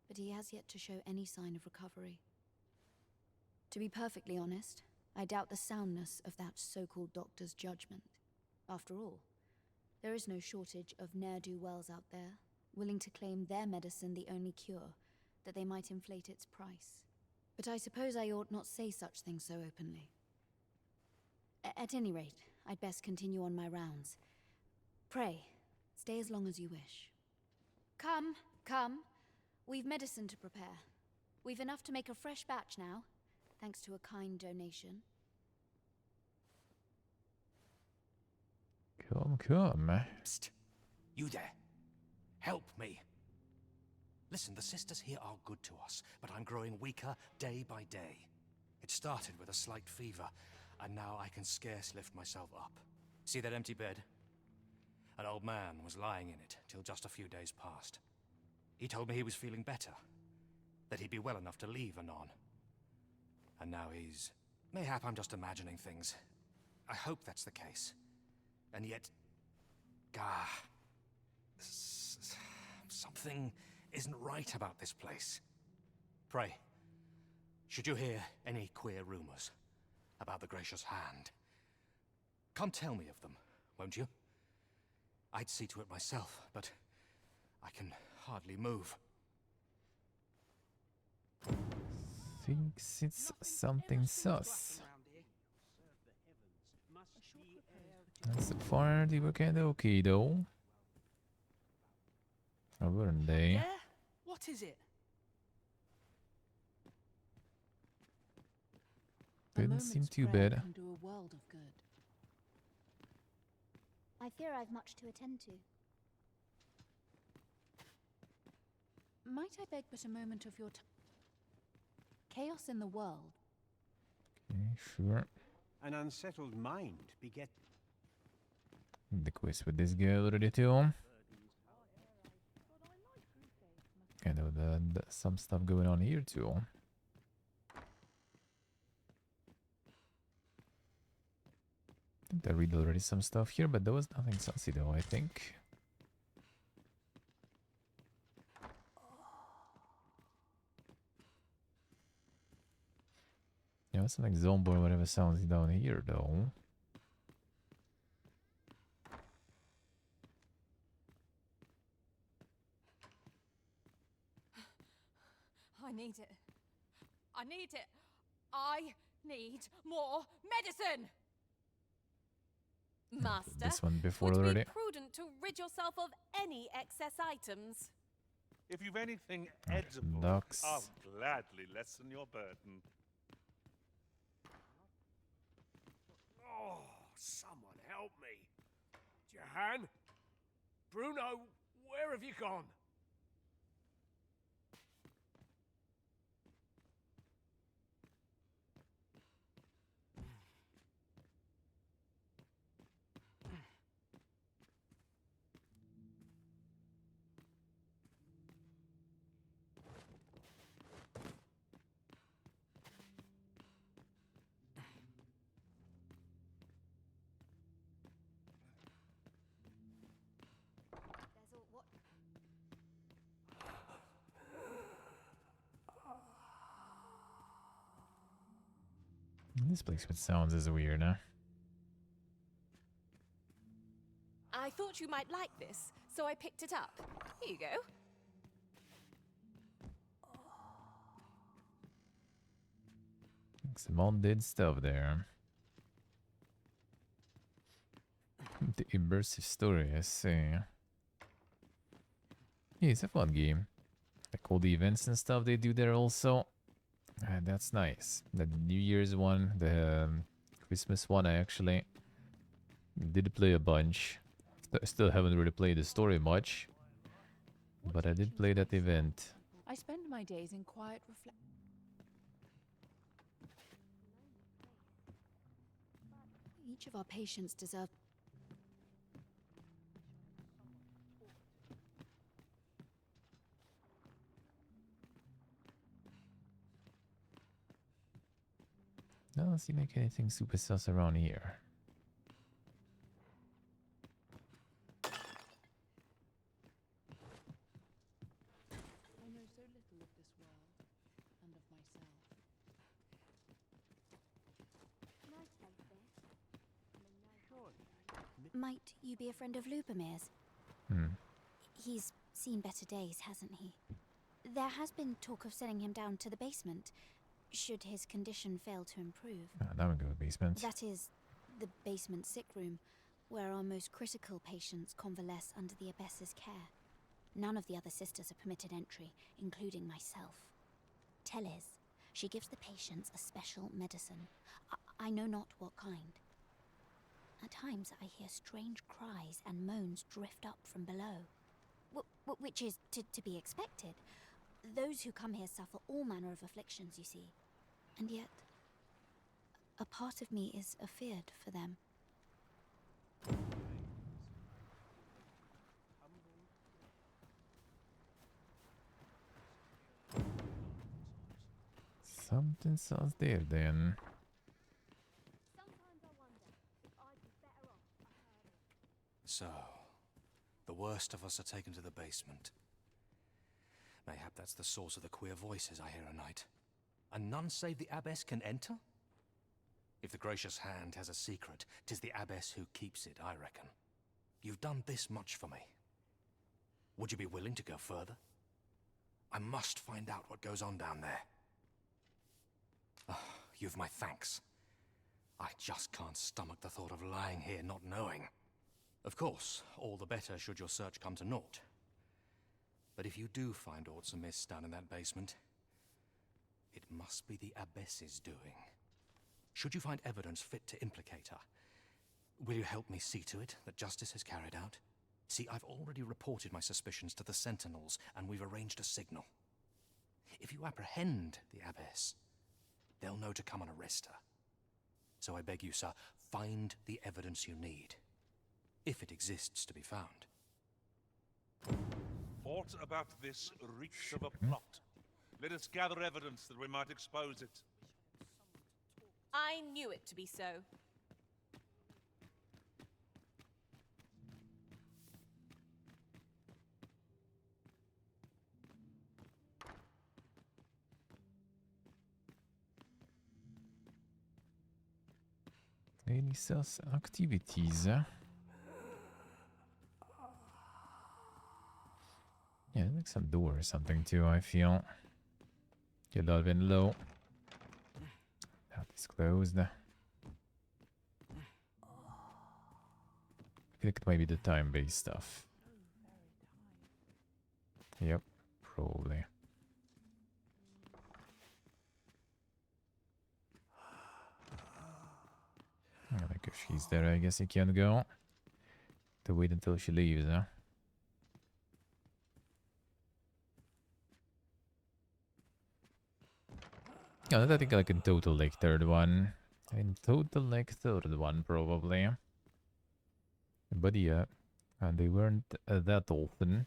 but he has yet to show any sign of recovery. To be perfectly honest, I doubt the soundness of that so-called doctor's judgment. After all, there is no shortage of ne'er-do-wells out there, willing to claim their medicine the only cure, that they might inflate its price. But I suppose I ought not say such things so openly. At any rate, I'd best continue on my rounds. Pray, stay as long as you wish. Come, come. We've medicine to prepare. We've enough to make a fresh batch now, thanks to a kind donation. Come, come. Psst. You there. Help me. Listen, the sisters here are good to us, but I'm growing weaker day by day. It started with a slight fever, and now I can scarce lift myself up. See that empty bed? An old man was lying in it till just a few days past. He told me he was feeling better, that he'd be well enough to leave anon. And now he's... Mayhap I'm just imagining things. I hope that's the case. And yet... Gah... Something isn't right about this place. Pray, should you hear any queer rumors about the Gracious Hand, come tell me of them, won't you? I'd see to it myself, but I can hardly move. Thinks it's something sus. And so far they were kinda okay though. Or weren't they? Yeah? What is it? Didn't seem too bad. Can do a world of good. I fear I've much to attend to. Might I beg but a moment of your time? Chaos in the world. Okay, sure. An unsettled mind beget... The quest with this guy already too. Kind of some stuff going on here too. I think I read already some stuff here, but there was nothing sussy though, I think. Yeah, it's like zombie or whatever sounds down here though. I need it. I need it. I need more medicine! Master, This one before would already. be prudent to rid yourself of any excess items. If you've anything edible, ducks. I'll gladly lessen your burden. Oh, someone help me. Jahan? Bruno, where have you gone? This place with sounds is weird, huh? I thought you might like this, so I picked it up. Here you go. Some undid stuff there. The immersive story, I see. Yeah, it's a fun game. Like all the events and stuff they do there also. That's nice. The New Year's one, the Christmas one, I actually did play a bunch. I still haven't really played the story much. But I did play that event. I spend my days in quiet reflection. Each of our patients deserve... Oh, Doesn't seem like anything super sus around here. I know so little of this world and of myself. Might you be a friend of Lubomir's? He's seen better days, hasn't he? There has been talk of sending him down to the basement, should his condition fail to improve. Now we go to the basement. That is, the basement sick room, where our most critical patients convalesce under the abbess's care. None of the other sisters are permitted entry, including myself. Tell Liz, she gives the patients a special medicine. I know not what kind. At times I hear strange cries and moans drift up from below. Which is to be expected. Those who come here suffer all manner of afflictions, you see. And yet, a part of me is afeared for them. Something sus there then. So, the worst of us are taken to the basement. Mayhap that's the source of the queer voices I hear at night. And none save the abbess can enter? If the gracious hand has a secret, 'tis the abbess who keeps it, I reckon. You've done this much for me. Would you be willing to go further? I must find out what goes on down there. You've my thanks. I just can't stomach the thought of lying here not knowing. Of course, all the better should your search come to naught. But if you do find aught amiss down in that basement, it must be the abbess's doing. Should you find evidence fit to implicate her, will you help me see to it that justice is carried out? See, I've already reported my suspicions to the sentinels, and we've arranged a signal. If you apprehend the abbess, they'll know to come and arrest her. So I beg you, sir, find the evidence you need, if it exists to be found. Aught about this reeks of a plot. Let us gather evidence that we might expose it. I knew it to be so. Any sus activities? Yeah, like some door or something too, I feel. Get a lot of in low. That is closed. I feel like it might be the time-based stuff. Yep, probably. Like if she's there, I guess you can go. To wait until she leaves, huh? Yeah, I think like in total like third one. In total like third one probably. But yeah, and they weren't that often.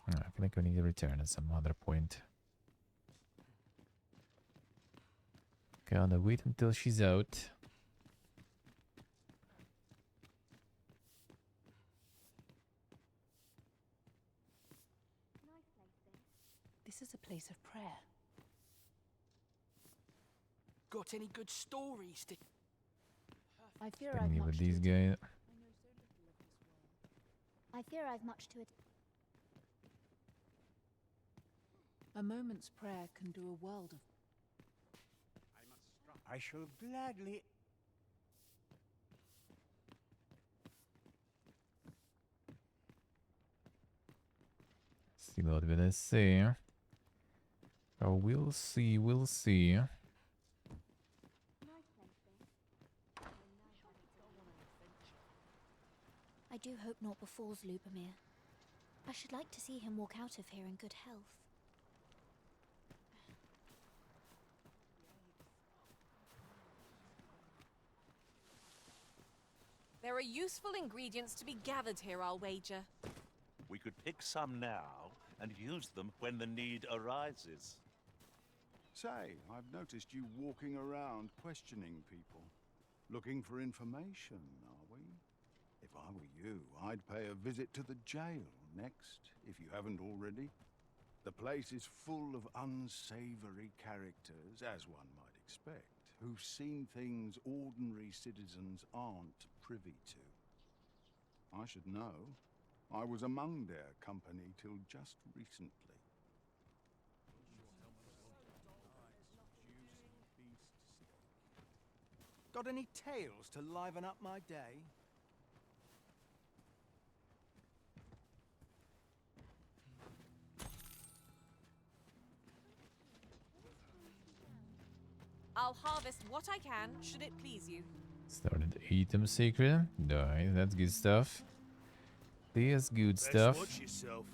I feel like we need to return at some other point. Gotta wait until she's out. This is a place of prayer. Got any good stories to... I fear Bring I've me much with to these it. guys. I fear I've much to it. A moment's prayer can do a world of... I shall gladly... See what will I say? Oh, we'll see, we'll see. I do hope naught befalls Lubomir. I should like to see him walk out of here in good health. There are useful ingredients to be gathered here, I'll wager. We could pick some now and use them when the need arises. Say, I've noticed you walking around questioning people. Looking for information, are we? If I were you, I'd pay a visit to the jail next, if you haven't already. The place is full of unsavory characters, as one might expect, who've seen things ordinary citizens aren't privy to. I should know. I was among their company till just recently. Got any tales to liven up my day? I'll harvest what I can, should it please you. Started item secret. Alright, that's good stuff. There's good stuff. Watch yourself.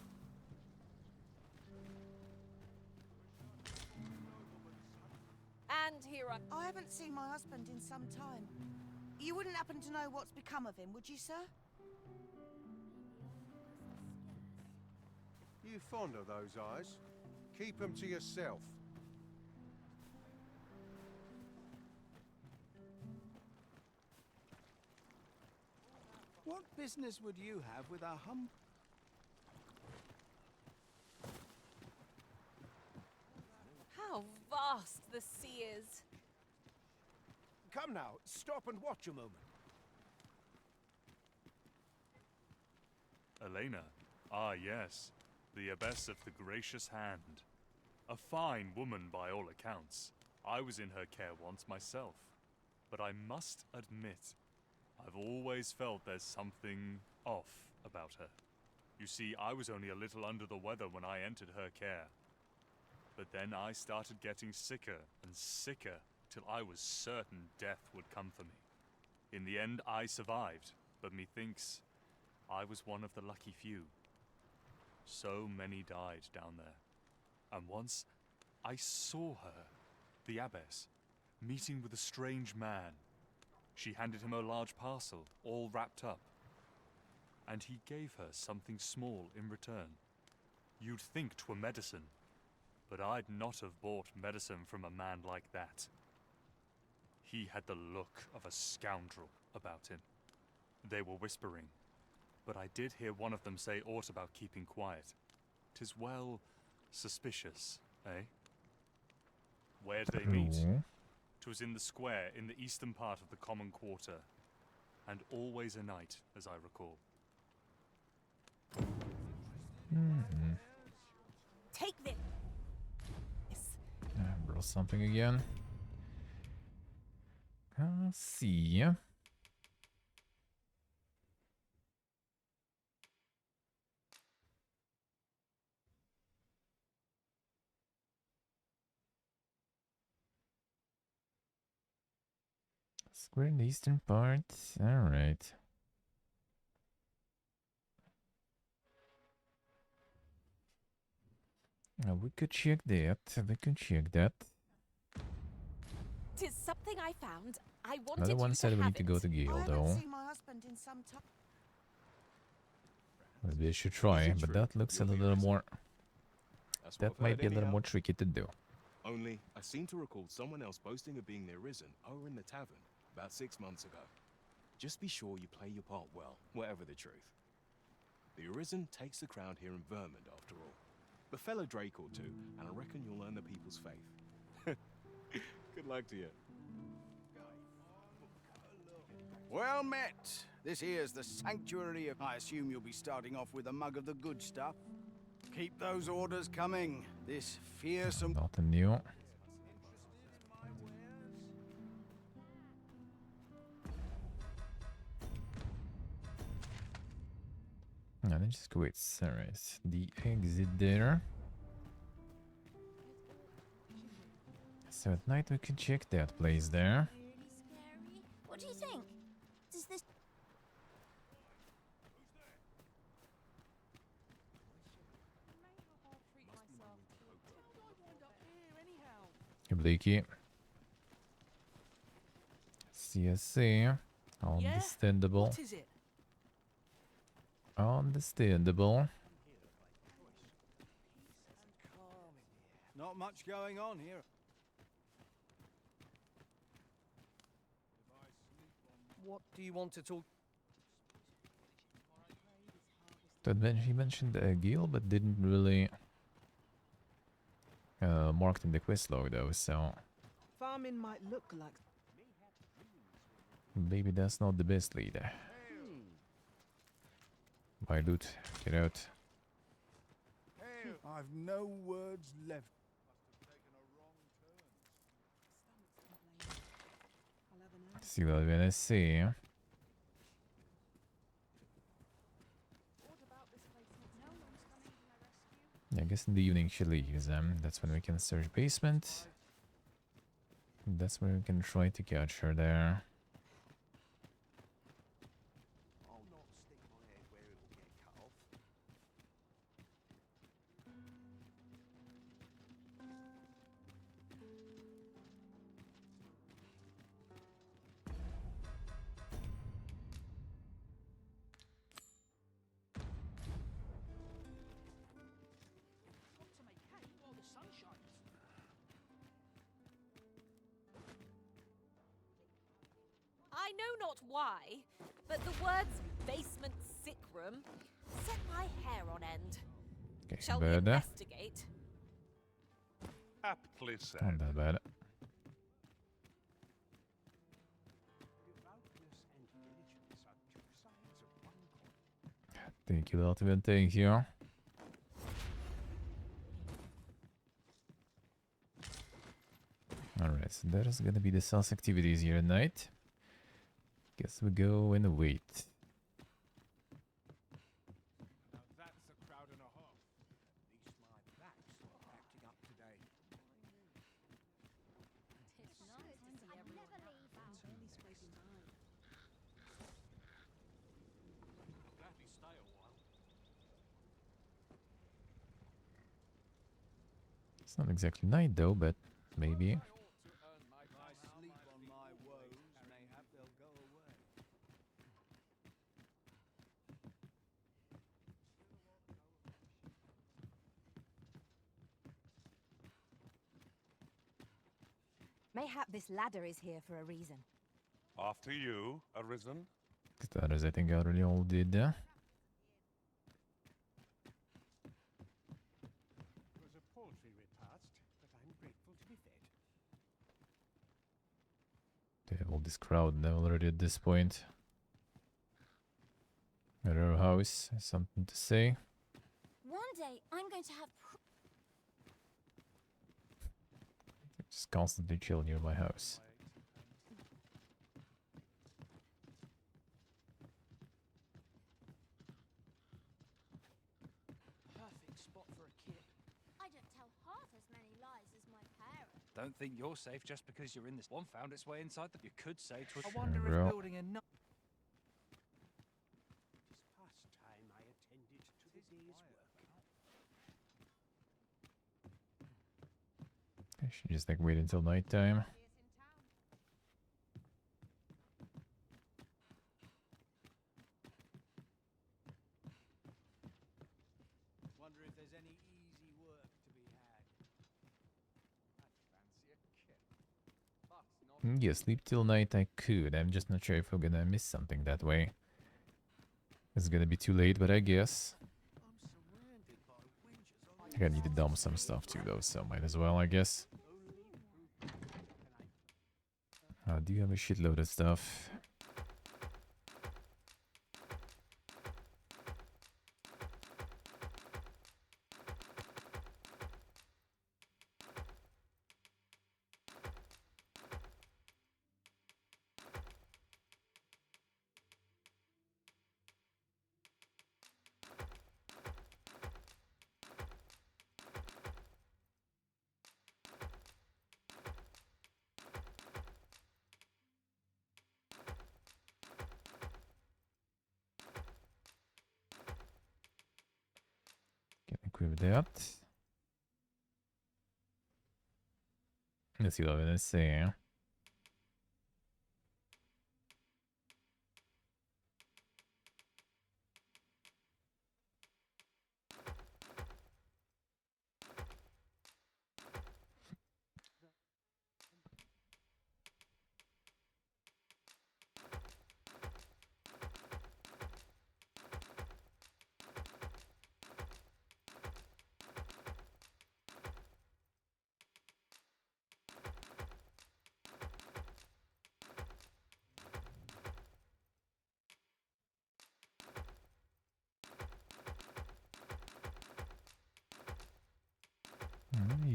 And here I haven't seen my husband in some time. You wouldn't happen to know what's become of him, would you, sir? You fond of those eyes? Keep them to yourself. What business would you have with our How vast the sea is. Come now, stop and watch a moment. Elena. Ah, yes. The abbess of the Gracious Hand. A fine woman by all accounts. I was in her care once myself. But I must admit, I've always felt there's something off about her. You see, I was only a little under the weather when I entered her care. But then I started getting sicker and sicker till I was certain death would come for me. In the end, I survived, but methinks I was one of the lucky few. So many died down there. And once I saw her, the abbess, meeting with a strange man. She handed him a large parcel, all wrapped up. And he gave her something small in return. You'd think 'twere medicine, but I'd not have bought medicine from a man like that. He had the look of a scoundrel about him. They were whispering, but I did hear one of them say aught about keeping quiet. 'Tis well suspicious, eh? Where'd they meet? 'Twas in the square in the eastern part of the common quarter, and always a night, as I recall. Take this. Brought something again. Let's see. Square in the eastern part. Alright. We could check that. We could check that. 'Tis something I found. I wanted Another one you said to we have need to go to I Gale, haven't though. seen my husband in some time. Maybe I should try, but that looks a little more... That might be a little more tricky to do. Only, I seem to recall someone else boasting of being the Arisen over in the tavern about 6 months ago. Just be sure you play your part well, whatever the truth. The Arisen takes the crown here in Vermund, after all. The fellow Drake or two, and I reckon you'll earn the people's faith. Good luck to you. Well met. This here's the sanctuary of... I assume you'll be starting off with a mug of the good stuff. Keep those orders coming. This fearsome... Nothing new. No, then just go wait. Alright, the exit there. So at night we can check that place there. What do you think? Does this... Bleaky. CSC. Understandable. What is it? Understandable. Not much going on here. What do you want to talk? He mentioned Gil, but didn't really mark in the quest log though, so Farming might look like. maybe that's not the best leader. Buy loot, get out. I've no words left. See what we're gonna see. Yeah, I guess in the evening she leaves. That's when we can search basement. That's where we can try to catch her there. I'll not stick my head where it will get cut off. Got to make hay while the sun shines. I know not why, but the words basement sick room set my hair on end. Okay, Shall we bad. investigate? Aptly said. Not that bad. Thank you, Ultimate. Thank you. Alright, so that is gonna be the sus activities here at night. Guess we go and wait. Now that's a crowd and a half. At least my back's not acting up today. It's not as if I'd never leave out. I'll gladly stay a while. It's not exactly night though, but maybe. I sleep on my woes, mayhap they'll go away. Mayhap this ladder is here for a reason. After you, Arisen. That is, I think, I already all did. It was a paltry repast, but I'm grateful to be fed. They have all this crowd now already at this point. At our house, something to say. One day, I'm going to have. Just constantly chill near my house. Perfect spot for a kid. I don't tell half as many lies as my parents. Don't think you're safe just because you're in this. One found its way inside the. You could say to. I wonder Bro. if building a. It is past time I attended to the day's work. I should just like wait until nighttime. Wonder if there's any easy work to be had. I'd fancy a kip. But not Yeah, sleep till night I could. I'm just not sure if we're gonna miss something that way. It's gonna be too late, but I guess. I think I need to dump some stuff too though, so might as well, I guess. Do you have a shitload of stuff? Can equip that. Let's see what I'm gonna say.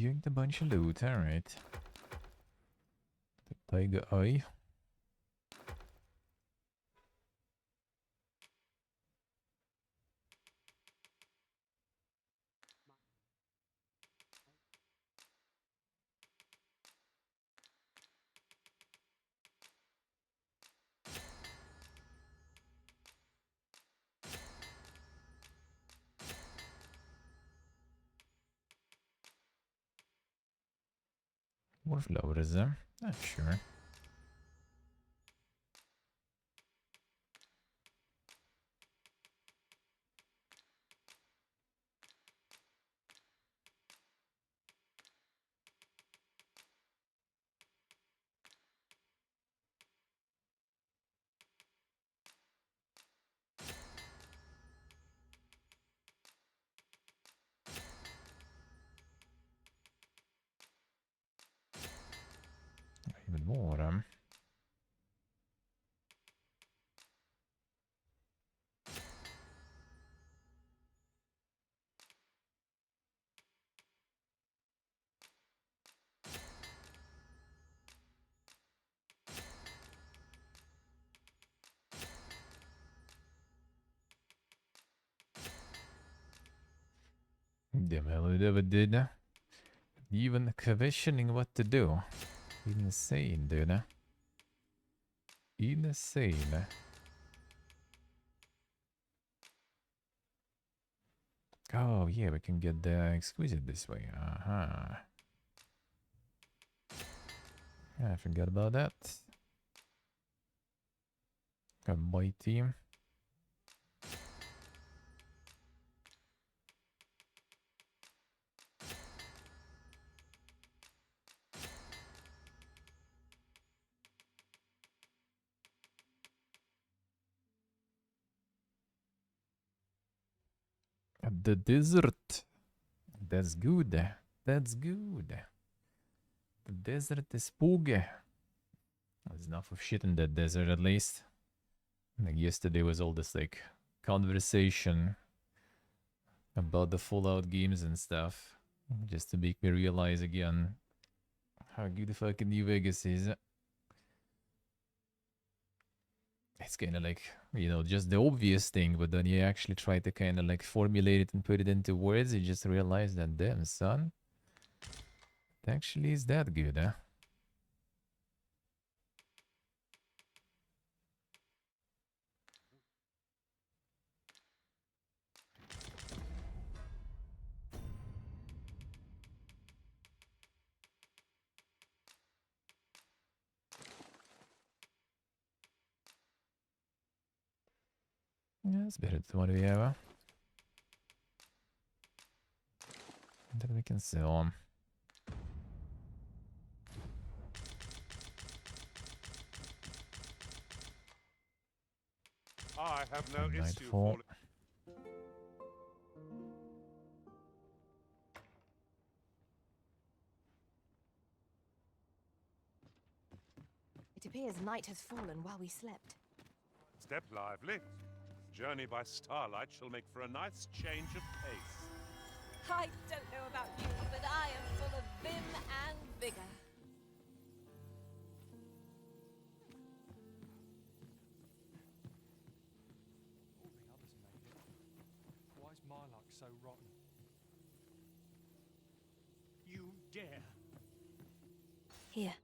Reviewing the bunch of loot, alright. The tiger eye. More flowers, sure. Even more, Damn hell it ever did. Even questioning what to do. Insane, dude. Insane. Oh, yeah, we can get the exquisite this way. Uh-huh. I forgot about that. Got my team. The desert. That's good. That's good. The desert is spooky. There's enough of shit in that desert at least. Like yesterday was all this like conversation about the Fallout games and stuff. Just to make me realize again how good the fucking New Vegas is. It's kind of like, you know, just the obvious thing, but then you actually try to kind of like formulate it and put it into words, you just realize that, damn, son, it actually is that good, huh? Yeah, it's better than what we have, huh? And then we can sell them. I have no issue Nightfall. It appears night has fallen while we slept. Step lively. Journey by starlight shall make for a nice change of pace. I don't know about you, but I am full of vim and vigor. All the others made it. Why is my luck so rotten? You dare. Here.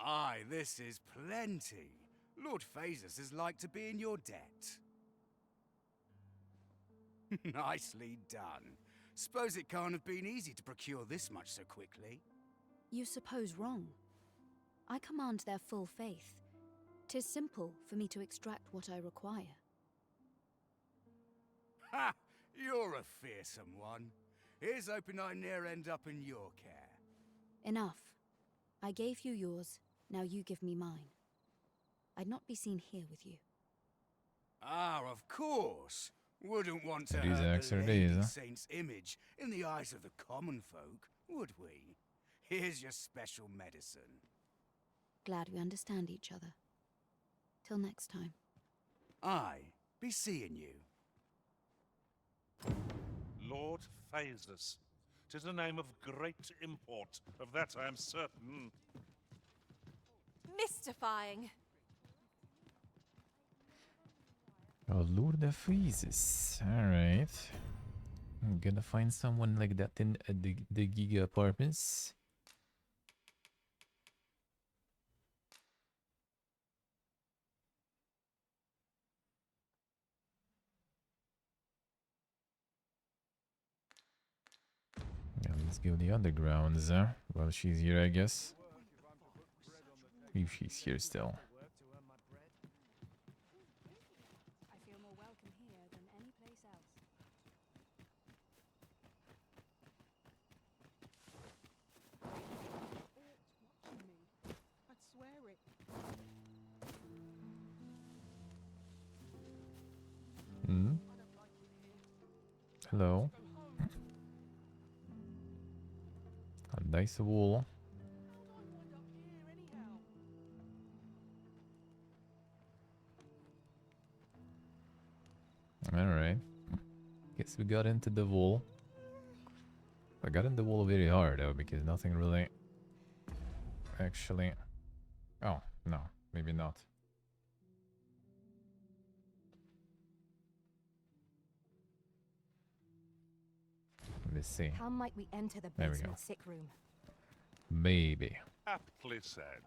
Aye, this is plenty. Lord Phasus is like to be in your debt. Nicely done. Suppose it can't have been easy to procure this much so quickly. You suppose wrong. I command their full faith. 'Tis simple for me to extract what I require. Ha! You're a fearsome one. Here's hoping I ne'er end up in your care. Enough. I gave you yours, now you give me mine. I'd not be seen here with you. Ah, of course. Wouldn't want to It is hurt extra the days, Lady huh? Saint's image in the eyes of the common folk, would we? Here's your special medicine. Glad we understand each other. Till next time. I be seeing you. Lord Phaesus. 'Tis a name of great import, of that I am certain. Mystifying. Oh, Lord of Freezes. Alright. I'm gonna find someone like that in the Giga apartments. Yeah, let's go the undergrounds, well, she's here, I guess. If she's here still. I feel more welcome here than any place else. I'd swear it. Hmm? Hello? A nice wall. Alright. Guess we got into the wall. I got in the wall very hard though, because nothing really actually... Oh, no, maybe not. Let's see. How might we enter the There we basement go. sick room? Maybe. Aptly said.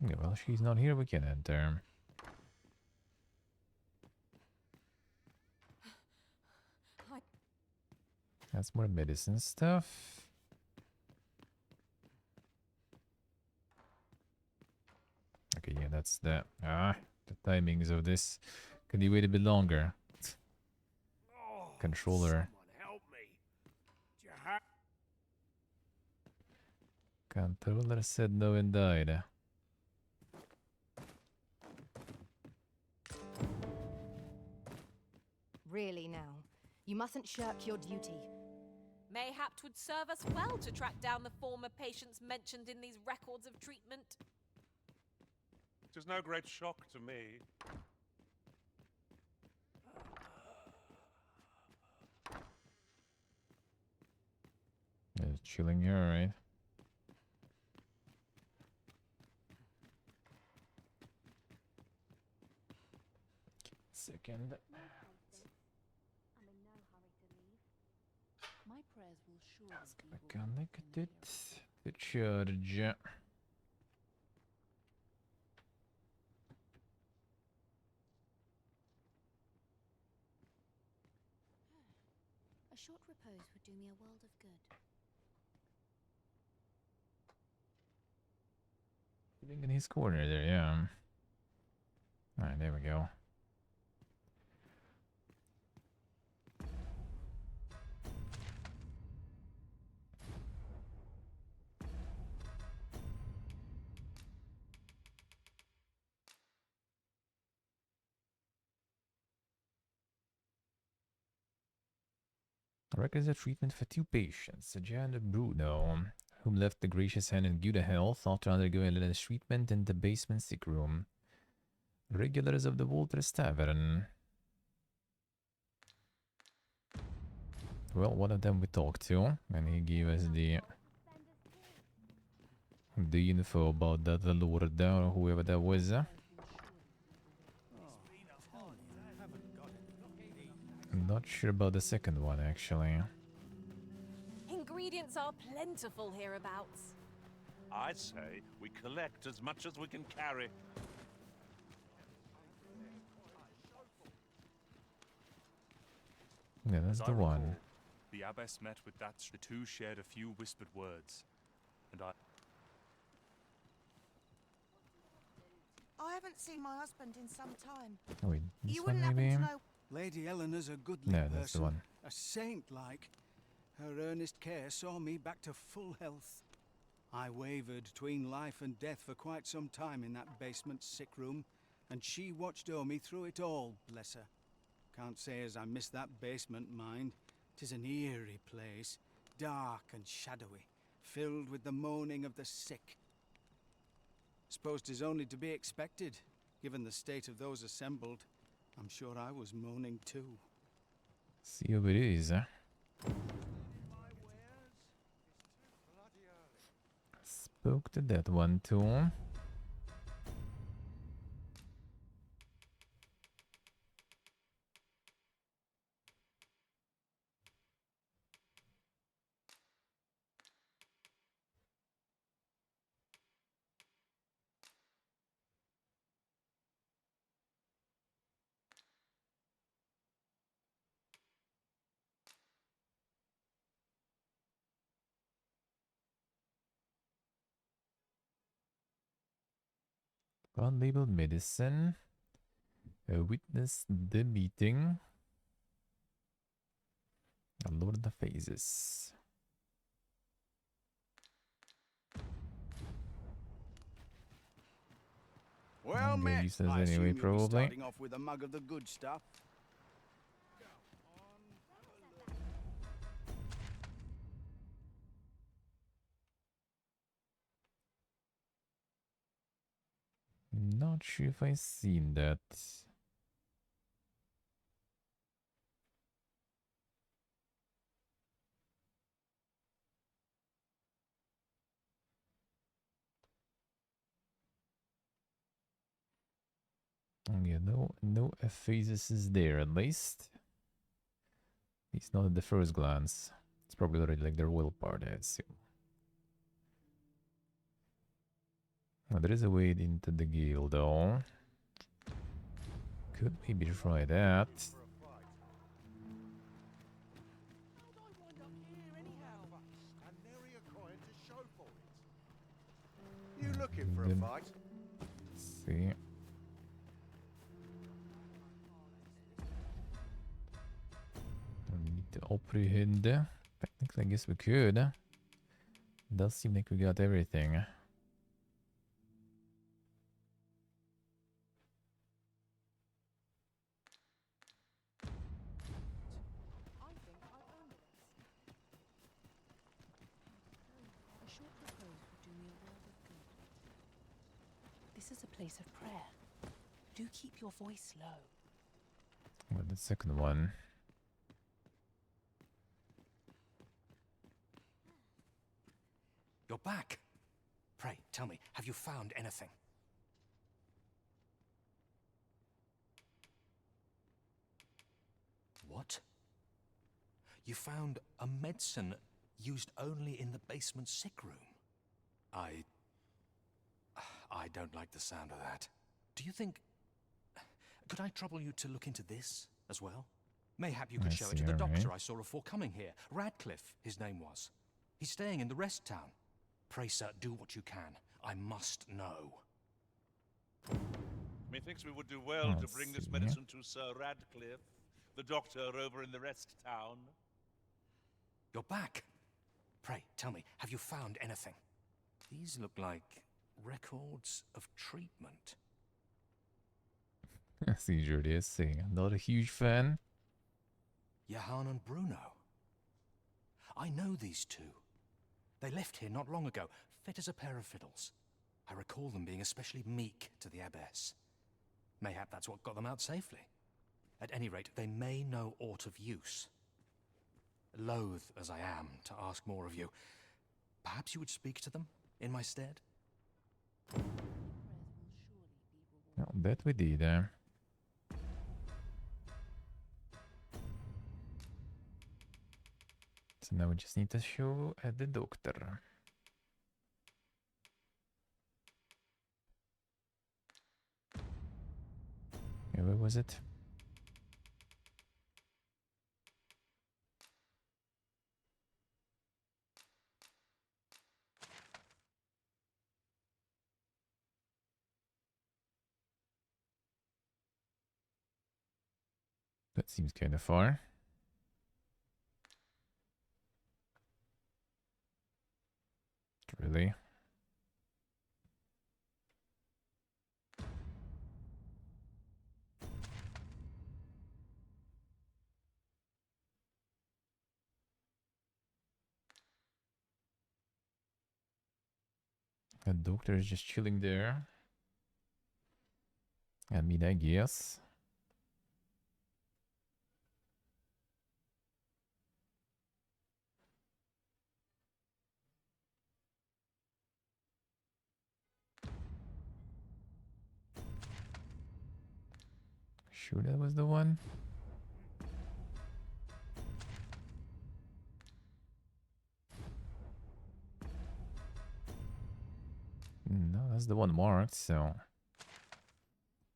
Yeah, well, she's not here, we can enter. That's more medicine stuff. Okay, yeah, that's the timings of this. Could you wait a bit longer? Controller. Help me. Controller said no and died. Really now, you mustn't shirk your duty. Mayhap 'twould serve us well to track down the former patients mentioned in these records of treatment. 'Tis no great shock to me. It's chilling here, right? Second. My prayers will surely be Connected to charge. A short repose would do me a world of good. Sitting in his corner there, yeah. Alright, there we go. Records of treatment for 2 patients, Jan and Bruno, whom left the gracious hand in good health after undergoing a little treatment in the basement sick room. Regulars of the Walters Tavern. Well, one of them we talked to, and he gave us the info about that Lord or whoever that was. I'm not sure about the second one, actually. Ingredients are plentiful hereabouts. I say we collect as much as we can carry. Yeah, that's As the I one. recall, the abbess met with that. The two shared a few whispered words, and I haven't seen my husband in some time. Oh, wait, this You one wouldn't happen maybe? to know. Lady Eleanor's a goodly No, that's the person, one. a saint-like. Her earnest care saw me back to full health. I wavered between life and death for quite some time in that basement sick room, and she watched o'er me through it all, bless her. Can't say as I miss that basement, mind. 'Tis an eerie place, dark and shadowy, filled with the moaning of the sick. Suppose 'tis only to be expected, given the state of those assembled. I'm sure I was moaning too. See how it is, huh? Spoke to that one too. God-labeled medicine. Witness the meeting. Lord of the Phases. Well met. Use this I anyway, assume you'll be probably. starting off with a mug of the good stuff. Not sure if I've seen that. Yeah, no phases is there at least. It's not at the first glance. It's probably already like their will part, I assume. Well, there is a way into the guild though. Could maybe try that. You looking for a fight? See. We need to apprehend. Technically, I guess we could. Does seem like we got everything. A short repose would do me a world of good. This is a place of prayer. Do keep your voice low. Well, the second one. You're back. Pray, tell me, have you found anything? What? You found a medicine used only in the basement sick room? I don't like the sound of that. Do you think... Could I trouble you to look into this as well? Mayhap you could show it to the doctor I saw afore coming here. Radcliffe, his name was. He's staying in the rest town. Pray, sir, do what you can. I must know. Methinks we would do well to bring this medicine to Sir Radcliffe, the doctor over in the rest town. You're back. Pray, tell me, have you found anything? These look like records of treatment. See, Jordi is saying, I'm not a huge fan. Johann and Bruno. I know these two. They left here not long ago, fit as a pair of fiddles. I recall them being especially meek to the abbess. Mayhap that's what got them out safely. At any rate, they may know aught of use. Loath as I am to ask more of you, perhaps you would speak to them in my stead? Well, that we did. So now we just need to show the doctor. Yeah, where was it? That seems kind of far. Really? The doctor is just chilling there. I mean, I guess. Sure that was the one? No, that's the one marked, so...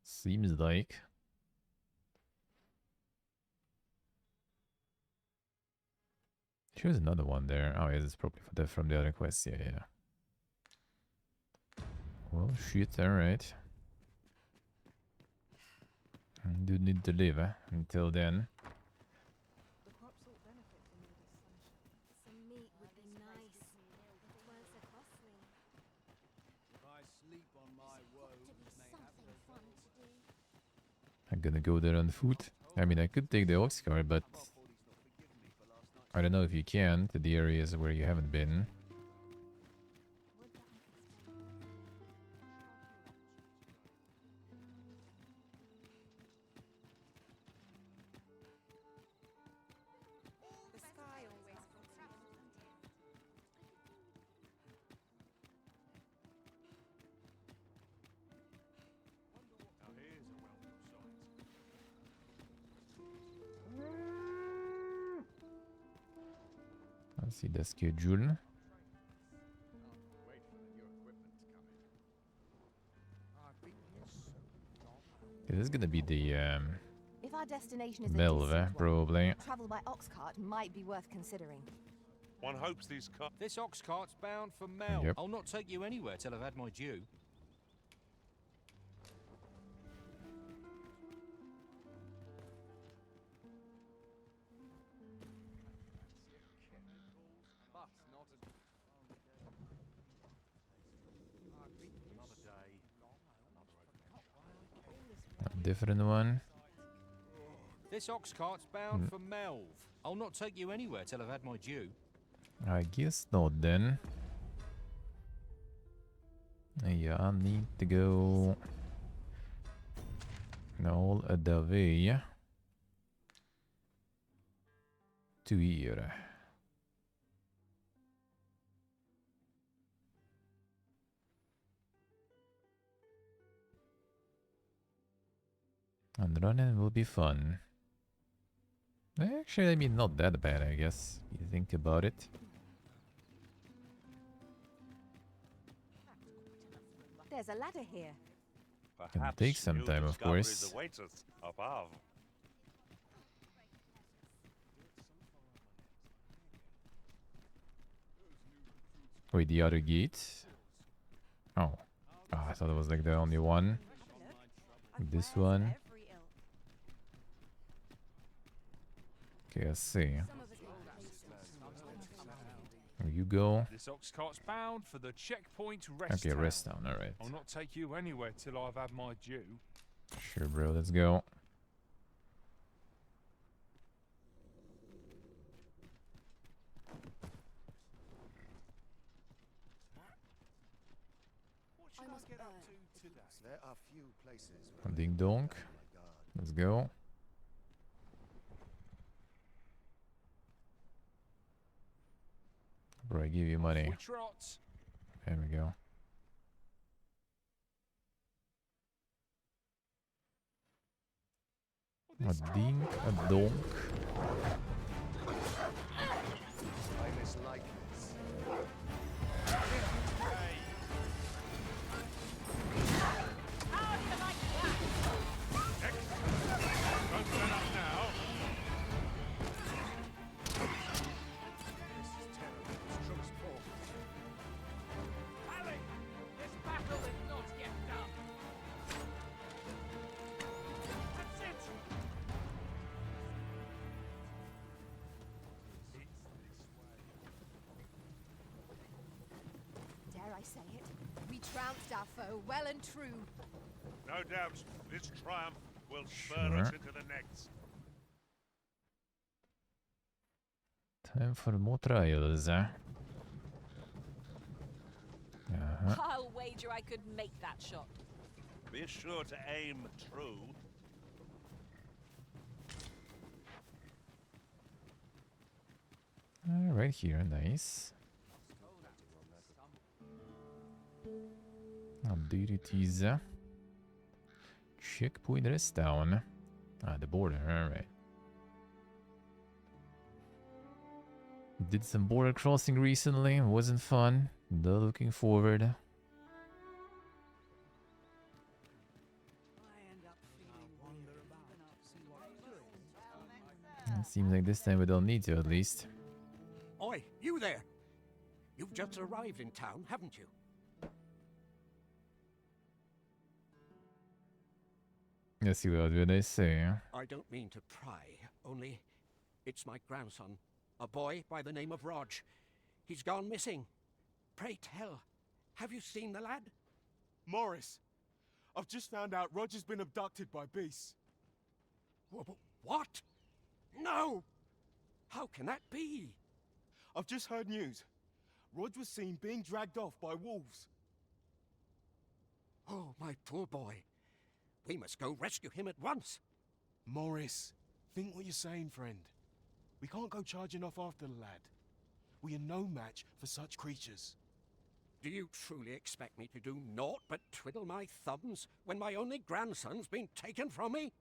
Seems like... There's another one there. Oh, yeah, this is probably for from the other quest. Yeah, yeah. Well, shit, alright. Do need to live, until then. The crops will benefit from all this sunshine. Some meat would be nice, if it weren't so costly. If I sleep on my woes, may have those Fun to do. I'm gonna go there on foot. I mean, I could take the ox cart, but... I don't know if you can, to the areas where you haven't been. The sky always puts me. Now here's a welcome sight. Let's see the schedule. This is gonna be the If our destination is a Melve, distant one, probably. travel by ox cart might be worth considering. One hopes these cars. This ox cart's bound for Mel. Yep. I'll not take you anywhere till I've had my due. Another day, A different one. This ox cart's bound for Melve. I'll not take you anywhere till I've had my due. I guess not then. Yeah, I need to go all the way to here. And running will be fun. Actually, I mean, not that bad, I guess. You think about it. There's a ladder here. Can take some new time, of discoveries course. await us above. Wait, the other gate? Oh. Ah, I thought it was like the only one. This one. Okay, I see. There you go. This ox cart's bound for the checkpoint rest Okay, town. rest down, alright. I'll not take you anywhere till I've had my due. Sure, bro, let's go. What should I get up to today? There are few places where Ding dong. Let's go. Bro, I give you money. We trot. There we go. A ding, a donk. famous likeness. Dare I say it? We trounced our foe well and true. No doubt, this triumph will spur us into the next. Time for more trials, eh? I'll wager I could make that shot. Be sure to aim true. Right here, nice. There it is. Checkpoint is down. The border, alright. Did some border crossing recently, wasn't fun. Though looking forward. Seems like this time we don't need to, at least. Oi, you there! You've just arrived in town, haven't you? Let's see what they say. I don't mean to pry, only it's my grandson, a boy by the name of Rog. He's gone missing. Pray tell, have you seen the lad? Morris, I've just found out Roger's been abducted by beasts. What? No! How can that be? I've just heard news. Rog was seen being dragged off by wolves. Oh, my poor boy. We must go rescue him at once. Morris, think what you're saying, friend. We can't go charging off after the lad. We are no match for such creatures. Do you truly expect me to do naught but twiddle my thumbs when my only grandson's been taken from me?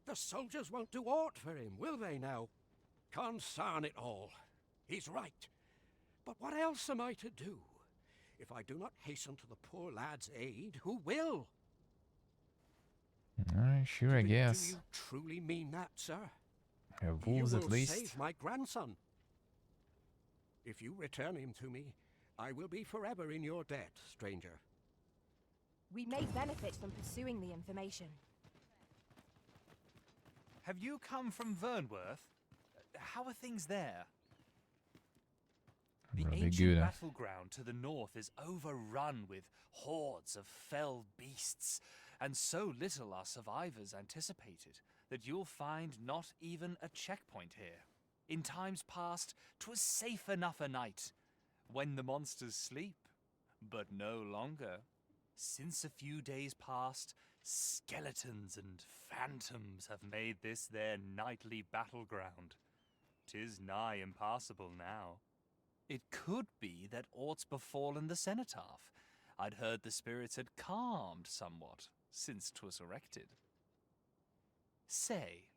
The soldiers won't do aught for him, will they now? Consarn it all. He's right. But what else am I to do? If I do not hasten to the poor lad's aid, who will? Sure, I guess. Do you truly mean that, sir? Wolves you at will least. save my grandson. If you return him to me, I will be forever in your debt, stranger. We may benefit from pursuing the information. Have you come from Vernworth? How are things there? The Really ancient good. battleground to the north is overrun with hordes of fell beasts, and so little are survivors anticipated that you'll find not even a checkpoint here. In times past, 'twas safe enough a night, when the monsters sleep, but no longer. Since a few days past, skeletons and phantoms have made this their nightly battleground. 'Tis nigh impassable now. It could be that aught's befallen the cenotaph. I'd heard the spirits had calmed somewhat since 'twas erected. Say,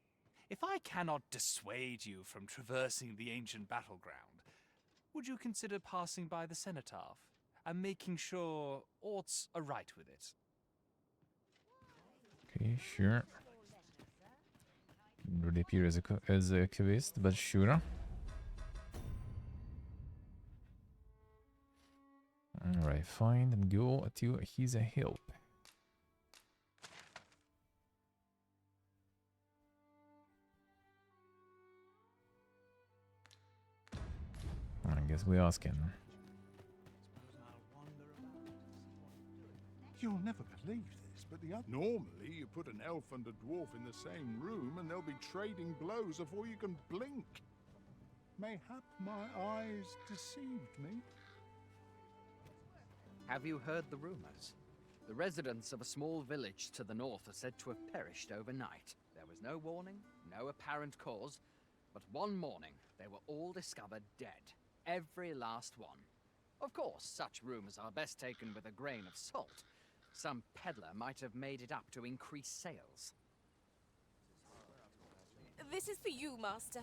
if I cannot dissuade you from traversing the ancient battleground, would you consider passing by the cenotaph and making sure aught's aright with it? Okay, sure. Didn't really appear as a quest, but sure. Alright, find and go to his help. I guess we ask him. You'll never believe this, but normally you put an elf and a dwarf in the same room and they'll be trading blows before you can blink. Mayhap my eyes deceived me. Have you heard the rumors? The residents of a small village to the north are said to have perished overnight. There was no warning, no apparent cause, but one morning they were all discovered dead. Every last one. Of course, such rumors are best taken with a grain of salt. Some peddler might have made it up to increase sales. This is for you, Master.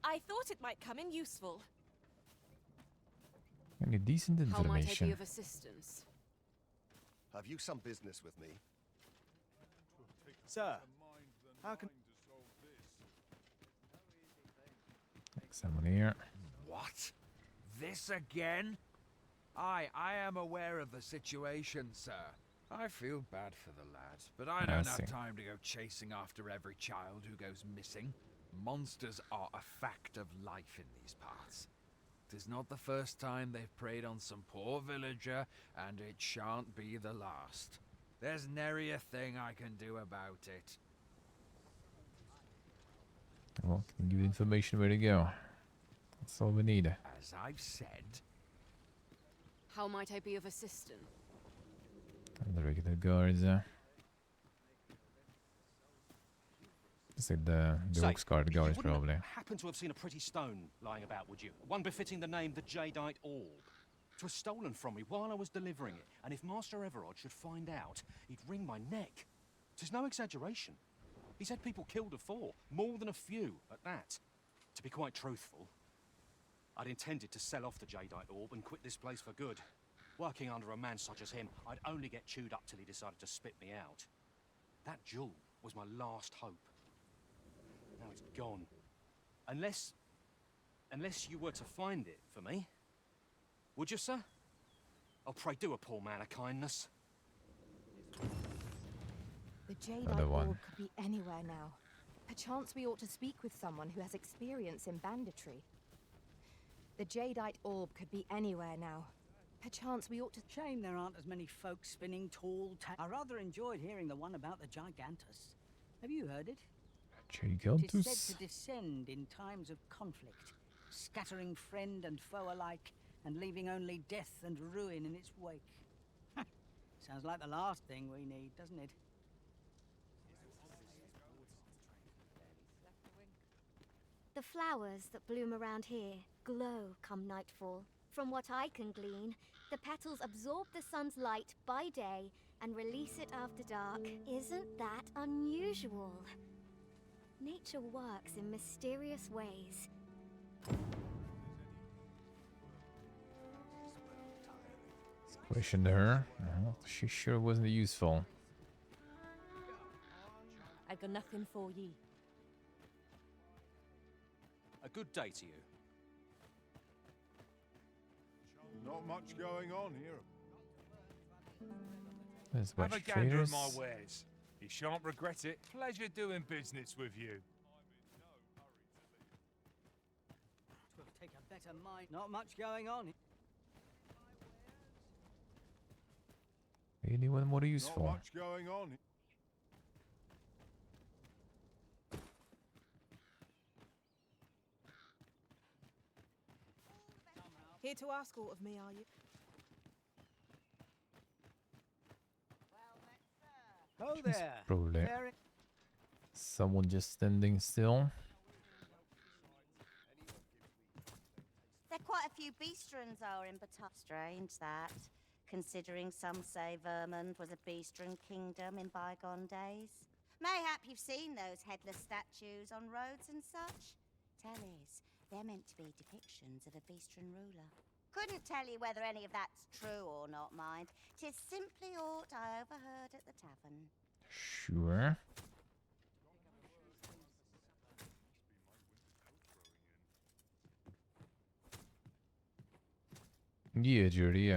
I thought it might come in useful. Any decent How might I information. be of assistance? Have you some business with me? Sir, how can... Someone here. What? This again? I am aware of the situation, sir. I feel bad for the lad, but I don't see. have time to go chasing after every child who goes missing. Monsters are a fact of life in these parts. 'Tis not the first time they've preyed on some poor villager, and it shan't be the last. There's nary a thing I can do about it. Well, can give information where to go. That's all we need. As I've said, How might I be of assistance? And the regular guards. It's like the Ox Guard you guards, wouldn't probably. happen to have seen a pretty stone lying about, would you? One befitting the name the Jadeite Orb. It was stolen from me while I was delivering it, and if Master Everard should find out, he'd wring my neck. It's no exaggeration. He's had people killed afore, more than a few at that. To be quite truthful, I'd intended to sell off the Jadeite Orb and quit this place for good. Working under a man such as him, I'd only get chewed up till he decided to spit me out. That jewel was my last hope. Now it's gone. Unless you were to find it for me. Would you, sir? Oh, pray do a poor man a kindness. The Jadeite Another one. Orb could be anywhere now. Perchance we ought to speak with someone who has experience in banditry. The Jadeite Orb could be anywhere now. Perchance we ought to... Shame there aren't as many folks spinning tall I rather enjoyed hearing the one about the Gigantus. Have you heard it? It is Gigantus. said to descend in times of conflict, scattering friend and foe alike, and leaving only death and ruin in its wake. Sounds like the last thing we need, doesn't it? The flowers that bloom around here glow come nightfall. From what I can glean, the petals absorb the sun's light by day and release it after dark. Isn't that unusual? Nature works in mysterious ways. Questioned her. Well, she sure wasn't useful. I've got nothing for ye. A good day to you. Not much going on here. There's a Have bunch a of gander traders. at my wares. You shan't regret it. Pleasure doing business with you. Twill take a better mind. Not much going on. Anyone more useful? Not much going on. Here to ask aught of me, are you? Oh She's there. probably Very- someone just standing still. There are quite a few beastrons are in Batar. Strange that, considering some say Vermund was a beastron kingdom in bygone days. Mayhap you've seen those headless statues on roads and such? Tellies, they're meant to be depictions of a beastron ruler. Couldn't tell you whether any of that's true or not, mind. 'Tis simply aught I overheard at the tavern. Sure. Yeah, Judy,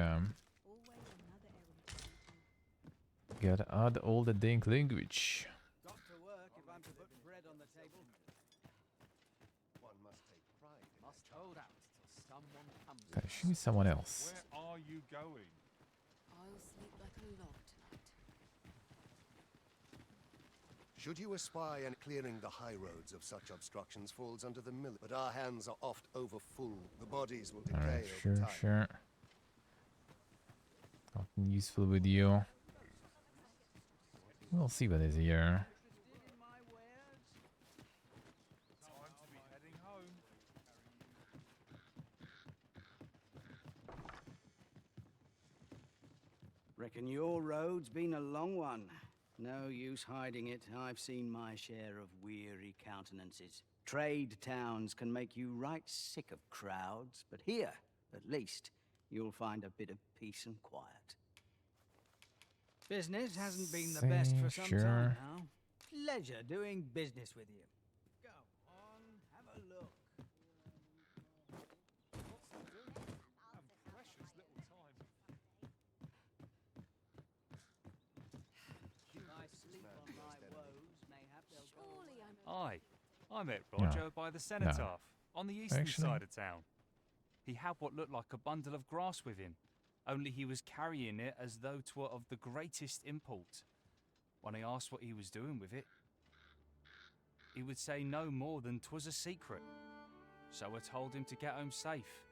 gotta add all the dink language. Got to work if I'm to put bread on the table. One must take pride in Must hold out till someone comes. Gotta show me someone else. Where are you going? I'll sleep like a log tonight. Should you espy and clearing the high roads of such obstructions falls under the mill, but our hands are oft over full. The bodies will decay Alright, over sure, time. sure. Nothing useful with you. We'll see what is here. Time to be heading home. Reckon your road's been a long one. No use hiding it. I've seen my share of weary countenances. Trade towns can make you right sick of crowds, but here, at least, you'll find a bit of peace and quiet. Business hasn't been the best for some Sure. time now. Pleasure doing business with you. Go on, have a look. Precious little time. If I sleep on my woes, mayhap they'll go Surely I'm... Aye, I met Roger by the cenotaph on the eastern Actually- side of town. He had what looked like a bundle of grass with him, only he was carrying it as though 'twere of the greatest import. When I asked what he was doing with it, he would say no more than 'twas a secret. So I told him to get home safe,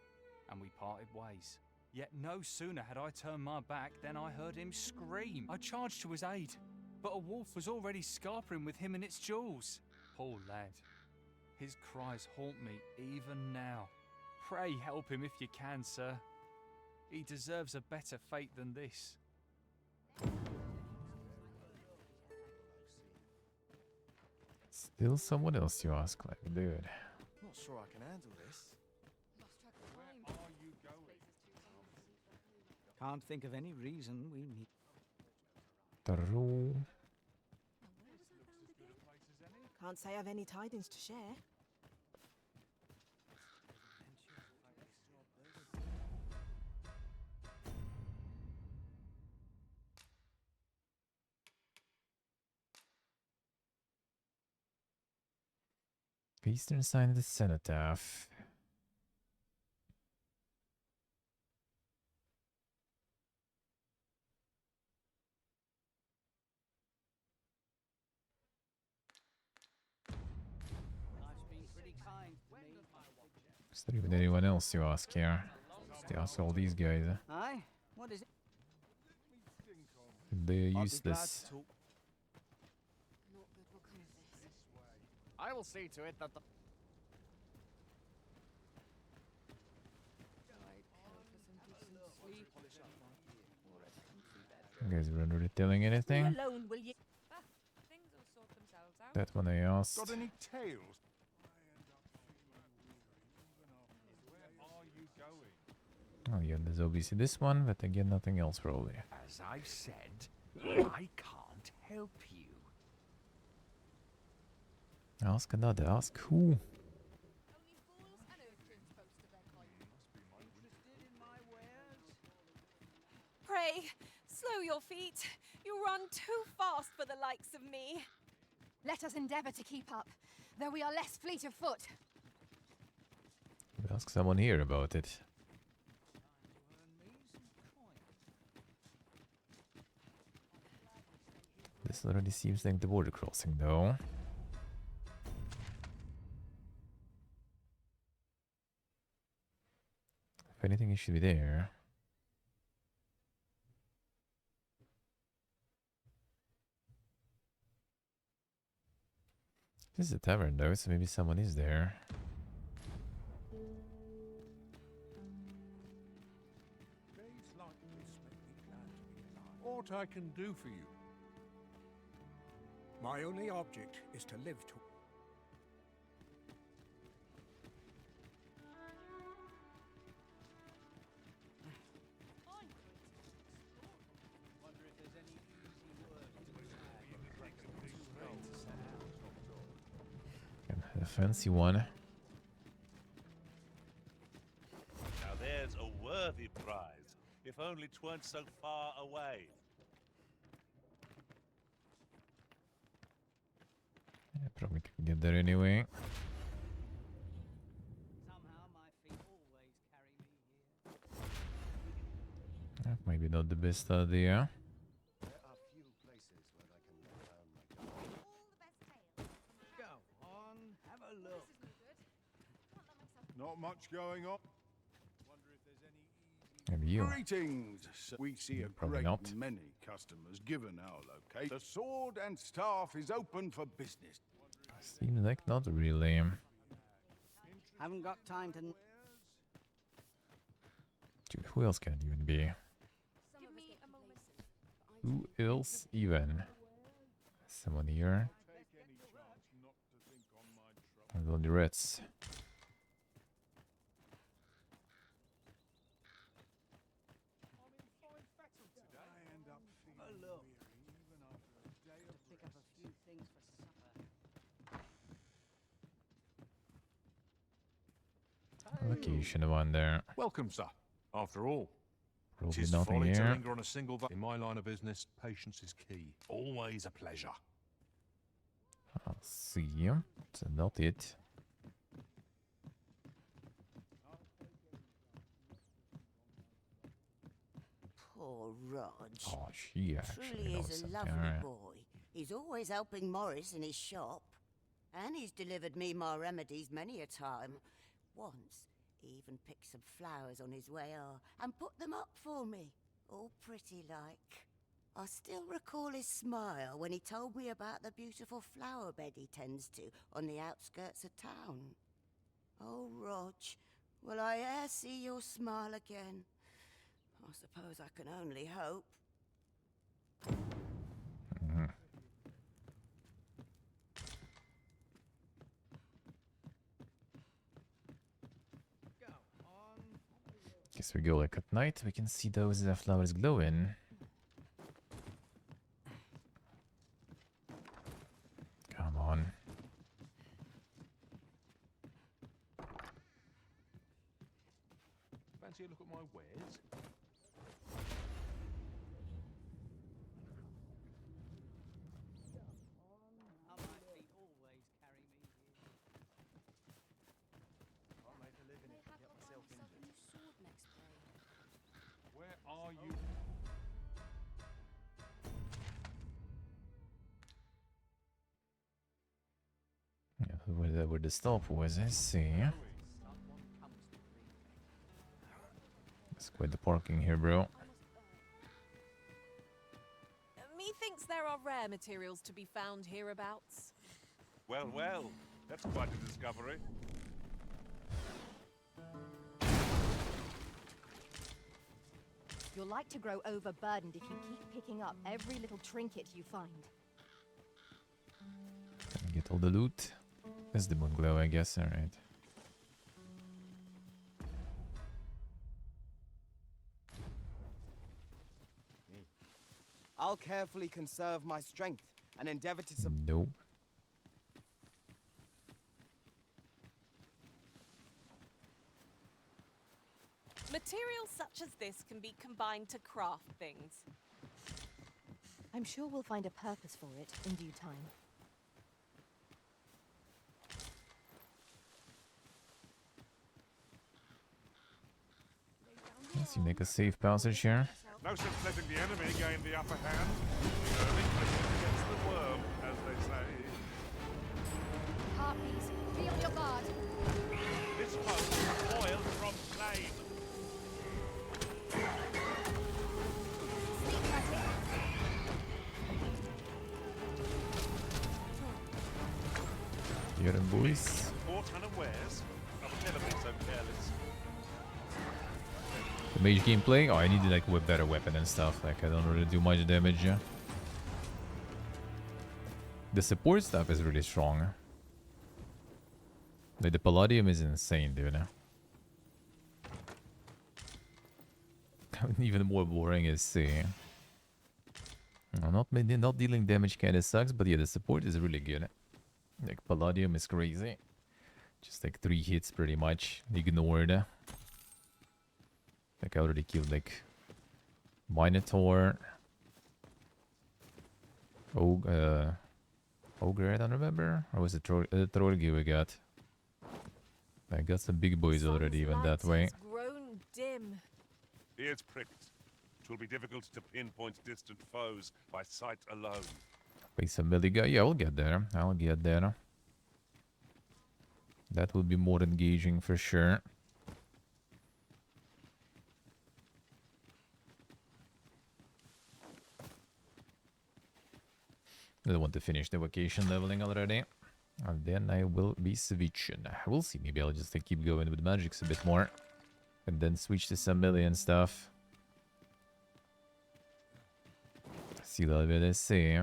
and we parted ways. Yet no sooner had I turned my back than I heard him scream. I charged to his aid, but a wolf was already scarpering with him and its jewels. Poor lad. His cries haunt me even now. Pray help him if you can, sir. He deserves a better fate than this. Still someone else, you ask, like, dude. Not sure I can handle this. Where are you going? Can't think of any reason we need. True. Can't say I've any tidings to share. Eastern sign of the cenotaph. Is there even anyone else you ask here? Just ask all these guys. Aye? What is it? They're useless. I will see to it that the... You guys weren't really telling anything? Alone, will you? Things will sort themselves out. That one I asked. Got any tales? Where are you going? Oh yeah, there's obviously this one, but again nothing else probably. As I've said, I can't help you. Ask another, ask who? Pray, slow your feet. You run too fast for the likes of me. Let us endeavour to keep up, though we are less fleet of foot. Ask someone here about it. This already seems like the border crossing though. If anything, it should be there. This is a tavern though, so maybe someone is there. Days like this make me glad to be alive. What I can do for you? My only object is to live to... A fancy one. Now there's a worthy prize, if only 'tweren't so far away. Yeah, probably can get there anyway. That might be not the best idea. There are few places where I can let down my guard. Go on, have a look. Not much going on. Wonder if there's any Maybe you. Greetings. We see a Probably great not. many customers given our location. The sword and staff is open for business. Seems like not really. Haven't got time to. Dude, who else can it even be? Give me a moment. Who else even? Someone here. And all the rats. Have a look. To pick up a few things for supper. Location one there. Welcome, sir. After all, Probably tis nothing folly to here. linger on a single. In my line of business, patience is key. Always a pleasure. I'll see. It's not it. Poor Rog. Oh, she actually Truly knows is a something. lovely Alright. boy. He's always helping Morris in his shop. And he's delivered me my remedies many a time. Once, He even picked some flowers on his way and put them up for me, all pretty like. I still recall his smile when he told me about the beautiful flower bed he tends to on the outskirts of town. Oh, Rog, will I e'er see your smile again? I suppose I can only hope. Guess we go like at night. We can see those flowers glowing. Come on. Fancy a look at my wares? Can't make a living if I get myself injured. Where are you? Yeah, where the stop was, I see. It's quite the parking here, bro. Methinks there are rare materials to be found hereabouts. Well, well, that's quite a discovery. You're like to grow overburdened if you keep picking up every little trinket you find. Get all the loot. That's the moon glow, I guess. Alright. I'll carefully conserve my strength and endeavor to Nope. Materials such as this can be combined to craft things. I'm sure we'll find a purpose for it in due time. Seems like a safe passage here. No sense letting the enemy gain the upper hand. Early Christmas against the worm, as they say. Harpies, be on your guard. This foe is foiled from flame. Here and boys. Caught unawares. I've never been so careless. The mage gameplay? Oh, I need like a better weapon and stuff. Like, I don't really do much damage. Yeah. The support stuff is really strong. Like, the Palladium is insane, dude. Even more boring is C. Not dealing damage kinda sucks, but yeah, the support is really good. Like, Palladium is crazy. Just like 3 hits pretty much. Ignored. Like, I already killed like Minotaur. Ogre, I don't remember. Or was it Trollgi we got? I got some big boys already even that way. Grown dim. Ears pricked. It will be difficult to pinpoint distant foes by sight alone. Play some melee guy. Yeah, I'll get there. I'll get there. That will be more engaging for sure. I want to finish the vacation leveling already. And then I will be switching. We'll see. Maybe I'll just keep going with magics a bit more. And then switch to some melee and stuff. See a little bit of see.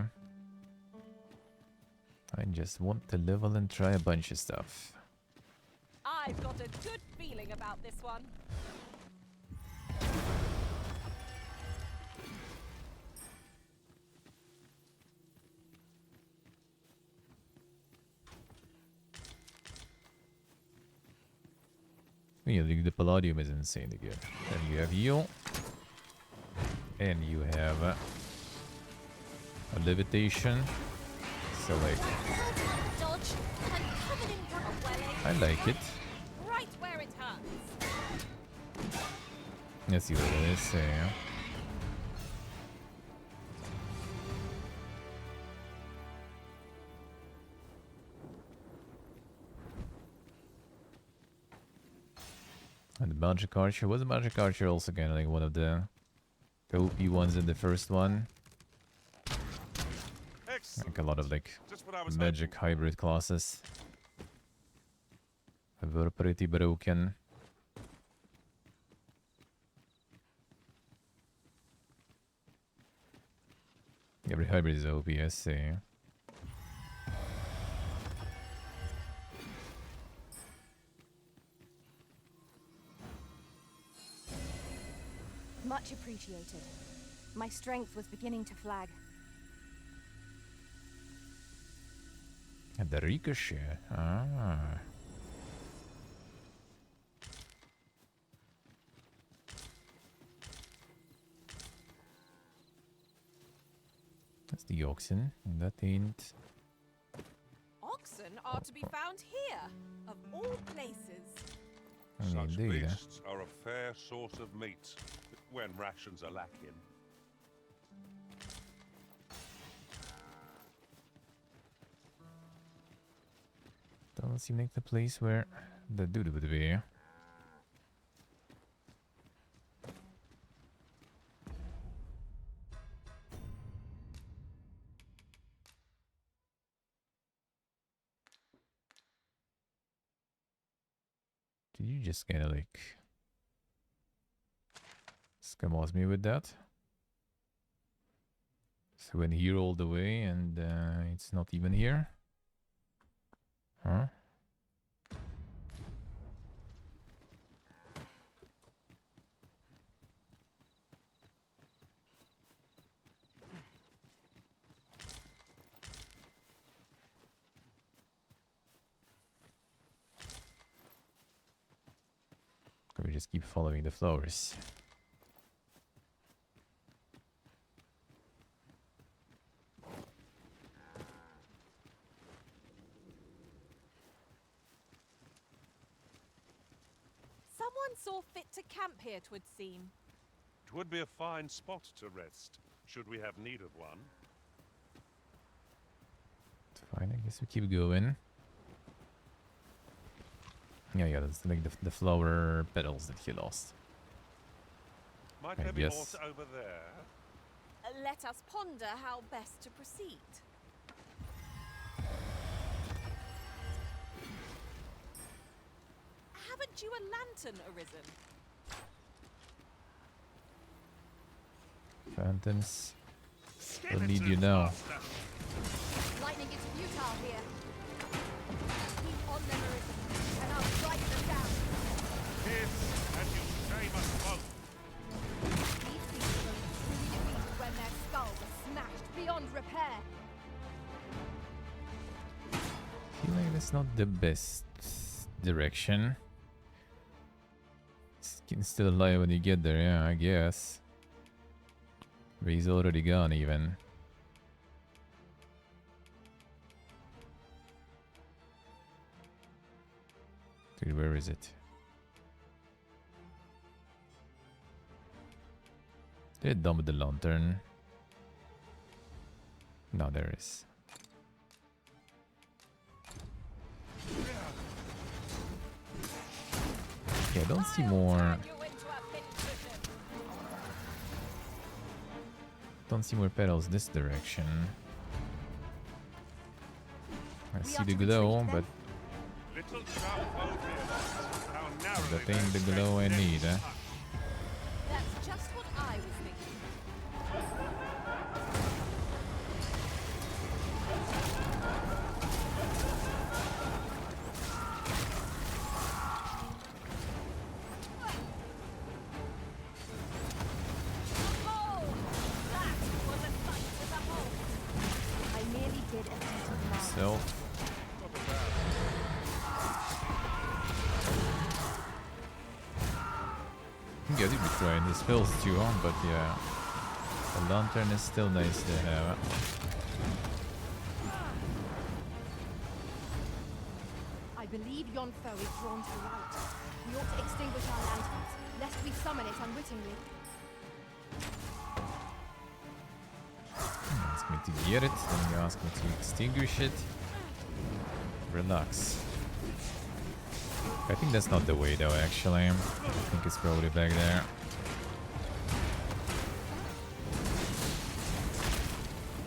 I just want to level and try a bunch of stuff. I've got a good feeling about this one. Yeah, the Palladium is insanely good. And you have you. And you have a levitation. So like, Dodge. I'm covered in I like it. right where it hurts. Let's see what it is. And the Magic Archer. Was the Magic Archer also kind of like one of the OP ones in the first one? Like a lot of like magic hybrid classes were pretty broken. Every hybrid is OP, I see. Much appreciated. My strength was beginning to flag. And the ricochet. Ah. That's the oxen. And that ain't. Oxen are to be found here, of all places. Such Indeed. beasts are a fair source of meat when rations are lacking. Doesn't seem like the place where the dude would be. Did you just kind of like scam me with that? So when here all the way and it's not even here? Huh? Can we just keep following the flowers? Someone saw fit to camp here, 'twould seem. It would be a fine spot to rest, should we have need of one. Fine, I guess we keep going. Yeah, that's like the flower petals that he lost. Might I there be more guess. over there? Let us ponder how best to proceed. Haven't you a lantern arisen? Phantoms. We'll need you now. Lightning is futile here. Keep on them arisen, and I'll strike them down. If, and you shame us both. These beasts were truly defeated when their skulls are smashed beyond repair. I feel like that's not the best direction. Skin's still alive when you get there, yeah, I guess. But he's already gone, even. Dude, where is it? They're done with the lantern. No, there is. Okay, I don't see more. Don't see more petals this direction. I see the glow, but that ain't the glow I need, eh? That's just what I was thinking. I merely did a feat of math. Self. I think I did be trying the spells too, but yeah. The lantern is still nice to have. I believe yon foe is drawn to light. We ought to extinguish our lanterns, lest we summon it unwittingly. Ask me to get it, then you ask me to extinguish it. Relax. I think that's not the way though, actually. I think it's probably back there.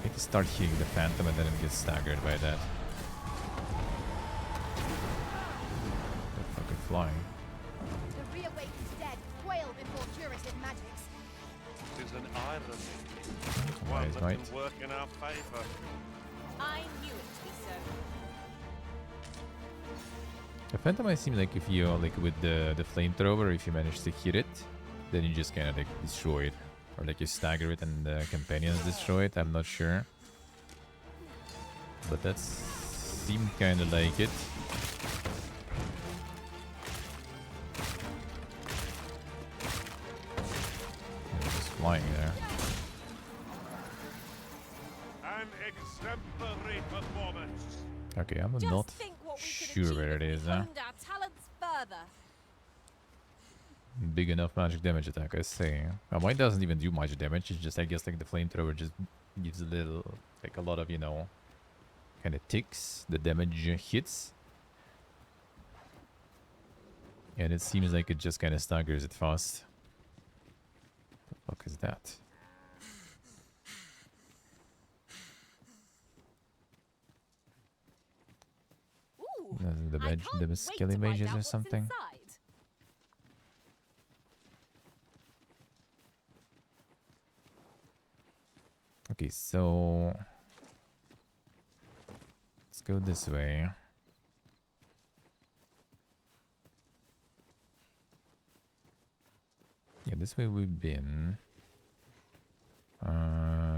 I need to start hitting the Phantom and then it gets staggered by that. The fucking flying. The reawakened dead quail before curative magics. It is an irony. Why One is that right? can work in our favor. I knew it to be so. The Phantom might seem like if you like with the flamethrower, if you manage to hit it, then you just kind of like destroy it, or like you stagger it and the companions destroy it. I'm not sure, but that seemed kind of like it. Just flying there. An exemplary performance. Okay, I'm Just not think what we could sure achieve where if it we is. honed our talents further. Big enough magic damage attack, I say. Mine doesn't even do much damage. It's just, I guess, like the flamethrower just gives a little, like a lot of, you know, kind of ticks. The damage hits. And it seems like it just kind of staggers it fast. The fuck is that? Ooh, The skelly mages or something? inside. Okay, so let's go this way. Yeah, this way we've been.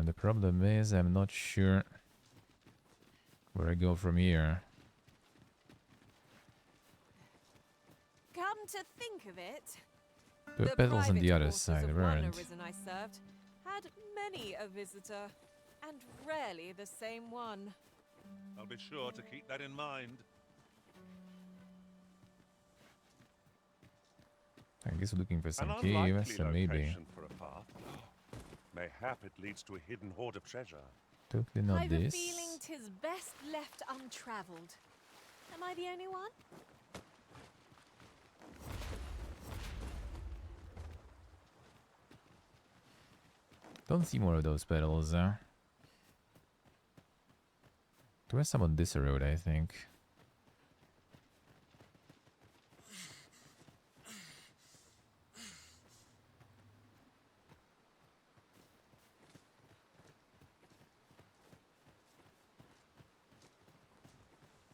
The problem is I'm not sure where I go from here. Come to think of it, The petals on the private other quarters side of weren't. one arisen I served had many a visitor, and rarely the same one. I'll be sure to keep that in mind. I guess we're looking for some An caves, unlikely so maybe. location for a path. Mayhap it leads to a hidden hoard of treasure. Totally not I've a this. feeling 'tis best left untravelled. Am I the only one? Don't see more of those petals. There was some on this road, I think.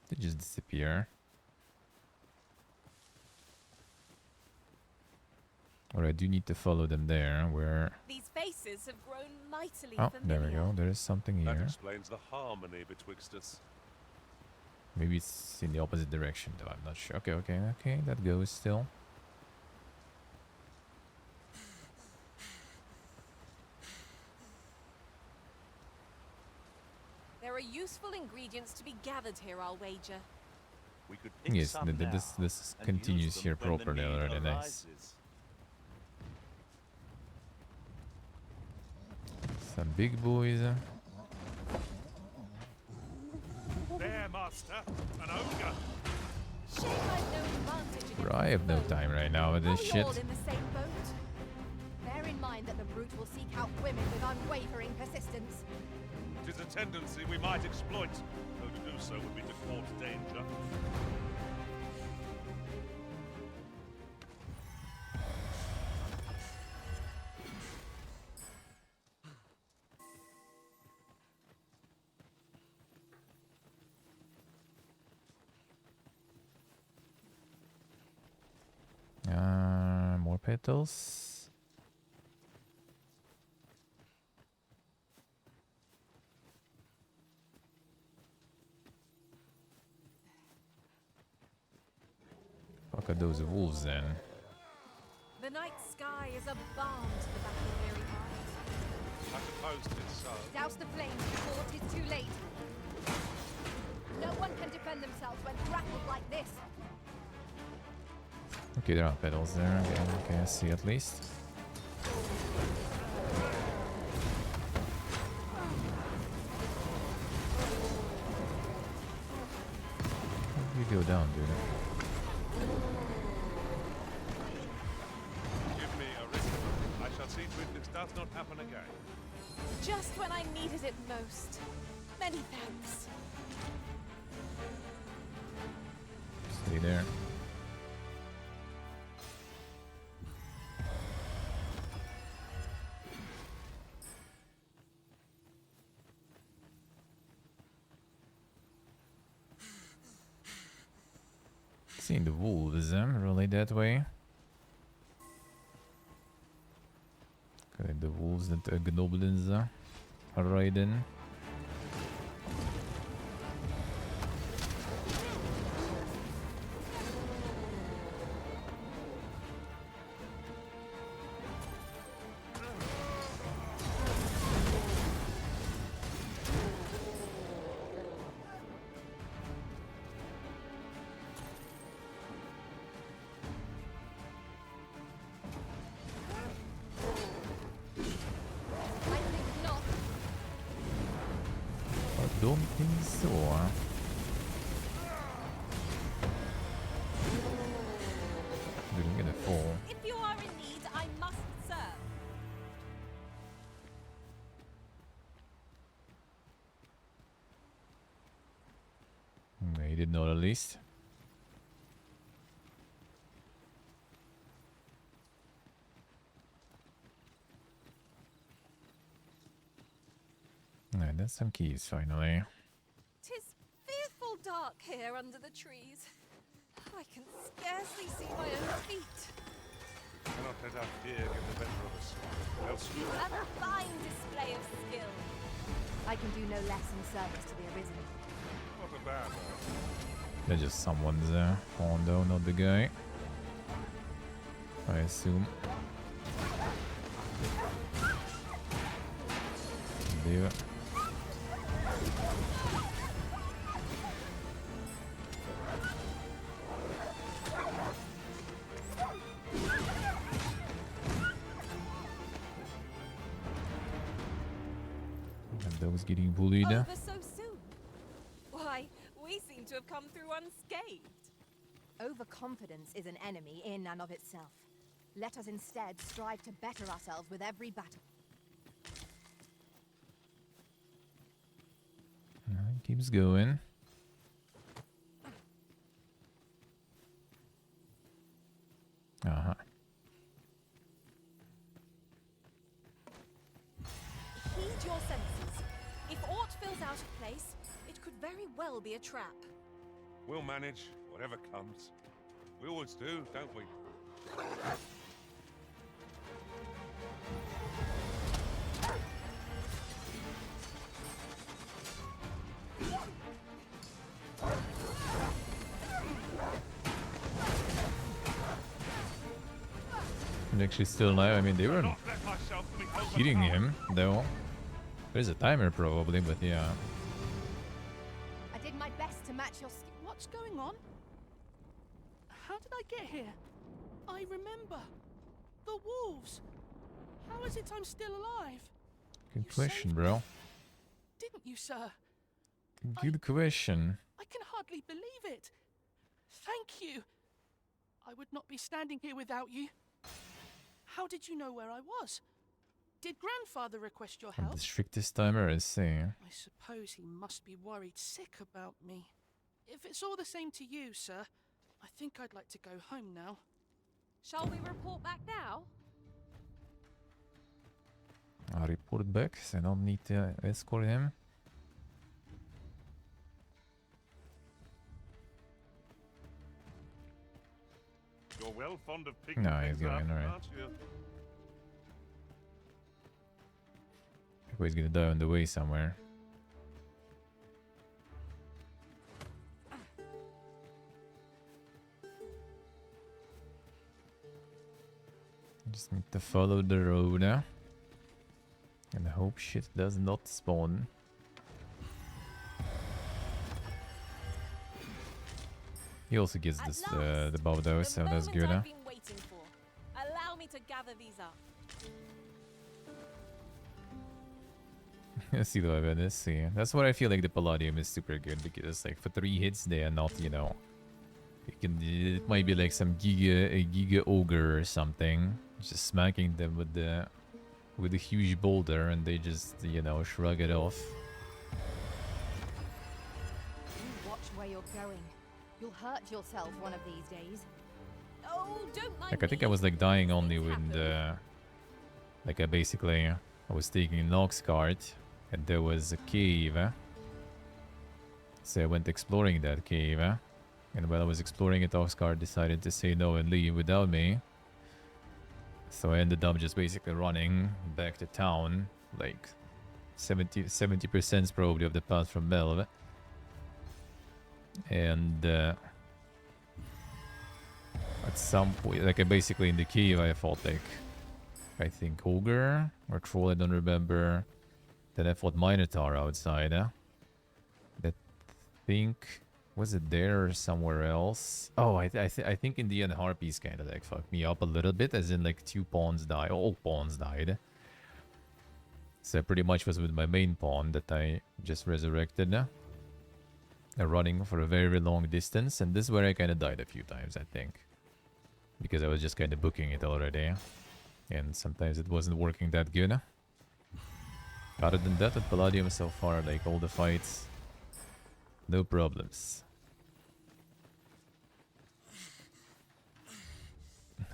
They just disappear. Or I do need to follow them there, where... These faces have grown mightily Oh, familiar. there we go. There is something That here. explains the harmony betwixt us. Maybe it's in the opposite direction, though. I'm not sure. Okay. That goes still. There are useful ingredients to be gathered here, I'll wager. We could pick Yes, some now this and continues use them here when the properly need already. Nice. arises. Some big boys. There, master, an ogre. She had no advantage against Bro, I have no time right now with this Are we shit. all in the same boat? Bear in mind that the brute will seek out women with unwavering persistence. It is a tendency we might exploit, though to do so would be to court danger. More petals. Fuck are those wolves then? The night sky is a balm to the battle-weary heart. I suppose it is so. Douse the flames before it is too late. No one can defend themselves when grappled like this. Okay, there are petals there. Okay, I see at least. Where do you go down, dude? Give me a wrist. I shall see to it this does not happen again. Just when I needed it most. Many thanks. Stay there. Seeing the wolves, really that way. Okay, the wolves that the goblins are riding. Don't think so. Didn't get a fall. If you are in need, I must serve. He did not at least. Alright, that's some keys finally. 'Tis fearful dark here under the trees. I can scarcely see my own feet. Cannot let our fear get the better of us. Else You have a fine display of skill. I can do no less in service to the Arisen. not a bad one. They're just someone's Hondo, not the guy. I assume. There. Those getting bullied. Over so soon? Why, we seem to have come through unscathed. Overconfidence is an enemy in and of itself. Let us instead strive to better ourselves with every battle. Keeps going. Uh-huh. Heed your senses. If aught feels out of place, it could very well be a trap. We'll manage whatever comes. We always do, don't we? And actually still alive. I mean, they weren't hitting him, though. There's a timer probably, but yeah. I did my best to match your skill. What's going on? How did I get here? I remember. The wolves. How is it I'm still alive? Good question, bro. Didn't you, sir? Good question. I can hardly believe it. Thank you. I would not be standing here without you. How did you know where I was? Did grandfather request your help? The strictest timer is saying. I suppose he must be worried sick about me. If it's all the same to you, sir, I think I'd like to go home now. Shall we report back now? I'll report back, so I don't need to escort him. You're well fond of picking No, he's things going, up, alright. aren't you? He's gonna die on the way somewhere. Just need to follow the road now. And hope shit does not spawn. He also gets this the bow though, so that's good. I've been waiting for. Allow me to gather these up. See the way this. See, that's what I feel like the Palladium is super good because like for 3 hits they are not, you know, It might be like some giga ogre or something, just smacking them with the huge boulder, and they just, you know, shrug it off. You watch where you're going. You'll hurt yourself one of these days. Oh, don't mind Like, I think I was like dying only when like I was taking an ox cart, and there was a cave. So I went exploring that cave. And while I was exploring it, ox cart decided to say no and leave without me. So I ended up just basically running back to town, like 70% probably of the path from Melv. And at some point, like, I basically in the cave, I fought like, I think ogre or troll, I don't remember. Then I fought minotaur outside. That think, was it there or somewhere else? Oh, I think in the end harpies kind of like fucked me up a little bit, as in like 2 pawns died, all pawns died. So I pretty much was with my main pawn that I just resurrected. Running for a very long distance, and this is where I kind of died a few times, I think. Because I was just kind of booking it already. And sometimes it wasn't working that good. Other than that, at Palladium so far, like all the fights, no problems.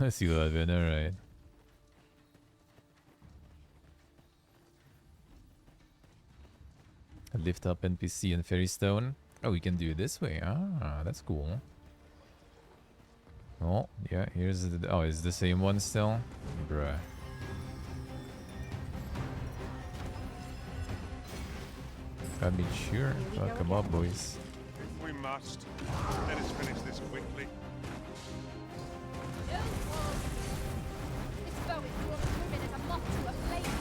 I see that, man, alright. Lift up NPC and Fairy Stone. Oh, we can do it this way. Ah, that's cool. Oh, yeah, here's the... Oh, is the same one still? Bruh. I mean, sure. Fuck 'em up, boys. If we must, let us finish this quickly. This bow is drawn women as a moth to a flame.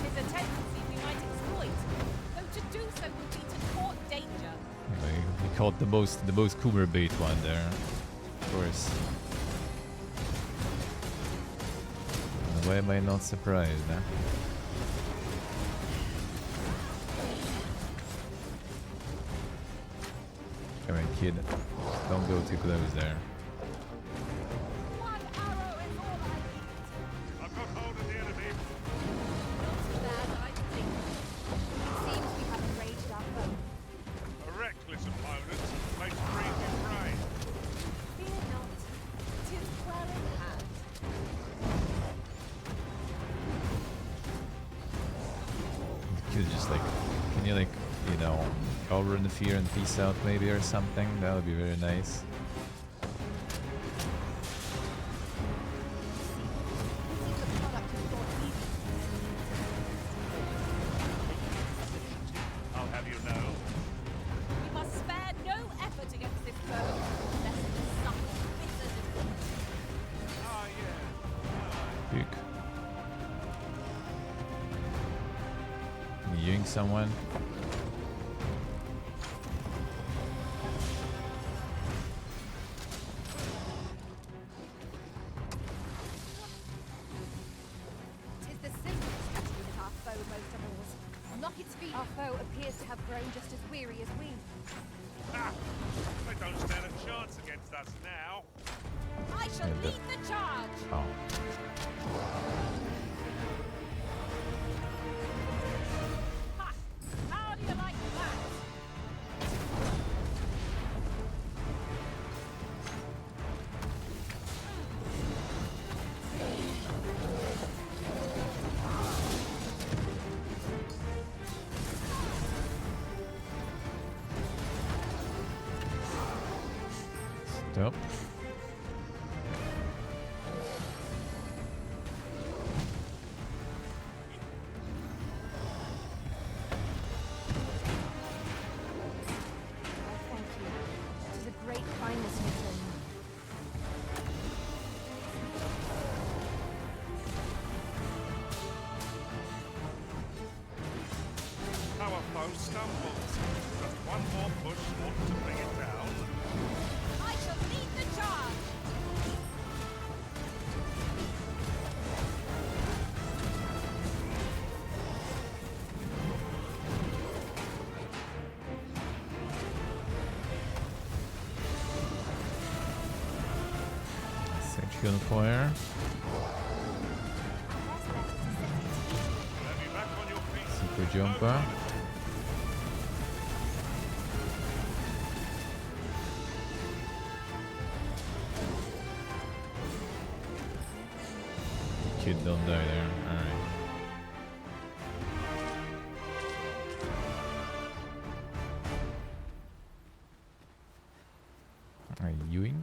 It's a tendency we might exploit, though to do so would be to court danger. We caught the most Coomer bait one there. Of course. Why am I not surprised, huh? Come on, kid. Don't go too close there. I've got hold of the enemy. Bad, I think. It seems we have enraged our foe. A reckless opponent makes breezy prey. Fear not, 'tis well in hand. Kid just like, can you like, you know, cover in the fear and peace out maybe or something? That would be very nice. I'll have you know. We must spare no effort against this foe, lest it suffer bitter defeat. Ah, yeah. Puke. Yoink someone. Tis the simplest strategy that our foe most abhors. Knock its feet. Our foe appears to have grown just as weary as we. Ah, they don't stand a chance against us now. I shall lead the charge. Oh. Ha! How do you like that? Stop. Thank you. It is a great kindness you show me. Our foe stumbles. Just one more push ought to bring it down. I shall lead the charge. gunfire. Super jumper. Kid don't die there. Alright. Yoink.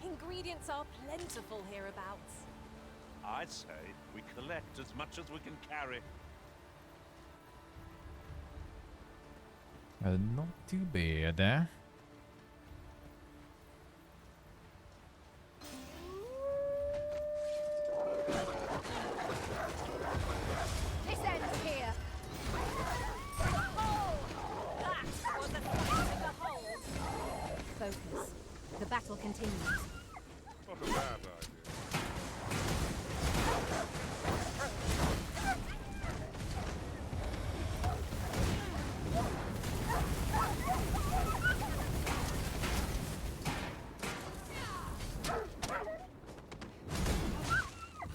Ingredients are plentiful hereabouts. I'd say we collect as much as we can carry. Not too bad, eh? This ends here. That was a sight of the hold. Focus. The battle continues. Not a bad idea.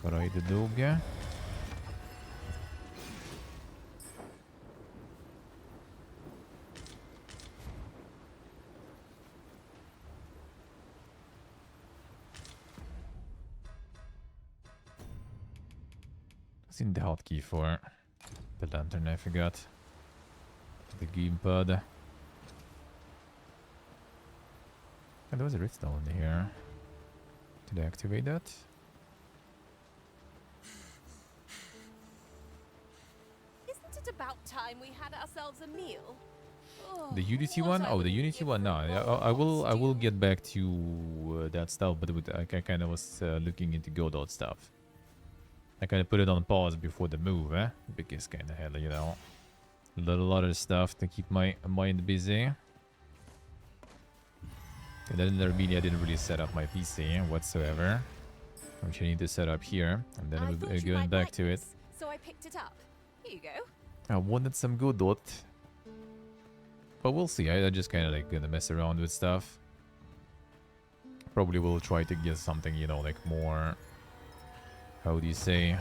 Ride the dog. What's in the hotkey for? The lantern I forgot. The gamepad. And there was a redstone here. Did I activate that? Isn't it about time we had ourselves a meal? Oh, The Unity what one? I Oh, the would Unity give one. No, for a yeah, bowl of I will stew. get back to that stuff, but I kind of was looking into Godot stuff. I kind of put it on pause before the move, eh? Because kind of had, you know, a little other stuff to keep my mind busy. And then in Armenia, I didn't really set up my PC whatsoever, which I need to set up here. And then I we'll thought be you going might back like to it. this, so I picked it up. Here you go. I wanted some Godot. But we'll see. I just kind of like gonna mess around with stuff. Probably will try to get something, you know, like more, how do you say,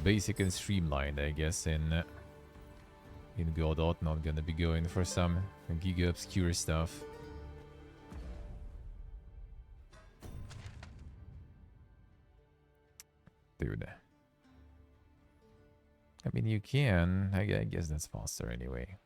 basic and streamlined, I guess, in Godot. Not gonna be going for some giga obscure stuff. Dude. I mean, you can. I guess that's faster anyway.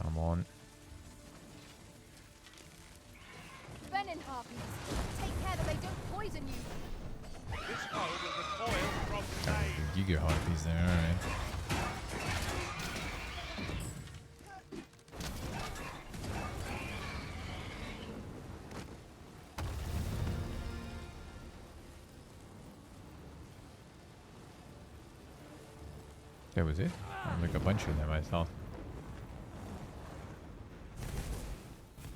Come on. Venom harpies. Take care that they don't poison you. This foe will recoil from pain. Giga harpies there, alright. That was it? Oh, like a bunch of them, I thought.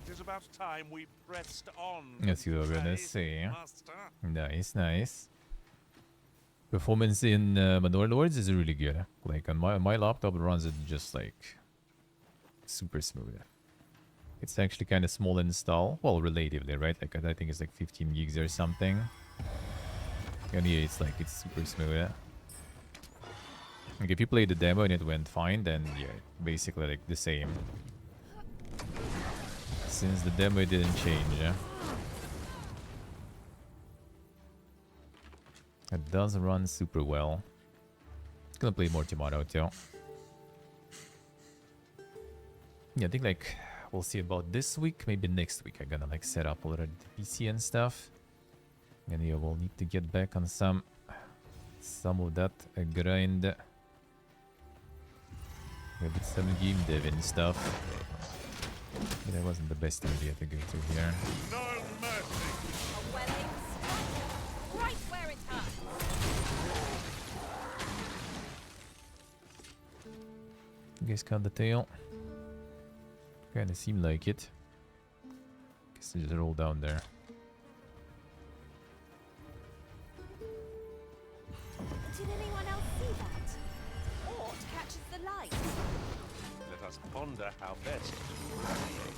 It is about time we pressed on. Let's see what we're gonna say, see. Master. Nice, nice. Performance in Manor Lords is really good. Like on my laptop, it runs it just like super smooth. It's actually kind of small install. Well, relatively, right? Like I think it's like 15 gigs or something. And yeah, it's super smooth. Like if you played the demo and it went fine, then yeah, basically like the same. Since the demo didn't change, yeah. It does run super well. Gonna play more tomorrow too. Yeah, I think like we'll see about this week. Maybe next week I'm gonna like set up already the PC and stuff. And yeah, we'll need to get back on some of that grind. Maybe some game dev and stuff. That wasn't the best idea to go to here. No mercy. A welling strike right where it hurts. You guys caught the tail? Kinda seemed like it. Guess I just roll down there. Did anyone else see that? Ort catches the light. Let us ponder how best to remediate.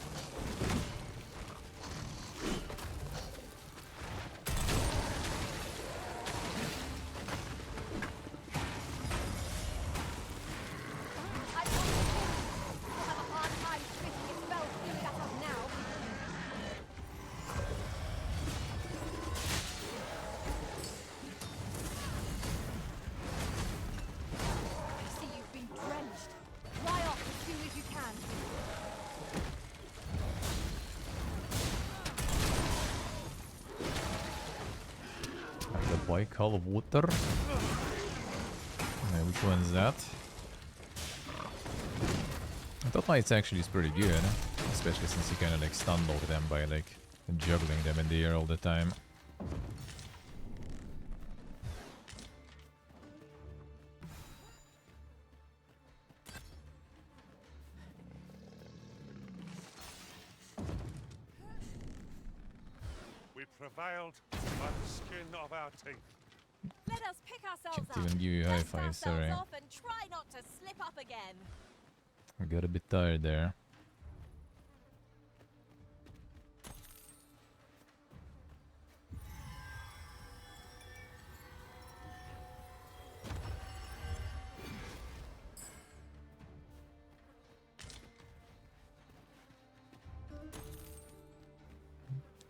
I want to We'll have a hard time twisting his spells through that up now. I see you've been drenched. Dry off as soon as you can. The Baikal water. Which one's that? Dogma actually is pretty good, especially since you kind of like stun lock them by like juggling them in the air all the time. We prevailed by the skin of our teeth. Let us pick ourselves Can't even give you high five, sorry. off and try not to slip up again. I got a bit tired there.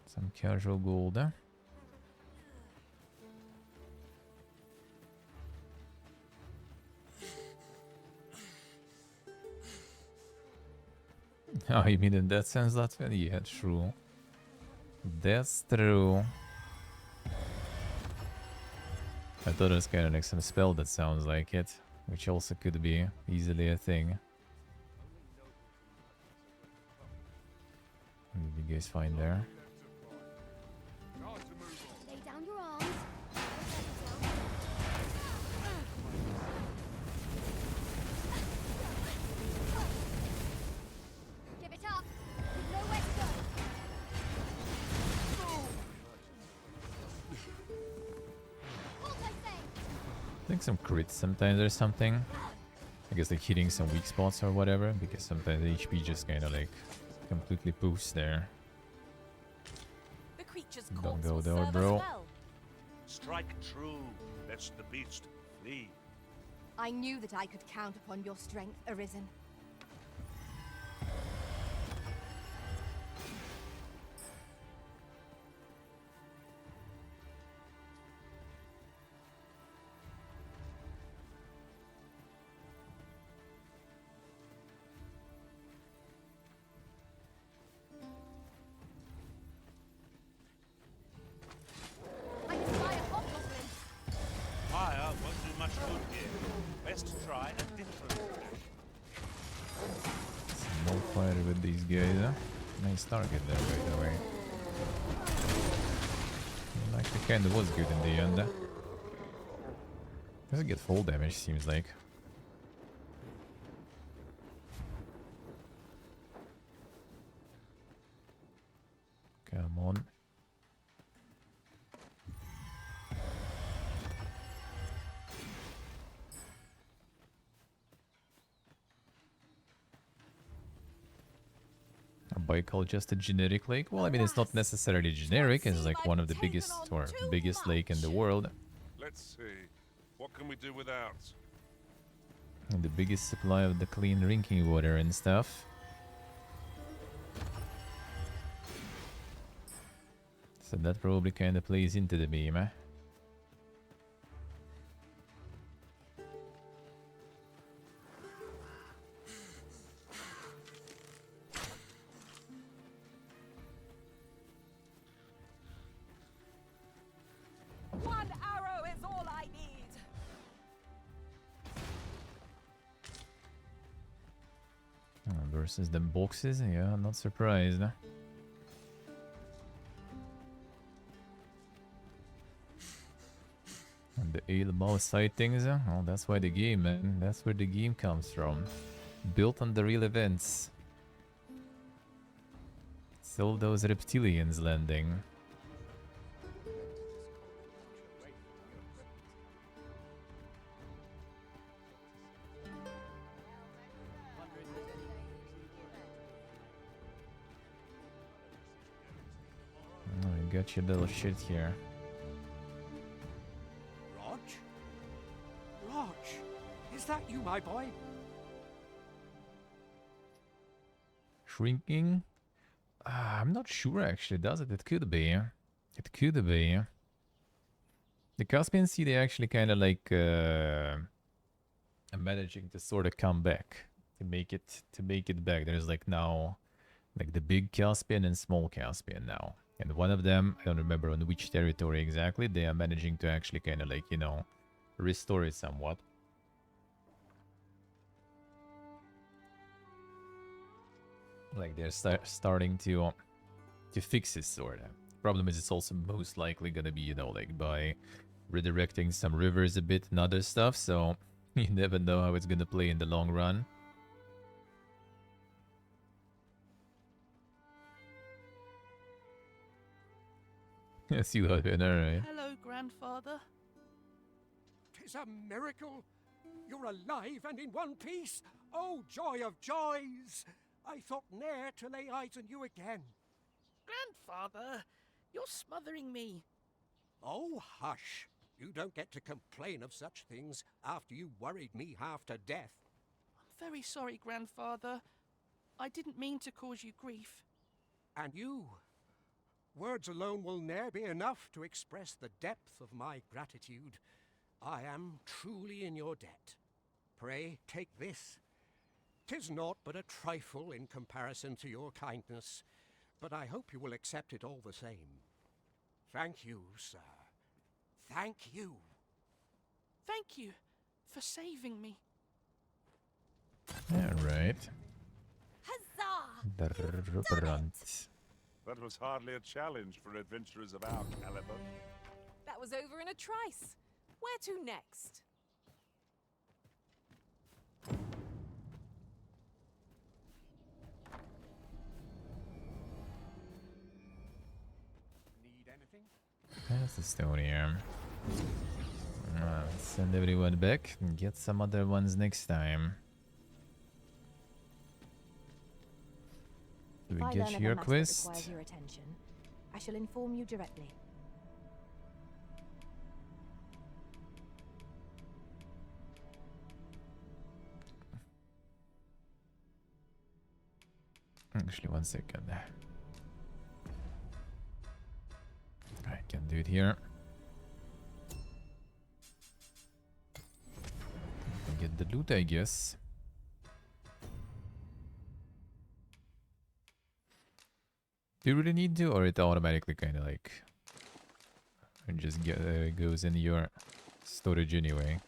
Some casual gold, eh? Oh, you mean in that sense, Latvian? Yeah, true. That's true. I thought it was kind of like some spell that sounds like it, which also could be easily a thing. What did you guys find there? Lay down your arms. Give it up. You've nowhere to go. Hold, I say. I think some crits sometimes or something. I guess like hitting some weak spots or whatever, because sometimes the HP just kind of like completely poofs there. The creature's Don't corpse go will there, serve us bro. well. Strike true, lest the beast flee. I knew that I could count upon your strength, Arisen. I can fly a hobgoblin. Fire won't do much good here. Best try a different tack. No fire with these guys, huh? Nice target there, by the way. Like the kind of was good in the end. Doesn't get full damage, seems like. Come on. Baikal just a generic lake? Well, I mean, it's not necessarily generic. It's like one of the biggest or biggest lake in the world. Let's see. What can we do without? And the biggest supply of the clean drinking water and stuff. So that probably kind of plays into the beam, eh? One arrow is all I need. Versus the boxes, yeah, I'm not surprised. And the ale sightings, oh, that's why the game, man. That's where the game comes from. Built on the real events. Still those reptilians landing. got your little shit here. Rog? Rog, is that you, my boy? Shrinking? I'm not sure actually, does it? It could be. It could be. The Caspian Sea, they actually kind of like are managing to sort of come back to make it back. There's like now like the big Caspian and small Caspian now. And one of them, I don't remember on which territory exactly, they are managing to actually kind of like, you know, restore it somewhat. Like they're starting to fix it, sort of. Problem is, it's also most likely gonna be, you know, like by redirecting some rivers a bit and other stuff. So you never know how it's gonna play in the long run. Yes, you have been alright. Hello, grandfather. 'Tis a miracle. You're alive and in one piece. Oh, joy of joys! I thought ne'er to lay eyes on you again. Grandfather, you're smothering me. Oh, hush. You don't get to complain of such things after you worried me half to death. I'm very sorry, grandfather. I didn't mean to cause you grief. And you? Words alone will ne'er be enough to express the depth of my gratitude. I am truly in your debt. Pray, take this. 'Tis naught but a trifle in comparison to your kindness, but I hope you will accept it all the same. Thank you, sir. Thank you. Thank you for saving me. Alright. Huzzah! That was hardly a challenge for adventurers of our caliber. That was over in a trice. Where to next? Need anything? There's the stone here. Let's send everyone back and get some other ones next time. Do If we I get learn of a your matter that quest? requires your attention, I shall inform you directly. Actually, 1 second. I can do it here. Get the loot, I guess. Do you really need to, or it automatically kind of like and just goes in your storage anyway?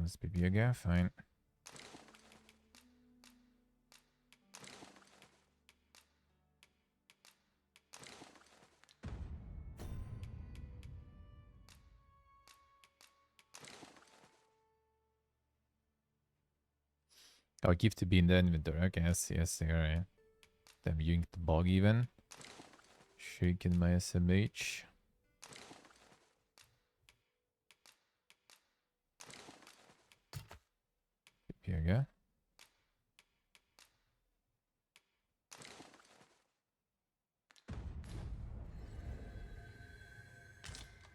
Let's be again, fine. Oh, gift to be in the inventory. Okay, yes, alright. I'm using the bog even. Shaking my SMH. Here we go.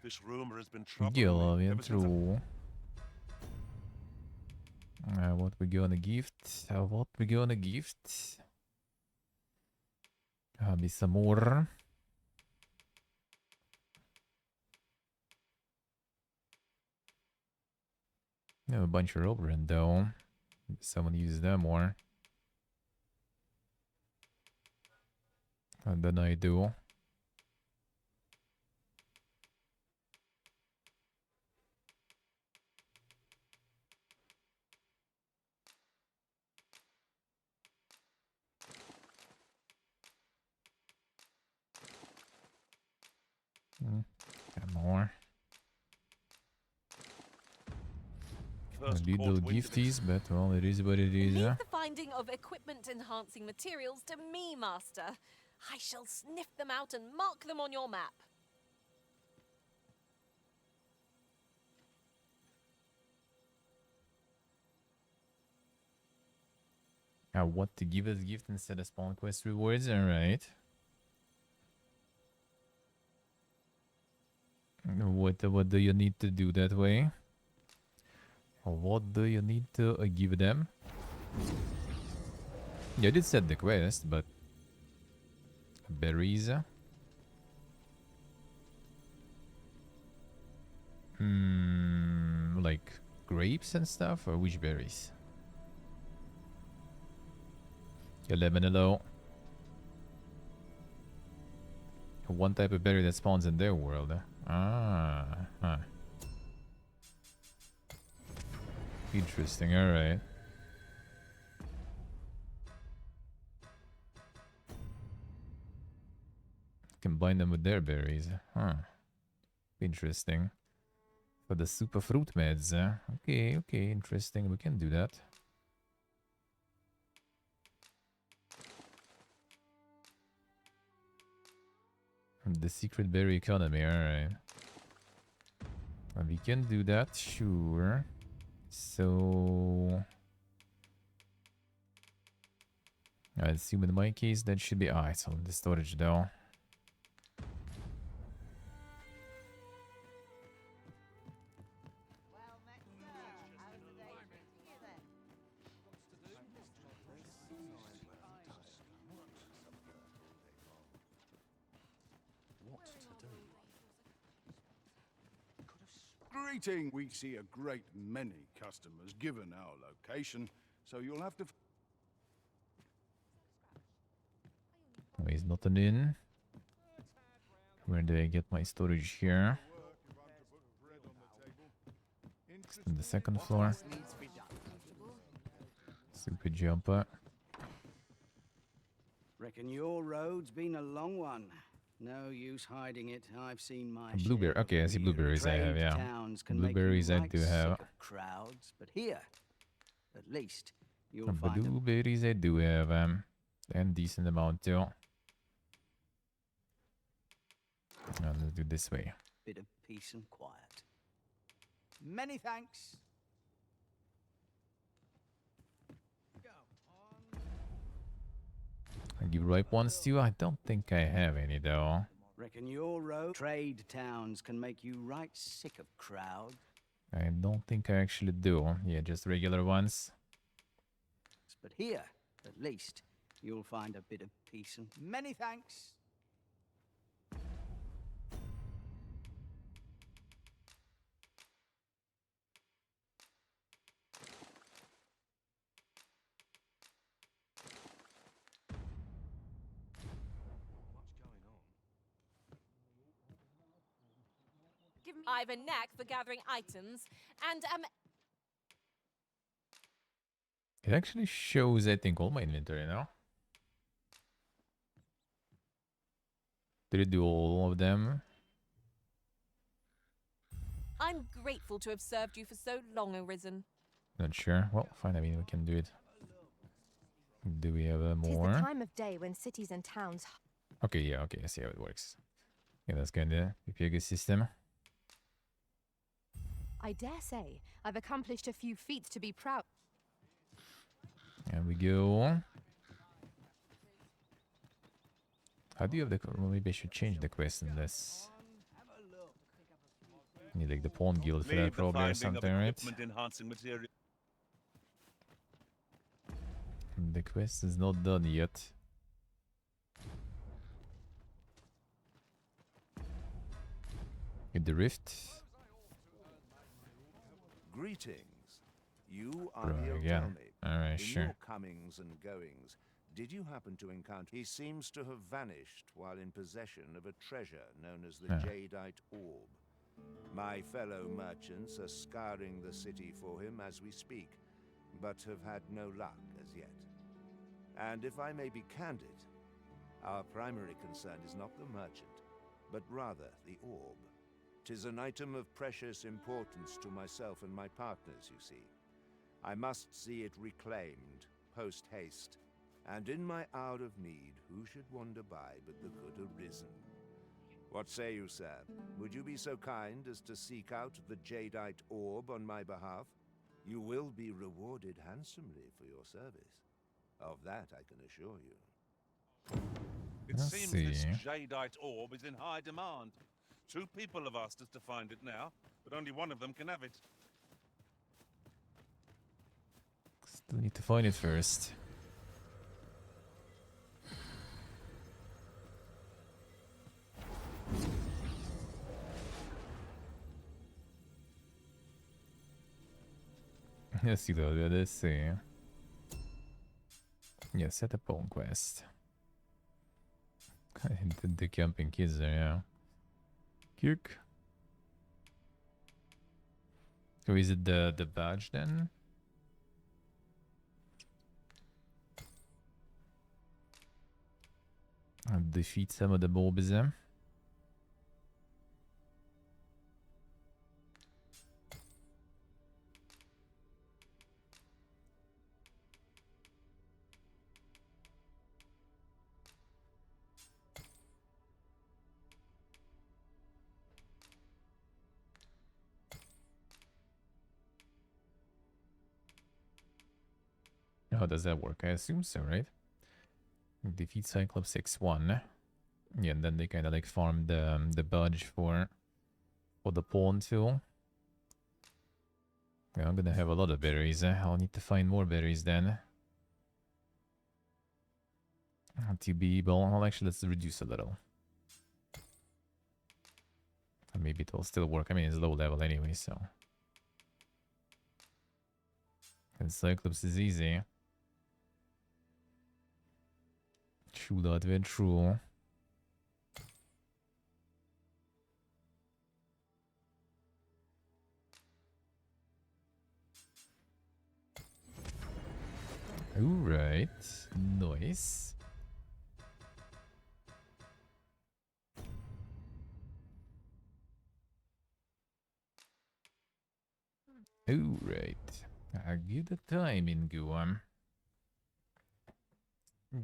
This rumor has been troubling me Ja, ever since true. What we gonna gift? What we gonna gift? Maybe some more. I have a bunch of rubber in though. Maybe someone uses them more. And then I do. Got more. Little gifties, but well, it is what it is. Leave the finding of equipment-enhancing materials to me, Master. I shall sniff them out and mark them on your map. What to give as gift instead of spawn quest rewards? Alright. What do you need to do that way? What do you need to give them? Yeah, I did set the quest, but berries. Like grapes and stuff, or which berries? Your lemon hello. One type of berry that spawns in their world. Huh. Interesting, alright. Combine them with their berries. Huh. Interesting. For the super fruit meds. Okay, interesting. We can do that. The secret berry economy, alright. We can do that, sure. So I assume in my case that should be it's on the storage though. Greeting! We see a great many customers given our location, so you'll have to... Oh, he's not an inn. Where do I get my storage here? It's on the second floor. Super jumper. Reckon your road's been a long one. No use hiding it. I've seen my Blueberry. Okay, I see blueberries. I have, yeah. Blueberries I do have. Crowds, but here, at least, you'll find blueberries I do have, and decent amount too. Now let's do this way. Bit of peace and quiet. Many thanks. I give ripe ones too. I don't think I have any though. Reckon your road trade towns can make you right sick of crowd. I don't think I actually do. Yeah, just regular ones. But here, at least, you'll find a bit of peace and many thanks. I've a knack for gathering items, and It actually shows, I think, all my inventory now. Did it do all of them? I'm grateful to have served you for so long, Arisen. Not sure. Well, fine. I mean, we can do it. Do we have more? Tis the time of day when cities and towns... Okay, yeah, okay. I see how it works. Yeah, that's kind of a good system. I dare say I've accomplished a few feats to be proud. There we go. How do you have the... Well, maybe I should change the quest in this. Need like the pawn guild for that probably or something, right? The quest is not done yet. Get the rift. Greetings. You are Bro, here again. tell me. Alright, In sure. your comings and goings, did you happen to encounter... He seems to have vanished while in possession of a treasure known as the Jadeite Orb. My fellow merchants are scouring the city for him as we speak, but have had no luck as yet. And if I may be candid, our primary concern is not the merchant, but rather the orb. 'Tis an item of precious importance to myself and my partners, you see. I must see it reclaimed, post-haste. And in my hour of need, who should wander by but the good Arisen? What say you, sir? Would you be so kind as to seek out the Jadeite Orb on my behalf? You will be rewarded handsomely for your service. Of that I can assure you. It Let's seems see. this jadeite orb is in high demand. 2 people have asked us to find it now, but only one of them can have it. Still need to find it first. Yes, you do. Let's see. Yeah, set a pawn quest. The camping kids there, yeah. Kick. So is it the badge then? Defeat some of the mobs there. How does that work? I assume so, right? Defeat Cyclops 6-1. Yeah, and then they kind of like farm the badge for the pawn tool. Yeah, I'm gonna have a lot of berries. I'll need to find more berries then. To be able, well, actually, let's reduce a little. And maybe it will still work. I mean, it's low level anyway, so. And Cyclops is easy. True that, very true. Alright, nice. Alright, good timing, Guam.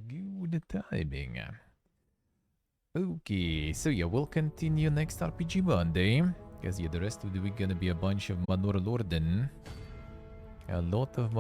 Good timing. Okay, so yeah, we'll continue next RPG Monday. Because yeah, the rest of the week gonna be a bunch of Manor Lorden. A lot of